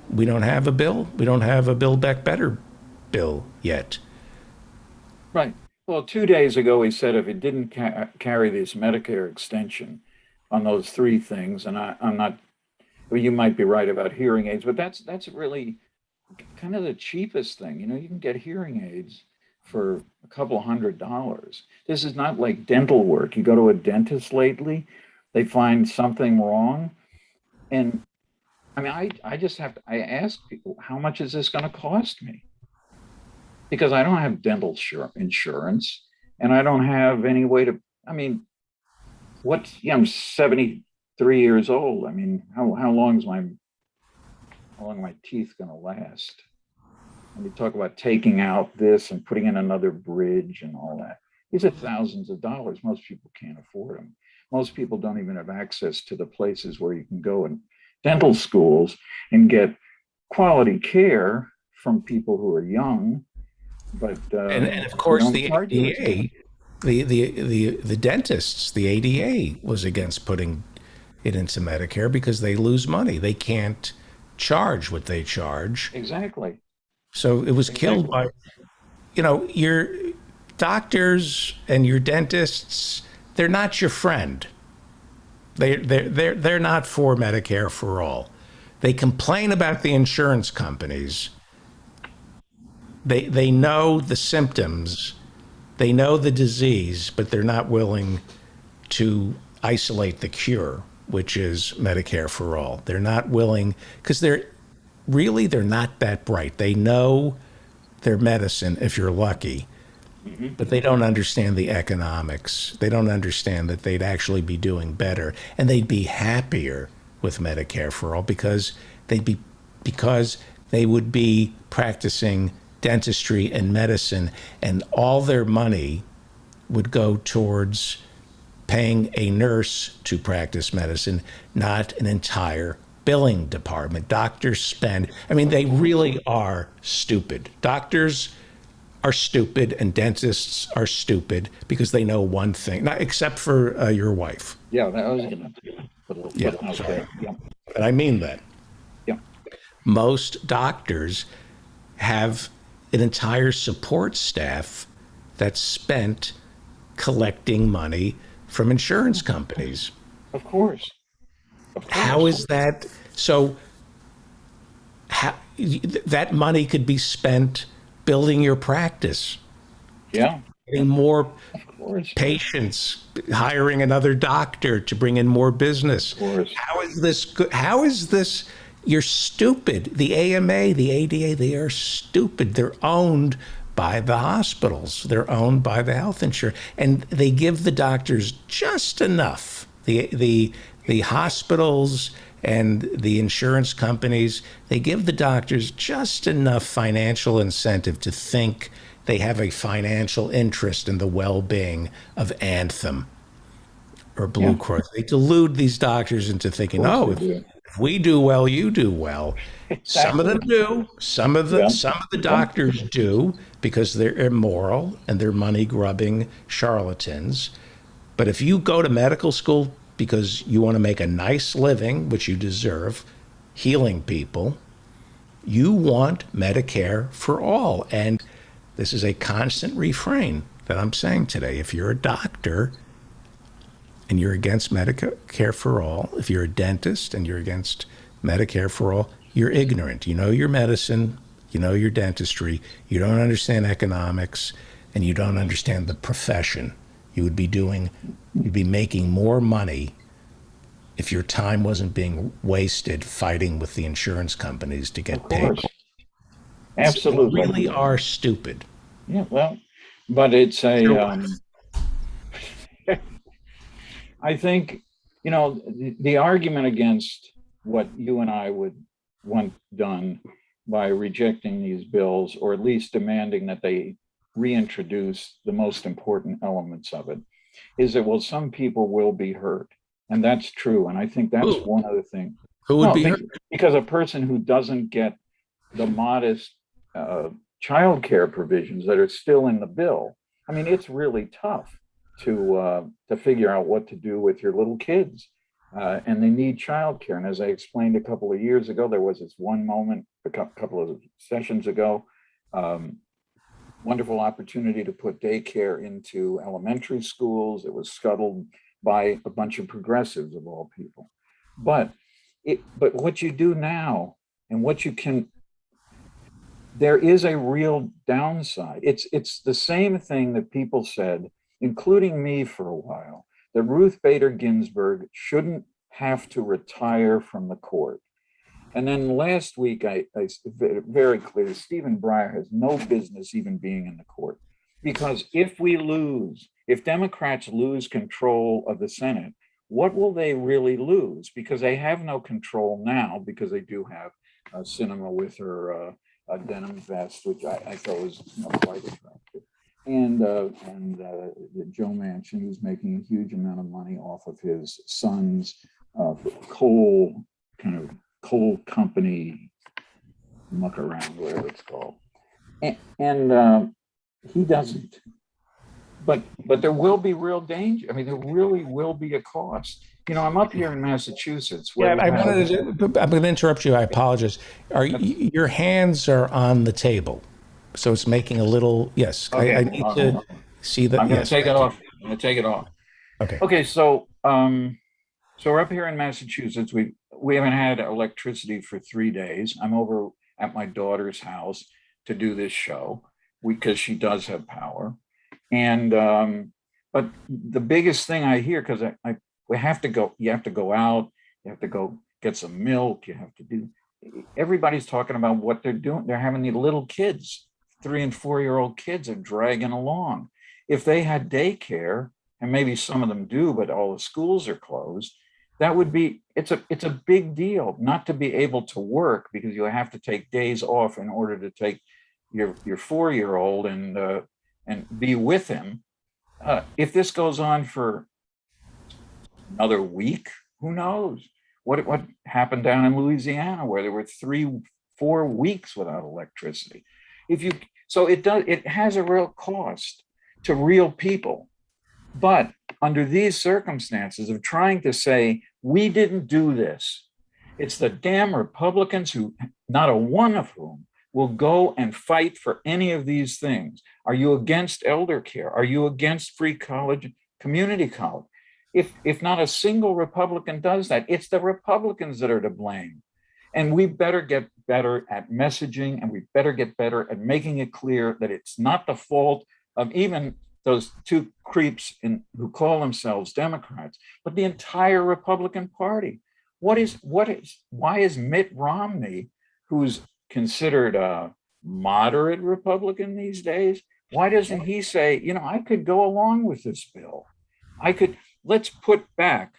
B: we don't have a bill. We don't have a Build Back Better bill yet.
I: Right. Well, 2 days ago, he said if it didn't carry this Medicare extension on those three things, and I'm not, well, you might be right about hearing aids, but that's really kind of the cheapest thing. You know, you can get hearing aids for a couple $100. This is not like dental work. You go to a dentist lately, they find something wrong. And I mean, I just have to, I ask people, how much is this going to cost me? Because I don't have dental insurance and I don't have any way to, I mean, I'm 73 years old. I mean, how long is my teeth going to last? And we talk about taking out this and putting in another bridge and all that. These are thousands of dollars. Most people can't afford them. Most people don't even have access to the places where you can go in dental schools and get quality care from people who are young. But
B: and of course the ADA, the dentists, the ADA was against putting it into Medicare because they lose money. They can't charge what they charge.
I: Exactly.
B: So it was killed by, you know, doctors and your dentists, they're not your friend. They're not for Medicare for all. They complain about the insurance companies. They know the symptoms, they know the disease, but they're not willing to isolate the cure, which is Medicare for all. They're not willing, because they're not that bright. They know their medicine if you're lucky, but they don't understand the economics. They don't understand that they'd actually be doing better and they'd be happier with Medicare for all because they would be practicing dentistry and medicine, and all their money would go towards paying a nurse to practice medicine, not an entire billing department. Doctors spend, I mean, they really are stupid. Doctors are stupid and dentists are stupid because they know one thing, not except for your wife.
I: Yeah, that was going to put a little bit out there. Yeah.
B: And I mean that.
I: Yeah.
B: Most doctors have an entire support staff that's spent collecting money from insurance companies.
I: Of course.
B: How is that? So that money could be spent building your practice.
I: Yeah.
B: Getting more patients, hiring another doctor to bring in more business.
I: Of course.
B: How is this good? How is this? You're stupid. The AMA, the ADA, they are stupid. They're owned by the hospitals. They're owned by the health insurer, and they give the doctors just enough. The hospitals and the insurance companies, they give the doctors just enough financial incentive to think they have a financial interest in the well-being of Anthem or Blue Cross. They delude these doctors into thinking, if we do well, you do well. Exactly. Some of them do. Some of the doctors do because they're immoral and they're money-grubbing charlatans. But if you go to medical school because you want to make a nice living, which you deserve, healing people, you want Medicare for all. And this is a constant refrain that I'm saying today. If you're a doctor and you're against Medicare for all, if you're a dentist and you're against Medicare for all, you're ignorant. You know your medicine, you know your dentistry, you don't understand economics, and you don't understand the profession. You'd be making more money if your time wasn't being wasted fighting with the insurance companies to get paid.
I: Absolutely.
B: They really are stupid.
I: Yeah, well, but it's I think, the argument against what you and I would want done by rejecting these bills, or at least demanding that they reintroduce the most important elements of it, is that, well, some people will be hurt. And that's true. And I think that's one other thing.
B: Who would be hurt?
I: Because a person who doesn't get the modest child care provisions that are still in the bill, I mean, it's really tough to figure out what to do with your little kids. And they need childcare. And as I explained a couple of years ago, there was this one moment, a couple of sessions ago, wonderful opportunity to put daycare into elementary schools. It was scuttled by a bunch of progressives of all people. But what you do now and what you can, there is a real downside. It's the same thing that people said, including me for a while, that Ruth Bader Ginsburg shouldn't have to retire from the court. And then last week, I very clear, Stephen Breyer has no business even being in the court. Because if Democrats lose control of the Senate, what will they really lose? Because they have no control now, because they do have Sinema with her denim vest, which I thought was quite attractive. And Joe Manchin, who's making a huge amount of money off of his son's coal company muck around, whatever it's called. And he doesn't. But there will be real danger. I mean, there really will be a cost. I'm up here in Massachusetts.
B: I'm going to interrupt you. I apologize. Your hands are on the table, so it's making a little. Yes,
I: okay.
B: I need to. See that?
I: I'm going to
B: Yes,
I: take it
B: thank you.
I: off. I'm going to take it off.
B: Okay.
I: Okay, so so we're up here in Massachusetts. We haven't had electricity for 3 days. I'm over at my daughter's house to do this show because she does have power. And but the biggest thing I hear, because we have to go, you have to go out, you have to go get some milk, you have to do, everybody's talking about what they're doing. They're having the little kids, 3 and 4-year-old kids are dragging along. If they had daycare, and maybe some of them do, but all the schools are closed, that would be, it's a big deal not to be able to work because you have to take days off in order to take your 4-year-old and be with him. If this goes on for another week, who knows? What happened down in Louisiana where there were 3-4 weeks without electricity? So it has a real cost to real people. But under these circumstances of trying to say, we didn't do this, it's the damn Republicans who, not a one of whom, will go and fight for any of these things. Are you against elder care? Are you against free college, community college? If not a single Republican does that, it's the Republicans that are to blame. And we better get better at messaging, and we better get better at making it clear that it's not the fault of even those 2 creeps who call themselves Democrats, but the entire Republican Party. Why is Mitt Romney, who's considered a moderate Republican these days, why doesn't he say, I could go along with this bill? Let's put back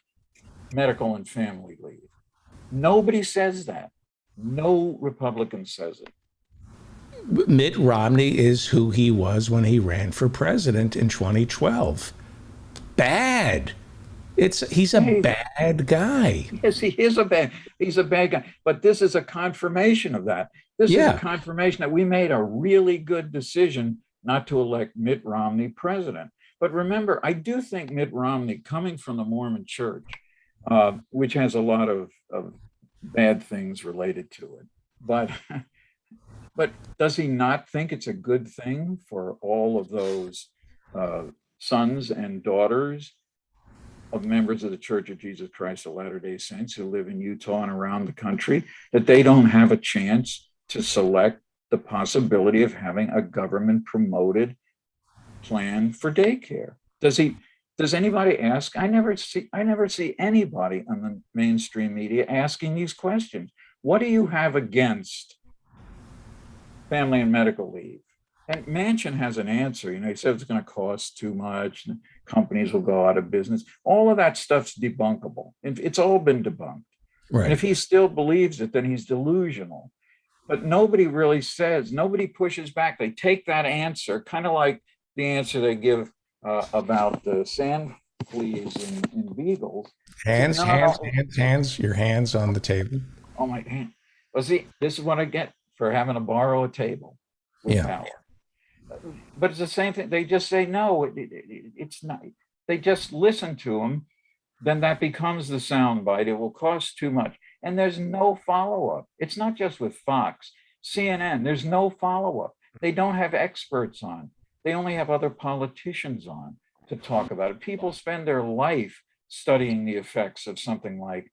I: medical and family leave. Nobody says that. No Republican says it.
B: Mitt Romney is who he was when he ran for president in 2012. Bad. He's a bad guy.
I: Yes, he's a bad guy. But this is a confirmation of that. This is a confirmation that we made a really good decision not to elect Mitt Romney president. But remember, I do think Mitt Romney, coming from the Mormon Church, which has a lot of bad things related to it, but does he not think it's a good thing for all of those sons and daughters of members of the Church of Jesus Christ of Latter-day Saints who live in Utah and around the country, that they don't have a chance to select the possibility of having a government promoted plan for daycare? Does anybody ask? I never see anybody on the mainstream media asking these questions. What do you have against family and medical leave? And Manchin has an answer. He said it's going to cost too much, and companies will go out of business. All of that stuff's debunkable. It's all been debunked. Right. And if he still believes it, then he's delusional. But nobody really says, nobody pushes back. They take that answer, kind of like the answer they give about the sand fleas in beagles.
B: Hands, your hands on the table.
I: Oh my hand. Well, see, this is what I get for having to borrow a table with power. But it's the same thing. They just say, no, it's not. They just listen to them. Then that becomes the soundbite. It will cost too much. And there's no follow-up. It's not just with Fox, CNN, there's no follow-up. They don't have experts on. They only have other politicians on to talk about it. People spend their life studying the effects of something like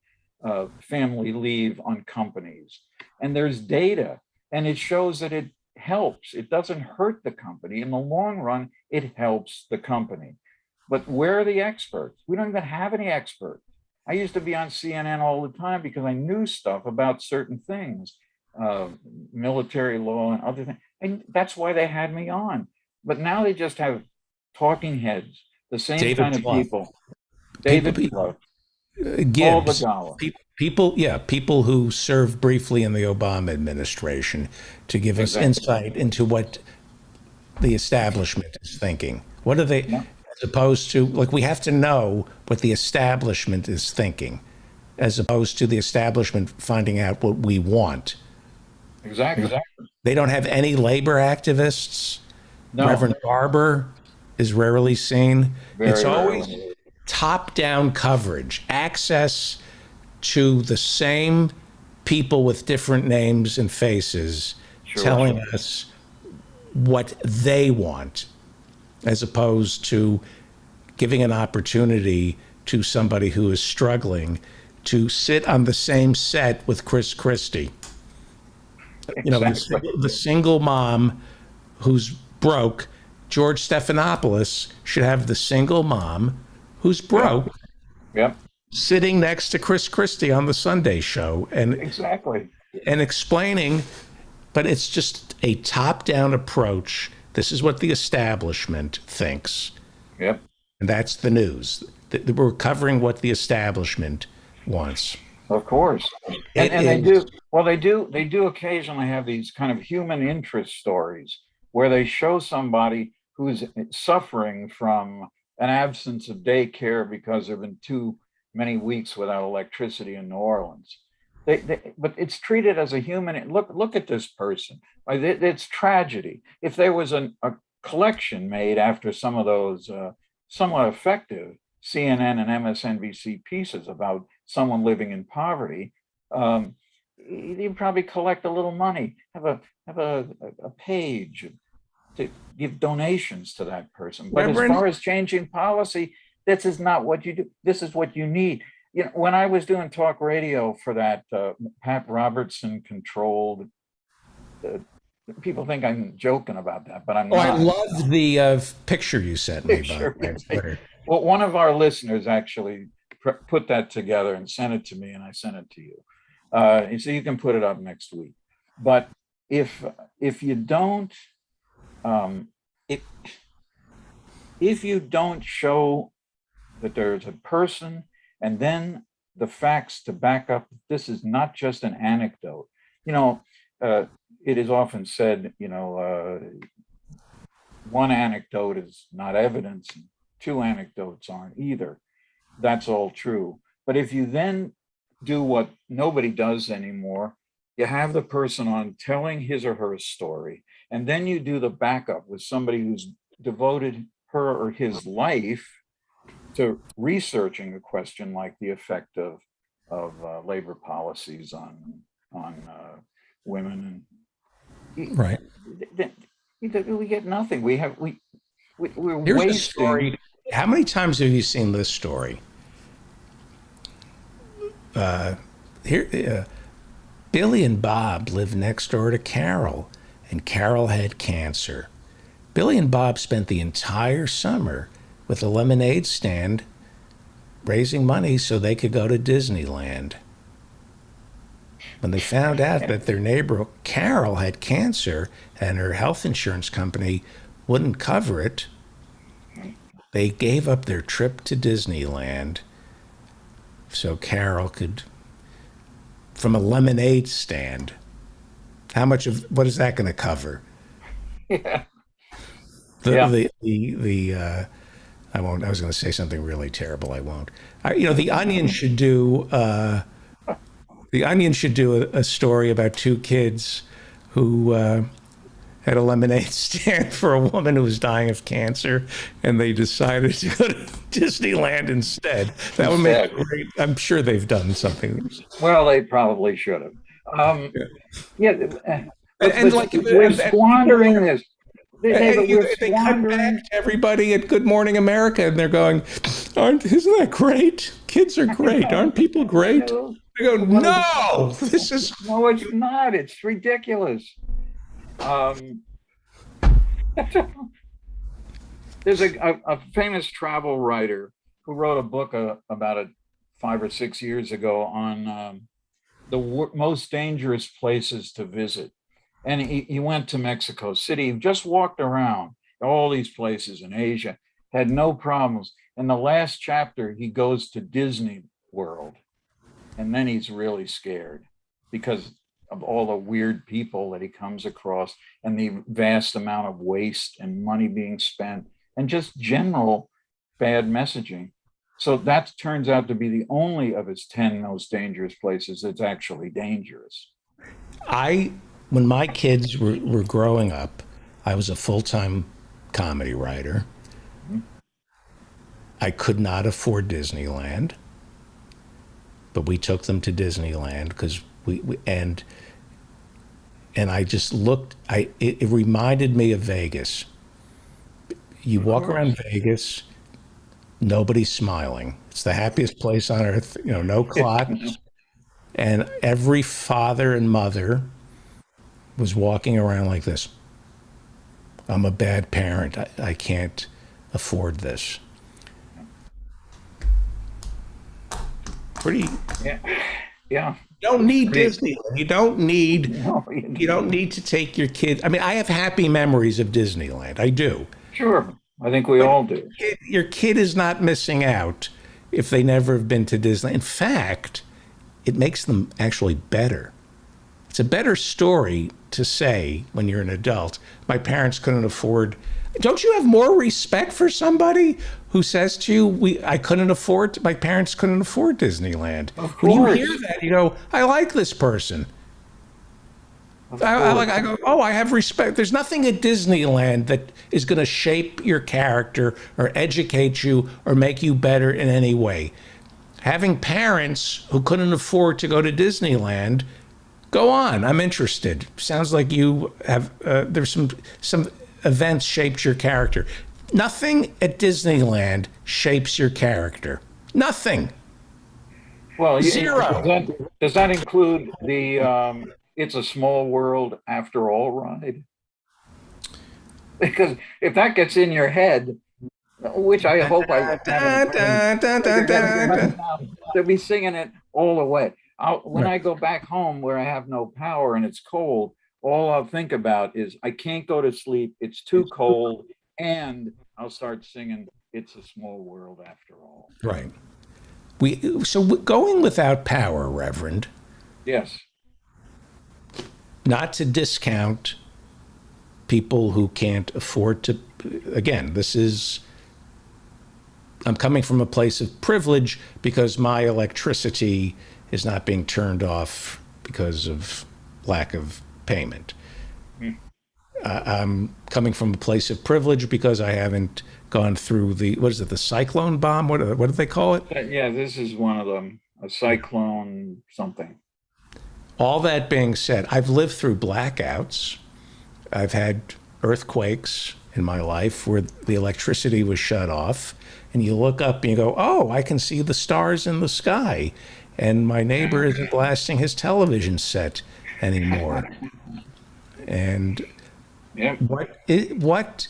I: family leave on companies. And there's data, and it shows that it helps. It doesn't hurt the company. In the long run, it helps the company. But where are the experts? We don't even have any experts. I used to be on CNN all the time because I knew stuff about certain things, military law and other things. And that's why they had me on. But now they just have talking heads, the same David kind of Plouffe. People. David Plouffe.
B: Gibbs. People who served briefly in the Obama administration to give us insight into what the establishment is thinking. What are they, as opposed to, we have to know what the establishment is thinking, as opposed to the establishment finding out what we want.
I: Exactly.
B: They don't have any labor activists. No. Reverend Barber is rarely seen. It's always top-down coverage, access to the same people with different names and faces telling us what they want. as opposed to giving an opportunity to somebody who is struggling to sit on the same set with Chris Christie. You know, the single mom who's broke, George Stephanopoulos should have the single mom who's broke
I: Yep.
B: sitting next to Chris Christie on the Sunday show and
I: Exactly.
B: and explaining, but it's just a top-down approach. This is what the establishment thinks,
I: Yep.
B: and that's the news. We're covering what the establishment wants.
I: Of course. And they do, well, they do occasionally have these kind of human interest stories where they show somebody who's suffering from an absence of daycare because there have been too many weeks without electricity in New Orleans. But it's treated as a human. Look at this person. It's tragedy. If there was a collection made after some of those somewhat effective CNN and MSNBC pieces about someone living in poverty, you'd probably collect a little money, have a page to give donations to that person. But
B: Reverend,
I: as far as changing policy, this is not what you do. This is what you need. You know, when I was doing talk radio for that Pat Robertson controlled, people think I'm joking about that, but I'm not.
B: I love the picture you sent me.
I: Picture.
B: On Twitter.
I: Well, one of our listeners actually put that together and sent it to me, and I sent it to you. And so you can put it up next week. But if you don't, if you don't show that there's a person and then the facts to back up, this is not just an anecdote. You know, it is often said, you know, one anecdote is not evidence, and two anecdotes aren't either. That's all true. But if you then do what nobody does anymore, you have the person on telling his or her story, and then you do the backup with somebody who's devoted her or his life to researching a question like the effect of labor policies on women, and
B: Right.
I: We get nothing. We're
B: Here's
I: wasting.
B: the story. How many times have you seen this story? Billy and Bob lived next door to Carol, and Carol had cancer. Billy and Bob spent the entire summer with a lemonade stand raising money so they could go to Disneyland. When they found out that their neighbor Carol had cancer and her health insurance company wouldn't cover it, they gave up their trip to Disneyland so Carol could, from a lemonade stand. What is that going to cover?
I: Yeah.
B: I won't. I was going to say something really terrible. I won't. The Onion should do. The Onion should do a story about two kids who had a lemonade stand for a woman who was dying of cancer, and they decided to go to Disneyland instead. That would make great. I'm sure they've done something.
I: Well, they probably should have. We're
B: and
I: squandering this.
B: They cut back to everybody at Good Morning America, and they're going, isn't that great? Kids are great. Aren't people great? They go, no, this is...
I: No, it's not. It's ridiculous. There's a famous travel writer who wrote a book about it 5 or 6 years ago on the most dangerous places to visit. And he went to Mexico City, just walked around all these places in Asia, had no problems. In the last chapter, he goes to Disney World. And then he's really scared because of all the weird people that he comes across and the vast amount of waste and money being spent and just general bad messaging. So that turns out to be the only of his 10 most dangerous places that's actually dangerous.
B: When my kids were growing up, I was a full-time comedy writer. Mm-hmm. I could not afford Disneyland, but we took them to Disneyland because and I just looked. It reminded me of Vegas. You walk around Vegas, nobody's smiling. It's the happiest place on earth. No clocks, and every father and mother was walking around like this. I'm a bad parent. I can't afford this. Pretty.
I: Yeah.
B: You don't need Disneyland. You don't need.
I: No,
B: You don't need to take your kid. I mean, I have happy memories of Disneyland. I do.
I: Sure. I think we all do.
B: Your kid is not missing out if they never have been to Disney. In fact, it makes them actually better. It's a better story to say when you're an adult. My parents couldn't afford. Don't you have more respect for somebody who says to you, I couldn't afford, my parents couldn't afford Disneyland?
I: Of
B: When you
I: course.
B: hear that, you go, I like this person. I go, oh, I have respect. There's nothing at Disneyland that is going to shape your character or educate you or make you better in any way. Having parents who couldn't afford to go to Disneyland, go on. I'm interested. Sounds like you have. There's some events shaped your character. Nothing at Disneyland shapes your character. Nothing.
I: Well,
B: Zero.
I: Does that include the It's a Small World After All ride? Because if that gets in your head, which I hope I they'll be singing it all the way. When I go back home where I have no power and it's cold, all I'll think about is I can't go to sleep. It's too cold, and I'll start singing "It's a Small World After All."
B: Right. So going without power, Reverend.
I: Yes.
B: Not to discount people who can't afford to. Again, I'm coming from a place of privilege because my electricity is not being turned off because of lack of payment. I'm coming from a place of privilege because I haven't gone through the cyclone bomb? What do they call it?
I: Yeah, this is one of them, a cyclone something.
B: All that being said, I've lived through blackouts. I've had earthquakes in my life where the electricity was shut off, and you look up and you go, oh, I can see the stars in the sky, and my neighbor isn't blasting his television set anymore. And what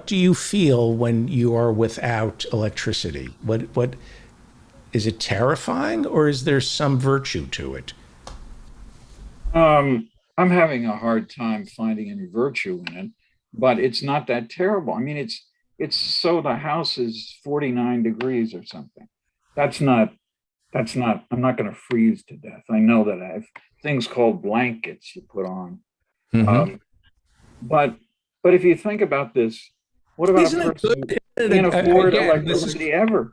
B: do you feel when you are without electricity? What is it terrifying, or is there some virtue to it?
I: I'm having a hard time finding any virtue in it, but it's not that terrible. I mean, it's so the house is 49 degrees or something. I'm not going to freeze to death. I know that I have things called blankets you put on.
B: Mm-hmm.
I: But if you think about this, what about a person who can't afford electricity ever?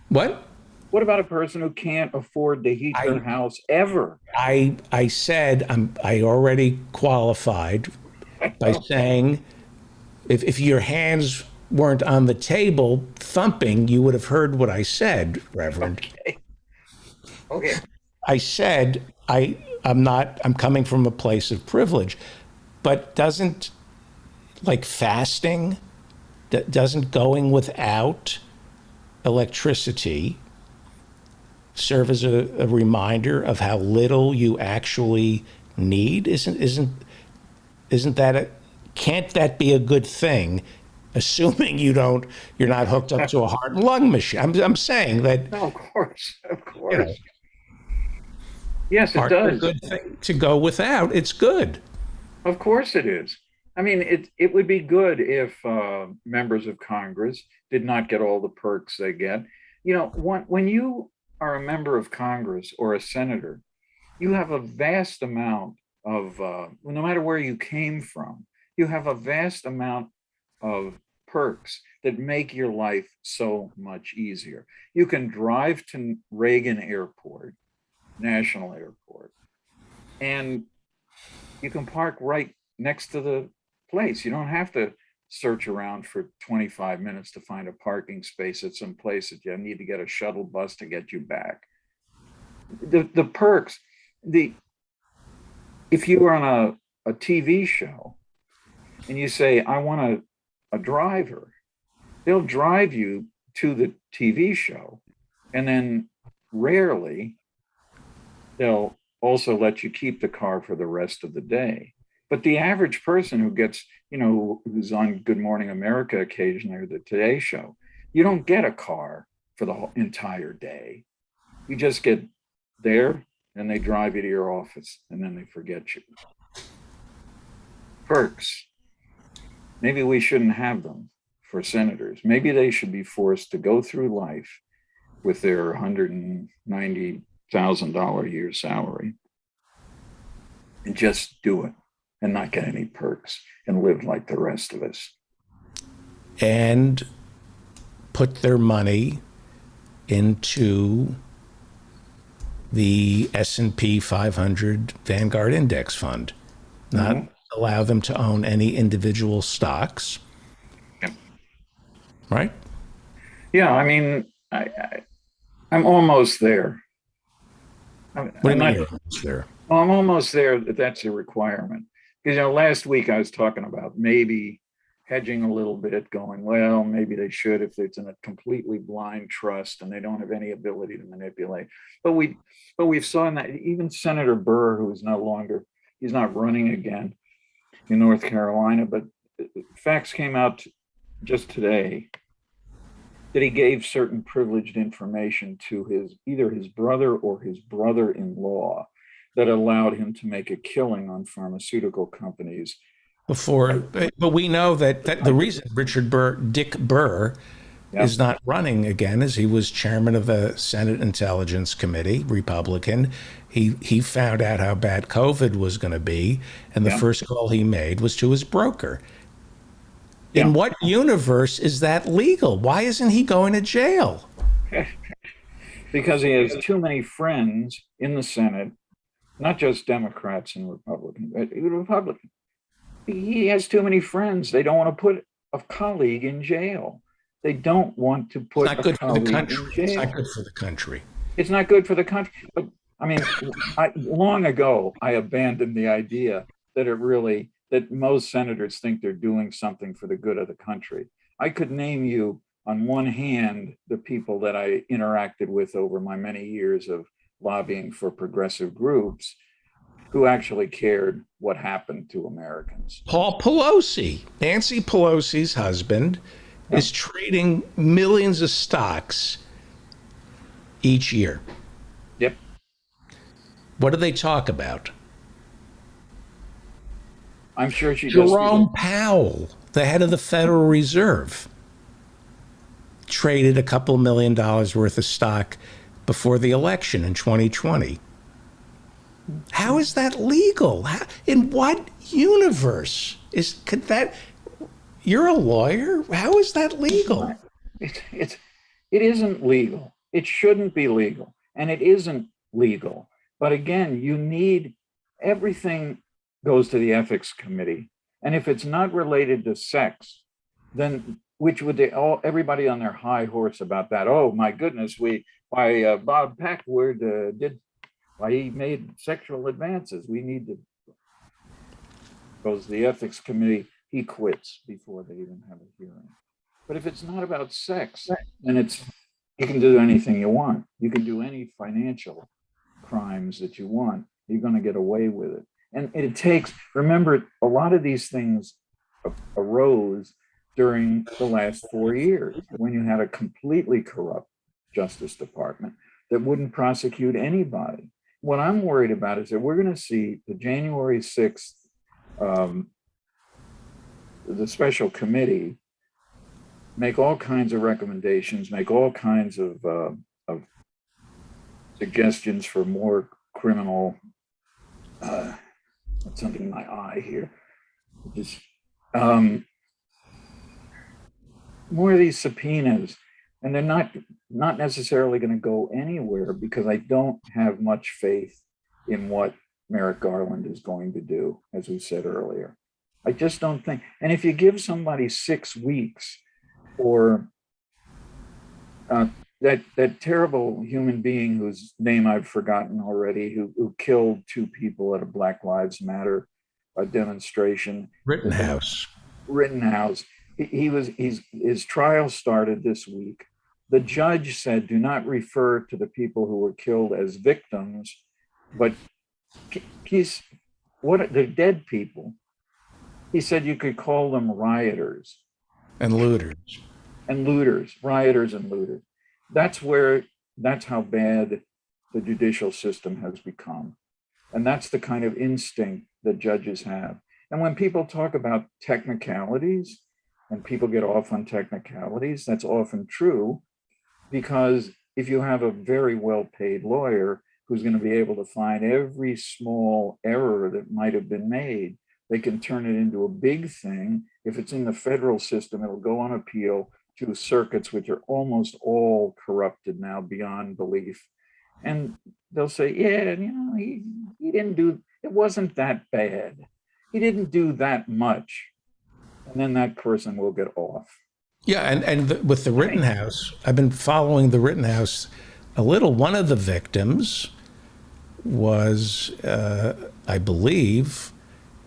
B: What?
I: What about a person who can't afford to heat their house ever?
B: I said I already qualified by saying if your hands weren't on the table thumping, you would have heard what I said, Reverend.
I: Okay.
B: I said I'm coming from a place of privilege, but doesn't fasting, doesn't going without electricity serve as a reminder of how little you actually need? Isn't that can't that be a good thing, assuming you're not hooked up to a heart and lung machine? I'm saying that.
I: No, of course.
B: You know,
I: yes, it does.
B: A good thing to go without. It's good.
I: Of course it is. I mean, it would be good if members of Congress did not get all the perks they get. You know, when you are a member of Congress or a senator, you have a vast amount of, no matter where you came from, you have a vast amount of perks that make your life so much easier. You can drive to Reagan Airport, National Airport, and you can park right next to the place. You don't have to search around for 25 minutes to find a parking space at some place that you need to get a shuttle bus to get you back. The perks, if you were on a TV show and you say, I want a driver, they'll drive you to the TV show, and then rarely they'll also let you keep the car for the rest of the day. But the average person who gets, who's on Good Morning America occasionally or the Today Show, you don't get a car for the whole entire day. You just get there and they drive you to your office and then they forget you. Perks. Maybe we shouldn't have them for senators. Maybe they should be forced to go through life with their $190,000 a year salary and just do it and not get any perks and live like the rest of us.
B: And put their money into the S&P 500 Vanguard Index Fund, not allow them to own any individual stocks.
I: Yep.
B: Right?
I: Yeah, I mean, I'm almost there.
B: What do you mean you're almost there?
I: I'm almost there that that's a requirement. Because, last week I was talking about maybe hedging a little bit, going, well, maybe they should if it's in a completely blind trust and they don't have any ability to manipulate. But we've seen that even Senator Burr, who is he's not running again in North Carolina, but facts came out just today that he gave certain privileged information to either his brother or his brother-in-law that allowed him to make a killing on pharmaceutical companies.
B: But we know that the reason Dick Burr is not running again is he was chairman of the Senate Intelligence Committee, Republican. He found out how bad COVID was going to be, and the first call he made was to his broker. In what universe is that legal? Why isn't he going to jail?
I: Because he has too many friends in the Senate, not just Democrats and Republicans, but Republicans. He has too many friends. They don't want to put a colleague in jail. They don't want to put a colleague in jail.
B: It's not good for the country.
I: It's not good for the country. But I mean, long ago, I abandoned the idea that most senators think they're doing something for the good of the country. I could name you on one hand the people that I interacted with over my many years of lobbying for progressive groups who actually cared what happened to Americans.
B: Paul Pelosi, Nancy Pelosi's husband, is trading millions of stocks each year.
I: Yep.
B: What do they talk about?
I: I'm sure she
B: Jerome Powell, the head of the Federal Reserve, traded a couple $1 million worth of stock before the election in 2020. How is that legal? In what universe could that? You're a lawyer. How is that legal?
I: It isn't legal. It shouldn't be legal, and it isn't legal. But again, you need everything goes to the ethics committee, and if it's not related to sex, then which would everybody on their high horse about that? Oh my goodness, Bob Packwood he made sexual advances. We need to goes to the ethics committee. He quits before they even have a hearing. But if it's not about sex, then you can do anything you want. You can do any financial crimes that you want. You're going to get away with it. And remember, a lot of these things arose during the last 4 years when you had a completely corrupt Justice Department that wouldn't prosecute anybody. What I'm worried about is that we're going to see the January 6th, the special committee make all kinds of recommendations, make all kinds of suggestions for more criminal, something in my eye here, just more of these subpoenas. And they're not necessarily going to go anywhere because I don't have much faith in what Merrick Garland is going to do, as we said earlier. I just don't think. And if you give somebody 6 weeks or that terrible human being whose name I've forgotten already, who killed 2 people at a Black Lives Matter demonstration.
B: Rittenhouse.
I: Rittenhouse. His trial started this week. The judge said, do not refer to the people who were killed as victims, but they're dead people. He said you could call them rioters.
B: And looters.
I: And looters, rioters and looters. That's how bad the judicial system has become. And that's the kind of instinct that judges have. And when people talk about technicalities, and people get off on technicalities, that's often true, because if you have a very well-paid lawyer who's going to be able to find every small error that might have been made, they can turn it into a big thing. If it's in the federal system, it'll go on appeal to circuits which are almost all corrupted now beyond belief. And they'll say, yeah, he didn't do, it wasn't that bad. He didn't do that much. And then that person will get off.
B: Yeah, and with the Rittenhouse, I've been following the Rittenhouse a little. One of the victims was, I believe,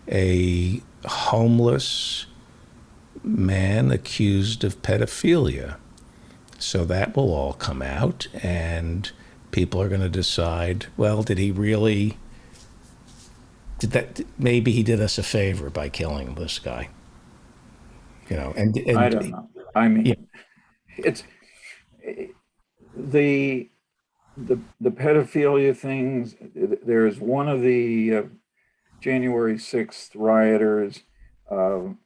B: a homeless man accused of pedophilia. So that will all come out, and people are going to decide, well, did he really, maybe he did us a favor by killing this guy. And
I: I don't know. I mean,
B: yeah.
I: It's the pedophilia things. There's one of the January 6th rioters.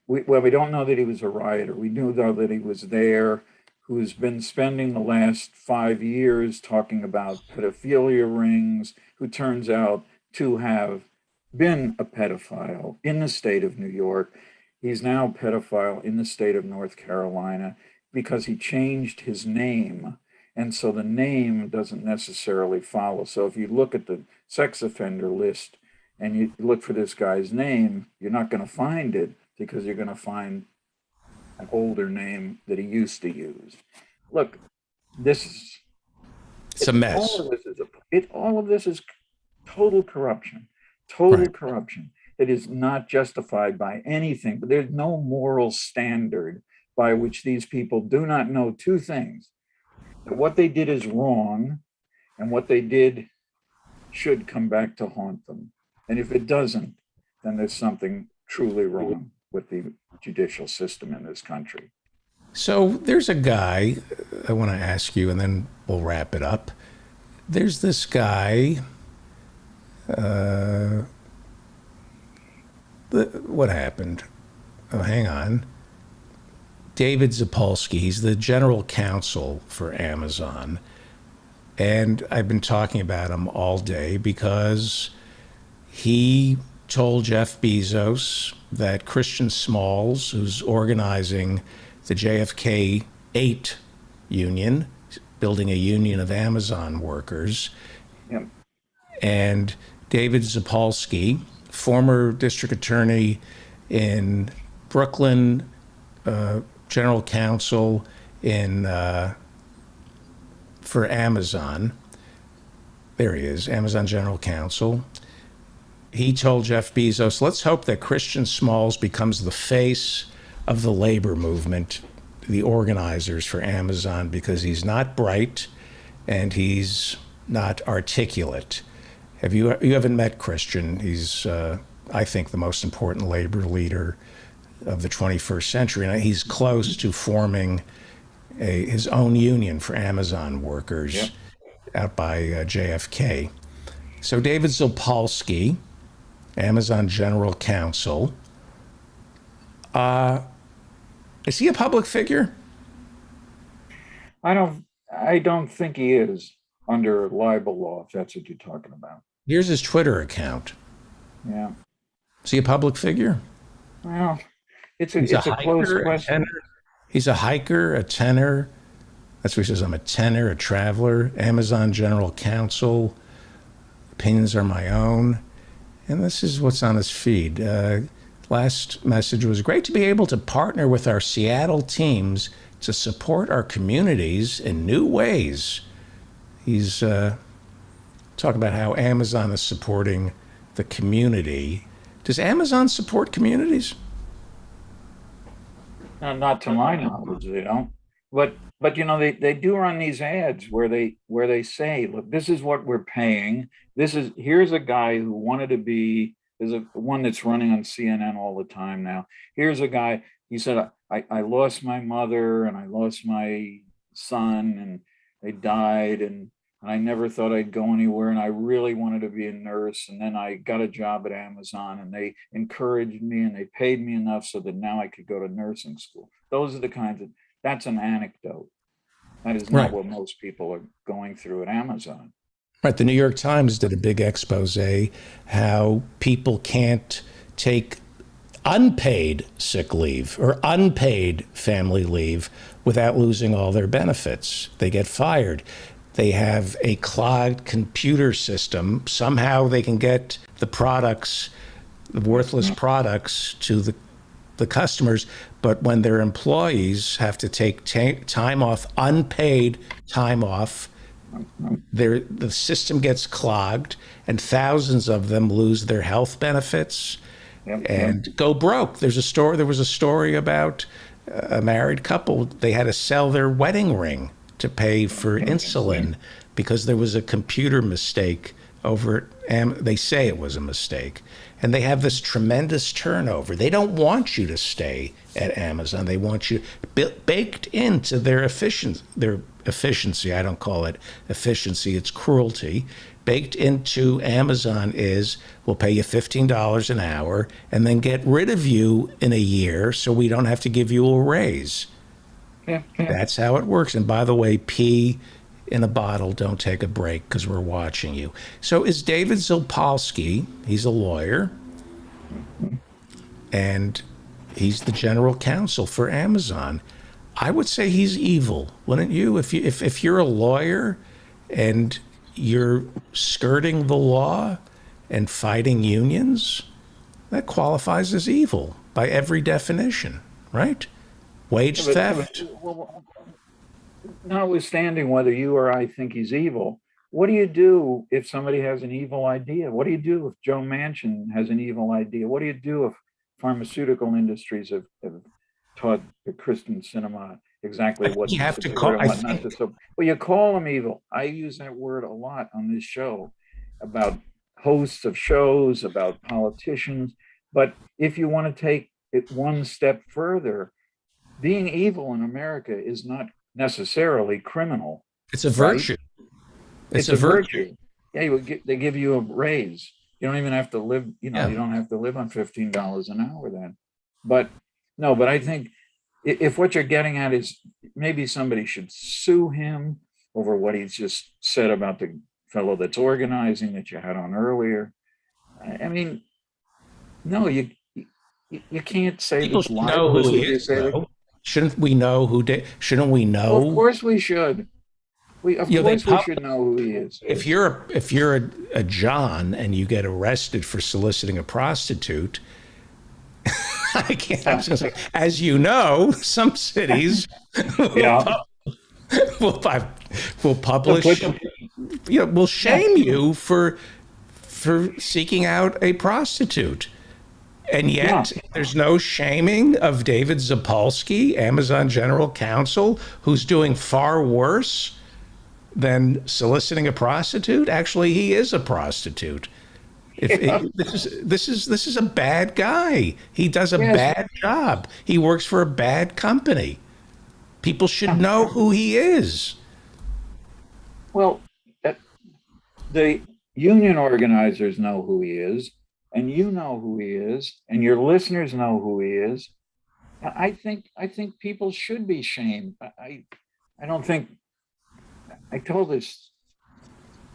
I: We don't know that he was a rioter. We do know that he was there, who's been spending the last 5 years talking about pedophilia rings, who turns out to have been a pedophile in the state of New York. He's now a pedophile in the state of North Carolina because he changed his name. And so the name doesn't necessarily follow. So if you look at the sex offender list and you look for this guy's name, you're not going to find it because you're going to find an older name that he used to use. Look,
B: it's a mess.
I: All of this is total corruption. Total corruption. It is not justified by anything, but there's no moral standard by which these people do not know two things: that what they did is wrong, and what they did should come back to haunt them. And if it doesn't, then there's something truly wrong with the judicial system in this country.
B: So there's a guy I want to ask you, and then we'll wrap it up. There's this guy. What happened? Oh, hang on. David Zapolsky, he's the general counsel for Amazon. And I've been talking about him all day because he told Jeff Bezos that Christian Smalls, who's organizing the JFK 8 union, building a union of Amazon workers,
I: Yep.
B: and David Zapolsky, former district attorney in Brooklyn, general counsel for Amazon. There he is, Amazon general counsel. He told Jeff Bezos, let's hope that Christian Smalls becomes the face of the labor movement, the organizers for Amazon, because he's not bright and he's not articulate. You haven't met Christian. He's, I think, the most important labor leader of the 21st century. And he's close to forming his own union for Amazon workers out by JFK. So David Zapolsky, Amazon general counsel, is he a public figure?
I: I don't think he is under libel law, if that's what you're talking about.
B: Here's his Twitter account.
I: Yeah.
B: Is he a public figure?
I: Well, it's a close question.
B: He's a hiker, a tenor. That's what he says. I'm a tenor, a traveler, Amazon general counsel. Opinions are my own. And this is what's on his feed. Last message was great to be able to partner with our Seattle teams to support our communities in new ways. He's talking about how Amazon is supporting the community Does Amazon support communities?
I: No, not to my knowledge, they don't. But you know, they do run these ads where they say, look, this is what we're paying. Here's a guy who wanted to be, there's a one that's running on CNN all the time now. Here's a guy, he said, I lost my mother and I lost my son and they died and I never thought I'd go anywhere and I really wanted to be a nurse. And then I got a job at Amazon and they encouraged me and they paid me enough so that now I could go to nursing school. Those are the kinds of, that's an anecdote. That is not
B: Right.
I: what most people are going through at Amazon.
B: Right. The New York Times did a big expose how people can't take unpaid sick leave or unpaid family leave without losing all their benefits. They get fired. They have a clogged computer system. Somehow they can get the products, the worthless products, to the customers. But when their employees have to take time off, unpaid time off, the system gets clogged, and thousands of them lose their health benefits and go broke. There was a story about a married couple. They had to sell their wedding ring to pay for insulin because there was a computer mistake over they say it was a mistake. And they have this tremendous turnover. They don't want you to stay at Amazon. They want you baked into their efficiency. I don't call it efficiency, it's cruelty. Baked into Amazon is, we'll pay you $15 an hour and then get rid of you in a year so we don't have to give you a raise. That's how it works. And by the way, pee in a bottle, don't take a break because we're watching you. So is David Zapolsky, he's a lawyer, and he's the general counsel for Amazon. I would say he's evil, wouldn't you? If you're a lawyer and you're skirting the law and fighting unions, that qualifies as evil by every definition, right? Wage theft.
I: Notwithstanding whether you or I think he's evil, what do you do if somebody has an evil idea? What do you do if Joe Manchin has an evil idea? What do you do if pharmaceutical industries have taught the Christian cinema exactly what
B: You have to
I: support
B: call.
I: and
B: I
I: what not
B: think
I: to support? Well, you call them evil. I use that word a lot on this show about hosts of shows, about politicians. But if you want to take it one step further, being evil in America is not necessarily criminal.
B: it's a virtue.
I: It's a virtue. Yeah, they give you a raise. You don't even have to live, you
B: Yeah.
I: don't have to live on $15 an hour then. But no, but I think if what you're getting at is maybe somebody should sue him over what he's just said about the fellow that's organizing that you had on earlier. I mean, no, you can't say
B: People
I: this
B: should know who he
I: libelous.
B: is, though. Shouldn't we know who? Shouldn't we know?
I: Well, of course we should. Of
B: You know,
I: course we should know who he is.
B: If you're a John and you get arrested for soliciting a prostitute, I can't. I was gonna say, as you know, some cities
I: Yeah.
B: will publish. Will shame you for seeking out a prostitute. And yet, there's no shaming of David Zapolsky, Amazon General Counsel, who's doing far worse than soliciting a prostitute. Actually, he is a prostitute. This is a bad guy. He does a bad job. He works for a bad company. People should know who he is.
I: Well, the union organizers know who he is, and you know who he is, and your listeners know who he is. I think people should be shamed. I don't think I told this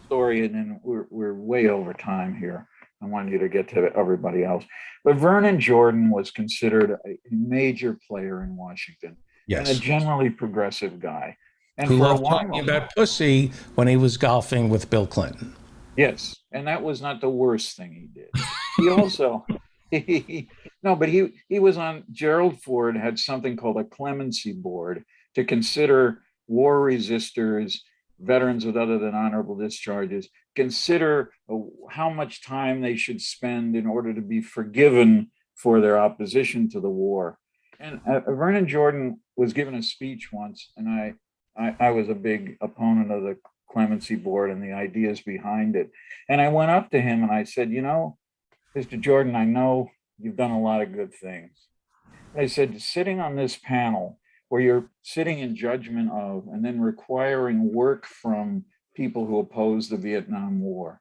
I: story, and then we're way over time here. I want you to get to everybody else. But Vernon Jordan was considered a major player in Washington,
B: Yes.
I: and a generally progressive guy. And
B: Who
I: for a
B: loved
I: while,
B: talking about pussy when he was golfing with Bill Clinton.
I: yes, and that was not the worst thing he did. He also, he was on, Gerald Ford had something called a clemency board to consider war resistors, veterans with other than honorable discharges consider how much time they should spend in order to be forgiven for their opposition to the war. And Vernon Jordan was given a speech once, and I was a big opponent of the clemency board and the ideas behind it. And I went up to him and I said, you know, Mr. Jordan, I know you've done a lot of good things. I said, sitting on this panel where you're sitting in judgment of and then requiring work from people who oppose the Vietnam War,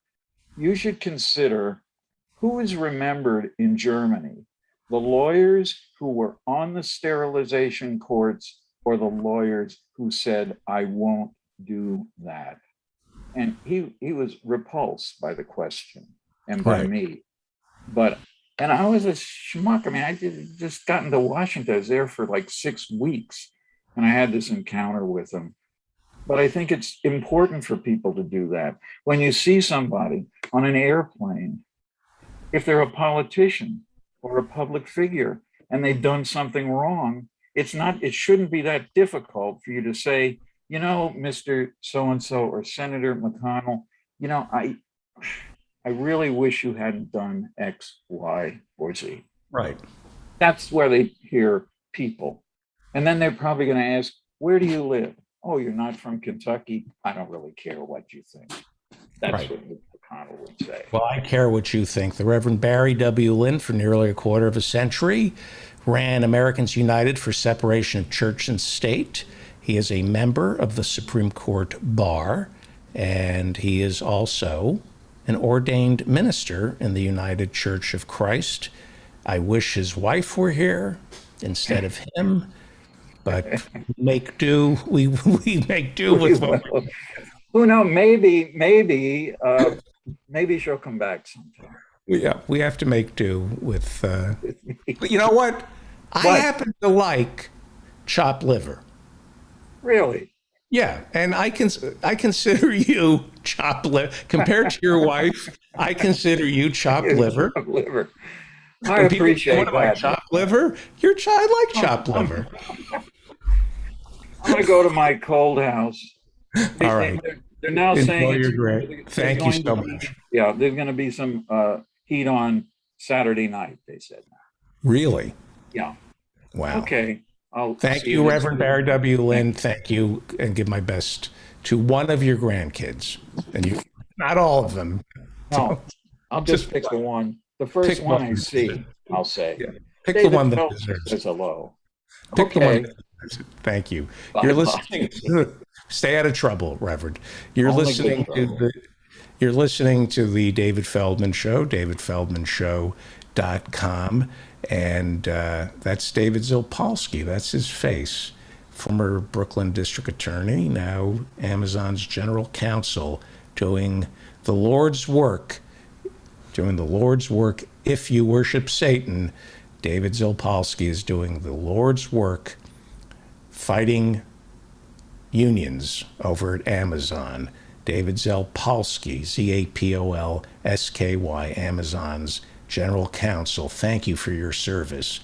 I: you should consider who is remembered in Germany, the lawyers who were on the sterilization courts or the lawyers who said, I won't do that. And he was repulsed by the question and by me. And I was a schmuck. I mean, I just gotten to Washington. I was there for like 6 weeks and I had this encounter with him. But I think it's important for people to do that. When you see somebody on an airplane, if they're a politician or a public figure and they've done something wrong, it shouldn't be that difficult for you to say, you know, Mr. So-and-so or Senator McConnell, you know, I really wish you hadn't done X, Y, or Z.
B: Right.
I: That's where they hear people. And then they're probably going to ask, where do you live? Oh, you're not from Kentucky? I don't really care what you think. That's what McConnell would say.
B: Well, I care what you think. The Reverend Barry W. Lynn, for nearly a quarter of a century, ran Americans United for Separation of Church and State. He is a member of the Supreme Court Bar, and he is also an ordained minister in the United Church of Christ. I wish his wife were here instead of him, but we make do with what we.
I: Who knows? Maybe she'll come back sometime.
B: Yeah, we have to make do with. But you know what? I happen to like chopped liver.
I: Really?
B: Yeah, and I consider you chopped liver compared to your wife. I consider you chopped liver.
I: Chopped liver. I appreciate that.
B: Chopped liver. I like chopped liver.
I: I'm gonna go to my cold house.
B: All right.
I: They're now saying
B: you're great. Thank you so much.
I: Yeah, there's going to be some heat on Saturday night. They said.
B: Really?
I: Yeah.
B: Wow.
I: Okay.
B: Thank you, Reverend Barry W. Lynn. Thank you, and give my best to one of your grandkids, and you, not all of them.
I: No, I'll just pick the one. The first one I see, I'll say.
B: Yeah. Pick the one that deserves
I: it. Hello.
B: Pick the one that deserves it. Thank you. You're listening to. Stay out of trouble, Reverend. You're listening to the David Feldman Show, davidfeldmanshow.com. And that's David Zilpolsky. That's his face. Former Brooklyn District Attorney, now Amazon's General Counsel, doing the Lord's work. If you worship Satan, David Zilpolsky is doing the Lord's work, fighting unions over at Amazon. David Zilpolsky, Zapolsky, Amazon's General Counsel. Thank you for your service,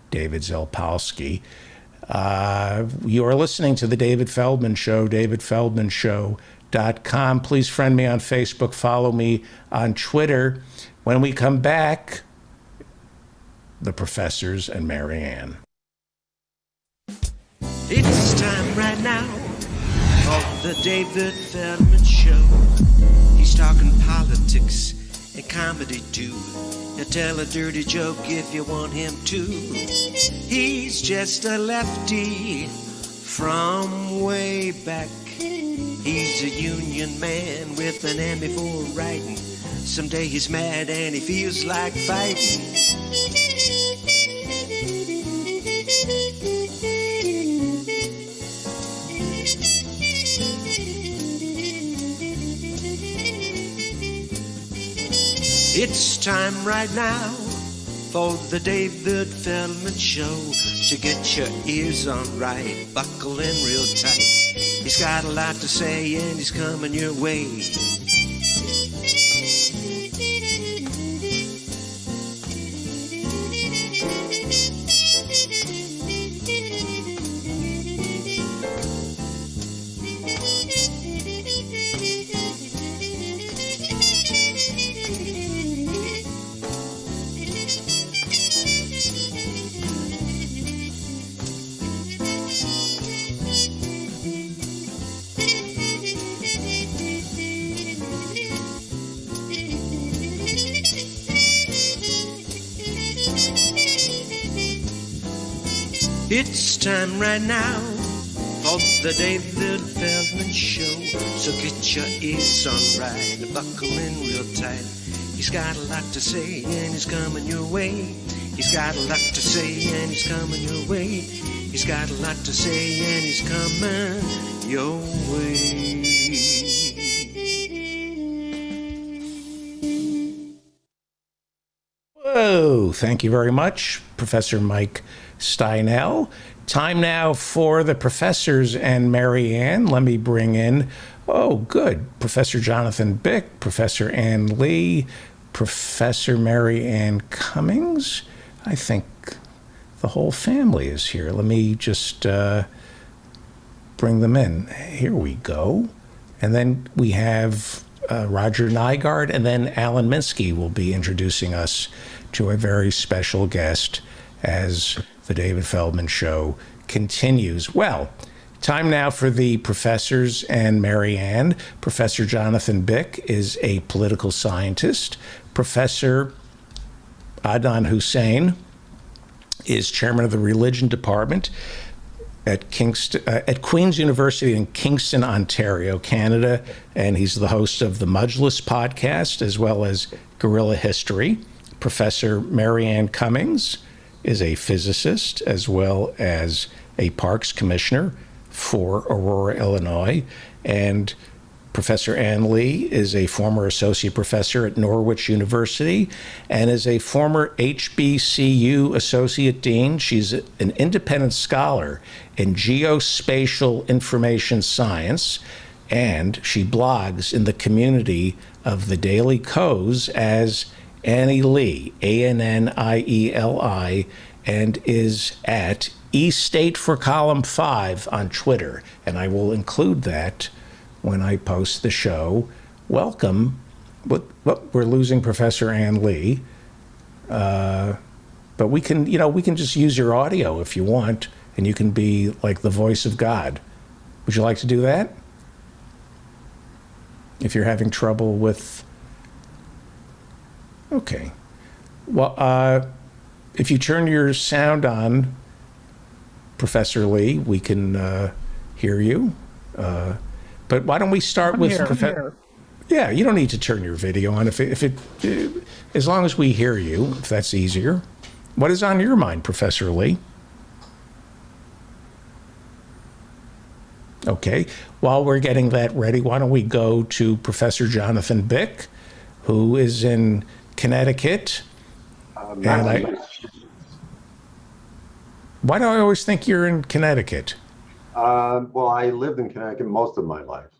B: David Zilpolsky. You are listening to The David Feldman Show, davidfeldmanshow.com. Please friend me on Facebook, follow me on Twitter. When we come back, the professors and Marianne.
A: It's time right now for the David Feldman Show. He's talking politics and comedy too. He'll tell a dirty joke if you want him to. He's just a lefty from way back. He's a union man with an Emmy for writing. Someday he's mad and he feels like fighting. It's time right now for the David Feldman Show. So get your ears on right, buckle in real tight. He's got a lot to say and he's coming your way. It's time right now for the David Feldman Show. So get your ears on right, buckle in real tight. He's got a lot to say and he's coming your way. He's got a lot to say and he's coming your way. He's got a lot to say and he's coming your way.
B: Whoa, thank you very much, Professor Mike Steinel. Time now for the professors and Mary Ann. Let me bring in, oh, good, Professor Jonathan Bick, Professor Ann Lee, Professor Mary Ann Cummings. I think the whole family is here. Let me just bring them in. Here we go. And then we have Roger Nygaard, and then Alan Minsky will be introducing us to a very special guest as the David Feldman Show continues. Well, time now for the professors and Mary Ann. Professor Jonathan Bick is a political scientist. Professor Adnan Hussein is chairman of the religion department at Queen's University in Kingston, Ontario, Canada, and he's the host of the Mujlis podcast as well as Guerrilla History. Professor Mary Ann Cummings is a physicist as well as a parks commissioner for Aurora, Illinois, and Professor Ann Lee is a former associate professor at Norwich University and is a former HBCU associate dean. She's an independent scholar in geospatial information science, and she blogs in the community of the Daily Kos as Annie Lee, ANNIELI, and is at eState for Column 5 on Twitter. And I will include that when I post the show. Welcome. We're losing Professor Ann Lee. But we can just use your audio if you want, and you can be like the voice of God. Would you like to do that? If you're having trouble with... Okay. Well, if you turn your sound on, Professor Lee, we can hear you. But why don't we start with Professor? Yeah, you don't need to turn your video on if it as long as we hear you, if that's easier. What is on your mind, Professor Lee? Okay. While we're getting that ready, why don't we go to Professor Jonathan Bick, who is in Connecticut. Why do I always think you're in Connecticut?
J: Well, I lived in Connecticut most of my life.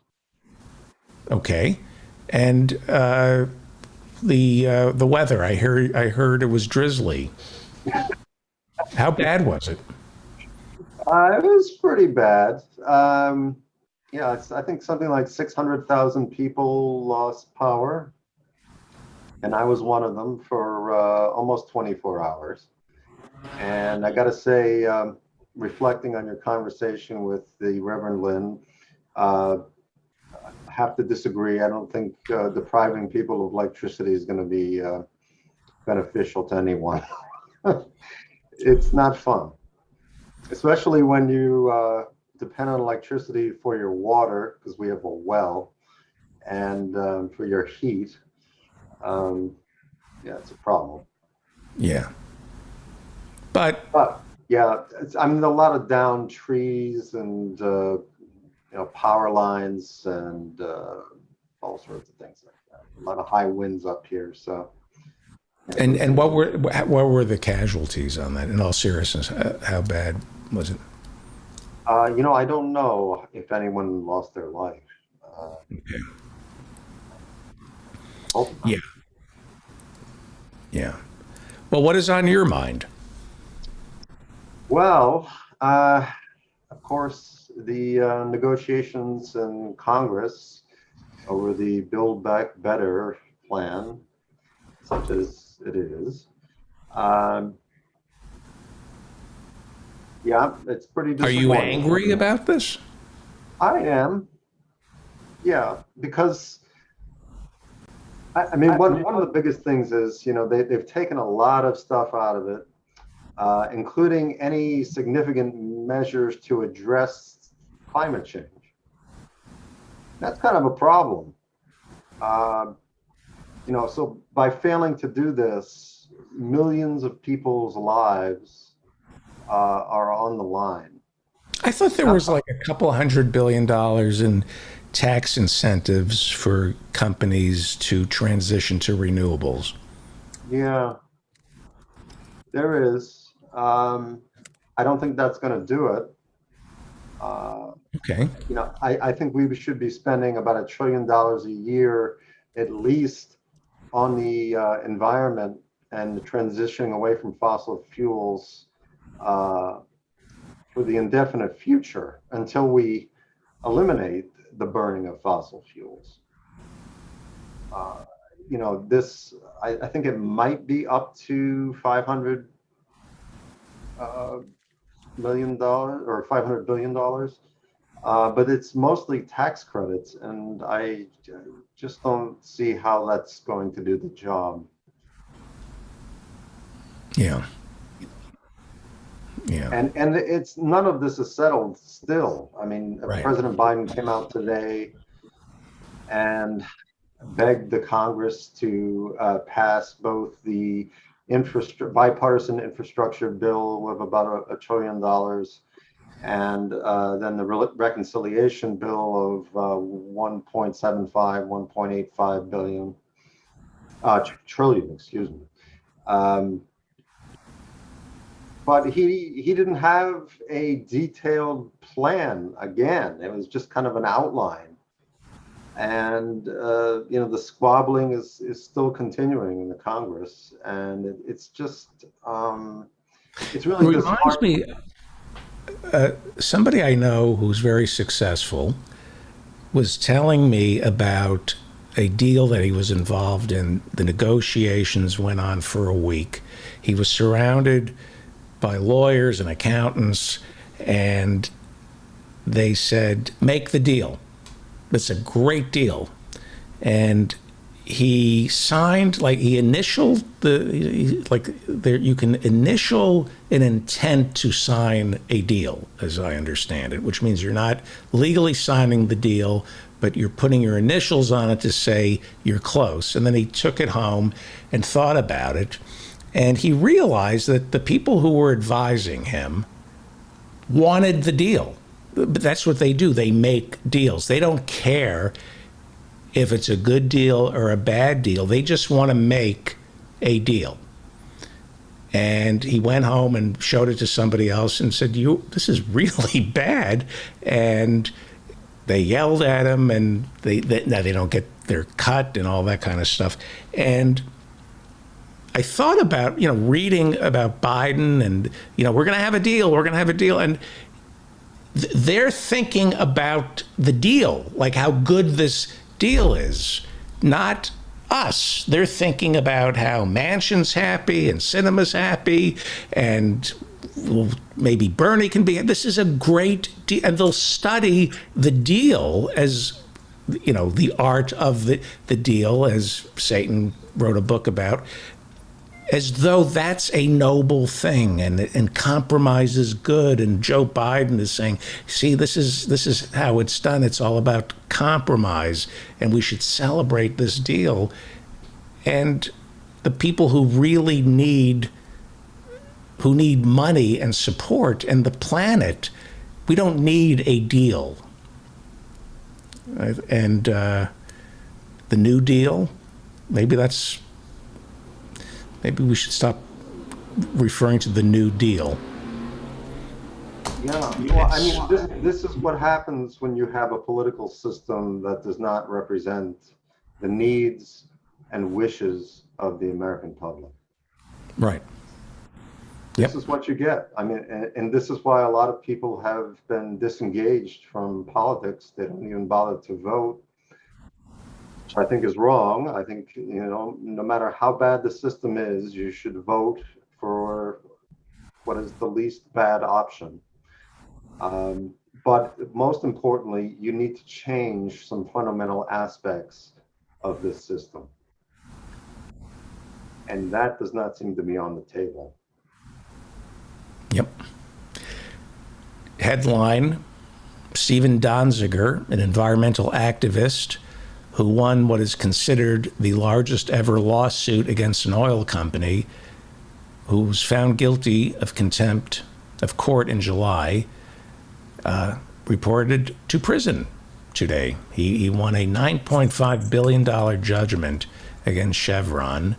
B: Okay, and the weather. I heard it was drizzly. How bad was it?
J: It was pretty bad. Yeah, I think something like 600,000 people lost power, and I was one of them for almost 24 hours. And I got to say, reflecting on your conversation with the Reverend Lynn, I have to disagree. I don't think depriving people of electricity is going to be beneficial to anyone. It's not fun, especially when you depend on electricity for your water, because we have a well, and for your heat. Yeah, it's a problem.
B: Yeah. But
J: yeah, I mean, a lot of downed trees and power lines and all sorts of things like that. A lot of high winds up here. So.
B: And what were the casualties on that? In all seriousness, how bad was it?
J: I don't know if anyone lost their life.
B: Okay.
J: Yeah.
B: Yeah. Well, what is on your mind?
J: Well, of course, the negotiations in Congress over the Build Back Better plan, such as it is. Yeah, it's pretty disappointing.
B: Are you angry about this?
J: I am. Yeah, because I mean, one of the biggest things is, they've taken a lot of stuff out of it. including any significant measures to address climate change. That's kind of a problem. So by failing to do this, millions of people's lives are on the line.
B: I thought there was like $200 billion in tax incentives for companies to transition to renewables.
J: Yeah, there is. I don't think that's going to do it.
B: Okay.
J: I think we should be spending about $1 trillion a year at least on the environment and the transitioning away from fossil fuels for the indefinite future until we eliminate the burning of fossil fuels. I think it might be up to $500 million or $500 billion, but it's mostly tax credits, and I just don't see how that's going to do the job.
B: Yeah. Yeah.
J: And it's none of this is settled still. I mean,
B: Right.
J: President Biden came out today and begged the Congress to pass both the bipartisan infrastructure bill with about $1 trillion and then the reconciliation bill of 1.75, 1.85 trillion, excuse me. But he didn't have a detailed plan. Again, it was just kind of an outline. And the squabbling is still continuing in the Congress, and it's just it's really
B: It reminds me, somebody I know who's very successful was telling me about a deal that he was involved in. The negotiations went on for a week. He was surrounded by lawyers and accountants, and they said, make the deal. It's a great deal. And he signed, you can initial an intent to sign a deal, as I understand it, which means you're not legally signing the deal, but you're putting your initials on it to say you're close. And then he took it home and thought about it. And he realized that the people who were advising him wanted the deal. But that's what they do. They make deals. They don't care if it's a good deal or a bad deal. They just want to make a deal. And he went home and showed it to somebody else and said, this is really bad. And they yelled at him, and they don't get their cut and all that kind of stuff. And I thought about, reading about Biden and, we're going to have a deal, and they're thinking about the deal, like how good this deal is, not us. They're thinking about how Manchin's happy and Sinema's happy, and maybe Bernie can be. This is a great deal, and they'll study the deal as, the art of the deal, as Satan wrote a book about, as though that's a noble thing, and compromise is good. And Joe Biden is saying, see, this is how it's done. It's all about compromise, and we should celebrate this deal. And the people who really need money and support and the planet, we don't need a deal. And the New Deal, maybe we should stop referring to the New Deal.
J: Yeah, well, I mean, this is what happens when you have a political system that does not represent the needs and wishes of the American public.
B: Right.
J: This is what you get. I mean, and this is why a lot of people have been disengaged from politics. They don't even bother to vote, which I think is wrong. I think, no matter how bad the system is, you should vote for what is the least bad option. But most importantly, you need to change some fundamental aspects of this system. And that does not seem to be on the table.
B: Yep. Headline: Stephen Donziger, an environmental activist who won what is considered the largest ever lawsuit against an oil company, who was found guilty of contempt of court in July, reported to prison today. He won a $9.5 billion judgment against Chevron,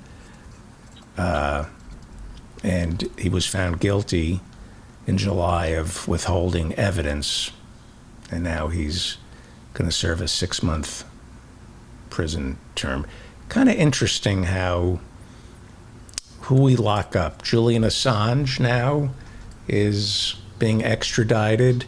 B: and he was found guilty in July of withholding evidence, and now he's going to serve a 6-month prison term. Kind of interesting how who we lock up. Julian Assange now is being extradited,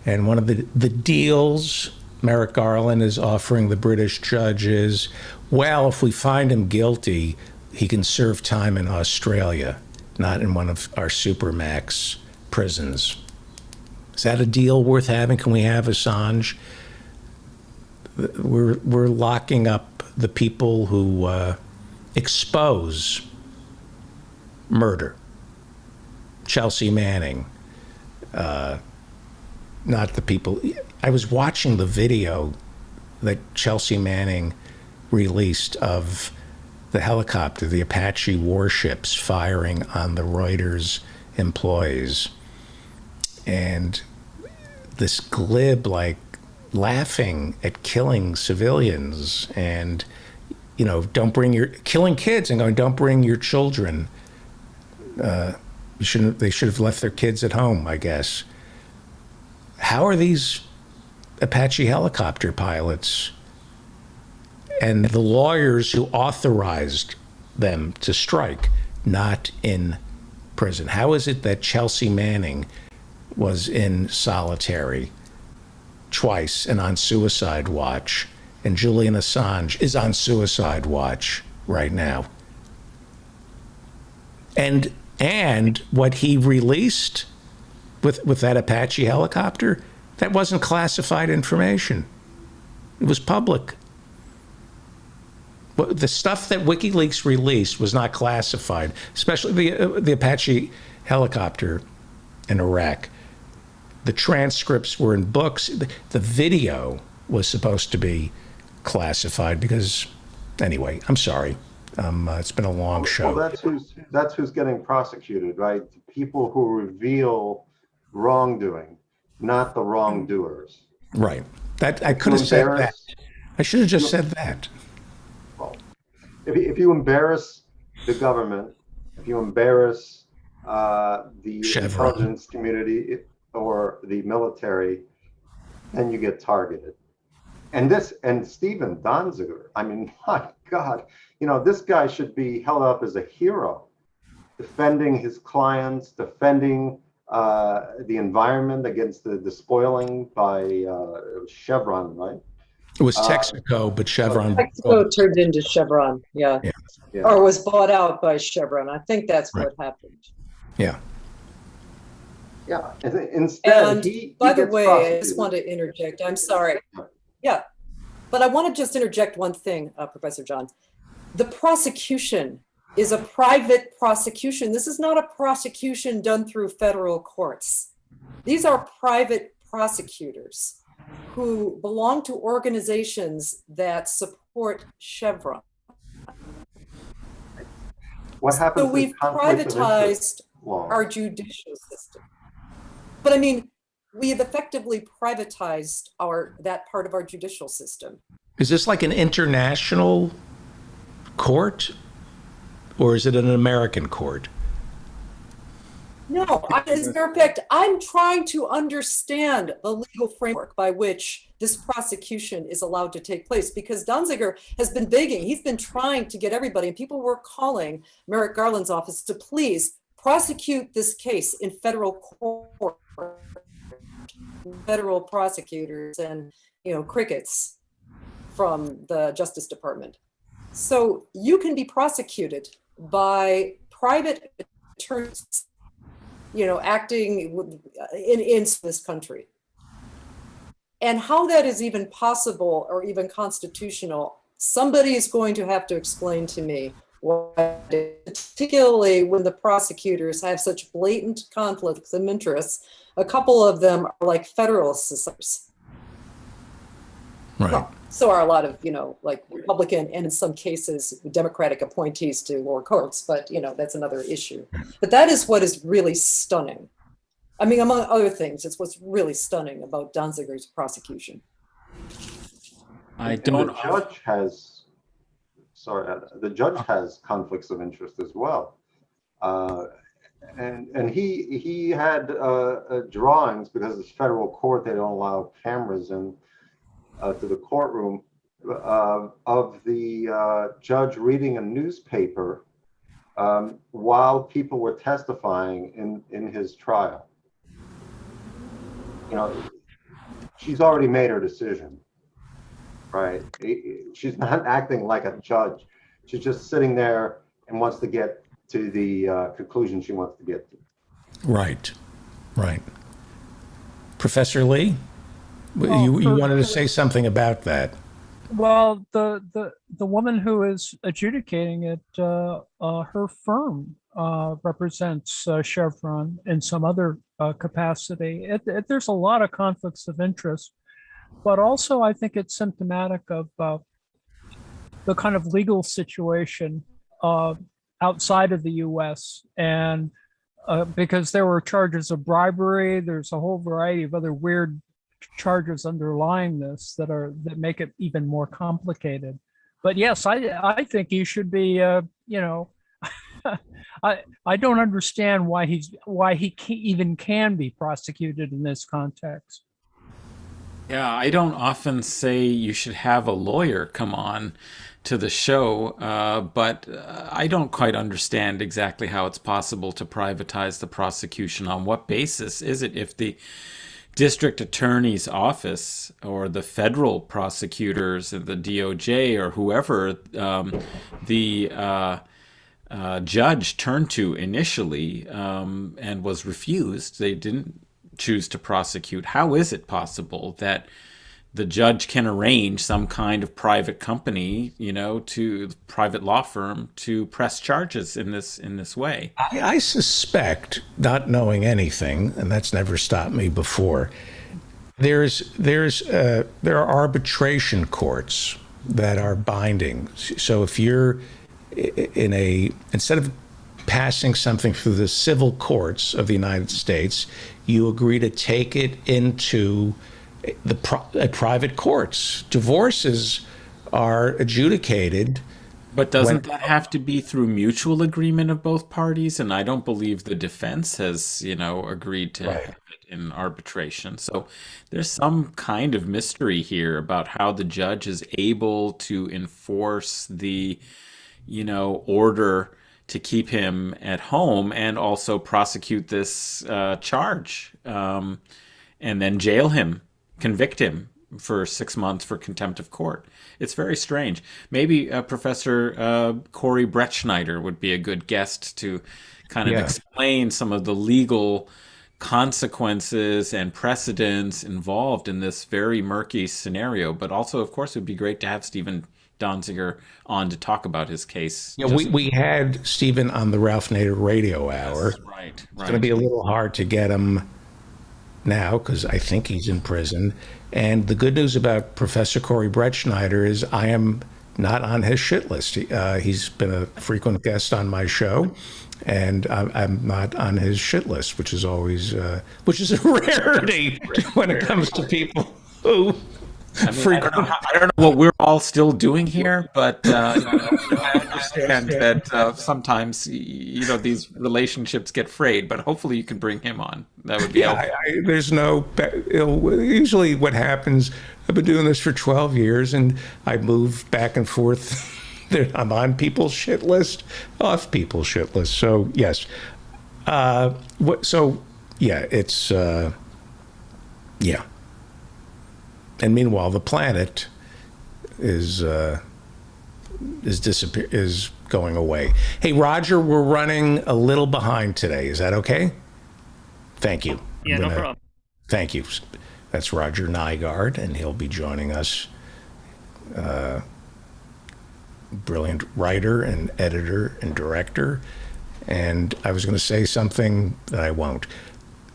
B: and one of the deals Merrick Garland is offering the British judge is, well, if we find him guilty, he can serve time in Australia, not in one of our supermax prisons. Is that a deal worth having? Can we have Assange? We're locking up the people who expose murder. Chelsea Manning, not the people. I was watching the video that Chelsea Manning released of the helicopter, the Apache warships firing on the Reuters employees, and this glib, like, laughing at killing civilians, and killing kids and going, don't bring your children. They should have left their kids at home, I guess. How are these Apache helicopter pilots and the lawyers who authorized them to strike not in prison? How is it that Chelsea Manning was in solitary twice and on suicide watch, and Julian Assange is on suicide watch right now? And what he released with that Apache helicopter, that wasn't classified information. It was public. The stuff that WikiLeaks released was not classified, especially the Apache helicopter in Iraq. The transcripts were in books. The video was supposed to be classified because, anyway, I'm sorry. It's been a long show.
J: Well, that's who's getting prosecuted, right? The people who reveal wrongdoing, not the wrongdoers.
B: Right. That I could have said that. I should have just said that.
J: Well, if you embarrass the government, if you embarrass the
B: Chevron.
J: intelligence community or the military, then you get targeted. And Stephen Donziger, I mean, my God, this guy should be held up as a hero, defending his clients, defending the environment against the despoiling by Chevron, right?
B: It was Texaco, but Chevron.
K: Texaco turned into Chevron, yeah.
J: Yeah.
K: Or was bought out by Chevron. I think that's
B: Right.
K: what happened.
B: Yeah.
J: Yeah. Instead,
K: And by the
J: gets
K: way, I
J: prosecuted.
K: just want to interject. I'm sorry. Yeah. But I want to just interject one thing, Professor John. The prosecution is a private prosecution. This is not a prosecution done through federal courts. These are private prosecutors who belong to organizations that support Chevron.
J: What happens
K: So
J: in
K: we've
J: conflict of interest
K: privatized
J: law?
K: our judicial system. But I mean, we have effectively privatized that part of our judicial system.
B: Is this like an international court, or is it an American court?
K: No, as a matter of fact, I'm trying to understand the legal framework by which this prosecution is allowed to take place, because Donziger has been begging, he's been trying to get everybody, and people were calling Merrick Garland's office to please prosecute this case in federal court, federal prosecutors and, crickets from the Justice Department. So you can be prosecuted by private attorneys, acting in this country. And how that is even possible or even constitutional, somebody is going to have to explain to me particularly when the prosecutors have such blatant conflicts of interest. A couple of them are like Federalist Societies.
B: Right.
K: Well, so are a lot of, like Republican and in some cases Democratic appointees to lower courts, but that's another issue. But that is what is really stunning. I mean, among other things, it's what's really stunning about Donziger's prosecution.
J: The judge has conflicts of interest as well. And he had drawings, because it's federal court, they don't allow cameras in to the courtroom, of the judge reading a newspaper while people were testifying in his trial. She's already made her decision, right? She's not acting like a judge. She's just sitting there and wants to get to the conclusion she wants to get to.
B: Right. Professor Lee, you wanted to say something about that.
L: Well, the woman who is adjudicating it, her firm represents Chevron in some other capacity. There's a lot of conflicts of interest, but also I think it's symptomatic of the kind of legal situation outside of the U.S. and because there were charges of bribery, there's a whole variety of other weird charges underlying this that make it even more complicated. But yes, I think he should be. I don't understand why he even can be prosecuted in this context.
M: Yeah, I don't often say you should have a lawyer come on to the show, but I don't quite understand exactly how it's possible to privatize the prosecution. On what basis is it if the district attorney's office or the federal prosecutors and the DOJ or whoever the judge turned to initially and was refused, they didn't choose to prosecute. How is it possible that the judge can arrange some kind of private company, to the private law firm to press charges in this way?
B: I suspect, not knowing anything, and that's never stopped me before, there are arbitration courts that are binding. So if you're instead of passing something through the civil courts of the United States, you agree to take it into the private courts. Divorces are adjudicated.
M: But doesn't that have to be through mutual agreement of both parties? And I don't believe the defense has, agreed to have it in arbitration. So there's some kind of mystery here about how the judge is able to enforce the, order to keep him at home and also prosecute this charge and then jail him, convict him for 6 months for contempt of court. It's very strange. Maybe Professor Corey Brettschneider would be a good guest to kind of explain some of the legal consequences and precedents involved in this very murky scenario. But also, of course, it would be great to have Stephen Donziger on to talk about his case.
B: Yeah, we had Stephen on the Ralph Nader Radio Hour.
M: Yes, right.
B: It's going to be a little hard to get him now because I think he's in prison. And the good news about Professor Corey Brettschneider is I am not on his shit list. He's been a frequent guest on my show, and I'm not on his shit list, which is always which is a rarity when it comes to people who.
M: I don't know what we're all still doing here, but I understand that sometimes these relationships get frayed. But hopefully, you can bring him on. That would be helpful.
B: There's no. Usually, what happens? I've been doing this for 12 years, and I move back and forth. I'm on people's shit list, off people's shit list. So yes. It's yeah. And meanwhile, the planet is going away. Hey, Roger, we're running a little behind today. Is that okay? Thank you.
N: Yeah, no problem.
B: Thank you. That's Roger Nygaard, and he'll be joining us brilliant writer and editor and director. And I was going to say something that I won't.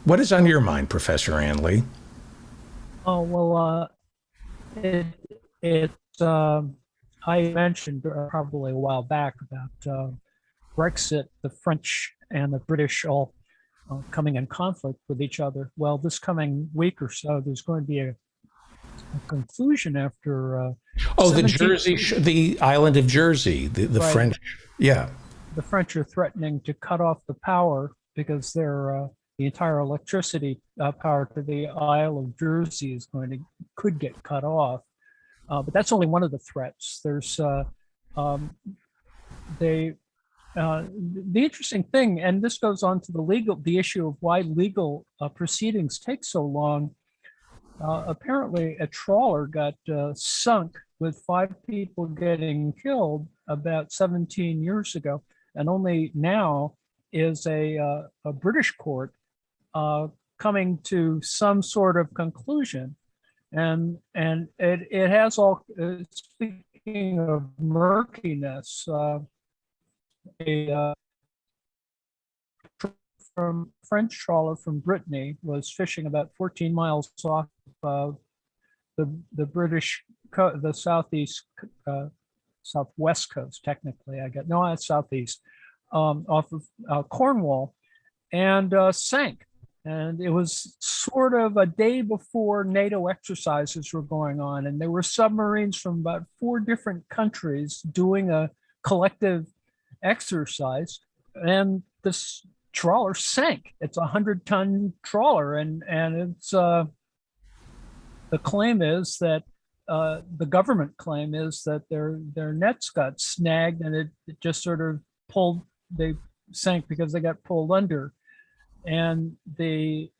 B: What is on your mind, Professor Anley?
L: Oh, well, I mentioned probably a while back about Brexit, the French and the British all coming in conflict with each other. Well, this coming week or so, there's going to be a conclusion after.
B: The island of Jersey, the right. French, yeah.
L: The French are threatening to cut off the power because the entire electricity power to the Isle of Jersey could get cut off. But that's only one of the threats. There's the interesting thing, and this goes on to the issue of why legal proceedings take so long. Apparently, a trawler got sunk with 5 people getting killed about 17 years ago, and only now is a British court coming to some sort of conclusion. And it has all, speaking of murkiness, a French trawler from Brittany was fishing about 14 miles off the British, the southeast, southwest coast, technically, I guess. No, it's southeast, off of Cornwall, and sank. And it was sort of a day before NATO exercises were going on. And there were submarines from about 4 different countries doing a collective exercise. And this trawler sank. It's a 100-ton trawler. And it's the claim is that the government claim is that their nets got snagged and it just sort of pulled, they sank because they got pulled under. And the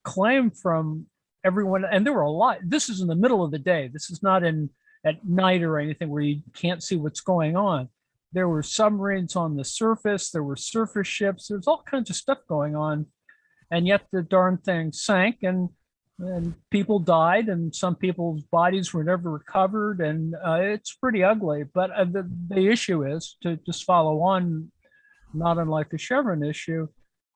L: claim from everyone, and there were a lot, this is in the middle of the day. This is not at night or anything where you can't see what's going on. There were submarines on the surface. There were surface ships. There's all kinds of stuff going on. And yet the darn thing sank and people died and some people's bodies were never recovered. And it's pretty ugly. But the issue is, to just follow on, not unlike the Chevron issue,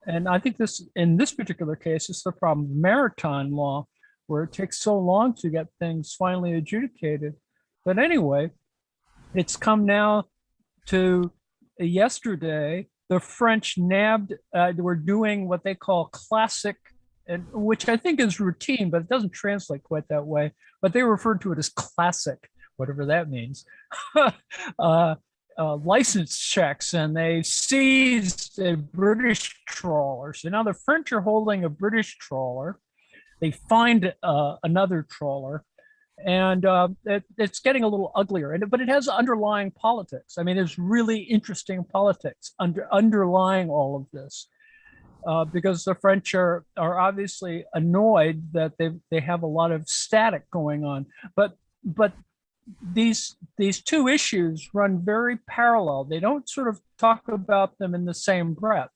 L: and I think in this particular case, it's the problem of maritime law, where it takes so long to get things finally adjudicated. But anyway, it's come now to yesterday, the French nabbed, they were doing what they call classic, which I think is routine, but it doesn't translate quite that way. But they referred to it as classic, whatever that means. License checks, and they seized a British trawler. So now the French are holding a British trawler. They find another trawler, and it's getting a little uglier. But it has underlying politics. I mean, there's really interesting politics underlying all of this, because the French are obviously annoyed that they have a lot of static going on. But these 2 issues run very parallel. They don't sort of talk about them in the same breath.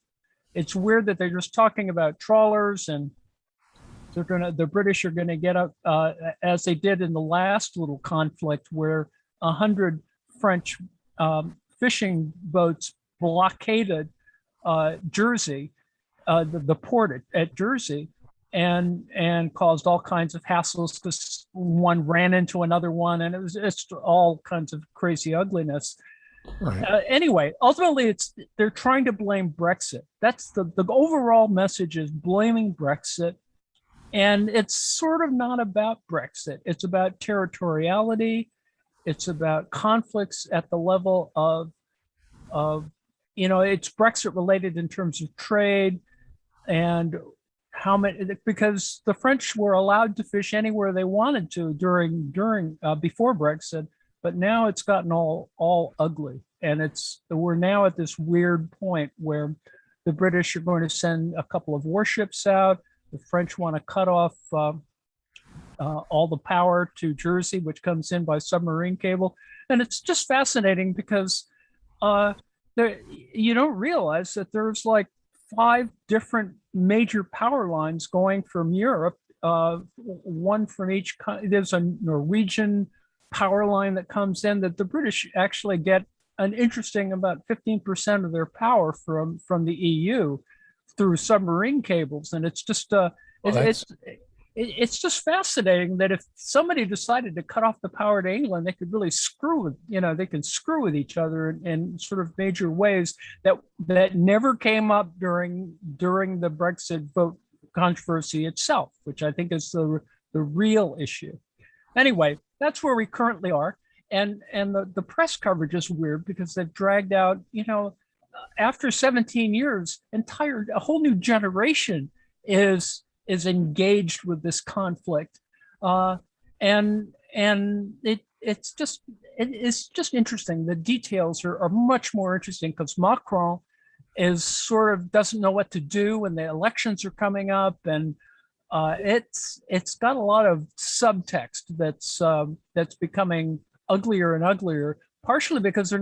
L: It's weird that they're just talking about trawlers, and the British are gonna get up, as they did in the last little conflict, where 100 French fishing boats blockaded Jersey, the port at Jersey, and caused all kinds of hassles because one ran into another one, and it's all kinds of crazy ugliness. Right. Anyway, ultimately, they're trying to blame Brexit. That's the overall message, is blaming Brexit, and it's sort of not about Brexit. It's about territoriality. It's about conflicts at the level of it's Brexit related in terms of trade and how many, because the French were allowed to fish anywhere they wanted to before Brexit, but now it's gotten all ugly, and we're now at this weird point where the British are going to send a couple of warships out. The French want to cut off all the power to Jersey, which comes in by submarine cable, and it's just fascinating because you don't realize that there's like 5 different major power lines going from Europe, one from each. There's a Norwegian power line that comes in, that the British actually get an interesting about 15% of their power from the EU through submarine cables. And it's just it's just fascinating that if somebody decided to cut off the power to England, they could really screw with, they can screw with each other in sort of major ways that never came up during the Brexit vote controversy itself, which I think is the real issue. Anyway, that's where we currently are. And the press coverage is weird because they've dragged out, after 17 years, a whole new generation is engaged with this conflict. And it's just interesting. The details are much more interesting because Macron is sort of doesn't know what to do when the elections are coming up, and it's got a lot of subtext that's becoming uglier and uglier, partially because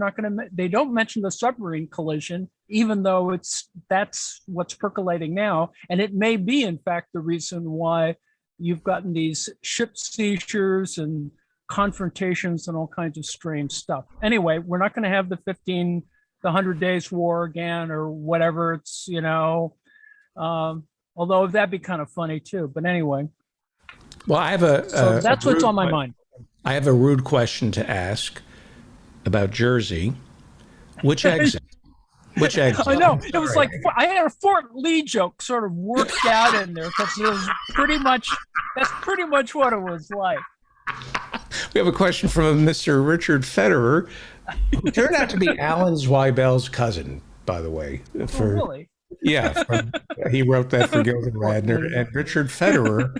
L: they don't mention the submarine collision, even though that's what's percolating now. And it may be, in fact, the reason why you've gotten these ship seizures and confrontations and all kinds of strange stuff. Anyway, we're not going to have the 100 Days War again or whatever. It's, although that'd be kind of funny too. But anyway.
B: Well, I have
L: so that's what's on my mind.
B: I have a rude question to ask about Jersey. Which exit? Which exit?
L: I know. It was like I had a Fort Lee joke sort of worked out in there because it was that's pretty much what it was like.
B: We have a question from Mr. Richard Federer, who turned out to be Alan Zweibel's cousin, by the way.
L: Really?
B: Yeah. He wrote that for Gildan Radner, and Richard Federer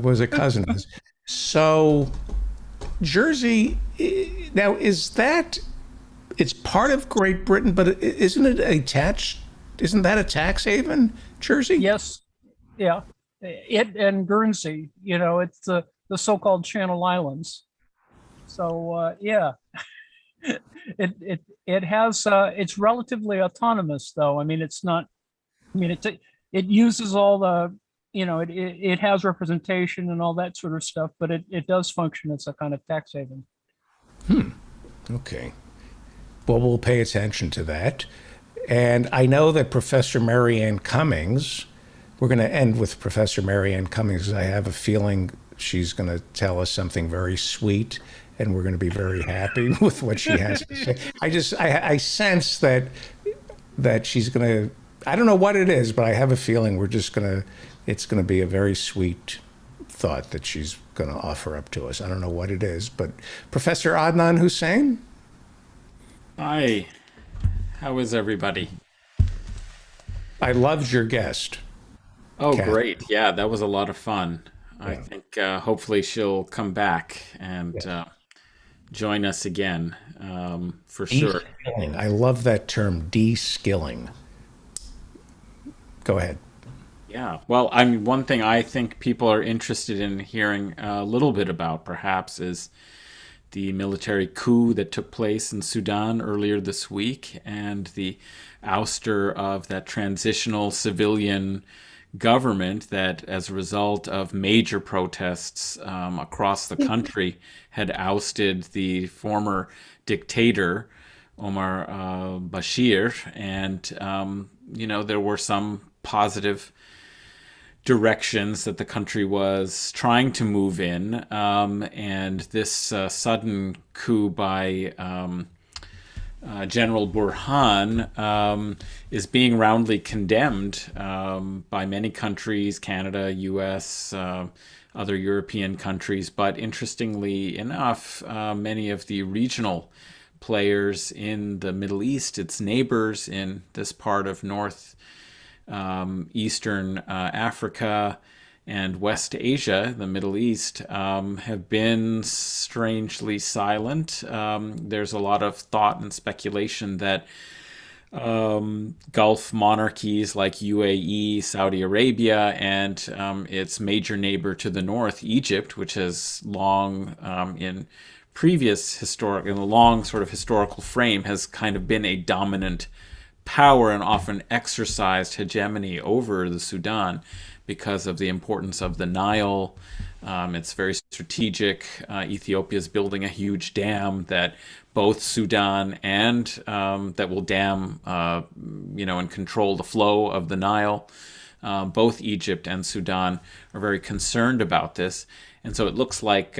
B: was a cousin of his. So Jersey, now it's part of Great Britain, but isn't it attached? Isn't that a tax haven, Jersey?
L: Yes. Yeah. It and Guernsey, it's the so-called Channel Islands. So yeah, it has it's relatively autonomous though. I mean, it's not. I mean, it uses all the. It has representation and all that sort of stuff, but it does function as a kind of tax haven.
B: Okay. Well, we'll pay attention to that. And I know that Professor Marianne Cummings, we're going to end with Professor Marianne Cummings. I have a feeling she's going to tell us something very sweet, and we're going to be very happy with what she has to say. I sense that she's going to, I don't know what it is, but I have a feeling it's going to be a very sweet thought that she's going to offer up to us. I don't know what it is, but Professor Adnan Hussein?
M: Hi. How is everybody?
B: I loved your guest.
M: Oh,
B: Kat.
M: Great. Yeah, that was a lot of fun. Yeah. I think hopefully she'll come back and join us again, for sure.
B: De-skilling. I love that term, de-skilling. Go ahead.
M: Yeah. Well, I mean, one thing I think people are interested in hearing a little bit about, perhaps, is the military coup that took place in Sudan earlier this week and the ouster of that transitional civilian government that, as a result of major protests across the country, had ousted the former dictator, Omar Bashir. And, there were some positive directions that the country was trying to move in, and this sudden coup by General Burhan is being roundly condemned by many countries, Canada, US, other European countries, but interestingly enough, many of the regional players in the Middle East, its neighbors in this part of Eastern Africa and West Asia, the Middle East, have been strangely silent. There's a lot of thought and speculation that Gulf monarchies like UAE, Saudi Arabia, and its major neighbor to the north, Egypt, which has long, in the long sort of historical frame, has kind of been a dominant power and often exercised hegemony over the Sudan because of the importance of the Nile, It's very strategic. Ethiopia is building a huge dam that both Sudan and that will dam, and control the flow of the Nile. Both Egypt and Sudan are very concerned about this. And so it looks like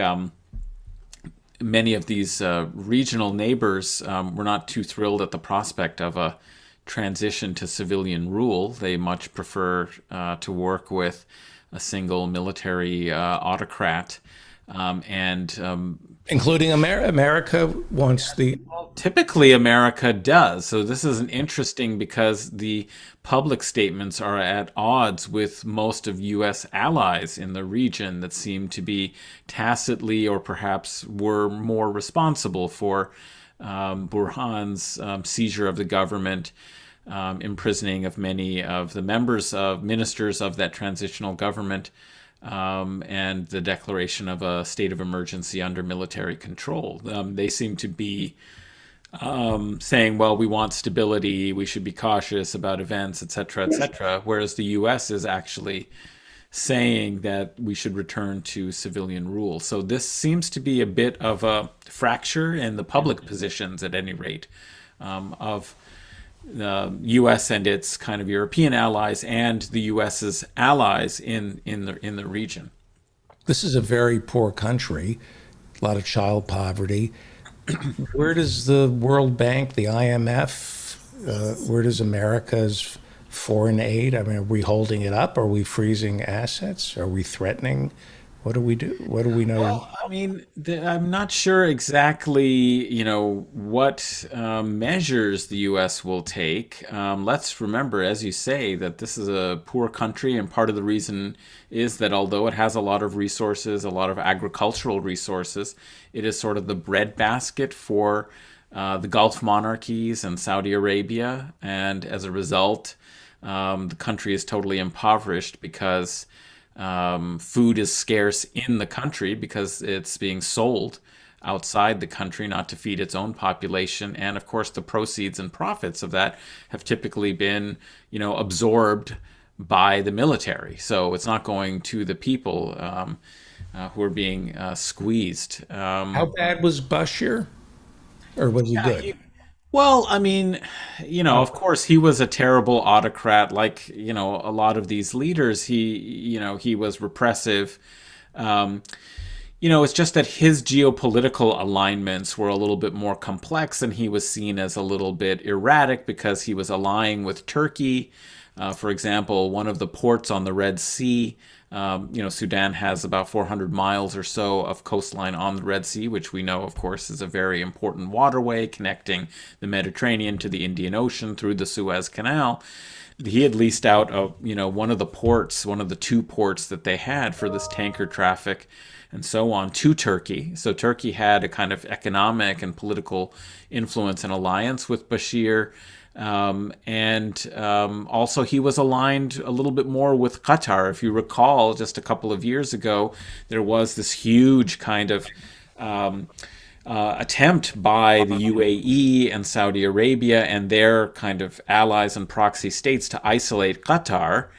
M: many of these regional neighbors were not too thrilled at the prospect of a transition to civilian rule. They much prefer to work with a single military autocrat.
B: Including America wants the.
M: Typically, America does. So this is an interesting because the public statements are at odds with most of U.S. allies in the region that seem to be tacitly or perhaps were more responsible for Burhan's seizure of the government, imprisoning of many of the ministers of that transitional government, and the declaration of a state of emergency under military control. They seem to be saying, well, we want stability, we should be cautious about events, etc., whereas the U.S. is actually saying that we should return to civilian rule. So this seems to be a bit of a fracture in the public positions, at any rate, of the U.S. and its kind of European allies and the U.S.'s allies in the region.
B: This is a very poor country, a lot of child poverty. Where does the World Bank, the IMF, where does America's foreign aid? I mean, are we holding it up? Are we freezing assets? Are we threatening? What do we do? What do we know?
M: Well, I mean, I'm not sure exactly, what measures the U.S. will take. Let's remember, as you say, that this is a poor country, and part of the reason is that although it has a lot of resources, a lot of agricultural resources, it is sort of the breadbasket for the Gulf monarchies and Saudi Arabia, and as a result, the country is totally impoverished because food is scarce in the country because it's being sold outside the country, not to feed its own population. And of course, the proceeds and profits of that have typically been, absorbed by the military. So it's not going to the people who are being squeezed.
B: How bad was Bashir? Or was he good?
M: Well, I mean, of course, he was a terrible autocrat. Like, a lot of these leaders, he was repressive. It's just that his geopolitical alignments were a little bit more complex, and he was seen as a little bit erratic because he was allying with Turkey. For example, one of the ports on the Red Sea, Sudan has about 400 miles or so of coastline on the Red Sea, which we know, of course, is a very important waterway connecting the Mediterranean to the Indian Ocean through the Suez Canal. He had leased out, one of the two ports that they had for this tanker traffic and so on to Turkey. So Turkey had a kind of economic and political influence and alliance with Bashir. Also he was aligned a little bit more with Qatar. If you recall, just a couple of years ago, there was this huge kind of attempt by the UAE and Saudi Arabia and their kind of allies and proxy states to isolate Qatar.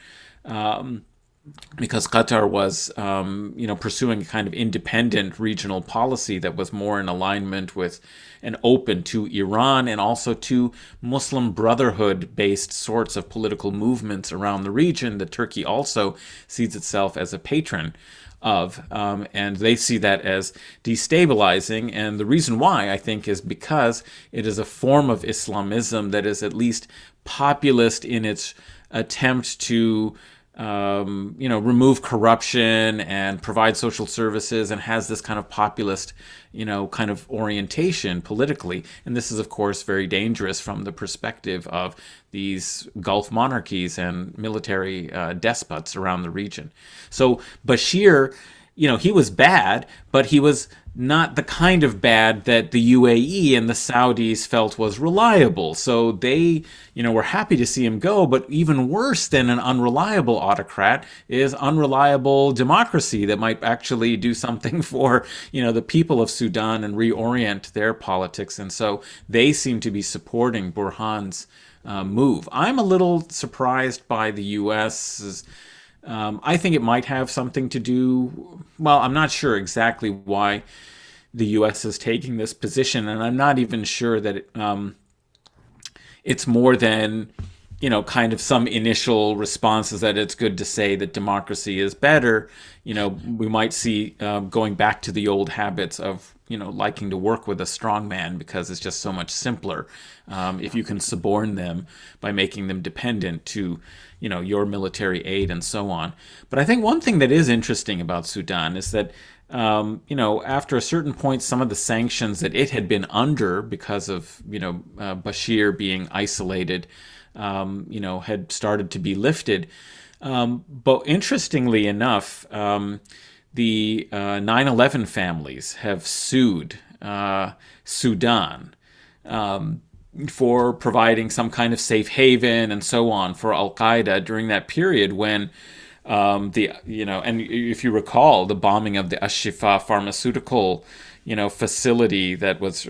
M: Because Qatar was, pursuing a kind of independent regional policy that was more in alignment with and open to Iran and also to Muslim Brotherhood-based sorts of political movements around the region that Turkey also sees itself as a patron of. And they see that as destabilizing. And the reason why, I think, is because it is a form of Islamism that is at least populist in its attempt to remove corruption and provide social services, and has this kind of populist, kind of orientation politically. And this is, of course, very dangerous from the perspective of these Gulf monarchies and military despots around the region. So Bashir, he was bad, but he was not the kind of bad that the UAE and the Saudis felt was reliable. So they, were happy to see him go. But even worse than an unreliable autocrat is unreliable democracy that might actually do something for, the people of Sudan and reorient their politics. And so they seem to be supporting Burhan's move. I'm a little surprised by the U.S. I think it might have something to do well, I'm not sure exactly why the U.S. is taking this position, and I'm not even sure that it's more than, kind of some initial responses that it's good to say that democracy is better. We might see going back to the old habits of, liking to work with a strong man because it's just so much simpler if you can suborn them by making them dependent to, your military aid and so on. But I think one thing that is interesting about Sudan is that after a certain point, some of the sanctions that it had been under because of, Bashir being isolated, had started to be lifted. But interestingly enough, the 9/11 families have sued Sudan for providing some kind of safe haven and so on for Al Qaeda during that period when and if you recall the bombing of the Ashifa pharmaceutical facility that was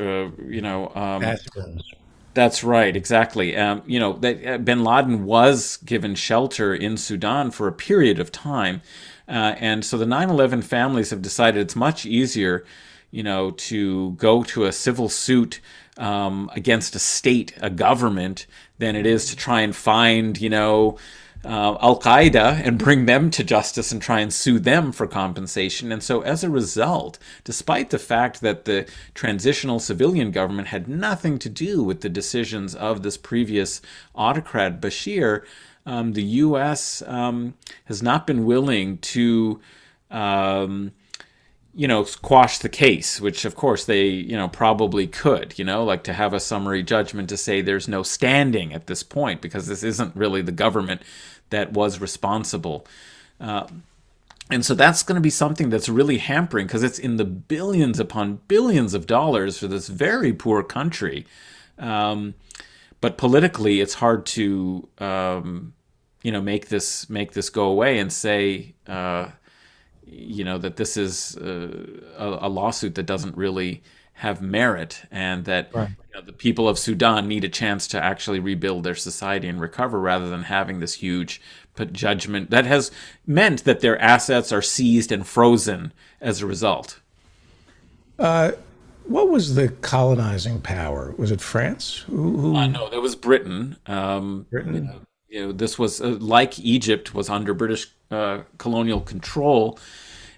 M: that's right, exactly. That bin Laden was given shelter in Sudan for a period of time. And so the 9/11 families have decided it's much easier, to go to a civil suit against a state, a government, than it is to try and find, Al Qaeda and bring them to justice and try and sue them for compensation. And so as a result, despite the fact that the transitional civilian government had nothing to do with the decisions of this previous autocrat Bashir, the U.S. Has not been willing to squash the case, which of course they, probably could, like to have a summary judgment to say there's no standing at this point because this isn't really the government that was responsible. And so that's going to be something that's really hampering because it's in the billions upon billions of dollars for this very poor country. But politically, it's hard to, make this go away and say, that this is a lawsuit that doesn't really have merit, and that the people of Sudan need a chance to actually rebuild their society and recover, rather than having this huge judgment that has meant that their assets are seized and frozen as a result.
B: What was the colonizing power? Was it France?
M: No, that was Britain.
B: Britain.
M: This was like Egypt was under British colonial control,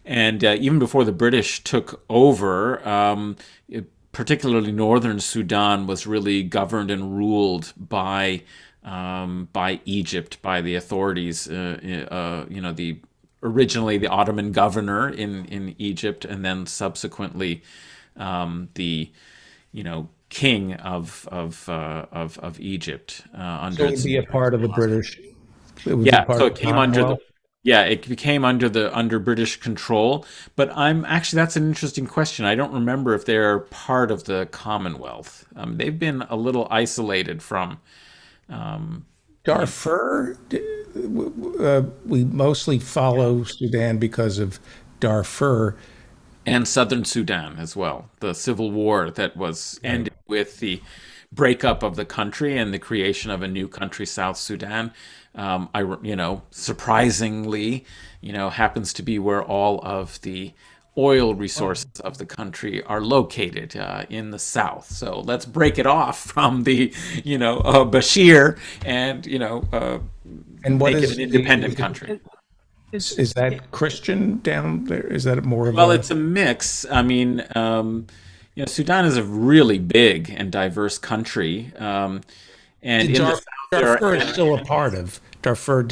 M: and even before the British took over, particularly northern Sudan was really governed and ruled by Egypt, by the authorities. Originally the Ottoman governor in Egypt, and then subsequently the king of Egypt under.
B: So it would be a part of the British.
M: So it came under it became under British control. But that's an interesting question. I don't remember if they're part of the Commonwealth. They've been a little isolated from
B: Darfur. We mostly follow Sudan because of Darfur.
M: And southern Sudan as well. The civil war that was ended with the breakup of the country and the creation of a new country, South Sudan. Surprisingly, happens to be where all of the oil resources of the country are located in the south. So let's break it off from the, Bashir and,
B: what
M: make
B: is
M: it an independent country.
B: Is that Christian down there? Is that more of
M: Well, it's a mix. I mean, Sudan is a really big and diverse country. And
B: Darfur is still a part of. Darfur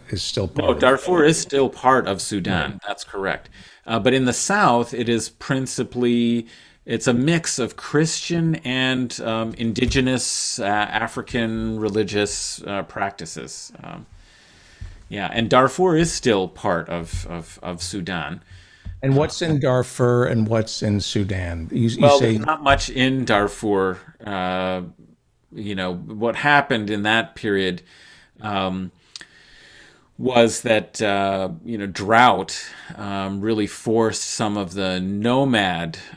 B: is still part of.
M: Darfur is still part of Sudan. Yeah. That's correct. But in the south, it is principally, it's a mix of Christian and indigenous African religious practices. And Darfur is still part of Sudan.
B: And what's in Darfur and what's in Sudan? You say
M: there's not much in Darfur. What happened in that period was that drought really forced some of the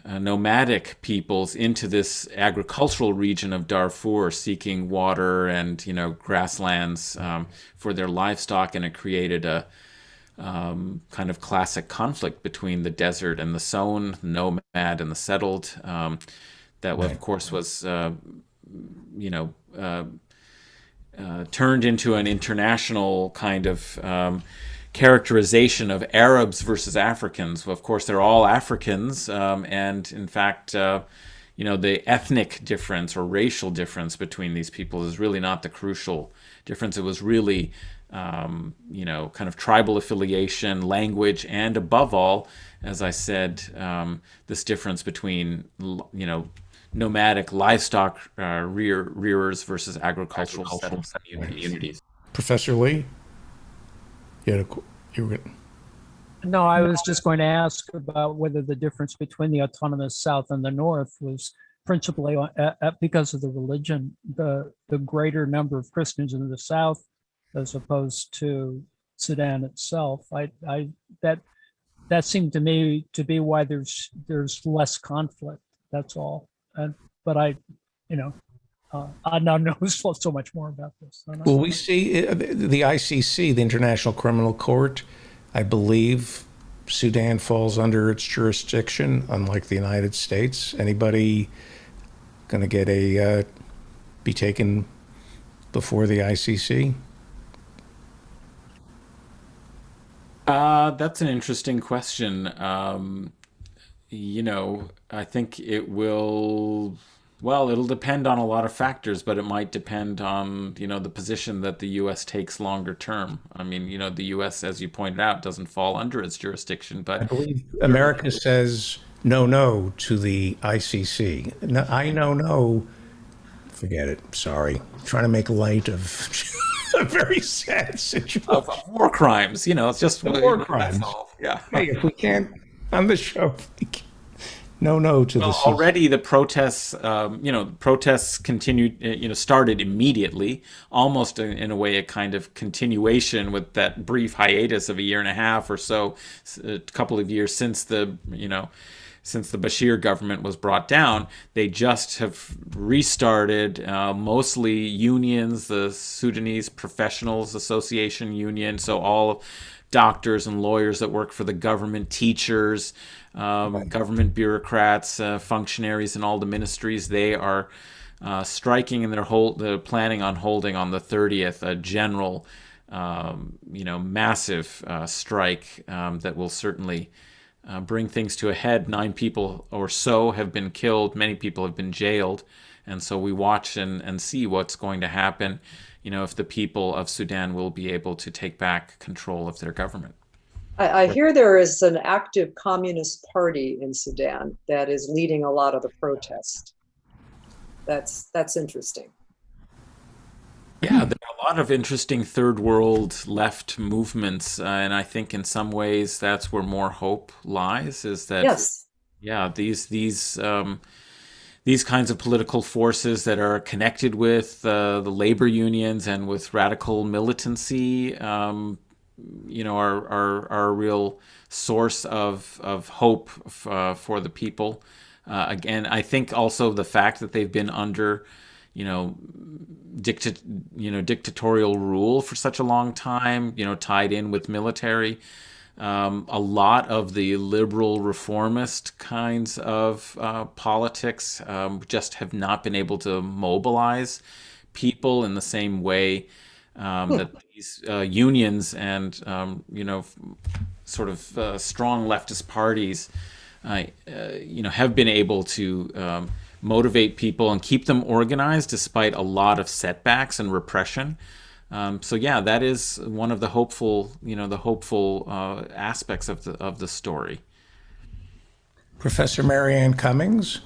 M: nomadic peoples into this agricultural region of Darfur, seeking water and grasslands for their livestock, and it created a kind of classic conflict between the desert and the sown, nomad and the settled. That, of course, was turned into an international kind of characterization of Arabs versus Africans. Well, of course, they're all Africans, and in fact, the ethnic difference or racial difference between these people is really not the crucial difference. It was really, kind of tribal affiliation, language, and above all, as I said, this difference between, nomadic livestock rearers versus agricultural settled communities.
B: Professor Lee, you were.
L: No, I was just going to ask about whether the difference between the autonomous South and the North was principally because of the religion, the greater number of Christians in the South as opposed to Sudan itself. That seemed to me to be why there's less conflict. That's all. But I now knows so much more about this.
B: Well, we see the ICC, the International Criminal Court. I believe Sudan falls under its jurisdiction, unlike the United States. Anybody going to get be taken before the ICC?
M: That's an interesting question. I think it will. Well, it'll depend on a lot of factors, but it might depend on, the position that the U.S. takes longer term. I mean, the U.S., as you pointed out, doesn't fall under its jurisdiction, but
B: I believe America says no to the ICC. No. Forget it. Sorry. I'm trying to make light of a very sad situation.
M: Of war crimes, it's just
B: war crimes.
M: Yeah.
B: Hey, if we can't on the show, no to the
M: already the protests protests continued, started immediately, almost in a way a kind of continuation with that brief hiatus of a year and a half or so, a couple of years since the Bashir government was brought down. They just have restarted, mostly unions, the Sudanese Professionals Association Union, so all doctors and lawyers that work for the government, teachers, government bureaucrats, functionaries in all the ministries, they are striking, and they're planning on holding on the 30th a general, massive strike that will certainly bring things to a head. 9 people or so have been killed. Many people have been jailed. And so we watch and see what's going to happen, if the people of Sudan will be able to take back control of their government.
K: I hear there is an active communist party in Sudan that is leading a lot of the protest. That's interesting.
M: Yeah, there are a lot of interesting third world left movements, and I think in some ways that's where more hope lies. Is that
K: yes,
M: yeah, these kinds of political forces that are connected with the labor unions and with radical militancy, are a real source of hope for the people. Again, I think also the fact that they've been under, dictatorial rule for such a long time, tied in with military. A lot of the liberal reformist kinds of politics just have not been able to mobilize people in the same way that these unions and sort of strong leftist parties have been able to motivate people and keep them organized despite a lot of setbacks and repression. So yeah, that is one of the hopeful aspects of the story.
B: Professor Marianne Cummings,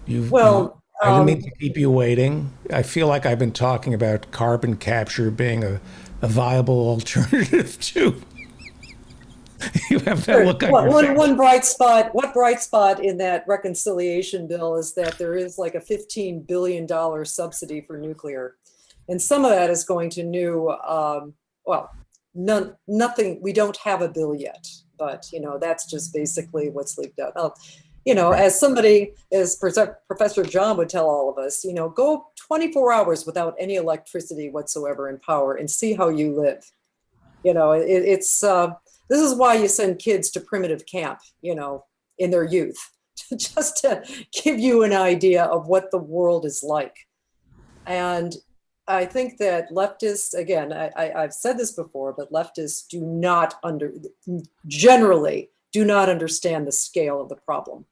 B: I didn't mean to keep you waiting. I feel like I've been talking about carbon capture being a viable alternative too. You have that look on your face.
K: One bright spot. What bright spot in that reconciliation bill is that there is like a $15 billion subsidy for nuclear. And some of that is going to new, nothing, we don't have a bill yet, but, that's just basically what's leaked out. As somebody, as Professor John would tell all of us, go 24 hours without any electricity whatsoever and power and see how you live. It's this is why you send kids to primitive camp, in their youth, just to give you an idea of what the world is like. And I think that leftists, again, I've said this before, but leftists generally do not understand the scale of the problem.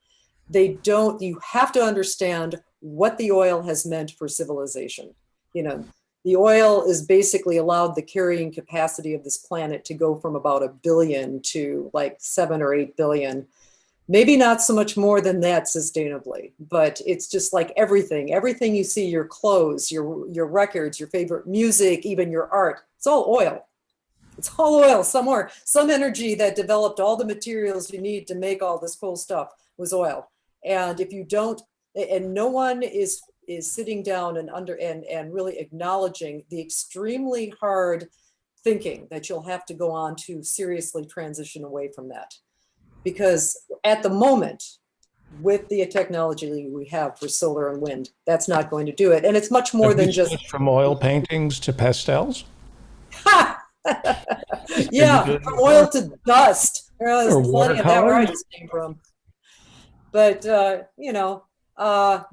K: You have to understand what the oil has meant for civilization. The oil is basically allowed the carrying capacity of this planet to go from about 1 billion to like 7 or 8 billion. Maybe not so much more than that sustainably, but it's just like everything you see, your clothes, your records, your favorite music, even your art, it's all oil. It's all oil somewhere. Some energy that developed all the materials you need to make all this cool stuff was oil. And if you don't, and no one is sitting down and really acknowledging the extremely hard thinking that you'll have to go on to seriously transition away from that. Because at the moment, with the technology we have for solar and wind, that's not going to do it. And it's much more than just
B: from oil paintings to pastels.
K: Yeah, from oil to dust. There's plenty of that where I just came from. But the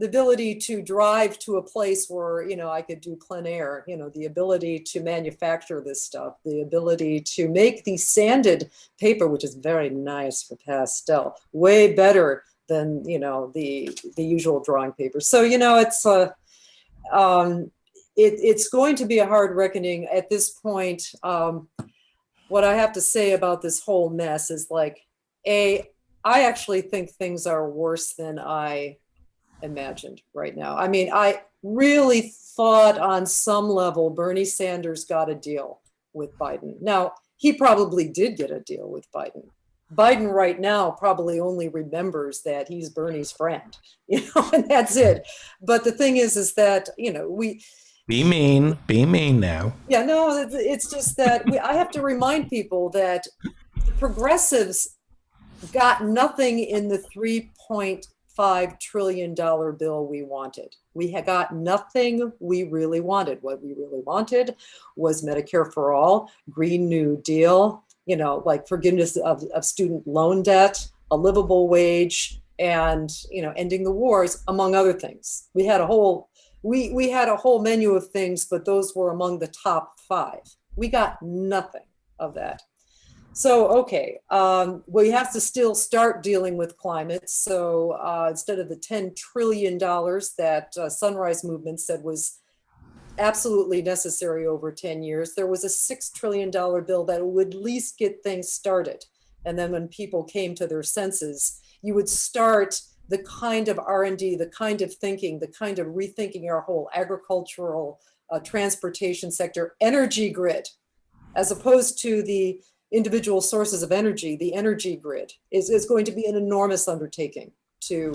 K: ability to drive to a place where, I could do plein air, the ability to manufacture this stuff, the ability to make the sanded paper, which is very nice for pastel, way better than, the usual drawing paper. So, it's going to be a hard reckoning at this point. What I have to say about this whole mess is I actually think things are worse than I imagined right now. I mean, I really thought on some level Bernie Sanders got a deal with Biden. Now, he probably did get a deal with Biden. Biden right now probably only remembers that he's Bernie's friend, and that's it. But the thing is that, we...
B: Be mean now.
K: Yeah, no, it's just that I have to remind people that the progressives got nothing in the $3.5 trillion bill we wanted. We had got nothing we really wanted. What we really wanted was Medicare for all, Green New Deal, like forgiveness of student loan debt, a livable wage, and, ending the wars, among other things. We had a whole menu of things, but those were among the top 5. We got nothing of that. So, okay, we have to still start dealing with climate. So instead of the $10 trillion that Sunrise Movement said was absolutely necessary over 10 years, there was a $6 trillion bill that would at least get things started. And then when people came to their senses, you would start the kind of R&D, the kind of thinking, the kind of rethinking our whole agricultural, transportation sector, energy grid, as opposed to the individual sources of energy. The energy grid is going to be an enormous undertaking to,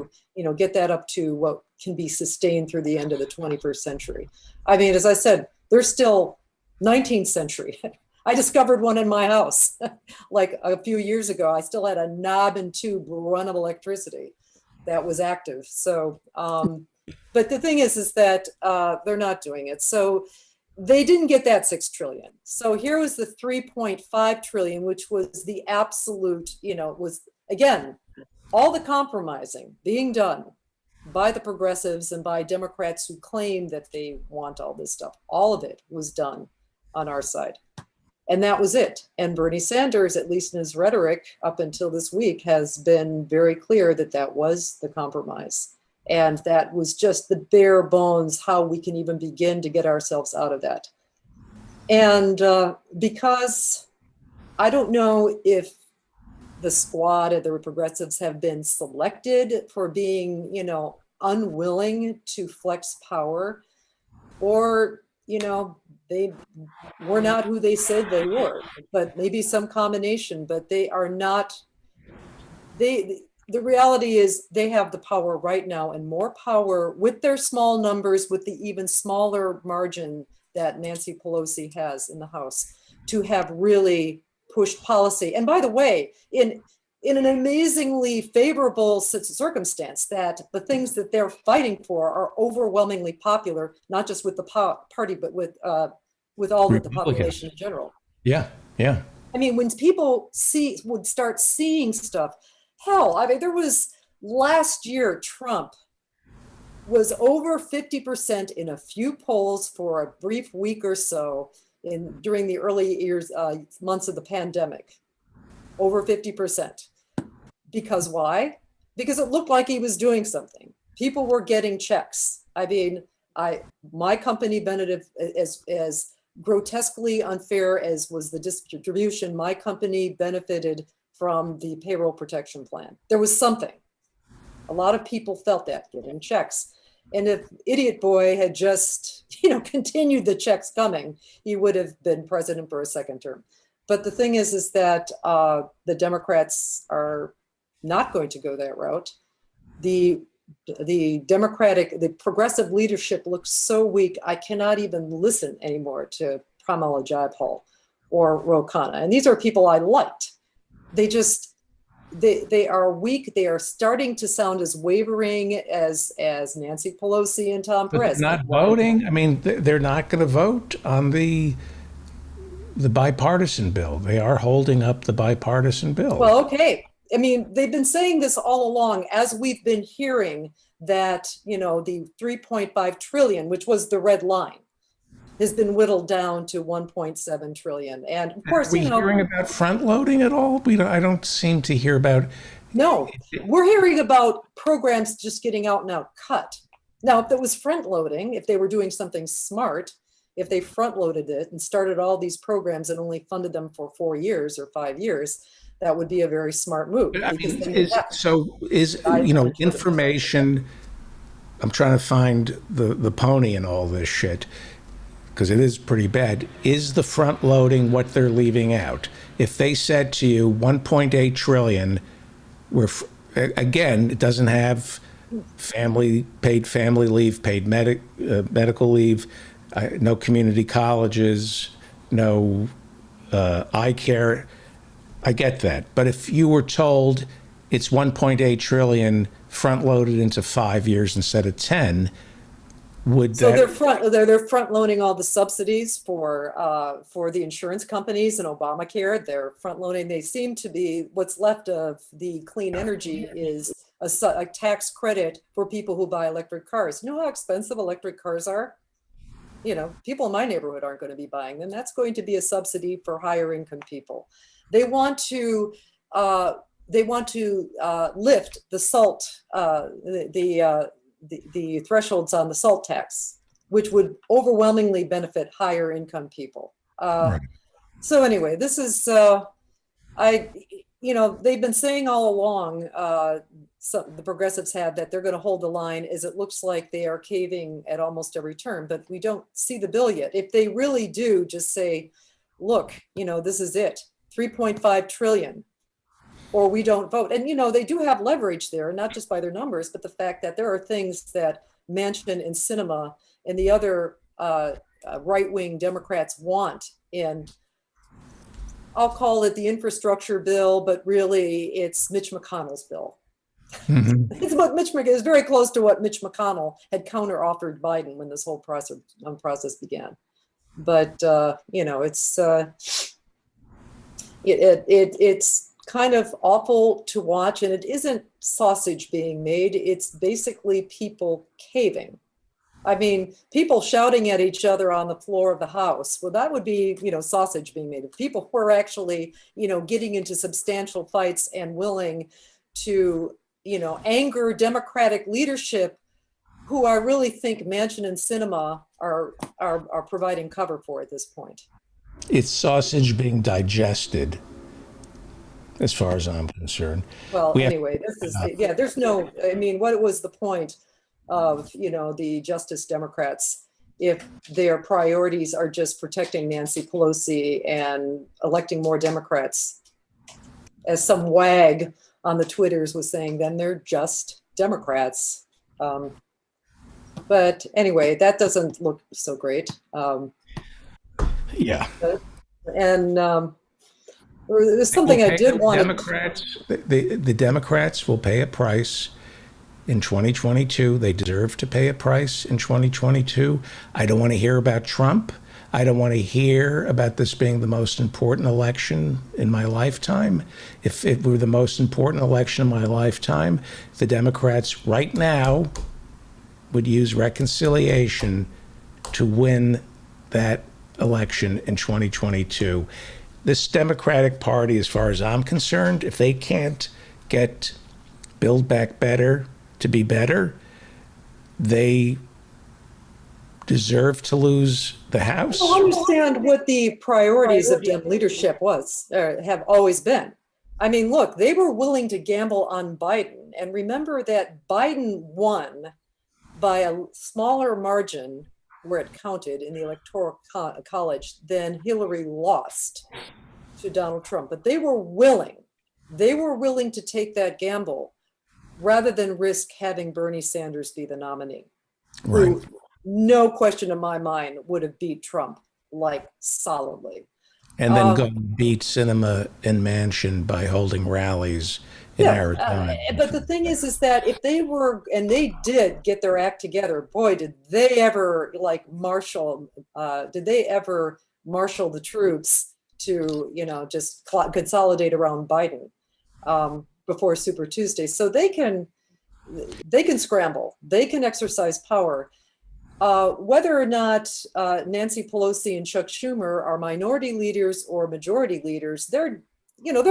K: get that up to what can be sustained through the end of the 21st century. I mean, as I said, there's still 19th century. I discovered one in my house like a few years ago. I still had a knob and tube run of electricity that was active. So, but the thing is that they're not doing it. So they didn't get that 6 trillion. So here was the 3.5 trillion, which was the absolute, was again, all the compromising being done by the progressives and by Democrats who claim that they want all this stuff. All of it was done on our side. And that was it. And Bernie Sanders, at least in his rhetoric up until this week, has been very clear that that was the compromise. And that was just the bare bones, how we can even begin to get ourselves out of that. And because I don't know if the squad of the progressives have been selected for being, unwilling to flex power, or, they were not who they said they were, but maybe some combination, but they are not, the reality is they have the power right now, and more power with their small numbers, with the even smaller margin that Nancy Pelosi has in the House, to have really pushed policy. And by the way, in an amazingly favorable circumstance, that the things that they're fighting for are overwhelmingly popular, not just with the party, but with all of the population in general.
B: Yeah. Yeah.
K: I mean, when people would start seeing stuff, hell, I mean, there was last year, Trump was over 50% in a few polls for a brief week or so during the early months of the pandemic. Over 50%. Because why? Because it looked like he was doing something. People were getting checks. I mean, my company benefited as grotesquely unfair as was the distribution. My company benefited from the payroll protection plan. There was something. A lot of people felt that, getting checks. And if Idiot Boy had just, continued the checks coming, he would have been president for a second term. But the thing is that the Democrats are not going to go that route. The progressive leadership looks so weak, I cannot even listen anymore to Pramila Jayapal or Ro Khanna. And these are people I liked. They are weak. They are starting to sound as wavering as Nancy Pelosi and Tom Perez.
B: Not voting. I mean, they're not going to vote on the bipartisan bill. They are holding up the bipartisan bill.
K: Well, okay. I mean, they've been saying this all along, as we've been hearing that, the 3.5 trillion, which was the red line, has been whittled down to 1.7 trillion. And of course,
B: are we hearing about front loading at all? I don't seem to hear about.
K: No, we're hearing about programs just getting out and out cut. Now, if it was front loading, if they were doing something smart, if they front loaded it and started all these programs and only funded them for 4 years or 5 years, that would be a very smart move. Information.
B: I'm trying to find the pony in all this shit, because it is pretty bad. Is the front loading what they're leaving out? If they said to you 1.8 trillion, again, it doesn't have paid family leave, paid medical leave, no community colleges, no eye care. I get that. But if you were told it's 1.8 trillion front loaded into 5 years instead of 10, they're
K: front loading all the subsidies for the insurance companies and Obamacare. They're front loading. They seem to be, what's left of the clean energy is a tax credit for people who buy electric cars. You know how expensive electric cars are? People in my neighborhood aren't going to be buying them. That's going to be a subsidy for higher income people. They want to lift the SALT, the thresholds on the SALT tax, which would overwhelmingly benefit higher income people. Right. So anyway, this is they've been saying all along, the progressives have, that they're going to hold the line, as it looks like they are caving at almost every turn, but we don't see the bill yet. If they really do just say, look, this is it, 3.5 trillion, or we don't vote. And, they do have leverage there, not just by their numbers, but the fact that there are things that Manchin and Sinema and the other right-wing Democrats want in, I'll call it the infrastructure bill, but really it's Mitch McConnell's bill. Mm-hmm. It's very close to what Mitch McConnell had counter-offered Biden when this whole process began. But, it's kind of awful to watch, and it isn't sausage being made. It's basically people caving. I mean, people shouting at each other on the floor of the House. Well, that would be, sausage being made. If people were actually, getting into substantial fights and willing to, anger Democratic leadership, who I really think Manchin and Sinema are providing cover for at this point.
B: It's sausage being digested, as far as I'm concerned.
K: Well, anyway, there's no, what was the point of, the Justice Democrats if their priorities are just protecting Nancy Pelosi and electing more Democrats? As some wag on the Twitters was saying, then they're just Democrats. But anyway, that doesn't look so great.
B: Yeah.
K: And there's something I did want
B: to. The Democrats will pay a price in 2022. They deserve to pay a price in 2022. I don't want to hear about Trump. I don't want to hear about this being the most important election in my lifetime. If it were the most important election in my lifetime, the Democrats right now would use reconciliation to win that election in 2022. This Democratic Party, as far as I'm concerned, if they can't get Build Back Better to be better, they deserve to lose the House.
K: I don't understand what the priorities of Dem leadership have always been. I mean, look, they were willing to gamble on Biden. And remember that Biden won by a smaller margin where it counted in the electoral college than Hillary lost to Donald Trump. But they were willing to take that gamble rather than risk having Bernie Sanders be the nominee.
B: Right.
K: Who, no question in my mind, would have beat Trump like solidly.
B: And then go and beat Sinema and Manchin by holding rallies in Arizona.
K: But the thing is that if they were, and they did get their act together, boy, did they ever marshal the troops to, just consolidate around Biden before Super Tuesday. So they can scramble, they can exercise power. Whether or not Nancy Pelosi and Chuck Schumer are minority leaders or majority leaders, their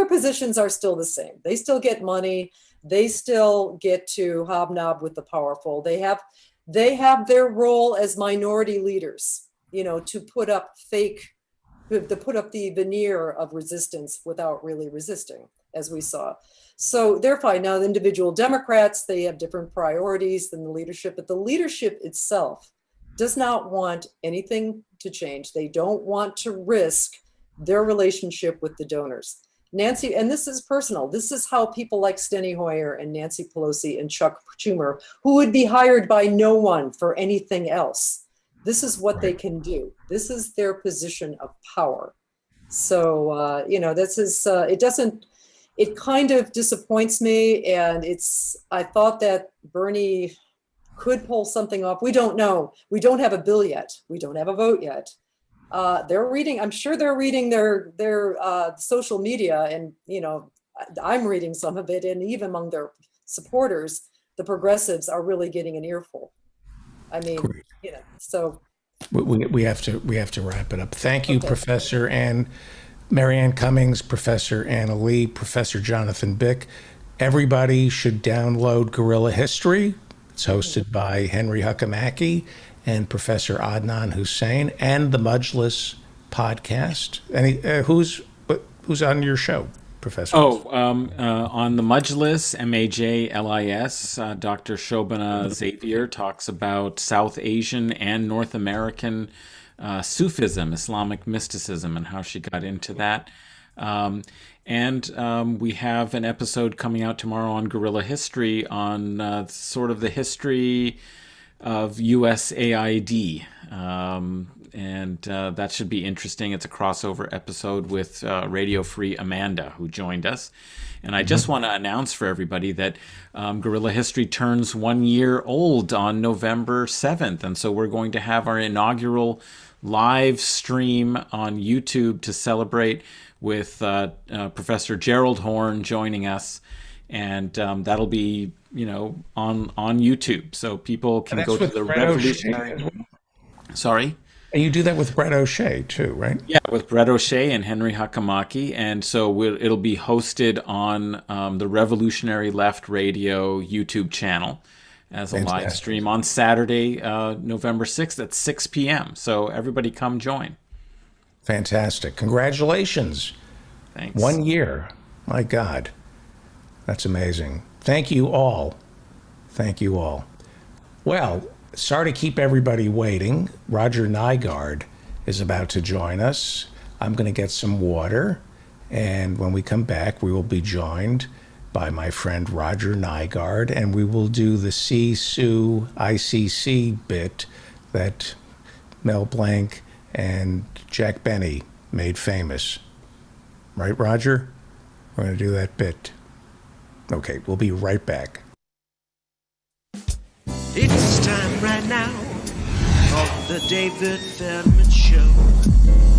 K: positions are still the same. They still get money. They still get to hobnob with the powerful. They have their role as minority leaders, to put up the veneer of resistance without really resisting, as we saw. So they're fine. Now, the individual Democrats, they have different priorities than the leadership, but the leadership itself does not want anything to change. They don't want to risk their relationship with the donors. Nancy, and this is personal, this is how people like Steny Hoyer and Nancy Pelosi and Chuck Schumer, who would be hired by no one for anything else, this is what they can do. This is their position of power. So, it kind of disappoints me. And I thought that Bernie could pull something off. We don't know. We don't have a bill yet. We don't have a vote yet. I'm sure they're reading their social media, and I'm reading some of it, and even among their supporters, the progressives are really getting an earful. I mean, so
B: we have to wrap it up. Thank you, Professor Marianne Cummings, Professor Anna Lee, Professor Jonathan Bick. Everybody should download Guerrilla History. It's hosted by Henry Huckamaki and Professor Adnan Hussein, and the Mujlis podcast. Who's on your show, Professor?
M: On the Mujlis, Majlis, Dr. Shobana Xavier talks about South Asian and North American Sufism, Islamic mysticism, and how she got into that. We have an episode coming out tomorrow on Guerrilla History on sort of the history of USAID. That should be interesting. It's a crossover episode with Radio Free Amanda, who joined us. And I just want to announce for everybody that Guerrilla History turns 1 year old on November 7th. And so we're going to have our inaugural live stream on YouTube to celebrate with Professor Gerald Horn joining us. And that'll be, on YouTube. So people can go to the Revolutionary. Sorry?
B: And you do that with Brett O'Shea too, right?
M: Yeah, with Brett O'Shea and Henry Huckamaki. And so it'll be hosted on the Revolutionary Left Radio YouTube channel as a live stream on Saturday, November 6th at 6 p.m. So everybody come join.
B: Fantastic. Congratulations.
M: Thanks.
B: 1 year. My God. That's amazing. Thank you all. Thank you all. Well, sorry to keep everybody waiting. Roger Nygaard is about to join us. I'm going to get some water. And when we come back, we will be joined by my friend Roger Nygaard, and we will do the See-Sue ICC bit that Mel Blanc and Jack Benny made famous. Right, Roger? We're going to do that bit. Okay, we'll be right back.
A: It's time right now for the David Feldman Show. show.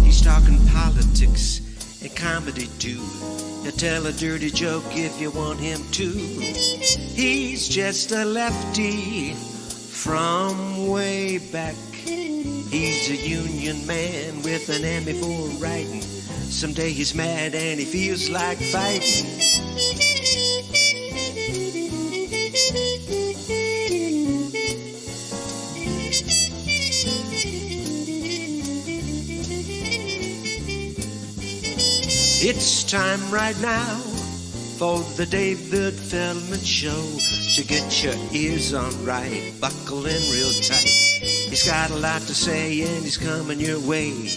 A: He's talking politics and comedy too. He'll tell a dirty joke if you want him to. He's just a lefty from way back. He's a union man with an Emmy for writing. Someday he's mad and he feels like fighting. It's time right now for the David Feldman Show. So get your ears on right, buckle in real tight. He's got a lot to say and he's coming your way.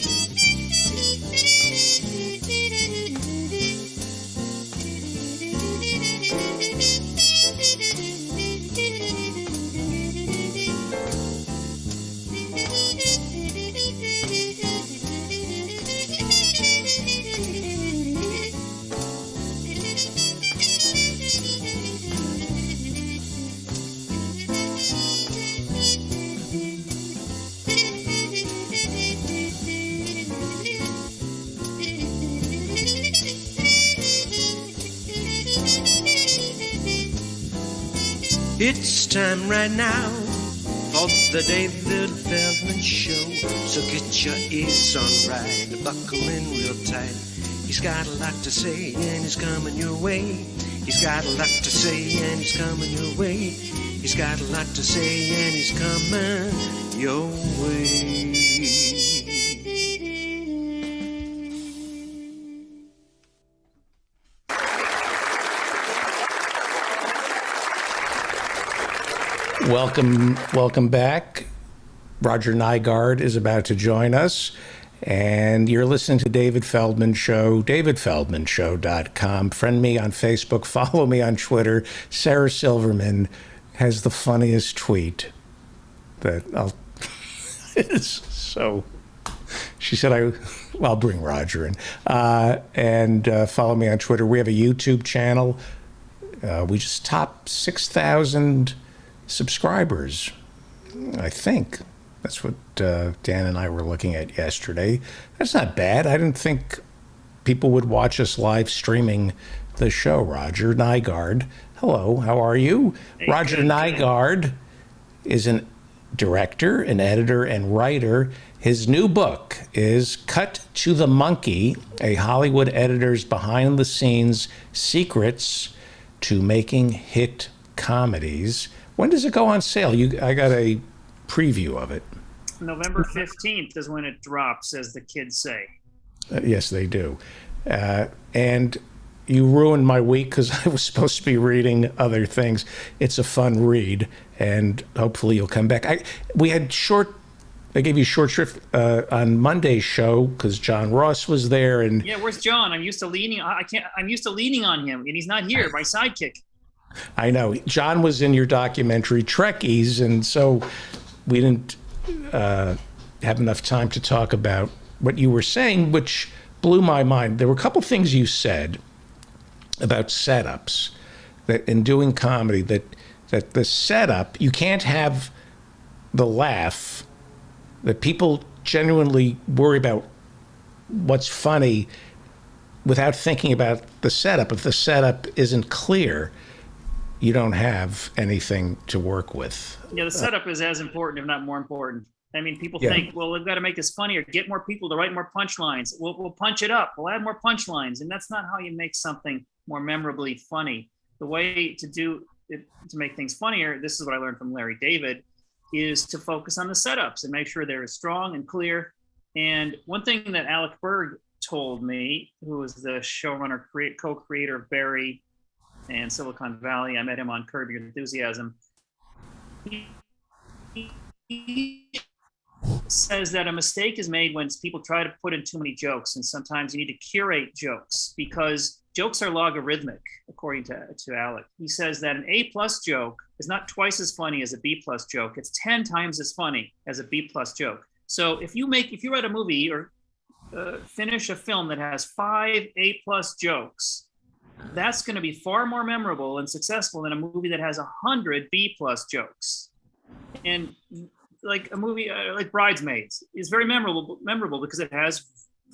A: It's time right now for the David Feldman Show. So get your ears on right, buckle in real tight. He's got a lot to say and he's coming your way. He's got a lot to say and he's coming your way. He's got a lot to say and he's coming your way.
B: Welcome back. Roger Nygaard is about to join us, and you're listening to David Feldman Show, davidfeldmanshow.com. Friend me on Facebook, follow me on Twitter. Sarah Silverman has the funniest tweet that so she said, I'll bring Roger in. And follow me on Twitter. We have a YouTube channel. We just topped 6,000 subscribers, I think. That's what Dan and I were looking at yesterday. That's not bad. I didn't think people would watch us live streaming the show. Roger Nygaard, hello, how are you? Hey, Roger Nygaard is an director, an editor, and writer. His new book is Cut to the Monkey, a Hollywood editor's behind-the-scenes secrets to making hit comedies. When does it go on sale? I got a preview of it.
N: November 15th is when it drops, as the kids say.
B: Yes, they do. And you ruined my week because I was supposed to be reading other things. It's a fun read, and hopefully you'll come back. I gave you short shrift on Monday's show because John Ross was there. And
N: yeah, where's John? I'm used to leaning on him, and he's not here. My sidekick.
B: I know. John was in your documentary Trekkies, and so we didn't have enough time to talk about what you were saying, which blew my mind. There were a couple things you said about setups, that in doing comedy, that the setup, you can't have the laugh, that people genuinely worry about what's funny without thinking about the setup. If the setup isn't clear, you don't have anything to work with.
N: Yeah, the setup is as important, if not more important. I mean, people think, well, we've got to make this funnier, get more people to write more punchlines. We'll punch it up. We'll add more punchlines. And that's not how you make something more memorably funny. The way to do it, to make things funnier, this is what I learned from Larry David, is to focus on the setups and make sure they're strong and clear. And one thing that Alec Berg told me, who was the showrunner, co-creator of Barry and Silicon Valley, I met him on Curb Your Enthusiasm. He says that a mistake is made when people try to put in too many jokes, and sometimes you need to curate jokes because jokes are logarithmic, according to Alec. He says that an A+ joke is not twice as funny as a B+ joke. It's 10 times as funny as a B+ joke. So if you write a movie or finish a film that has 5 A+ jokes, that's going to be far more memorable and successful than a movie that has 100 B+ jokes. And like a movie like Bridesmaids is very memorable because it has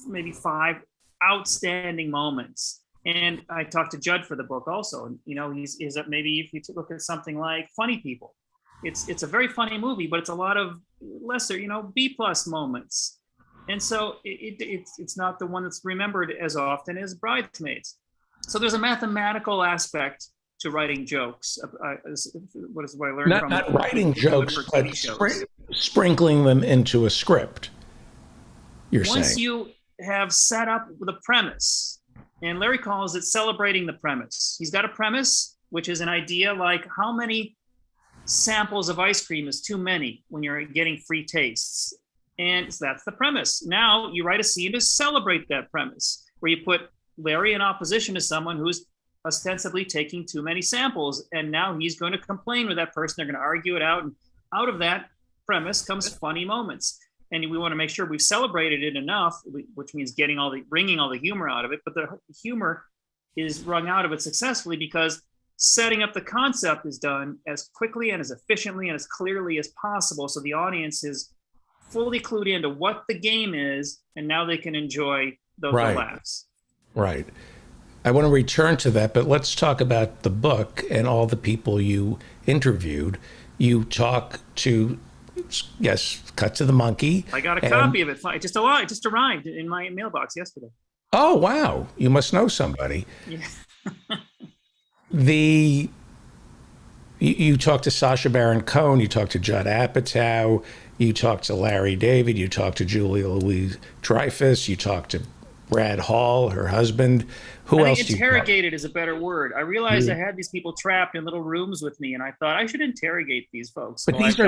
N: maybe 5 outstanding moments. And I talked to Judd for the book also, and he's maybe if you look at something like Funny People, it's a very funny movie, but it's a lot of lesser, B+ moments. And so it's not the one that's remembered as often as Bridesmaids. So there's a mathematical aspect to writing jokes. What I learned from
B: not writing jokes, but sprinkling them into a script.
N: Once you have set up the premise, and Larry calls it celebrating the premise. He's got a premise, which is an idea like how many samples of ice cream is too many when you're getting free tastes. And so that's the premise. Now you write a scene to celebrate that premise, where you put Larry in opposition to someone who's ostensibly taking too many samples. And now he's going to complain with that person. They're going to argue it out. And out of that premise comes funny moments. And we want to make sure we've celebrated it enough, which means bringing all the humor out of it. But the humor is wrung out of it successfully because setting up the concept is done as quickly and as efficiently and as clearly as possible. So the audience is fully clued into what the game is, and now they can enjoy the laughs.
B: Right. I want to return to that, but let's talk about the book and all the people you interviewed. You talk to, yes, cut to the monkey.
N: I got a copy of it. It just arrived in my mailbox yesterday.
B: Oh, wow. You must know somebody.
N: Yeah.
B: You talked to Sacha Baron Cohen, you talked to Judd Apatow, you talked to Larry David, you talked to Julia Louis-Dreyfus, you talked to Brad Hall, her husband. Who else?
N: Interrogated is a better word. I realized I had these people trapped in little rooms with me, and I thought I should interrogate these folks.
B: But these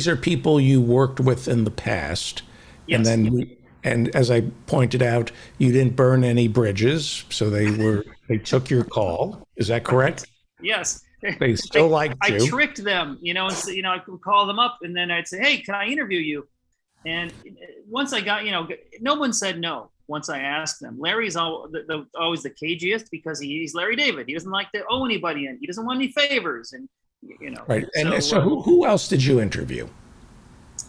B: are people you worked with in the past,
N: yes.
B: And as I pointed out, you didn't burn any bridges, so they took your call. Is that correct?
N: Yes.
B: They still liked you.
N: I tricked them, and so, I would call them up, and then I'd say, "Hey, can I interview you?" And once I got, no one said no. Once I asked them, Larry's always the cagiest because he's Larry David. He doesn't like to owe anybody, and he doesn't want any favors, and
B: Right. And so who else did you interview?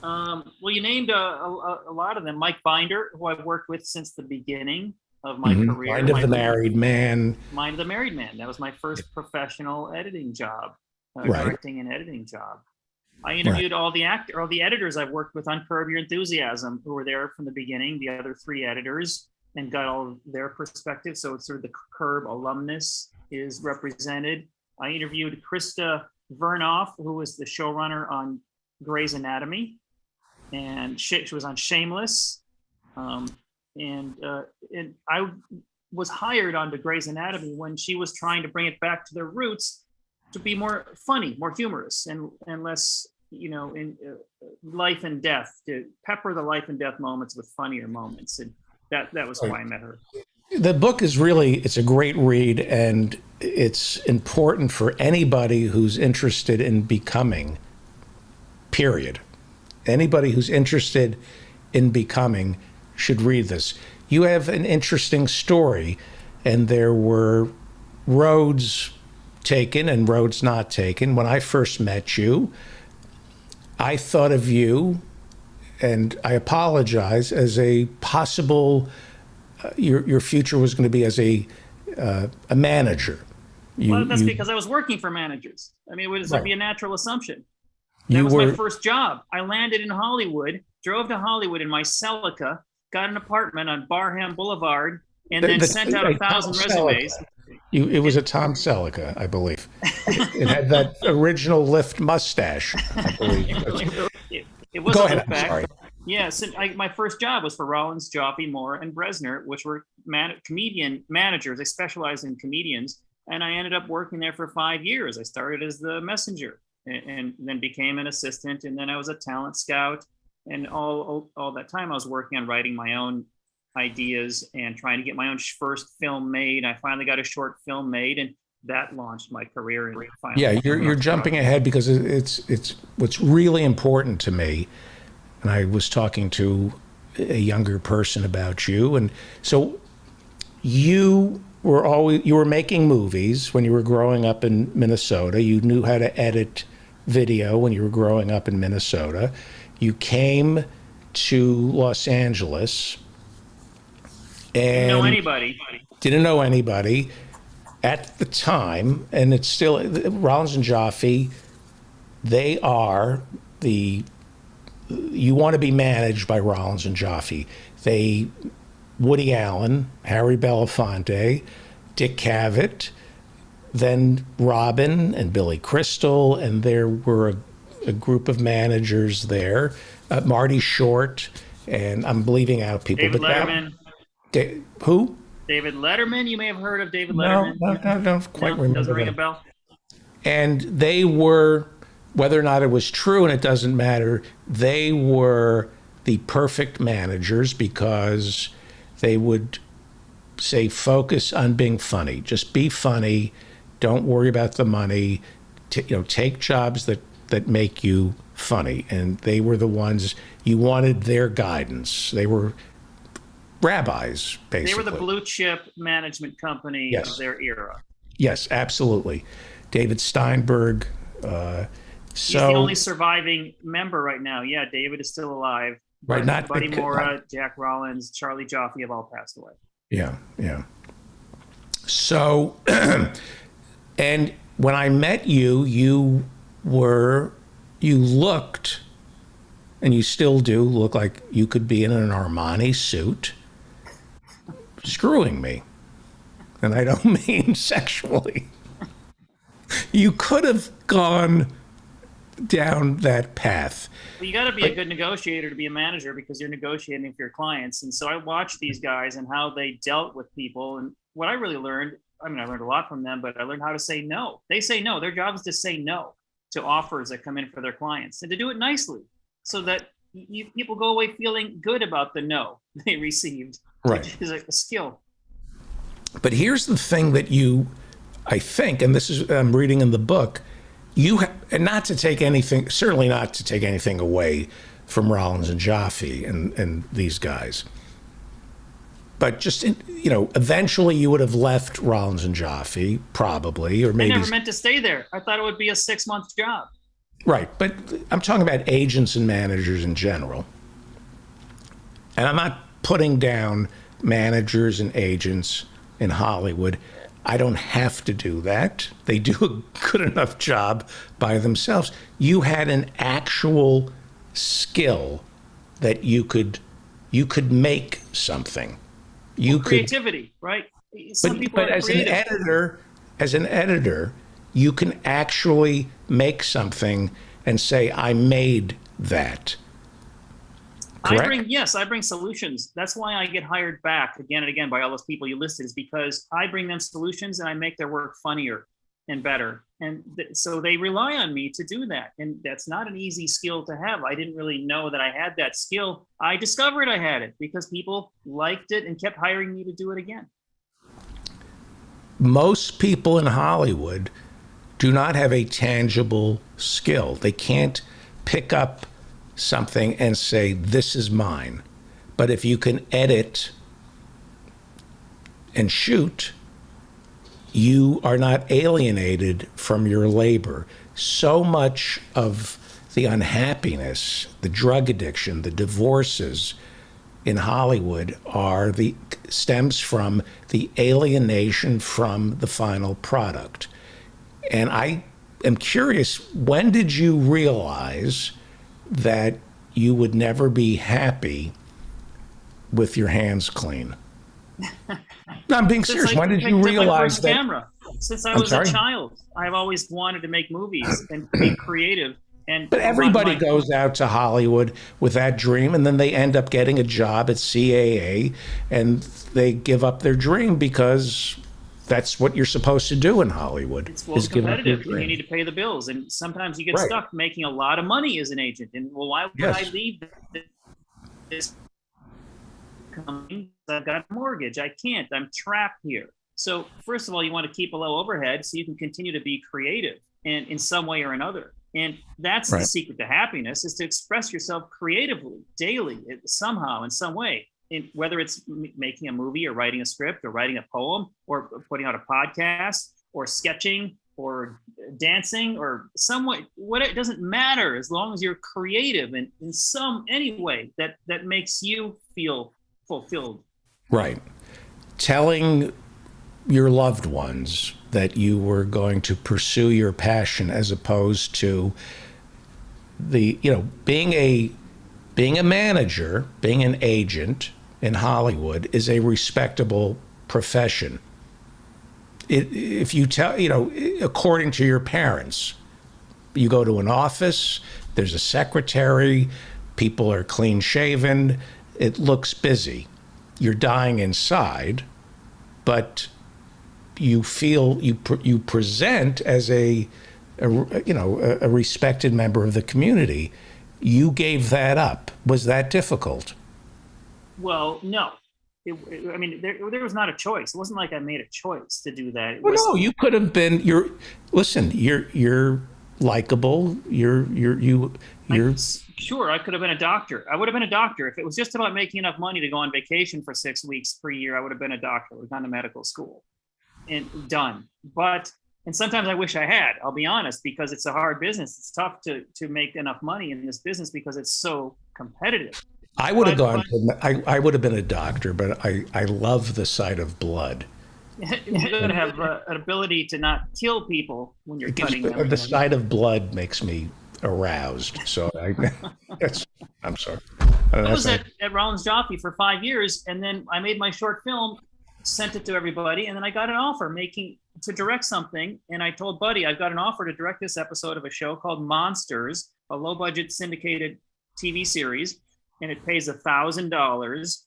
N: Well, you named a lot of them. Mike Binder, who I've worked with since the beginning of my career.
B: Mind of the Married Man.
N: Mind of the Married Man. That was my first professional editing job, directing and editing job. I interviewed all the editors I've worked with on Curb Your Enthusiasm, who were there from the beginning, the other 3 editors, and got all of their perspective. So it's sort of the Curb alumnus is represented. I interviewed Krista Vernoff, who was the showrunner on Grey's Anatomy, and she was on Shameless. And I was hired onto Grey's Anatomy when she was trying to bring it back to their roots, to be more funny, more humorous, and less, in life and death, to pepper the life and death moments with funnier moments. And that was why I met her.
B: The book is it's a great read, and it's important for anybody who's interested in becoming, period. Anybody who's interested in becoming should read this. You have an interesting story, and there were roads taken and roads not taken. When I first met you, I thought of you, and I apologize, as a possible, your future was going to be as a manager.
N: That's because I was working for managers. I mean, it'd be a natural assumption. That was my first job. I landed in Hollywood, drove to Hollywood in my Celica, got an apartment on Barham Boulevard, and then sent out 1,000 resumes.
B: It was a Tom Selleck, I believe. It had that original lift mustache, I believe.
N: It was
B: Go
N: a
B: ahead,
N: look back.
B: I'm sorry.
N: Yes, my first job was for Rollins, Joffe, Moore, and Bresner, which were comedian managers. They specialized in comedians, and I ended up working there for 5 years. I started as the messenger, and then became an assistant, and then I was a talent scout. And all that time I was working on writing my own ideas and trying to get my own first film made. I finally got a short film made, and that launched my career.
B: Yeah, you're jumping ahead because it's what's really important to me. And I was talking to a younger person about you, and so you were making movies when you were growing up in Minnesota. You knew how to edit video when you were growing up in Minnesota. You came to Los Angeles and
N: Know anybody?
B: didn't know anybody at the time, and it's still Rollins and Joffe. They are you want to be managed by Rollins and Joffe. Woody Allen, Harry Belafonte, Dick Cavett, then Robin and Billy Crystal, and there were a group of managers there. Marty Short, and I'm leaving out people.
N: David Letterman.
B: Who?
N: David Letterman. You may have heard of David Letterman.
B: No, I don't quite remember.
N: Doesn't ring a
B: them.
N: bell.
B: And they were, whether or not it was true, and it doesn't matter, they were the perfect managers because they would say, focus on being funny. Just be funny. Don't worry about the money. Take jobs that make you funny. And they were the ones you wanted their guidance. They were rabbis, basically.
N: They were the blue chip management company of their era.
B: Yes, absolutely. David Steinberg.
N: He's the only surviving member right now. Yeah, David is still alive.
B: Right, not
N: Buddy Mora, Jack Rollins, Charlie Joffe have all passed away.
B: Yeah. So, and when I met you, you looked, and you still do look like you could be in an Armani suit, screwing me. And I don't mean sexually. You could have gone down that path.
N: Well, you got to be a good negotiator to be a manager because you're negotiating for your clients. And so I watched these guys and how they dealt with people. And what I really learned, I learned a lot from them, but I learned how to say no. They say no. Their job is to say no to offers that come in for their clients and to do it nicely so that people go away feeling good about the no they received, which is a skill.
B: But here's the thing that I think, and this is, I'm reading in the book, and not to take anything, certainly not to take anything away from Rollins and Joffe and these guys. But just, eventually you would have left Rollins and Joffe, probably, or maybe.
N: I never meant to stay there. I thought it would be a 6-month job.
B: Right, but I'm talking about agents and managers in general. And I'm not putting down managers and agents in Hollywood. I don't have to do that. They do a good enough job by themselves. You had an actual skill that you could make something.
N: Creativity, right? Some people
B: but
N: are
B: as
N: creative.
B: as an editor, you can actually make something and say, I made that. Correct?
N: I bring solutions. That's why I get hired back again and again by all those people you listed, is because I bring them solutions and I make their work funnier and better. And so they rely on me to do that. And that's not an easy skill to have. I didn't really know that I had that skill. I discovered I had it because people liked it and kept hiring me to do it again.
B: Most people in Hollywood do not have a tangible skill. They can't pick up something and say, this is mine. But if you can edit and shoot, you are not alienated from your labor. So much of the unhappiness, the drug addiction, the divorces in Hollywood stems from the alienation from the final product. And I am curious, when did you realize that you would never be happy with your hands clean? No, I'm being serious. When did you realize that?
N: Camera. Since I was a child, I've always wanted to make movies and be creative.
B: But everybody goes out to Hollywood with that dream, and then they end up getting a job at CAA, and they give up their dream because that's what you're supposed to do in Hollywood.
N: It's competitive. You need to pay the bills, and sometimes you get stuck making a lot of money as an agent. And why would I leave this company? I've got a mortgage. I can't. I'm trapped here. So first of all, you want to keep a low overhead so you can continue to be creative and in some way or another. And that's the secret to happiness, is to express yourself creatively, daily, somehow, in some way. Whether it's making a movie or writing a script or writing a poem or putting out a podcast or sketching or dancing or somewhat, what, it doesn't matter as long as you're creative and in any way that makes you feel fulfilled.
B: Right. Telling your loved ones that you were going to pursue your passion as opposed to being a manager, being an agent in Hollywood is a respectable profession. If you tell, according to your parents, you go to an office, there's a secretary, people are clean shaven, it looks busy. You're dying inside, but you feel you present as a respected member of the community. You gave that up. Was that difficult?
N: Well, no. I mean, there was not a choice. It wasn't like I made a choice to do that.
B: No, you could have been. You're likable.
N: Sure, I could have been a doctor. I would have been a doctor if it was just about making enough money to go on vacation for 6 weeks per year. I would have been a doctor. I would have gone to medical school and done. And sometimes I wish I had. I'll be honest, because it's a hard business. It's tough to make enough money in this business because it's so competitive.
B: I would have gone. I would have been a doctor, but I love the sight of blood.
N: You gotta have an ability to not kill people when you're cutting them.
B: The sight of blood makes me aroused. So I'm sorry.
N: I was at Rollins Joffe for 5 years, and then I made my short film, sent it to everybody, and then I got an offer to direct something. And I told Buddy, I've got an offer to direct this episode of a show called Monsters, a low-budget syndicated TV series, and it pays $1,000,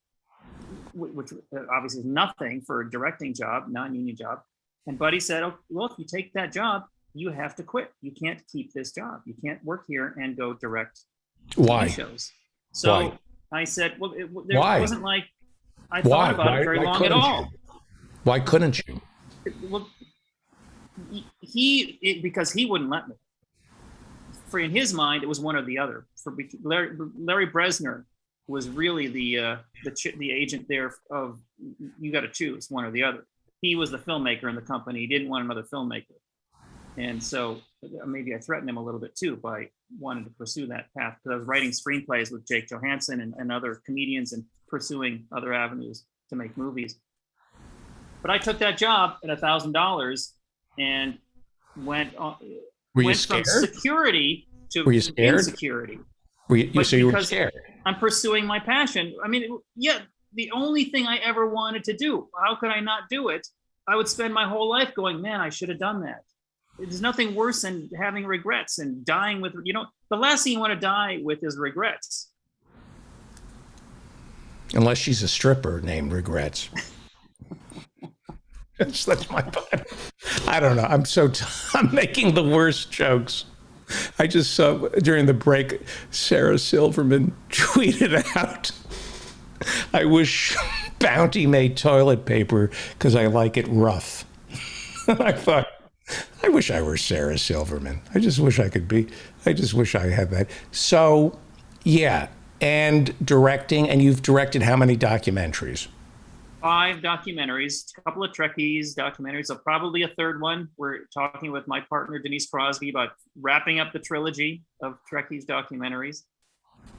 N: which obviously is nothing for a directing job, non-union job. And Buddy said, "Oh, well, if you take that job, you have to quit. You can't keep this job. You can't work here and go direct
B: Why?
N: TV shows." So
B: Why?
N: I said, "Well, it
B: Why?
N: wasn't like I thought about it very long at all."
B: Why couldn't you?
N: Well, because he wouldn't let me. For in his mind, it was one or the other. For Larry Bresner was really the agent there of, you got to choose one or the other. He was the filmmaker in the company. He didn't want another filmmaker, and so maybe I threatened him a little bit too by wanting to pursue that path, because I was writing screenplays with Jake Johansson and other comedians and pursuing other avenues to make movies. But I took that job at $1,000 and went from security to insecurity.
B: So you were scared?
N: I'm pursuing my passion. I mean, the only thing I ever wanted to do. How could I not do it? I would spend my whole life going, man, I should have done that. There's nothing worse than having regrets and dying with, the last thing you want to die with is regrets.
B: Unless she's a stripper named Regrets. That's my body. I don't know. I'm making the worst jokes. I just saw during the break, Sarah Silverman tweeted out, "I wish Bounty made toilet paper because I like it rough." I thought, I wish I were Sarah Silverman. I just wish I had that. So, yeah. And directing, and you've directed how many documentaries?
N: 5 documentaries, a couple of Trekkies documentaries, so probably a third one. We're talking with my partner, Denise Crosby, about wrapping up the trilogy of Trekkies documentaries.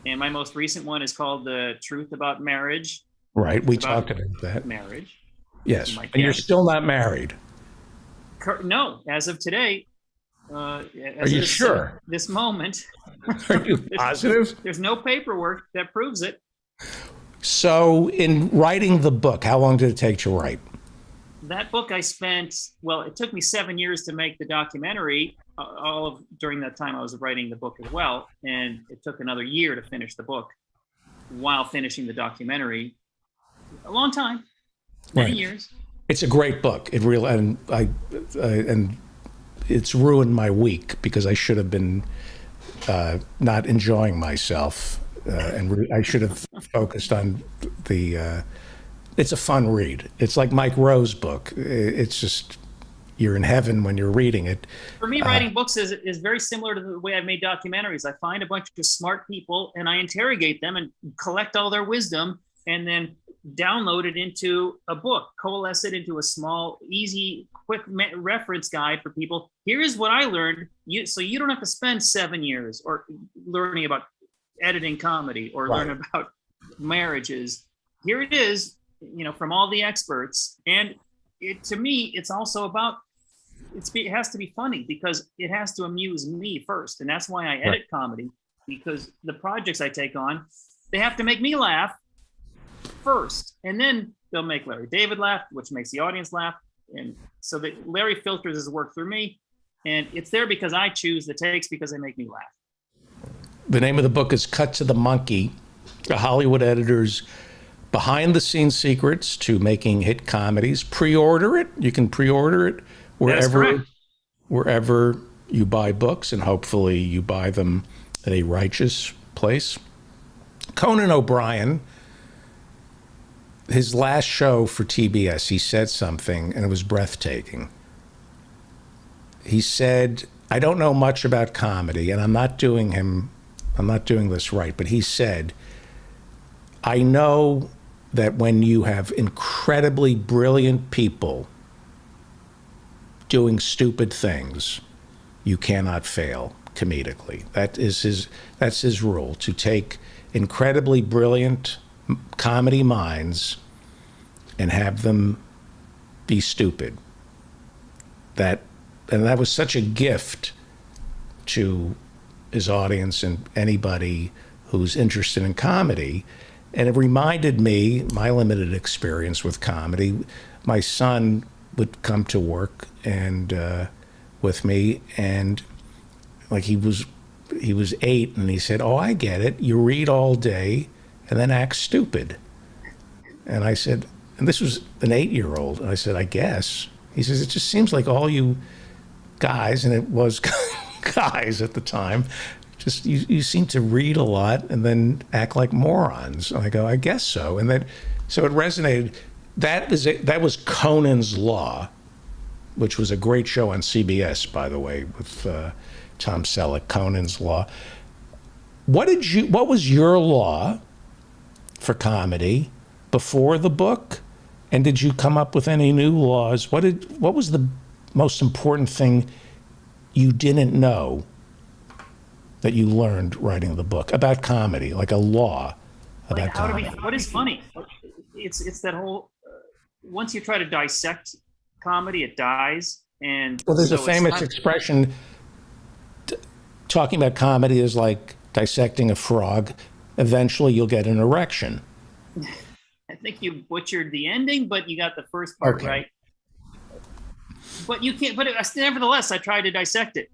N: And my most recent one is called The Truth About Marriage.
B: Right, we talked about that.
N: Marriage.
B: Yes, and you're still not married.
N: No, as of today.
B: Are you sure?
N: This moment.
B: Are you positive?
N: There's no paperwork that proves it.
B: So in writing the book, how long did it take to write?
N: That book it took me 7 years to make the documentary, during that time I was writing the book as well. And it took another year to finish the book while finishing the documentary. A long time, many years.
B: It's a great book. It really, and it's ruined my week because I should have been not enjoying myself. And I should have focused on it's a fun read. It's like Mike Rowe's book. It's just, you're in heaven when you're reading it.
N: For me, writing books is very similar to the way I've made documentaries. I find a bunch of smart people and I interrogate them and collect all their wisdom and then download it into a book, coalesce it into a small, easy, quick reference guide for people. Here's what I learned. So you don't have to spend 7 years or learning about editing comedy or learn about marriages. Here it is, from all the experts. And to me, it's also about, it has to be funny because it has to amuse me first. And that's why I edit comedy, because the projects I take on, they have to make me laugh first, and then they'll make Larry David laugh, which makes the audience laugh. And so that Larry filters his work through me, and it's there because I choose the takes because they make me laugh.
B: The name of the book is Cut to the Monkey, a Hollywood editor's behind the scenes secrets to making hit comedies. Pre-order it. You can pre-order it wherever you buy books, and hopefully you buy them at a righteous place. Conan O'Brien, his last show for TBS, he said something, and it was breathtaking. He said, I don't know much about comedy, and I'm not doing this right, but he said, I know that when you have incredibly brilliant people doing stupid things, you cannot fail comedically. That's his rule, to take incredibly brilliant comedy minds and have them be stupid. And that was such a gift to his audience and anybody who's interested in comedy. And it reminded me, my limited experience with comedy. My son would come to work and with me, and like he was 8, and he said, oh, I get it. You read all day and then act stupid. And I said, and this was an 8-year-old. And I said, I guess. He says, it just seems like all you guys, and it was guys at the time, just you seem to read a lot and then act like morons. And I go, I guess so. And then, so it resonated. That was Conan's Law, which was a great show on CBS, by the way, with Tom Selleck, Conan's Law. What was your law for comedy before the book? And did you come up with any new laws? What was the most important thing you didn't know that you learned writing the book about comedy, like a law about comedy?
N: What is funny? It's that whole, once you try to dissect comedy, it dies. And
B: well, there's
N: so
B: a famous expression, talking about comedy is like dissecting a frog. Eventually you'll get an erection.
N: I think you butchered the ending, but you got the first part right. But you can't, nevertheless, I tried to dissect it.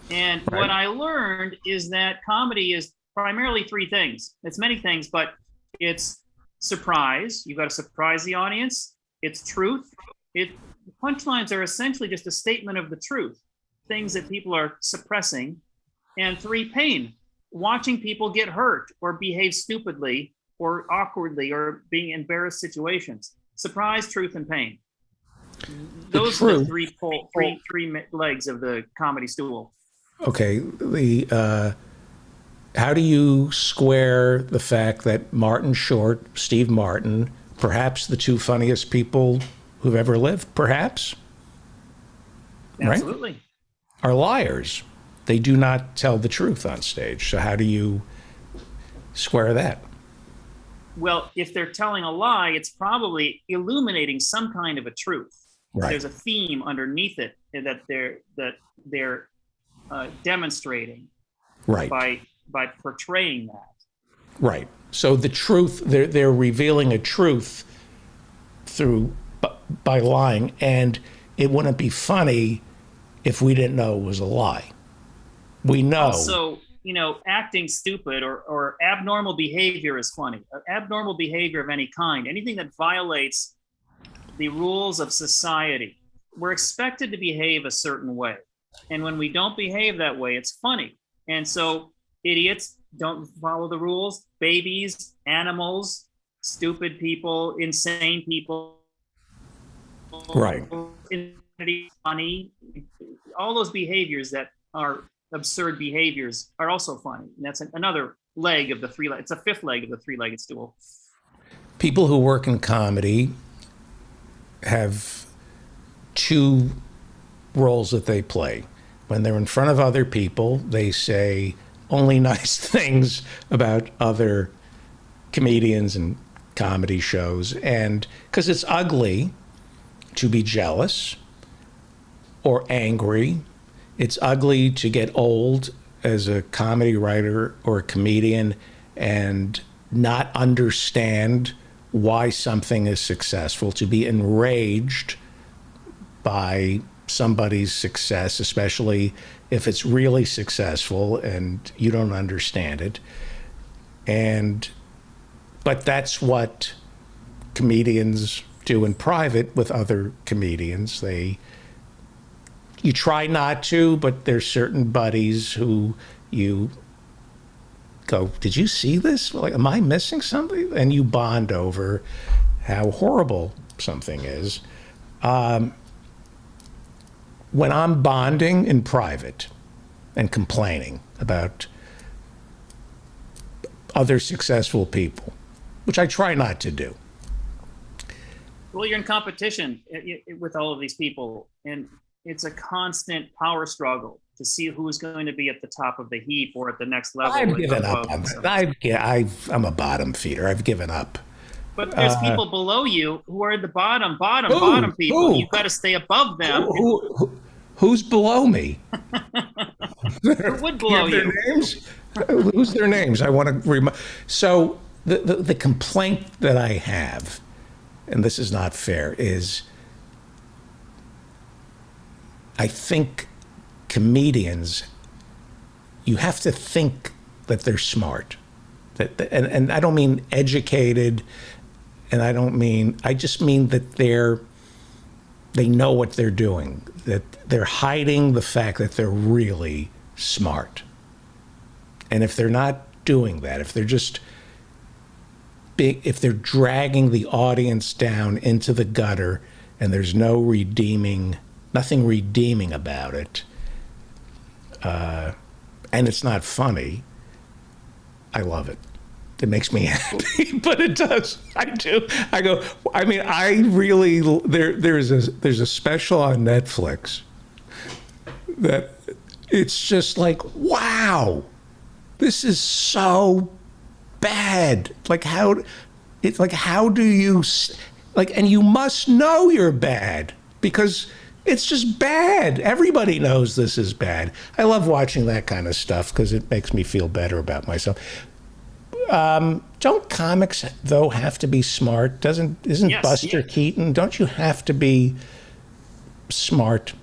N: And what I learned is that comedy is primarily 3 things. It's many things, but it's surprise. You've got to surprise the audience. It's truth. Punchlines are essentially just a statement of the truth, things that people are suppressing. And 3, pain. Watching people get hurt or behave stupidly or awkwardly or being in embarrassed situations. Surprise, truth, and pain. Those are the three legs of the comedy stool.
B: Okay, how do you square the fact that Martin Short, Steve Martin, perhaps the 2 funniest people who've ever lived, perhaps,
N: absolutely,
B: right, are liars? They do not tell the truth on stage. So how do you square that?
N: Well, if they're telling a lie, it's probably illuminating some kind of a truth.
B: Right.
N: There's a theme underneath it that they're demonstrating,
B: right,
N: by portraying that.
B: Right. So the truth, they're revealing a truth by lying, and it wouldn't be funny if we didn't know it was a lie. We know.
N: Also, acting stupid or abnormal behavior is funny. Abnormal behavior of any kind, anything that violates the rules of society. We're expected to behave a certain way. And when we don't behave that way, it's funny. And so idiots don't follow the rules, babies, animals, stupid people, insane people.
B: Right.
N: Funny. All those behaviors that are absurd behaviors are also funny. And that's another leg of the 3 legs. It's a 5th leg of the 3-legged stool.
B: people who work in comedy have two roles that they play. When they're in front of other people, they say only nice things about other comedians and comedy shows. And because it's ugly to be jealous or angry, it's ugly to get old as a comedy writer or a comedian and not understand why something is successful, to be enraged by somebody's success, especially if it's really successful and you don't understand it. But that's what comedians do in private with other comedians. You try not to, but there's certain buddies who you go, did you see this? Like, am I missing something? And you bond over how horrible something is. When I'm bonding in private and complaining about other successful people, which I try not to do.
N: Well, you're in competition with all of these people, and it's a constant power struggle to see who's going to be at the top of the heap or at the next level.
B: I've given up on that. I'm a bottom feeder. I've given up.
N: But there's people below you who are the bottom people. You've got to stay above them.
B: Who's below me?
N: Who would below you?
B: Their names? Who's their names? I want to remind. So the complaint that I have, and this is not fair, is I think comedians, you have to think that they're smart. And I don't mean educated, and I just mean that they know what they're doing, that they're hiding the fact that they're really smart. And if they're not doing that, if they're dragging the audience down into the gutter and there's nothing redeeming about it, and it's not funny, I love it. It makes me happy, but it does. I do. I go. I mean, I really. There's a special on Netflix that it's just like, wow, this is so bad. Like how do you and you must know you're bad because it's just bad. Everybody knows this is bad. I love watching that kind of stuff because it makes me feel better about myself. Don't comics though have to be smart? Isn't
N: Yes,
B: Buster Keaton? Don't you have to be smart?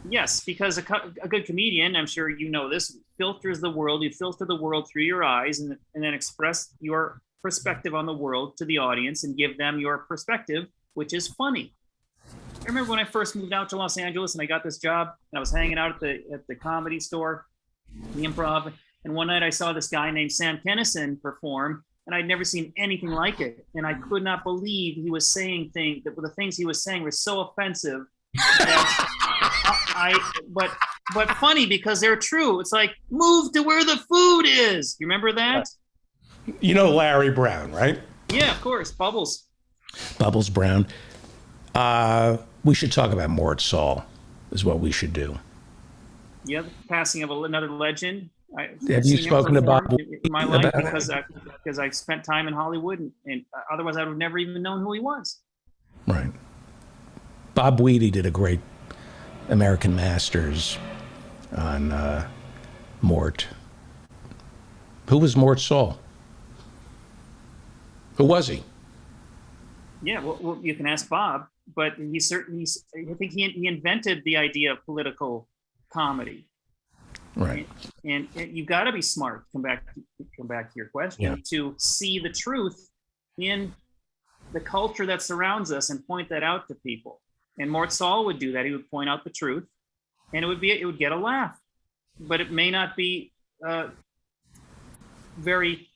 N: Yes, because a good comedian, I'm sure you know this, filters the world. You filter the world through your eyes and then express your perspective on the world to the audience and give them your perspective, which is funny. I remember when I first moved out to Los Angeles and I got this job and I was hanging out at the comedy store, the Improv, and one night I saw this guy named Sam Kinison perform, and I'd never seen anything like it. And I could not believe he was saying things that the things he was saying were so offensive. But funny because they're true. It's like, move to where the food is. You remember that?
B: You know Larry Brown, right?
N: Yeah, of course. Bubbles.
B: Bubbles Brown. We should talk about Mort Saul, is what we should do.
N: Yeah, the passing of another legend.
B: Have you spoken to Bob
N: in my life because I spent time in Hollywood and otherwise I would have never even known who he was.
B: Right. Bob Weedy did a great American Masters on Mort. Who was Mort Saul? Who was he?
N: Yeah, well, you can ask Bob, but I think he invented the idea of political comedy.
B: Right.
N: And you've got to be smart. Come back to your question, to see the truth in the culture that surrounds us and point that out to people. And Mort Saul would do that. He would point out the truth, and it would get a laugh, but it may not be very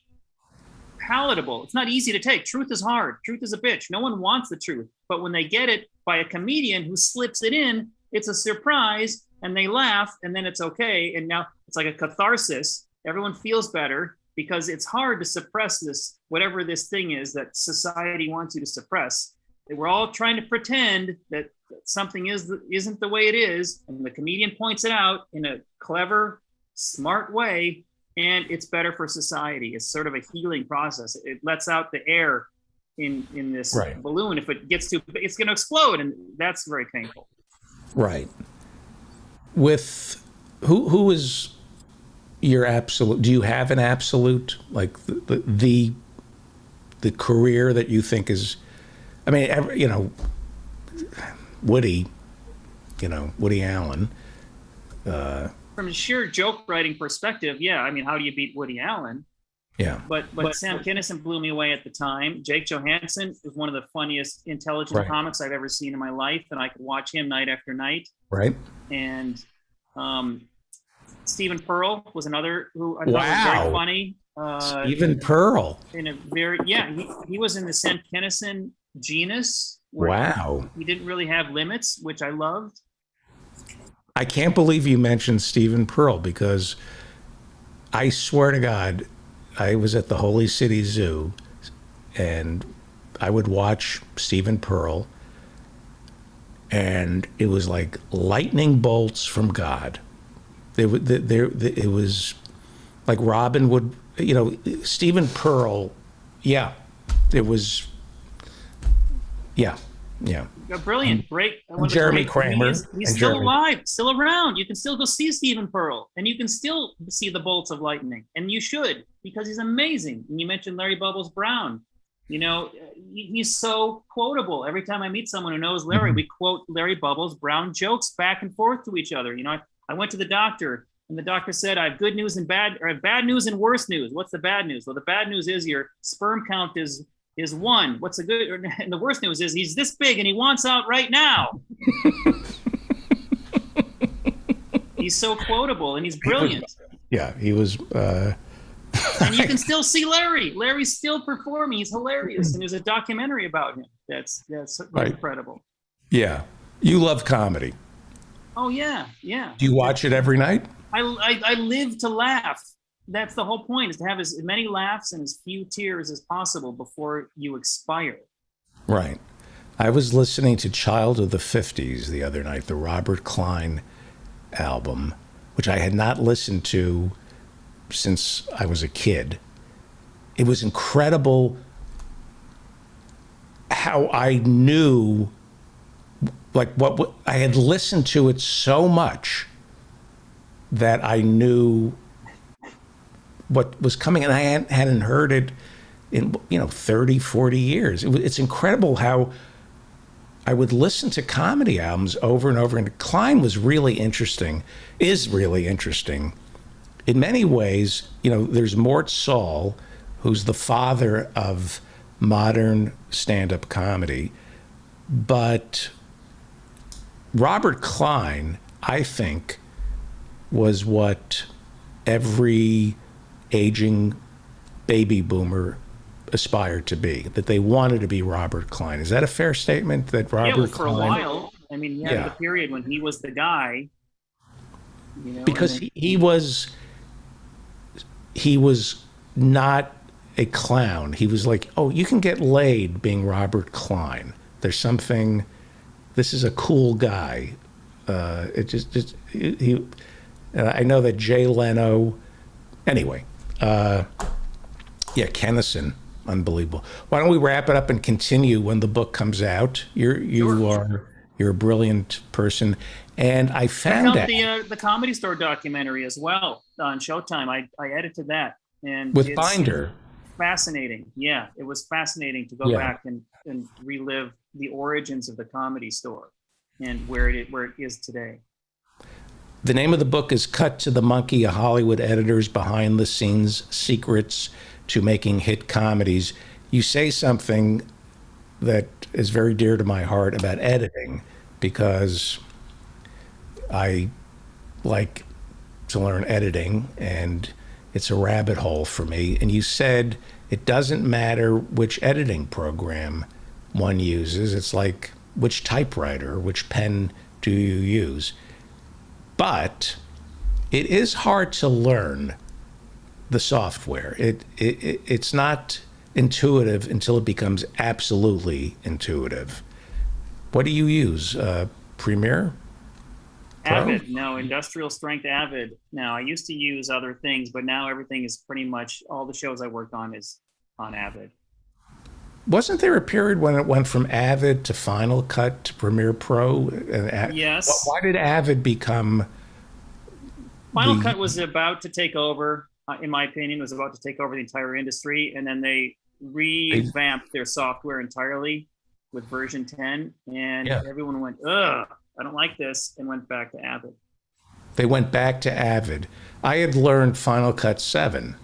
N: palatable. It's not easy to take. Truth is hard. Truth is a bitch. No one wants the truth, but when they get it by a comedian who slips it in, it's a surprise, and they laugh, and then it's okay. And now it's like a catharsis. Everyone feels better, because it's hard to suppress this, whatever this thing is that society wants you to suppress. We're all trying to pretend that something isn't the way it is, and the comedian points it out in a clever, smart way, and it's better for society. It's sort of a healing process. It lets out the air in this balloon. If it gets too, it's going to explode, and that's very painful.
B: Right. With who is your absolute? Do you have an absolute, like the career that you think is? I mean, you know, Woody Allen.
N: From a sheer joke writing perspective, yeah. I mean, how do you beat Woody Allen?
B: Yeah.
N: But Sam Kinison blew me away at the time. Jake Johansson is one of the funniest, intelligent comics I've ever seen in my life, and I could watch him night after night.
B: Right.
N: And Stephen Pearl was another who I thought was very funny.
B: Stephen Pearl.
N: In a very he was in the Sam Kinison genus.
B: Wow.
N: He didn't really have limits, which I loved.
B: I can't believe you mentioned Stephen Pearl, because I swear to God, I was at the Holy City Zoo and I would watch Stephen Pearl, and it was like lightning bolts from God. It was like Robin would, Stephen Pearl. Yeah, it was. Yeah.
N: A brilliant, great.
B: Jeremy Kramer.
N: He's still alive, still around. You can still go see Stephen Pearl, and you can still see the bolts of lightning, and you should, because he's amazing. And you mentioned Larry Bubbles Brown. He's so quotable. Every time I meet someone who knows Larry, we quote Larry Bubbles Brown jokes back and forth to each other. I went to the doctor, and the doctor said, I have good news and bad, or I have bad news and worse news. What's the bad news? Well, the bad news is your sperm count is 1. What's the good? And the worst news is he's this big and he wants out right now. He's so quotable and he's brilliant.
B: Yeah, he was.
N: And you can still see Larry. Larry's still performing. He's hilarious. And there's a documentary about him. That's incredible.
B: Yeah, you love comedy.
N: Oh yeah.
B: Do you watch it every night?
N: I live to laugh. That's the whole point, is to have as many laughs and as few tears as possible before you expire.
B: Right. I was listening to Child of the 50s the other night, the Robert Klein album, which I had not listened to since I was a kid. It was incredible how I knew, like, what I had listened to it so much that I knew what was coming, and I hadn't heard it in 30, 40 years. It's incredible how I would listen to comedy albums over and over. And Klein was really interesting, is really interesting. In many ways, there's Mort Sahl, who's the father of modern stand-up comedy. But Robert Klein, I think, was what every aging baby boomer aspired to be, that they wanted to be Robert Klein. Is that a fair statement, that Robert
N: for
B: Klein?
N: A while. I mean, he had the period when he was the guy.
B: Because he was not a clown. He was like, oh, you can get laid being Robert Klein. There's something, this is a cool guy. I know that Jay Leno, anyway, Kinison, unbelievable. Why don't we wrap it up and continue when the book comes out? You're a brilliant person, and I found out
N: the Comedy Store documentary as well on Showtime. I edited that, and
B: with Binder.
N: Fascinating. Yeah, it was fascinating to go back and relive the origins of the Comedy Store and where it is today.
B: The name of the book is Cut to the Monkey, a Hollywood editor's behind-the-scenes secrets to making hit comedies. You say something that is very dear to my heart about editing, because I like to learn editing, and it's a rabbit hole for me. And you said it doesn't matter which editing program one uses. It's like which typewriter, which pen do you use? But it is hard to learn the software. It's not intuitive until it becomes absolutely intuitive. What do you use? Premiere? Pro?
N: Avid, no, industrial strength Avid. Now, I used to use other things, but now everything is pretty much, all the shows I worked on is on Avid.
B: Wasn't there a period when it went from Avid to Final Cut to Premiere Pro? And
N: Yes.
B: Why did Avid become?
N: Final Cut was about to take over, in my opinion, was about to take over the entire industry, and then they revamped their software entirely with version 10, and everyone went, ugh, I don't like this, and went back to Avid.
B: They went back to Avid. I had learned Final Cut 7,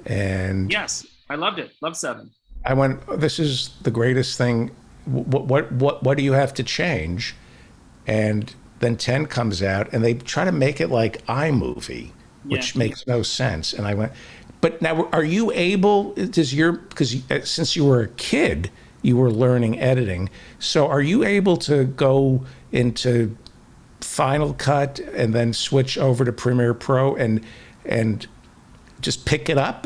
B: and
N: yes, I loved it. Loved 7.
B: I went, this is the greatest thing. What do you have to change? And then 10 comes out, and they try to make it like iMovie, which makes no sense. And I went, but now, are you able? Because since you were a kid, you were learning editing. So are you able to go into Final Cut and then switch over to Premiere Pro and just pick it up?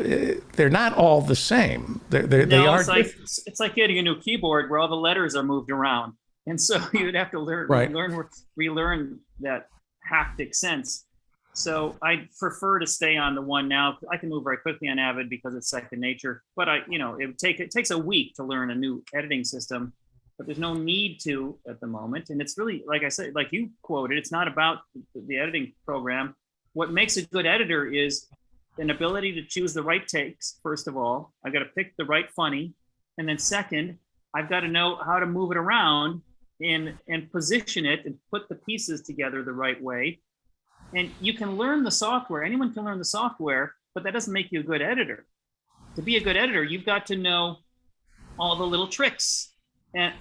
B: They're not all the same. They are.
N: It's like getting a new keyboard where all the letters are moved around, and so you'd have to relearn that haptic sense. So I prefer to stay on the one now. I can move very quickly on Avid because it's second nature. But it takes a week to learn a new editing system. But there's no need to at the moment. And it's really, like I said, like you quoted, it's not about the editing program. What makes a good editor is an ability to choose the right takes. First of all, I've got to pick the right funny. And then second, I've got to know how to move it around and position it and put the pieces together the right way. And you can learn the software. Anyone can learn the software, but that doesn't make you a good editor. To be a good editor, you've got to know all the little tricks and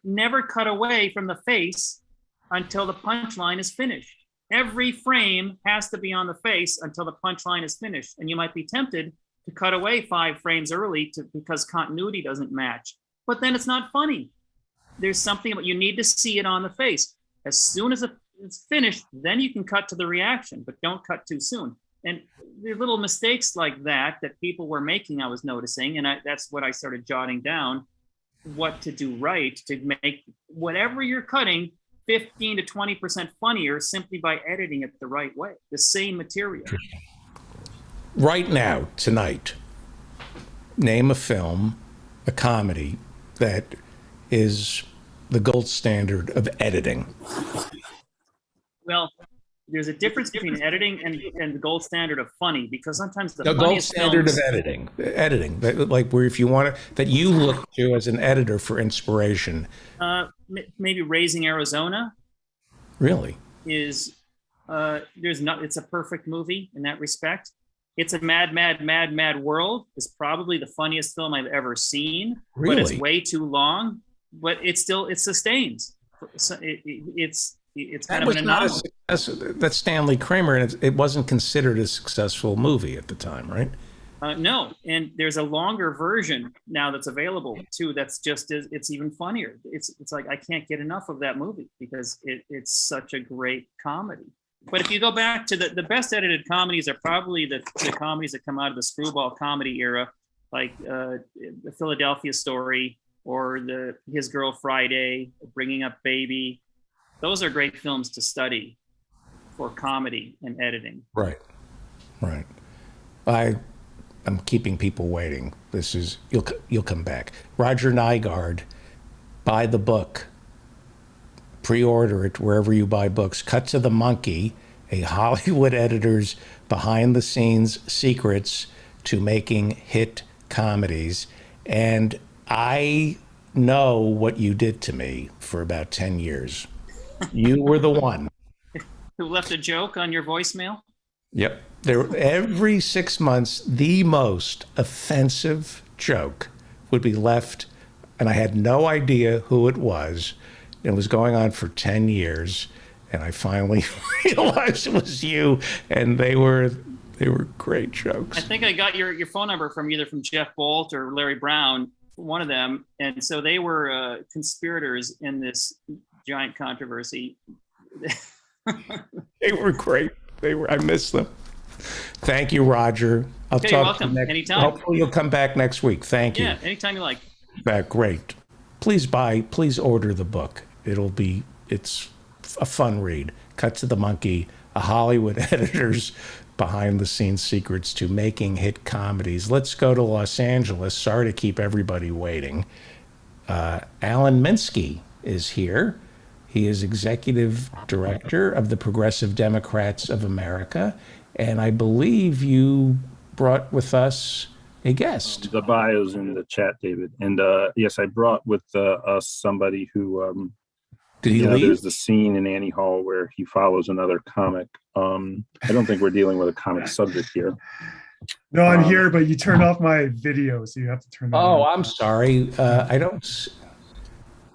N: never cut away from the face until the punchline is finished. Every frame has to be on the face until the punchline is finished. And you might be tempted to cut away 5 frames early because continuity doesn't match. But then it's not funny. There's something about, you need to see it on the face. As soon as it's finished, then you can cut to the reaction, but don't cut too soon. And there are little mistakes like that people were making, I was noticing, and that's what I started jotting down, what to do right to make whatever you're cutting 15 to 20% funnier simply by editing it the right way, the same material.
B: Right now, tonight, name a film, a comedy, that is the gold standard of editing.
N: Well, there's a difference between editing and the gold standard of funny, because sometimes the
B: gold
N: funniest
B: standard
N: films,
B: of editing, like where if you want to, that you look to as an editor for inspiration.
N: Maybe Raising Arizona.
B: Really?
N: It's a perfect movie in that respect. It's a mad world is probably the funniest film I've ever seen.
B: Really?
N: But it's way too long. But it sustains. It's kind of an anomaly.
B: That's Stanley Kramer, and it wasn't considered a successful movie at the time, right?
N: No, and there's a longer version now that's available too. That's it's even funnier. It's like I can't get enough of that movie because it's such a great comedy. But if you go back to the best edited comedies are probably the comedies that come out of the screwball comedy era, like the Philadelphia Story or His Girl Friday, Bringing Up Baby. Those are great films to study for comedy and editing.
B: Right. I'm keeping people waiting. You'll come back. Roger Nygard, buy the book. Pre-order it wherever you buy books. Cut to the Monkey, a Hollywood editor's behind-the-scenes secrets to making hit comedies. And I know what you did to me for about 10 years. You were the one
N: who left a joke on your voicemail.
B: Yep. Every 6 months, the most offensive joke would be left, and I had no idea who it was. It was going on for 10 years, and I finally realized it was you, and they were great jokes.
N: I think I got your phone number from either from Jeff Bolt or Larry Brown, one of them, and so they were conspirators in this giant controversy.
B: They were great. I miss them. Thank you, Roger. I'll
N: Okay, you're
B: talk to you
N: welcome.
B: next.
N: Anytime.
B: Hopefully, you'll come back next week. Thank you.
N: Yeah, anytime you like.
B: Great. Please order the book. It's a fun read. Cut to the Monkey, a Hollywood editor's behind the scenes secrets to making hit comedies. Let's go to Los Angeles. Sorry to keep everybody waiting. Alan Minsky is here. He is executive director of the Progressive Democrats of America. And I believe you brought with us a guest.
O: The bio's in the chat, David. And yes, I brought with us somebody who
B: did he leave?
O: There's the scene in Annie Hall where he follows another comic. I don't think we're dealing with a comic subject here.
P: No, I'm here, but you turned off my video, so you have to turn that
B: Oh,
P: on.
B: I'm sorry. I don't.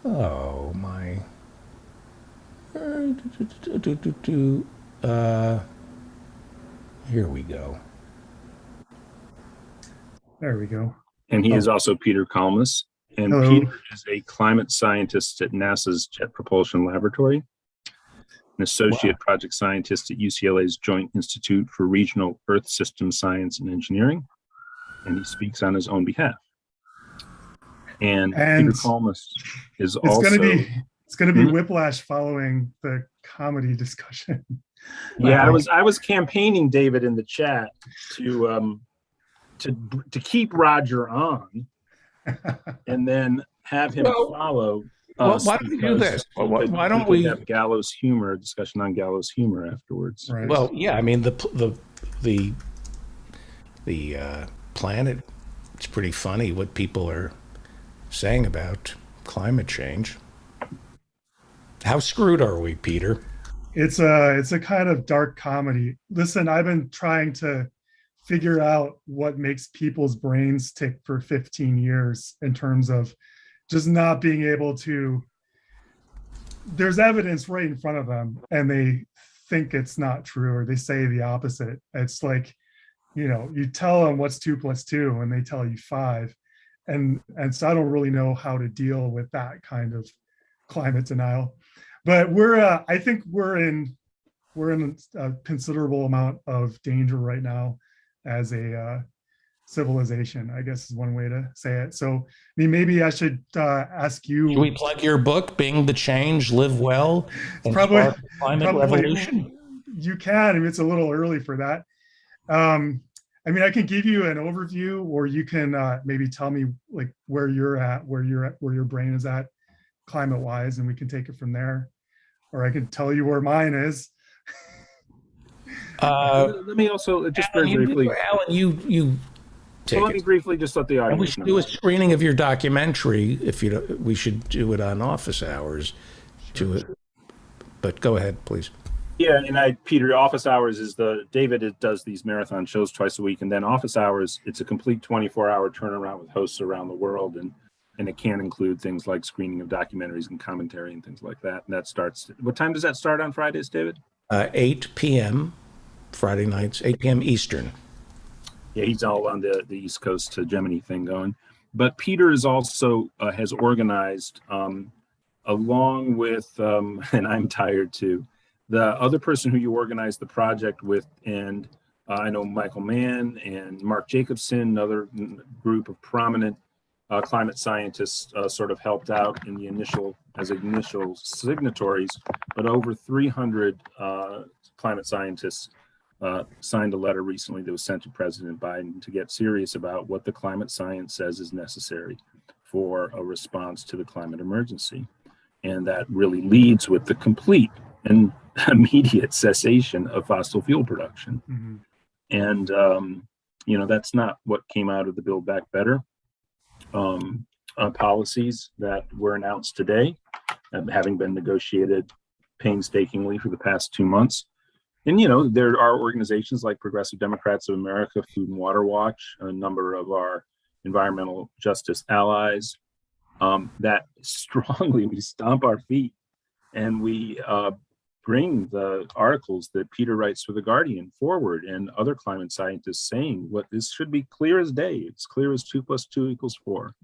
B: Oh, my. Here we go.
P: There we go.
O: And he is also Peter Kalmus. And
P: Hello.
O: Peter is a climate scientist at NASA's Jet Propulsion Laboratory, an associate project scientist at UCLA's Joint Institute for Regional Earth System Science and Engineering. And he speaks on his own behalf. And Peter Kalmus is
P: It's
O: also...
P: gonna be whiplash following the comedy discussion.
O: Yeah, I was campaigning, David, in the chat to keep Roger on, and then have him follow. Us
B: why don't we do this? Why don't we
O: have gallows humor discussion on gallows humor afterwards?
P: Right.
B: Well, yeah. I mean, the planet. It's pretty funny what people are saying about climate change. How screwed are we, Peter?
P: It's a kind of dark comedy. Listen, I've been trying to figure out what makes people's brains tick for 15 years in terms of just not being able to, there's evidence right in front of them and they think it's not true, or they say the opposite. It's like, you tell them what's 2 + 2 and they tell you 5. And so I don't really know how to deal with that kind of climate denial. But I think we're in a considerable amount of danger right now as a civilization, I guess is one way to say it. So, I mean, maybe I should ask you.
B: Should we plug your book, Being the Change, Live Well, and Spark the Climate Revolution?
P: You can. I mean, it's a little early for that. I mean, I can give you an overview, or you can maybe tell me like where you're at, where your brain is at, climate-wise, and we can take it from there. Or I can tell you where mine is.
O: Let me also just very briefly.
B: Alan, you take
O: let me briefly just let the audience
B: and we should
O: know.
B: do a screening of your documentary. We should do it on office hours. But go ahead, please.
O: Yeah, and Peter, office hours is David does these marathon shows twice a week, and then office hours, it's a complete 24-hour turnaround with hosts around the world, and it can include things like screening of documentaries and commentary and things like that. And that starts. What time does that start on Fridays, David?
B: 8 p.m. Friday nights, 8 p.m. Eastern.
O: Yeah, he's all on the East Coast Gemini thing going. But Peter is also has organized, along with, and I'm tired too, the other person who you organized the project with, and I know Michael Mann and Mark Jacobson, another group of prominent climate scientists sort of helped out in the initial signatories, but over 300 climate scientists signed a letter recently that was sent to President Biden to get serious about what the climate science says is necessary for a response to the climate emergency. And that really leads with the complete and immediate cessation of fossil fuel production.
P: Mm-hmm.
O: And, that's not what came out of the Build Back Better policies that were announced today, having been negotiated painstakingly for the past 2 months. And, there are organizations like Progressive Democrats of America, Food and Water Watch, a number of our environmental justice allies that strongly, we stomp our feet and we bring the articles that Peter writes for The Guardian forward, and other climate scientists saying what this should be clear as day. It's clear as 2 + 2 = 4.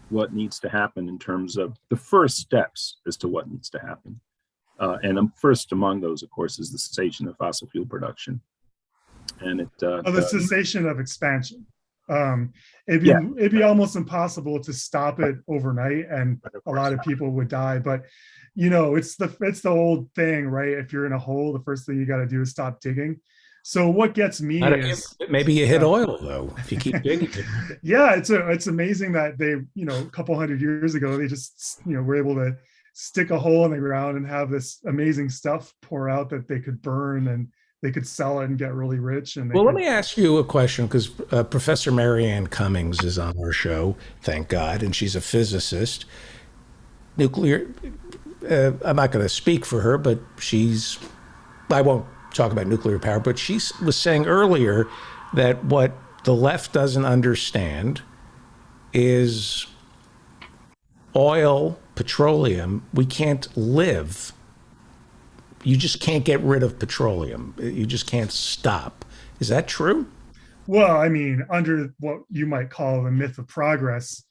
O: What needs to happen in terms of the first steps as to what needs to happen. And first among those, of course, is the cessation of fossil fuel production. and it
P: the cessation of expansion. It'd be
O: Yeah.
P: it'd be almost impossible to stop it overnight, and a lot of people would die. But it's the old thing, right? If you're in a hole, the first thing you got to do is stop digging. So what gets me is
B: maybe you hit oil though if you keep digging.
P: yeah, it's amazing that they, a couple hundred years ago, they just, were able to stick a hole in the ground and have this amazing stuff pour out that they could burn, and they could sell it and get really rich. And
B: Well, let me ask you a question, because Professor Marianne Cummings is on our show, thank God, and she's a physicist. Nuclear, I'm not going to speak for her, but I won't talk about nuclear power, but she was saying earlier that what the left doesn't understand is oil, petroleum. We can't live. You just can't get rid of petroleum. You just can't stop. Is that true?
P: Well, I mean, under what you might call the myth of progress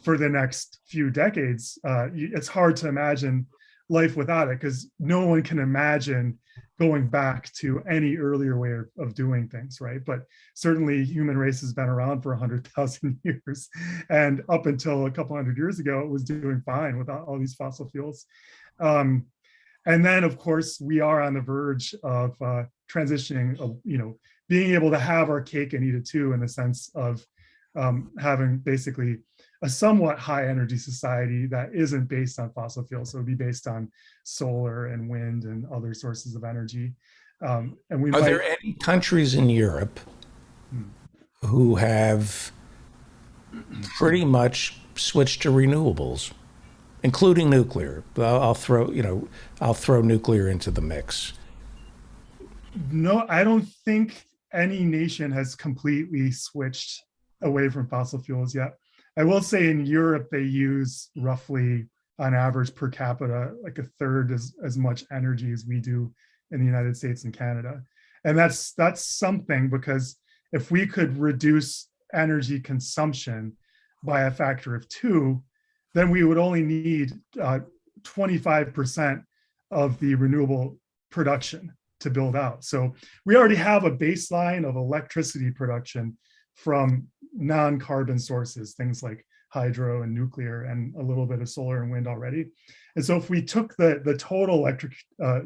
P: for the next few decades, it's hard to imagine life without it, because no one can imagine going back to any earlier way of doing things, right? But certainly human race has been around for 100,000 years. And up until a couple hundred years ago, it was doing fine without all these fossil fuels. And then, of course, we are on the verge of transitioning, being able to have our cake and eat it too, in the sense of having basically a somewhat high energy society that isn't based on fossil fuels. So it would be based on solar and wind and other sources of energy. And
B: Are there any countries in Europe who have pretty much switched to renewables, including nuclear? I'll throw nuclear into the mix.
P: No, I don't think any nation has completely switched away from fossil fuels yet. I will say in Europe, they use roughly, on average per capita, like a third as much energy as we do in the United States and Canada. And that's something, because if we could reduce energy consumption by a factor of 2, then we would only need 25% of the renewable production to build out. So we already have a baseline of electricity production from non-carbon sources, things like hydro and nuclear and a little bit of solar and wind already. And so if we took the total electric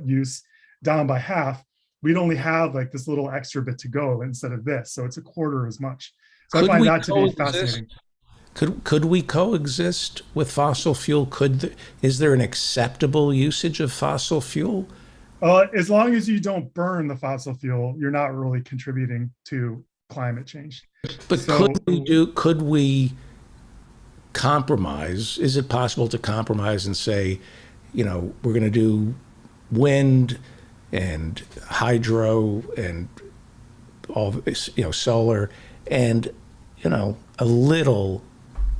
P: use down by half, we'd only have like this little extra bit to go instead of this. So it's a quarter as much. So I find that to be fascinating.
B: Could we coexist with fossil fuel? Is there an acceptable usage of fossil fuel?
P: As long as you don't burn the fossil fuel, you're not really contributing to climate change.
B: But could we compromise? Is it possible to compromise and say, we're going to do wind and hydro and all this, solar, and a little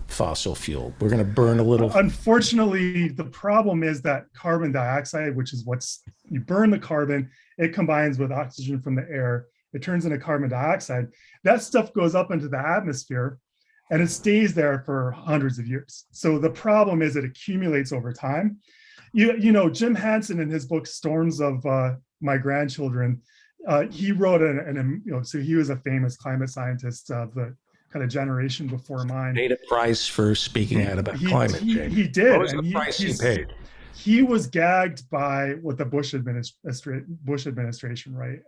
B: fossil fuel? We're going to burn a little.
P: Unfortunately, the problem is that carbon dioxide, which is you burn the carbon, it combines with oxygen from the air, it turns into carbon dioxide. That stuff goes up into the atmosphere and it stays there for hundreds of years. So the problem is it accumulates over time. Jim Hansen, in his book Storms of My Grandchildren, he wrote so he was a famous climate scientist of the kind of generation before mine.
B: Paid a price for speaking out about climate change.
P: He did.
B: What was the price he paid?
P: He was gagged by what the Bush administration, right?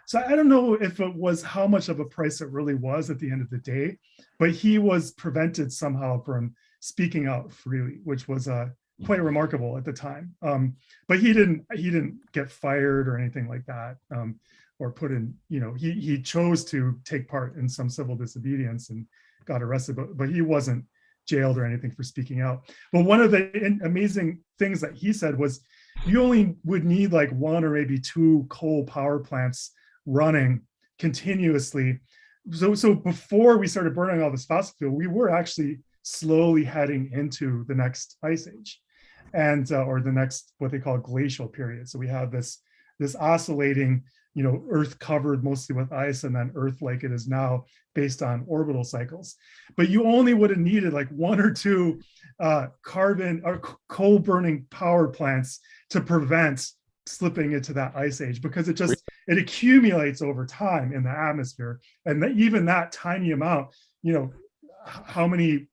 P: So I don't know if it was how much of a price it really was at the end of the day, but he was prevented somehow from speaking out freely, which was quite remarkable at the time. But he didn't get fired or anything like that, or put in. He chose to take part in some civil disobedience and got arrested, but he wasn't jailed or anything for speaking out. But one of the amazing things that he said was, you only would need like 1 or maybe 2 coal power plants running continuously. So before we started burning all this fossil fuel, we were actually slowly heading into the next ice age, and or the next what they call glacial period. So we have this oscillating, Earth covered mostly with ice, and then Earth like it is now based on orbital cycles. But you only would have needed like 1 or 2 carbon or coal burning power plants to prevent slipping into that ice age, because it accumulates over time in the atmosphere. And even that tiny amount, how many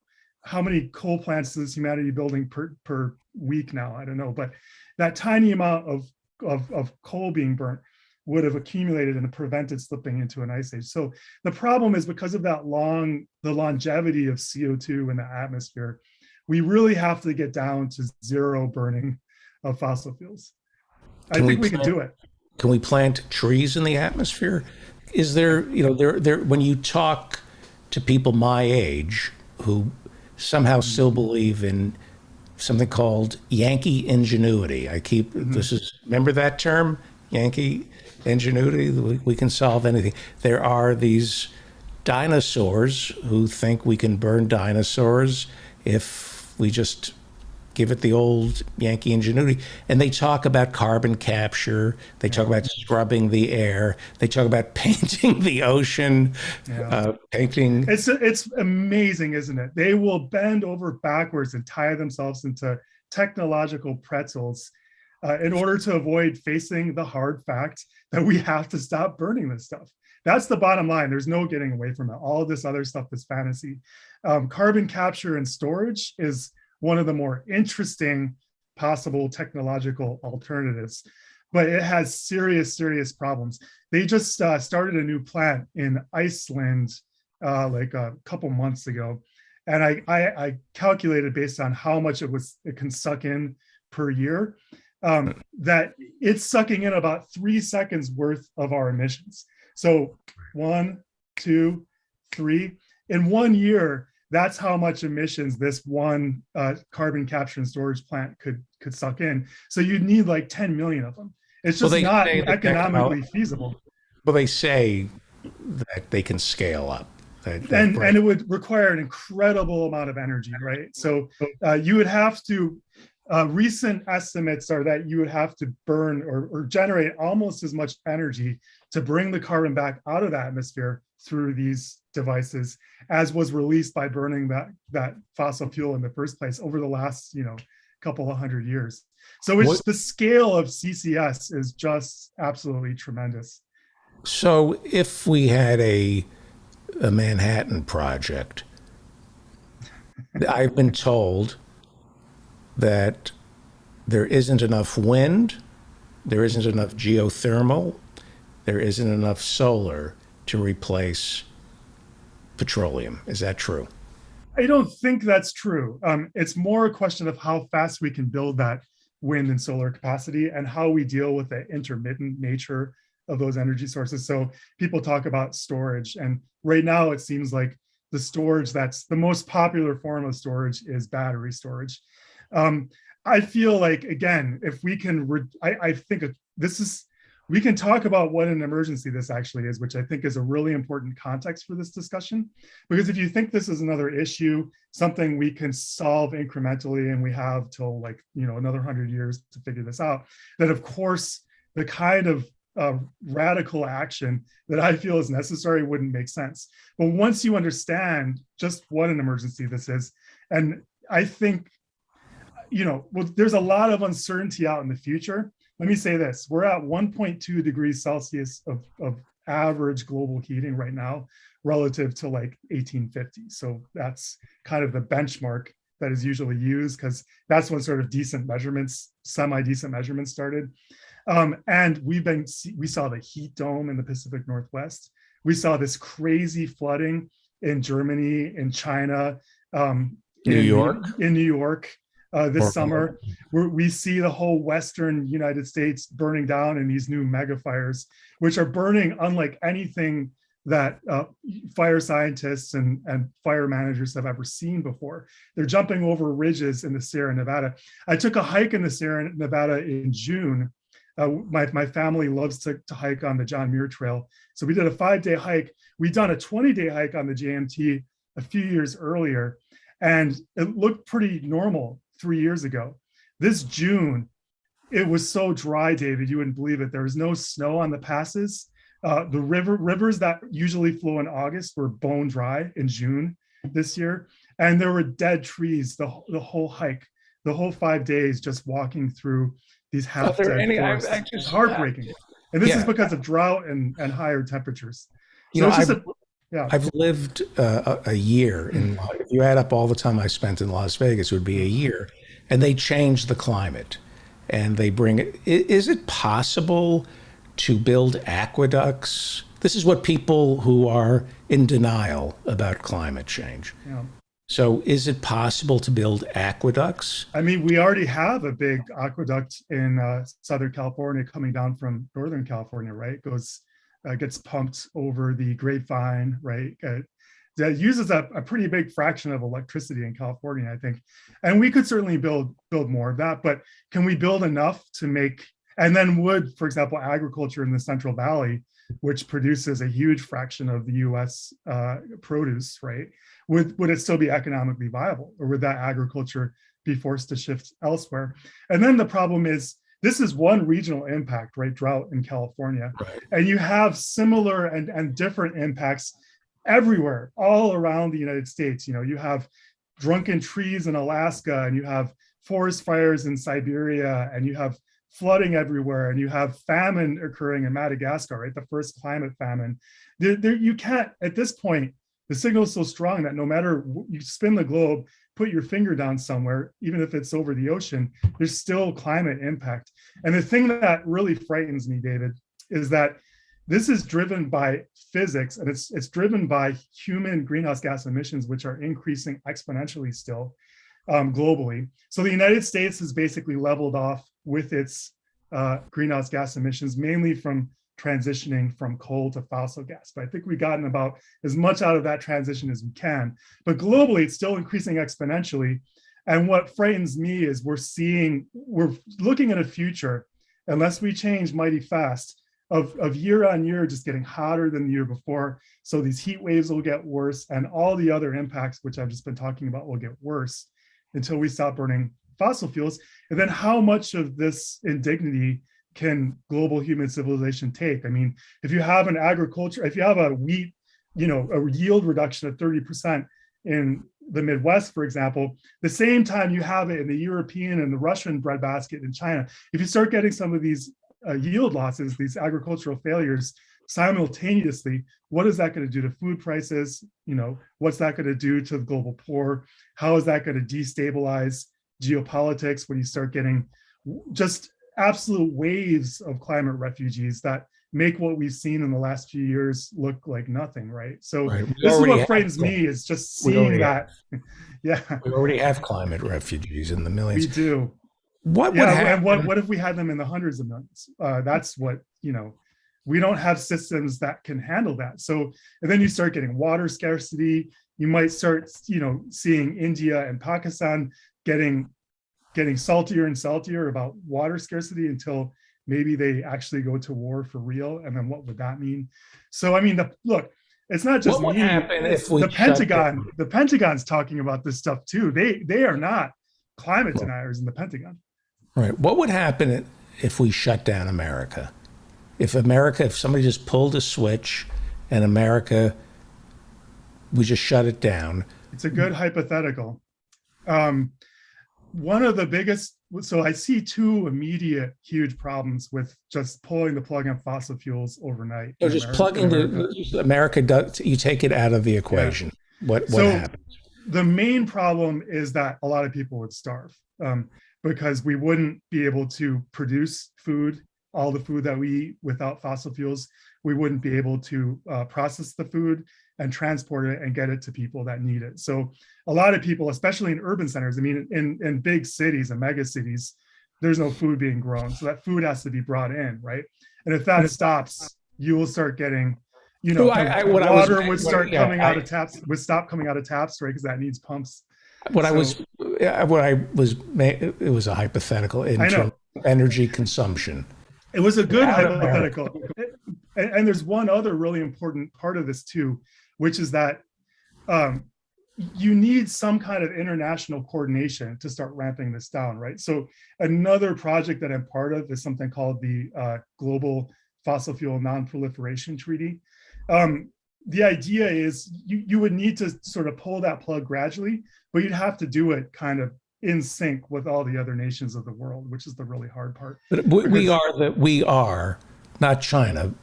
P: coal plants is humanity building per week now? I don't know, but that tiny amount of coal being burnt would have accumulated and prevented slipping into an ice age. So the problem is, because of the longevity of CO2 in the atmosphere, we really have to get down to zero burning of fossil fuels. I think we can do it.
B: Can we plant trees in the atmosphere? Is there, when you talk to people my age who somehow still believe in something called Yankee ingenuity. Remember that term, Yankee ingenuity? We can solve anything. There are these dinosaurs who think we can burn dinosaurs if we just give it the old Yankee ingenuity. And they talk about carbon capture. They talk about scrubbing the air. They talk about painting the ocean, painting.
P: It's amazing, isn't it? They will bend over backwards and tie themselves into technological pretzels in order to avoid facing the hard fact that we have to stop burning this stuff. That's the bottom line. There's no getting away from it. All of this other stuff is fantasy. Carbon capture and storage is one of the more interesting possible technological alternatives, but it has serious problems. They just started a new plant in Iceland like a couple months ago, and I calculated based on how much it can suck in per year, that it's sucking in about 3 seconds worth of our emissions. So 1, 2, 3 in 1 year. That's how much emissions this one carbon capture and storage plant could suck in. So you'd need like 10 million of them. It's just not economically feasible.
B: Well, they say that they can scale up.
P: And it would require an incredible amount of energy, right? So you would have to, recent estimates are that you would have to burn or generate almost as much energy to bring the carbon back out of the atmosphere through these devices as was released by burning that fossil fuel in the first place over the last couple of hundred years. So the scale of CCS is just absolutely tremendous.
B: So if we had a Manhattan Project, I've been told that there isn't enough wind, there isn't enough geothermal, there isn't enough solar to replace petroleum. Is that true?
P: I don't think that's true. It's more a question of how fast we can build that wind and solar capacity and how we deal with the intermittent nature of those energy sources. So people talk about storage, and right now it seems like the storage that's the most popular form of storage is battery storage. I feel like, again, if we can, I think we can talk about what an emergency this actually is, which I think is a really important context for this discussion. Because if you think this is another issue, something we can solve incrementally, and we have till another 100 years to figure this out, then of course the kind of radical action that I feel is necessary wouldn't make sense. But once you understand just what an emergency this is, and I think, there's a lot of uncertainty out in the future. Let me say this, we're at 1.2 degrees Celsius of average global heating right now relative to like 1850. So that's kind of the benchmark that is usually used, because that's when sort of semi-decent measurements started. And we saw the heat dome in the Pacific Northwest. We saw this crazy flooding in Germany, in China, in New York this summer. We see the whole Western United States burning down in these new mega fires, which are burning unlike anything that fire scientists and fire managers have ever seen before. They're jumping over ridges in the Sierra Nevada. I took a hike in the Sierra Nevada in June. My family loves to hike on the John Muir Trail. So we did a 5-day hike. We'd done a 20-day hike on the JMT a few years earlier, and it looked pretty normal 3 years ago. This June, it was so dry, David, you wouldn't believe it. There was no snow on the passes. The rivers that usually flow in August were bone dry in June this year. And there were dead trees the whole hike, the whole 5 days, just walking through these half-dead forests. It's heartbreaking. And this is because of drought and higher temperatures. So it's just
B: I've lived a year in. If you add up all the time I spent in Las Vegas, it would be a year, and they change the climate, and they bring it. Is it possible to build aqueducts? This is what people who are in denial about climate change.
P: Yeah.
B: So, is it possible to build aqueducts?
P: I mean, we already have a big aqueduct in Southern California coming down from Northern California, right? Gets pumped over the Grapevine, right? That uses a pretty big fraction of electricity in California, I think. And we could certainly build more of that, but can we build enough to make, and then would, for example, agriculture in the Central Valley, which produces a huge fraction of the US produce, right? Would it still be economically viable, or would that agriculture be forced to shift elsewhere? And then the problem is, this is one regional impact, right? Drought in California.
B: Right.
P: And you have similar and different impacts everywhere, all around the United States. You know, you have drunken trees in Alaska, and you have forest fires in Siberia, and you have flooding everywhere, and you have famine occurring in Madagascar, right? The first climate famine. You can't, at this point, the signal is so strong that no matter you spin the globe, put your finger down somewhere, even if it's over the ocean, there's still climate impact. And the thing that really frightens me, David, is that this is driven by physics, and it's driven by human greenhouse gas emissions, which are increasing exponentially still globally. So the United States has basically leveled off with its greenhouse gas emissions, mainly from transitioning from coal to fossil gas. But I think we've gotten about as much out of that transition as we can. But globally, it's still increasing exponentially. And what frightens me is we're looking at a future, unless we change mighty fast, of year on year just getting hotter than the year before. So these heat waves will get worse, and all the other impacts, which I've just been talking about, will get worse until we stop burning fossil fuels. And then how much of this indignity can global human civilization take? I mean, if you have if you have a wheat, a yield reduction of 30% in the Midwest, for example, the same time you have it in the European and the Russian breadbasket in China, if you start getting some of these yield losses, these agricultural failures simultaneously, what is that going to do to food prices? What's that going to do to the global poor? How is that going to destabilize geopolitics when you start getting just absolute waves of climate refugees that make what we've seen in the last few years look like nothing, right? So this is what frightens me, is just seeing that. Yeah,
B: we already have climate refugees in the millions.
P: We do.
B: What would happen?
P: And what if we had them in the hundreds of millions? That's what, we don't have systems that can handle that. So, and then you start getting water scarcity. You might start, seeing India and Pakistan getting saltier and saltier about water scarcity until maybe they actually go to war for real. And then what would that mean? So, I mean, look, it's not just
B: what would happen if we
P: the Pentagon. The Pentagon's talking about this stuff too. They are not climate deniers in the Pentagon.
B: Right. What would happen if we shut down America? If somebody just pulled a switch and we just shut it down?
P: It's a good hypothetical. One of the biggest, so I see two immediate huge problems with just pulling the plug on fossil fuels overnight.
B: So just plugging America, you take it out of the equation. Yeah. What happens?
P: The main problem is that a lot of people would starve because we wouldn't be able to produce food, all the food that we eat, without fossil fuels. We wouldn't be able to process the food and transport it and get it to people that need it. So a lot of people, especially in urban centers, I mean, in big cities and mega cities, there's no food being grown. So that food has to be brought in, right? And if that stops, you will start getting, water would start coming out of taps, would stop coming out of taps, right? Because that needs pumps.
B: It was a hypothetical in terms of energy consumption.
P: It was a good hypothetical. And there's one other really important part of this too, which is that you need some kind of international coordination to start ramping this down, right? So another project that I'm part of is something called the Global Fossil Fuel Non-Proliferation Treaty. The idea is you would need to sort of pull that plug gradually, but you'd have to do it kind of in sync with all the other nations of the world, which is the really hard part.
B: But we are not China.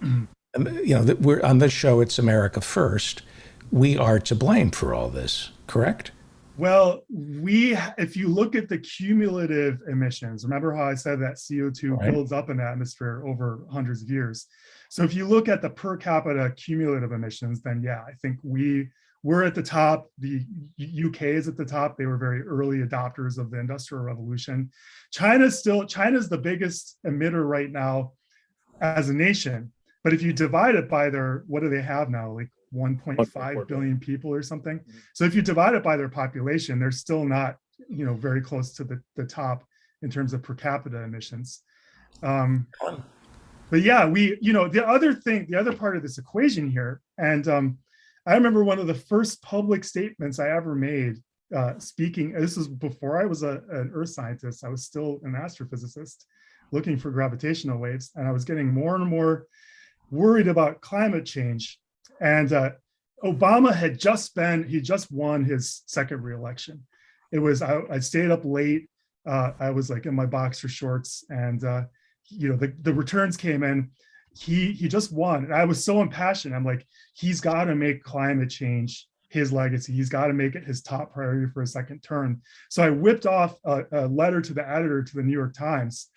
B: You know, that we're on this show, it's America First. We are to blame for all this, correct?
P: Well, if you look at the cumulative emissions, remember how I said that CO2 builds up in the atmosphere over hundreds of years. So if you look at the per capita cumulative emissions, then yeah, I think we're at the top. The UK is at the top. They were very early adopters of the Industrial Revolution. China's the biggest emitter right now as a nation. But if you divide it by what do they have now? Like 1.5 billion people or something. So if you divide it by their population, they're still not, very close to the top in terms of per capita emissions. But yeah, the other part of this equation here, and I remember one of the first public statements I ever made speaking, this was before I was an earth scientist. I was still an astrophysicist looking for gravitational waves, and I was getting more and more worried about climate change. And Obama he just won his second reelection. It was, I stayed up late. I was like in my boxer shorts, and the returns came in. He just won. And I was so impassioned. I'm like, he's got to make climate change his legacy. He's got to make it his top priority for a second term. So I whipped off a letter to the editor to the New York Times.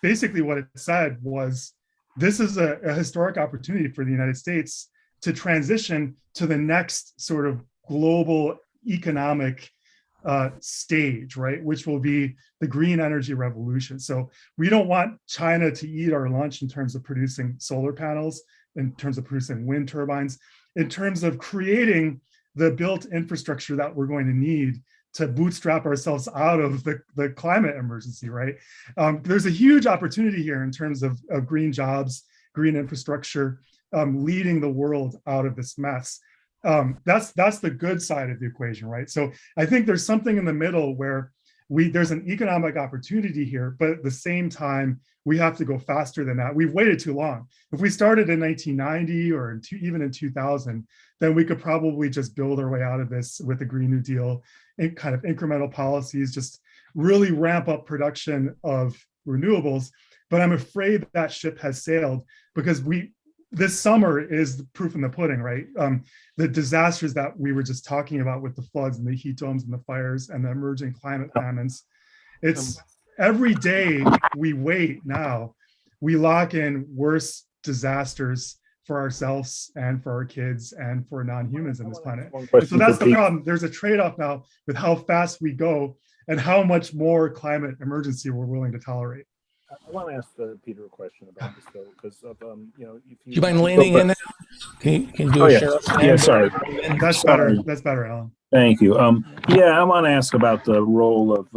P: Basically what it said was, this is a historic opportunity for the United States to transition to the next sort of global economic stage, right? Which will be the green energy revolution. So we don't want China to eat our lunch in terms of producing solar panels, in terms of producing wind turbines, in terms of creating the built infrastructure that we're going to need to bootstrap ourselves out of the climate emergency, right? There's a huge opportunity here in terms of green jobs, green infrastructure, leading the world out of this mess. That's the good side of the equation, right? So I think there's something in the middle where there's an economic opportunity here, but at the same time, we have to go faster than that. We've waited too long. If we started in 1990 or even in 2000, then we could probably just build our way out of this with the Green New Deal, and kind of incremental policies, just really ramp up production of renewables. But I'm afraid that ship has sailed, because this summer is the proof in the pudding, right? The disasters that we were just talking about with the floods and the heat domes and the fires and the emerging climate famines. It's every day we wait now, we lock in worse disasters for ourselves and for our kids and for non-humans on this planet. So that's the problem. There's a trade-off now with how fast we go and how much more climate emergency we're willing to tolerate.
O: I want to ask Peter a question about this, though, because of if
B: you mind leaning in? Can you do a share?
O: Yeah, sorry.
P: That's better. That's better, Alan.
O: Thank you. I want to ask about the role of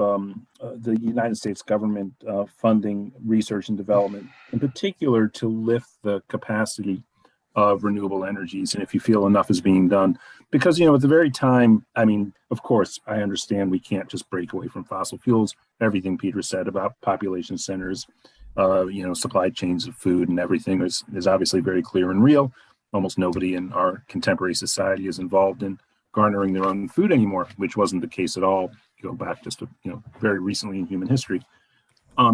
O: the United States government funding research and development, in particular to lift the capacity of renewable energies, and if you feel enough is being done. Because, at the very time, of course, I understand we can't just break away from fossil fuels. Everything Peter said about population centers, supply chains of food and everything is obviously very clear and real. Almost nobody in our contemporary society is involved in garnering their own food anymore, which wasn't the case at all. Go back just to, very recently in human history.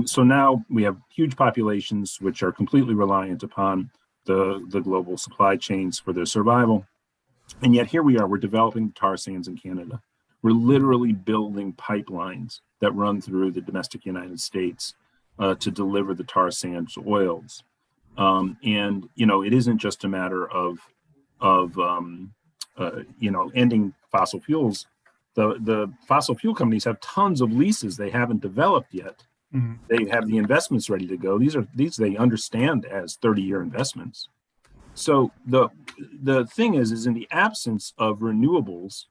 O: So now we have huge populations which are completely reliant upon the global supply chains for their survival. And yet here we are, we're developing tar sands in Canada. We're literally building pipelines that run through the domestic United States to deliver the tar sands oils. And it isn't just a matter of ending fossil fuels. The fossil fuel companies have tons of leases they haven't developed yet. Mm-hmm. They have the investments ready to go. These they understand as 30-year investments. So the thing is in the absence of renewables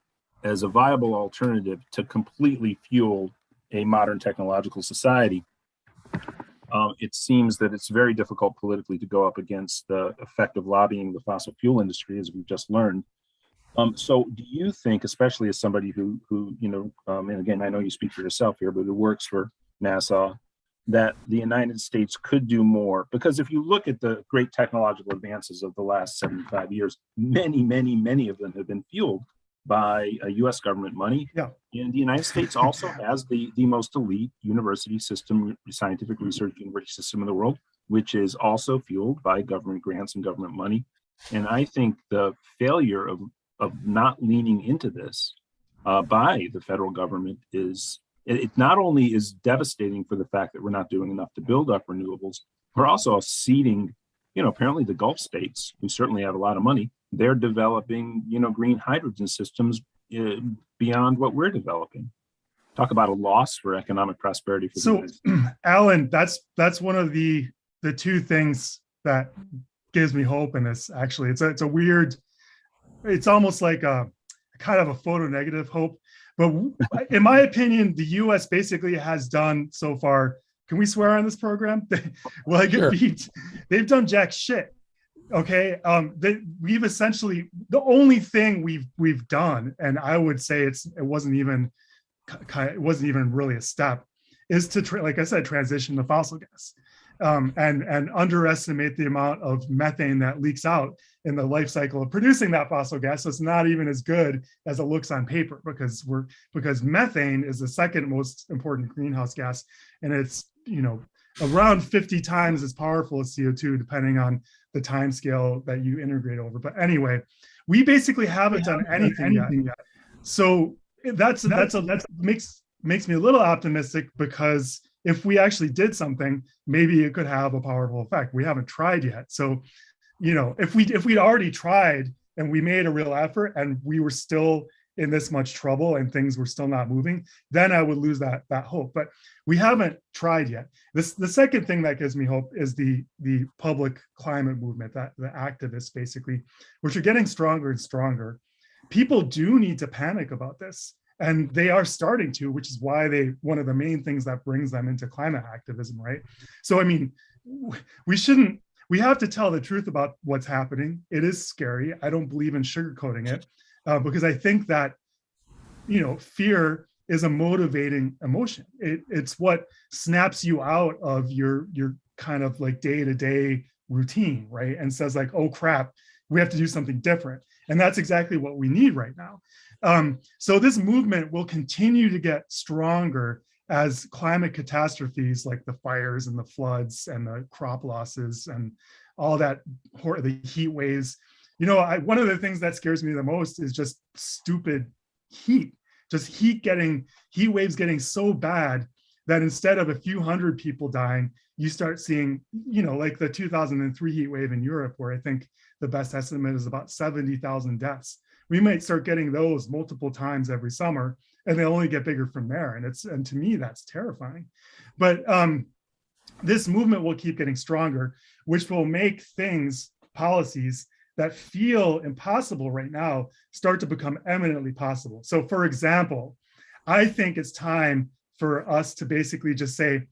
O: as a viable alternative to completely fuel a modern technological society, it seems that it's very difficult politically to go up against the effect of lobbying the fossil fuel industry, as we've just learned. So do you think, especially as somebody who and again, I know you speak for yourself here, but who works for NASA, that the United States could do more? Because if you look at the great technological advances of the last 75 years, many of them have been fueled by US government money.
P: Yeah.
O: And the United States also has the most elite university system, scientific research university system in the world, which is also fueled by government grants and government money. And I think the failure of not leaning into this by the federal government is, it not only is devastating for the fact that we're not doing enough to build up renewables, we're also ceding, apparently the Gulf states, who certainly have a lot of money, they're developing, green hydrogen systems beyond what we're developing. Talk about a loss for economic prosperity. For
P: so, Alan, that's one of the two things that gives me hope in this. Actually, it's a weird, it's almost like a kind of a photo negative hope. But in my opinion, the U.S. basically has done so far. Can we swear on this program? Well, I get beat. They've done jack shit. Okay, we've essentially, the only thing we've done, and I would say it wasn't even really a step, is to like I said, transition to fossil gas, and underestimate the amount of methane that leaks out in the life cycle of producing that fossil gas. So it's not even as good as it looks on paper, because methane is the second most important greenhouse gas, and it's around 50 times as powerful as CO2, depending on the time scale that you integrate over. But anyway, we basically haven't done anything yet. So that makes me a little optimistic, because if we actually did something, maybe it could have a powerful effect. We haven't tried yet. So, if we'd already tried and we made a real effort and we were still in this much trouble and things were still not moving, then I would lose that hope. But we haven't tried yet. The second thing that gives me hope is the public climate movement, that the activists basically, which are getting stronger and stronger. People do need to panic about this, and they are starting to, which is why one of the main things that brings them into climate activism, right? So, I mean, we have to tell the truth about what's happening. It is scary. I don't believe in sugarcoating it, because I think that, fear is a motivating emotion. It's what snaps you out of your kind of like day-to-day routine, right? And says like, oh crap, we have to do something different. And that's exactly what we need right now. So this movement will continue to get stronger as climate catastrophes like the fires and the floods and the crop losses and all that, the heat waves. One of the things that scares me the most is just stupid heat, just heat waves getting so bad that instead of a few hundred people dying, you start seeing, like the 2003 heat wave in Europe, where I think the best estimate is about 70,000 deaths. We might start getting those multiple times every summer, and they only get bigger from there. And to me, that's terrifying. But this movement will keep getting stronger, which will make policies that feel impossible right now start to become eminently possible. So for example, I think it's time for us to basically just say,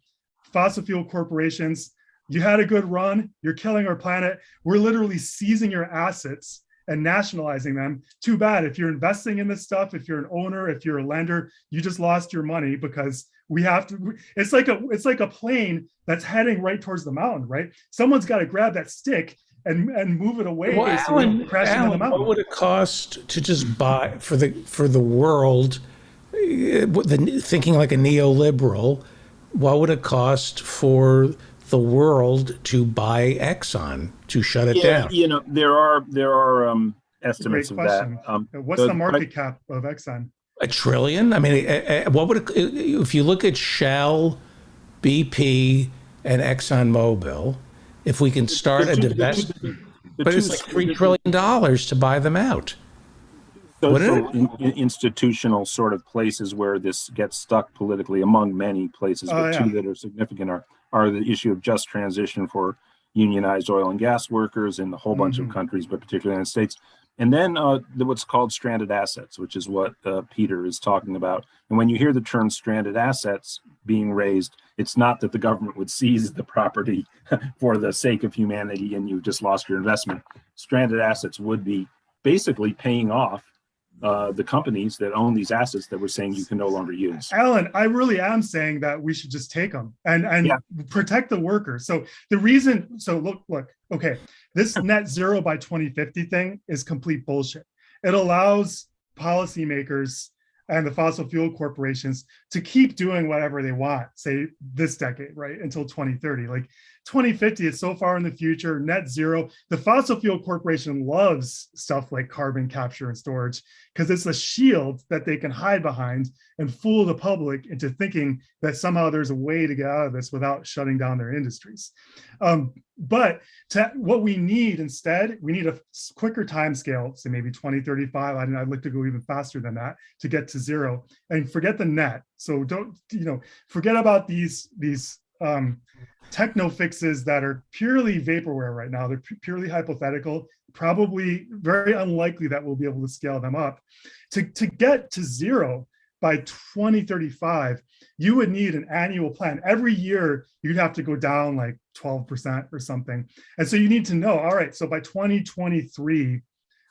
P: fossil fuel corporations, you had a good run, you're killing our planet, we're literally seizing your assets and nationalizing them. Too bad. If you're investing in this stuff, if you're an owner, if you're a lender, you just lost your money, because we have to, it's like a plane that's heading right towards the mountain, right? Someone's got to grab that stick and move it away.
B: Well, Alan,
P: crashing on the mountain.
B: What would it cost to just buy for the world, thinking like a neoliberal, what would it cost for the world to buy Exxon, to shut it down?
O: There are estimates of that.
P: What's the market cap of Exxon?
B: $1 trillion? I mean, what would if you look at Shell, BP, and ExxonMobil, if we can start a divestment, but it's like $3 trillion to buy them out.
O: So institutional sort of places where this gets stuck politically, among many places, but two that are significant are the issue of just transition for unionized oil and gas workers in a whole bunch of countries, but particularly in the United States. And then what's called stranded assets, which is what Peter is talking about. And when you hear the term stranded assets being raised, it's not that the government would seize the property for the sake of humanity and you've just lost your investment. Stranded assets would be basically paying off the companies that own these assets that we're saying you can no longer use.
P: Alan, I really am saying that we should just take them and protect the workers. So the reason, look, okay, this net zero by 2050 thing is complete bullshit. It allows policymakers and the fossil fuel corporations to keep doing whatever they want, say this decade, right, until 2030. Like 2050, it's so far in the future, net zero. The fossil fuel corporation loves stuff like carbon capture and storage because it's a shield that they can hide behind and fool the public into thinking that somehow there's a way to get out of this without shutting down their industries. But what we need instead, we need a quicker time scale, so maybe 2035. I'd like to go even faster than that to get to zero, and forget the net. So don't, forget about these techno fixes that are purely vaporware right now. They're purely hypothetical, probably very unlikely that we'll be able to scale them up. To get to zero by 2035, you would need an annual plan. Every year, you'd have to go down like 12% or something. And so you need to know, all right, so by 2023,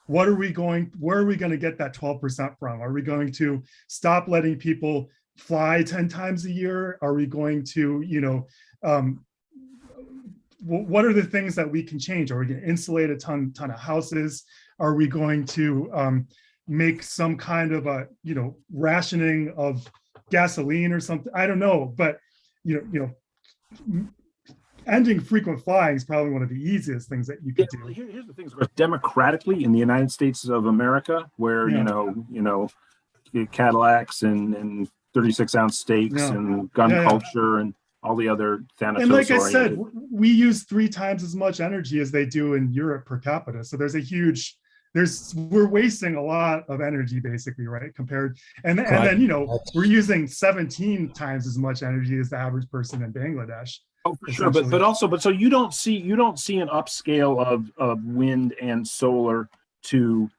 P: where are we going to get that 12% from? Are we going to stop letting people fly 10 times a year? Are we going to, what are the things that we can change? Are we going to insulate a ton of houses? Are we going to make some kind of a, rationing of gasoline or something? I don't know, but ending frequent flying is probably one of the easiest things that you could do.
O: Here's the thing: democratically in the United States of America, where Cadillacs and 36-ounce steaks and gun culture and all the other Thanatos.
P: And like I said, we use 3 times as much energy as they do in Europe per capita. So there's a huge, we're wasting a lot of energy basically, right? Compared, and then we're using 17 times as much energy as the average person in Bangladesh.
O: Oh, for sure, but so you don't see an upscale of wind and solar to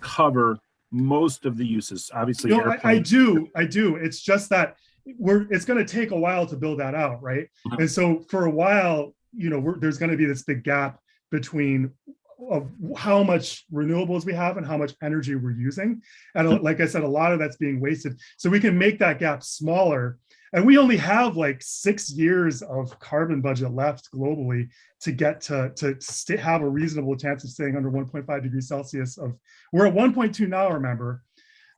O: cover most of the uses. Obviously,
P: no, I do. It's just that it's going to take a while to build that out, right? Mm-hmm. And so for a while, there's going to be this big gap between how much renewables we have and how much energy we're using. And like I said, a lot of that's being wasted. So we can make that gap smaller. And we only have like 6 years of carbon budget left globally to get to have a reasonable chance of staying under 1.5 degrees Celsius. We're at 1.2 now, remember.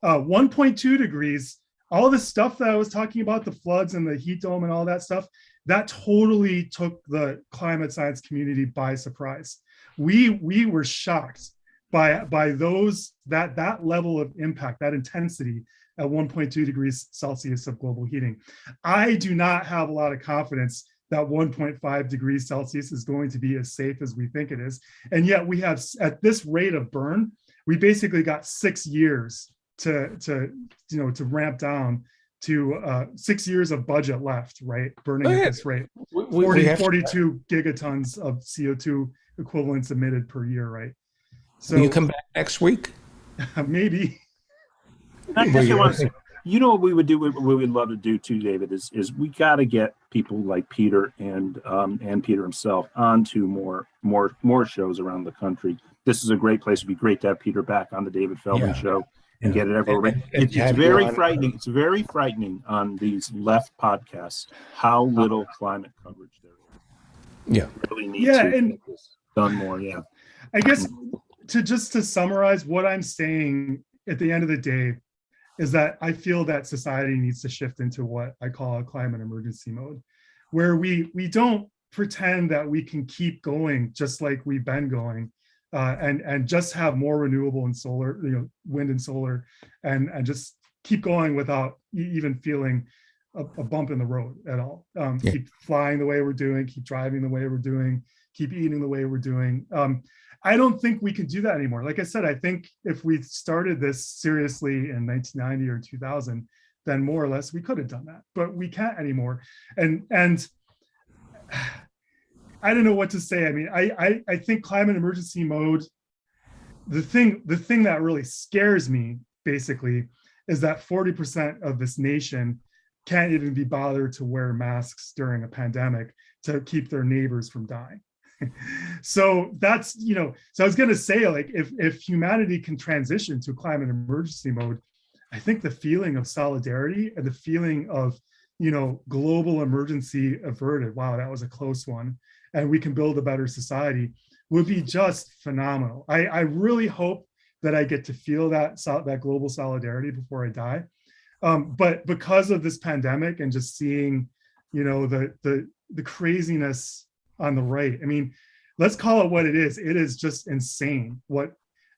P: 1.2 degrees, all the stuff that I was talking about, the floods and the heat dome and all that stuff, that totally took the climate science community by surprise. We were shocked by those that level of impact, that intensity at 1.2 degrees Celsius of global heating. I do not have a lot of confidence that 1.5 degrees Celsius is going to be as safe as we think it is. And yet we have, at this rate of burn, we basically got 6 years to ramp down to 6 years of budget left, right? Burning at this rate. 42 gigatons of CO2 equivalents emitted per year, right? So
B: will you come back next week?
P: Maybe.
O: What we would do, what we would love to do too, David, is we got to get people like Peter and Peter himself onto more shows around the country. This is a great place. It'd be great to have Peter back on the David Feldman Show and get it everywhere. It's very frightening. It's very frightening on these left podcasts how little climate coverage there is.
B: Yeah,
O: we really need to get this done more. Yeah,
P: I guess to summarize what I'm saying at the end of the day is that I feel that society needs to shift into what I call a climate emergency mode, where we don't pretend that we can keep going just like we've been going, and just have more renewable and solar, wind and solar, and just keep going without even feeling a bump in the road at all. Keep flying the way we're doing, keep driving the way we're doing, keep eating the way we're doing. I don't think we can do that anymore. Like I said, I think if we started this seriously in 1990 or 2000, then more or less we could have done that, but we can't anymore. And I don't know what to say. I mean, I think climate emergency mode, the thing that really scares me basically is that 40% of this nation can't even be bothered to wear masks during a pandemic to keep their neighbors from dying. So that's, so I was going to say, like, if humanity can transition to climate emergency mode, I think the feeling of solidarity and the feeling of, global emergency averted, wow, that was a close one, and we can build a better society, would be just phenomenal. I really hope that I get to feel that global solidarity before I die. But because of this pandemic and just seeing, the craziness on the right, I mean, let's call it what it is. It is just insane.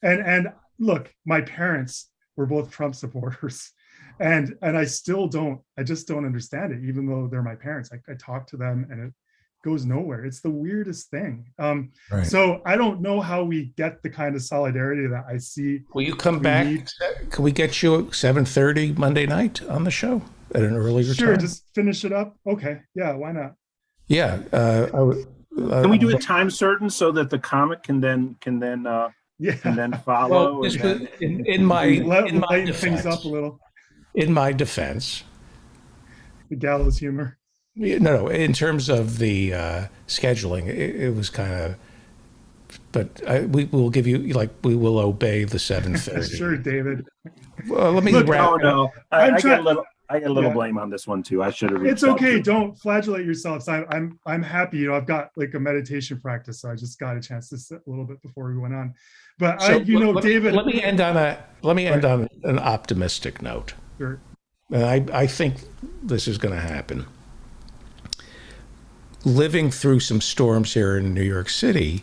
P: And look, my parents were both Trump supporters, and I just don't understand it, even though they're my parents. I talk to them and it goes nowhere. It's the weirdest thing.
B: Right.
P: So I don't know how we get the kind of solidarity that I see.
B: Will you come back? Can we get you at 7:30 Monday night on the show at an earlier
P: Sure,
B: time?
P: just finish it up. Okay, yeah, why not?
B: Yeah.
O: Can we do it time certain so that the comic can then follow?
B: Well,
O: and then,
B: in my
P: lighten things up a little.
B: In my defense,
P: the gallows humor.
B: No, in terms of the scheduling, it was kind of. But we will give you, we will obey the 7:30.
P: Sure, David.
B: Well, let me
P: Look,
B: wrap.
O: no, I get a little blame on this one too. I should have.
P: It's okay. Don't flagellate yourselves. I'm happy. I've got like a meditation practice, so I just got a chance to sit a little bit before we went on. But David.
B: Let me end on an optimistic note.
P: Sure.
B: And I think this is going to happen. Living through some storms here in New York City,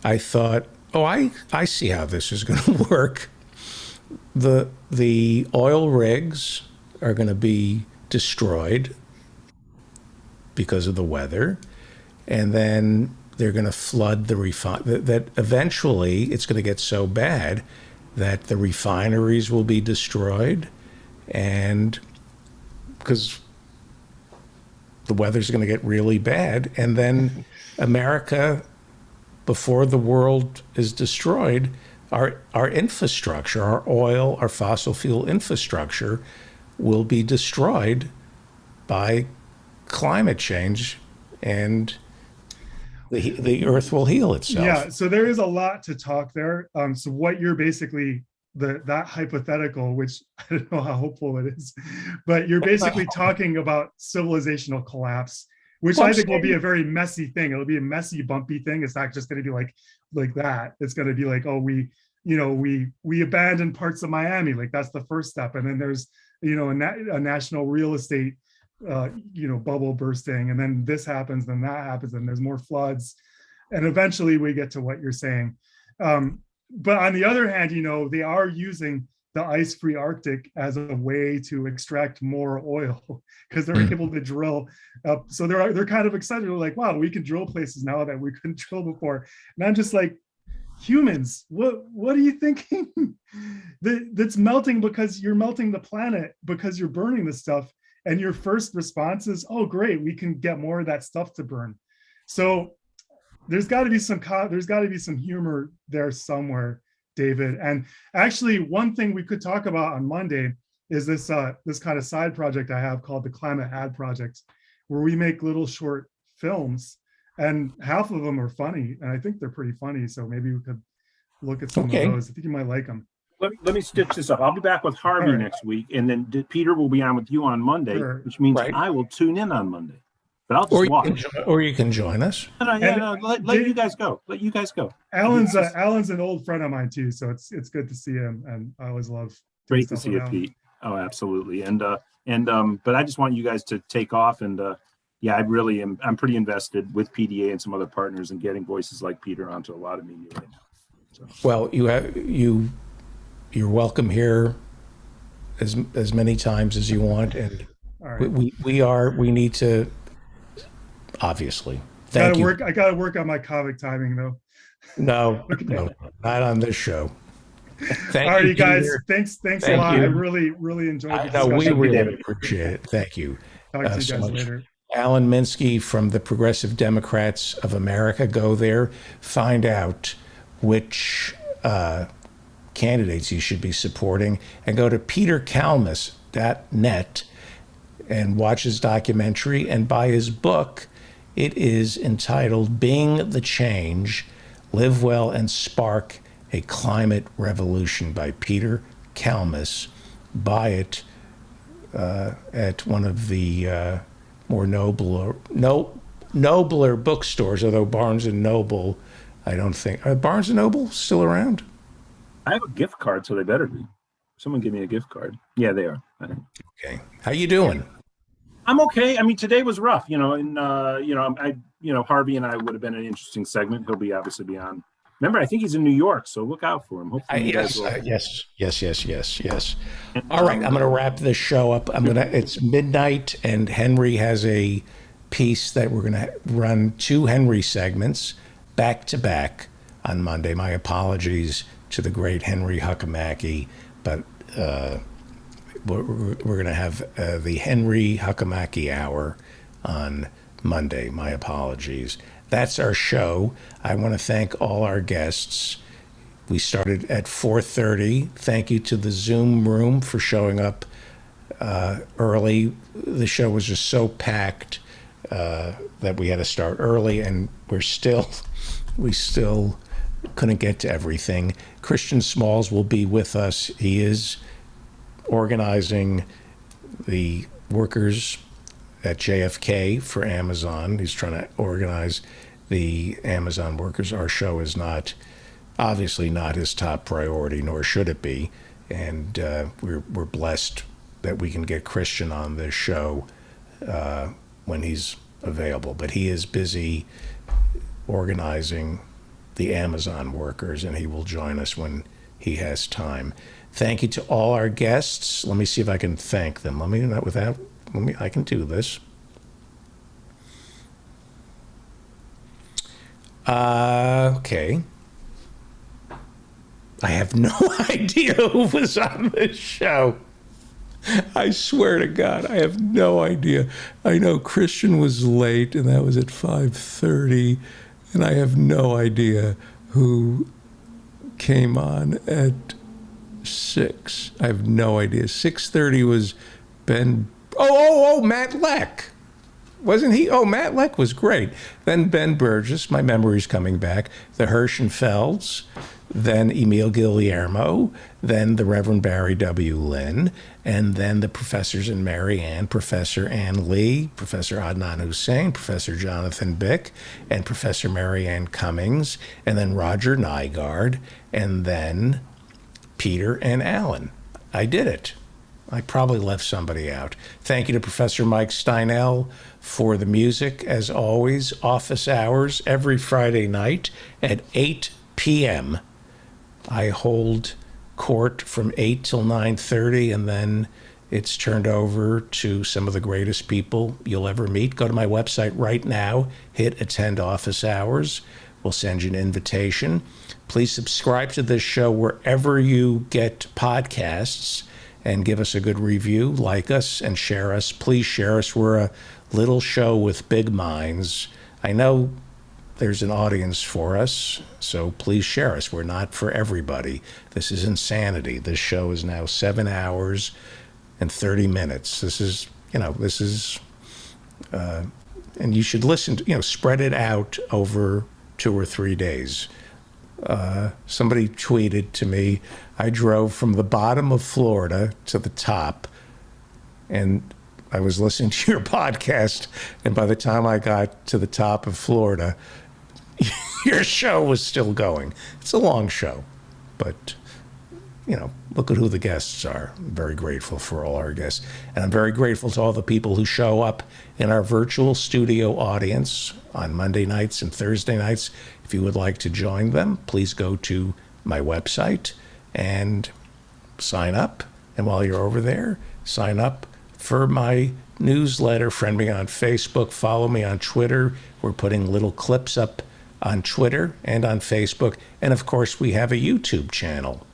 B: I thought, I see how this is going to work. The oil rigs are going to be destroyed because of the weather, and then they're going to flood the that eventually it's going to get so bad that the refineries will be destroyed, and because the weather's going to get really bad, and then America, before the world is destroyed, our infrastructure, our oil, our fossil fuel infrastructure will be destroyed by climate change, and the earth will heal itself.
P: Yeah, so there is a lot to talk there. So what you're basically, that hypothetical, which I don't know how hopeful it is, but you're basically talking about civilizational collapse, which I think will be a very messy thing. It'll be a messy, bumpy thing. It's not just going to be like that. It's going to be like, we abandoned parts of Miami. Like that's the first step. And then there's, a national real estate, bubble bursting. And then this happens, then that happens, and there's more floods. And eventually we get to what you're saying. But on the other hand, they are using the ice-free Arctic as a way to extract more oil because they're able to drill up. So they're kind of excited. They're like, wow, we can drill places now that we couldn't drill before. And I'm just like, humans, what are you thinking? That's melting because you're melting the planet because you're burning this stuff. And your first response is, oh, great, we can get more of that stuff to burn. So there's got to be some humor there somewhere, David. And actually, one thing we could talk about on Monday is this kind of side project I have called the Climate Ad Project, where we make little short films, and half of them are funny, and I think they're pretty funny. So maybe we could look at some of those. I think you might like them.
O: Let me stitch this up. I'll be back with Harvey next week, and then Peter will be on with you on Monday, which means I will tune in on Monday. But I'll just watch.
B: Or you can join us.
O: Let you guys go. Let you guys go.
P: Alan's an old friend of mine too, so it's good to see him, and I always love.
O: Great to see you, Pete. Oh, absolutely. And but I just want you guys to take off, and I really am. I'm pretty invested with PDA and some other partners in getting voices like Peter onto a lot of media right now. So.
B: Well, you're welcome here as many times as you want, and we need to. Obviously,
P: I gotta work on my comic timing though.
B: No, not on this show.
P: All right, you guys. Thanks a lot. I really enjoyed the discussion.
B: We really appreciate it. Thank you.
P: Talk to you guys later.
B: Alan Minsky from the Progressive Democrats of America. Go there, find out which candidates you should be supporting, and go to peterkalmus.net and watch his documentary and buy his book. It is entitled Being the Change, Live Well and Spark a Climate Revolution by Peter Kalmus. Buy it at one of the more nobler bookstores, although Barnes & Noble, I don't think. Are Barnes & Noble still around?
O: I have a gift card, so they better be. Someone give me a gift card. Yeah, they are.
B: Okay. How you doing?
O: I'm okay. I mean, today was rough, and Harvey and I would have been an interesting segment. He'll obviously be on. Remember, I think he's in New York, so look out for him. Hopefully,
B: yes. All right, I'm going to wrap this show up. It's midnight, and Henry has a piece that we're going to run 2 Henry segments back to back on Monday. My apologies to the great Henry Huckamackie, but we're going to have the Henry Huckamackie Hour on Monday. My apologies. That's our show. I want to thank all our guests. We started at 4:30. Thank you to the Zoom room for showing up early. The show was just so packed that we had to start early, and we still couldn't get to everything. Christian Smalls will be with us. He is organizing the workers at JFK for Amazon. He's trying to organize the Amazon workers. Our show is obviously not his top priority, nor should it be. And we're blessed that we can get Christian on this show when he's available. But he is busy organizing the Amazon workers, and he will join us when he has time. Thank you to all our guests. Let me see if I can thank them. I can do this. Okay. I have no idea who was on this show. I swear to God, I have no idea. I know Christian was late, and that was at 5:30, and I have no idea who came on at 6. I have no idea. 6:30 was Ben. Matt Leck. Wasn't he? Oh, Matt Leck was great. Then Ben Burgess, my memory's coming back. The Hirschenfelds, then Emil Guillermo, then the Reverend Barry W. Lynn, and then the professors in Marianne, Professor Ann Lee, Professor Adnan Hussein, Professor Jonathan Bick, and Professor Marianne Cummings, and then Roger Nygaard, and then Peter and Alan. I did it. I probably left somebody out. Thank you to Professor Mike Steinel for the music. As always, office hours every Friday night at 8 p.m. I hold court from 8 till 9:30, and then it's turned over to some of the greatest people you'll ever meet. Go to my website right now, hit attend office hours. We'll send you an invitation. Please subscribe to this show wherever you get podcasts, and give us a good review, like us, and share us. Please share us. We're a little show with big minds. I know there's an audience for us, so please share us. We're not for everybody. This is insanity. This show is now 7 hours and 30 minutes. This is, and you should listen to, spread it out over 2 or 3 days. Somebody tweeted to me, I drove from the bottom of Florida to the top, and I was listening to your podcast, and by the time I got to the top of Florida, your show was still going. It's a long show, but look at who the guests are. I'm very grateful for all our guests, and I'm very grateful to all the people who show up in our virtual studio audience on Monday nights and Thursday nights. If you would like to join them, please go to my website and sign up. And while you're over there, sign up for my newsletter. Friend me on Facebook, follow me on Twitter. We're putting little clips up on Twitter and on Facebook. And of course, we have a YouTube channel.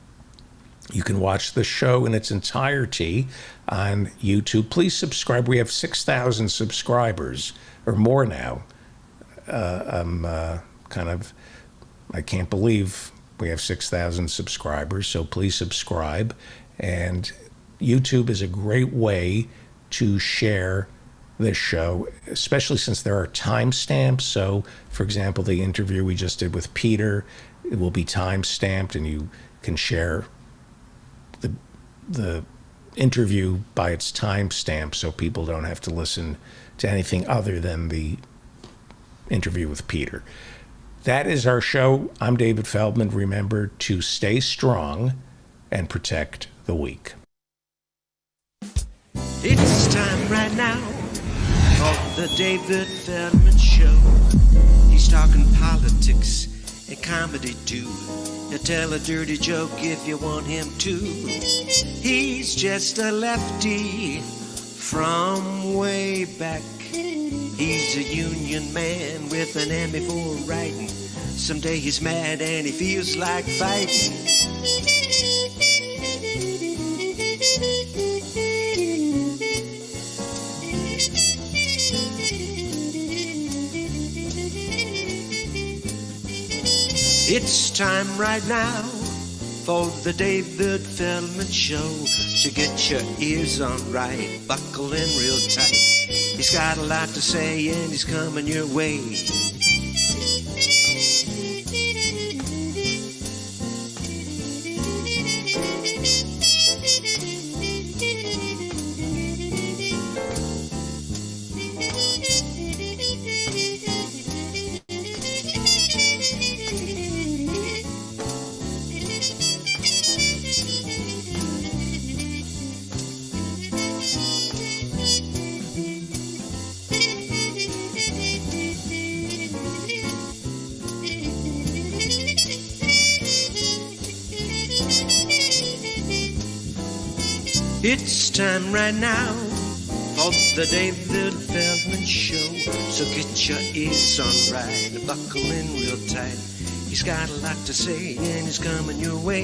B: You can watch the show in its entirety on YouTube. Please subscribe. We have 6,000 subscribers or more now. I can't believe we have 6,000 subscribers, so please subscribe. And YouTube is a great way to share this show, especially since there are timestamps. So, for example, the interview we just did with Peter, it will be time-stamped, and you can share the interview by its timestamp so people don't have to listen to anything other than the interview with Peter. That is our show. I'm David Feldman. Remember to stay strong and protect the weak.
A: It's time right now for the David Feldman Show. He's talking politics and comedy too. He'll tell a dirty joke if you want him to. He's just a lefty from way back. He's a union man with an Emmy for writing. Someday he's mad and he feels like fighting. It's time right now for the David Feldman Show. So get your ears on right, buckle in real tight. He's got a lot to say and he's coming your way. It's time right now for the David Feldman Show. So get your ears on right, buckle in real tight. He's got a lot to say and he's coming your way.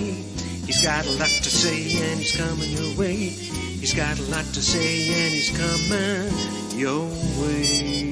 A: He's got a lot to say and he's coming your way. He's got a lot to say and he's coming your way.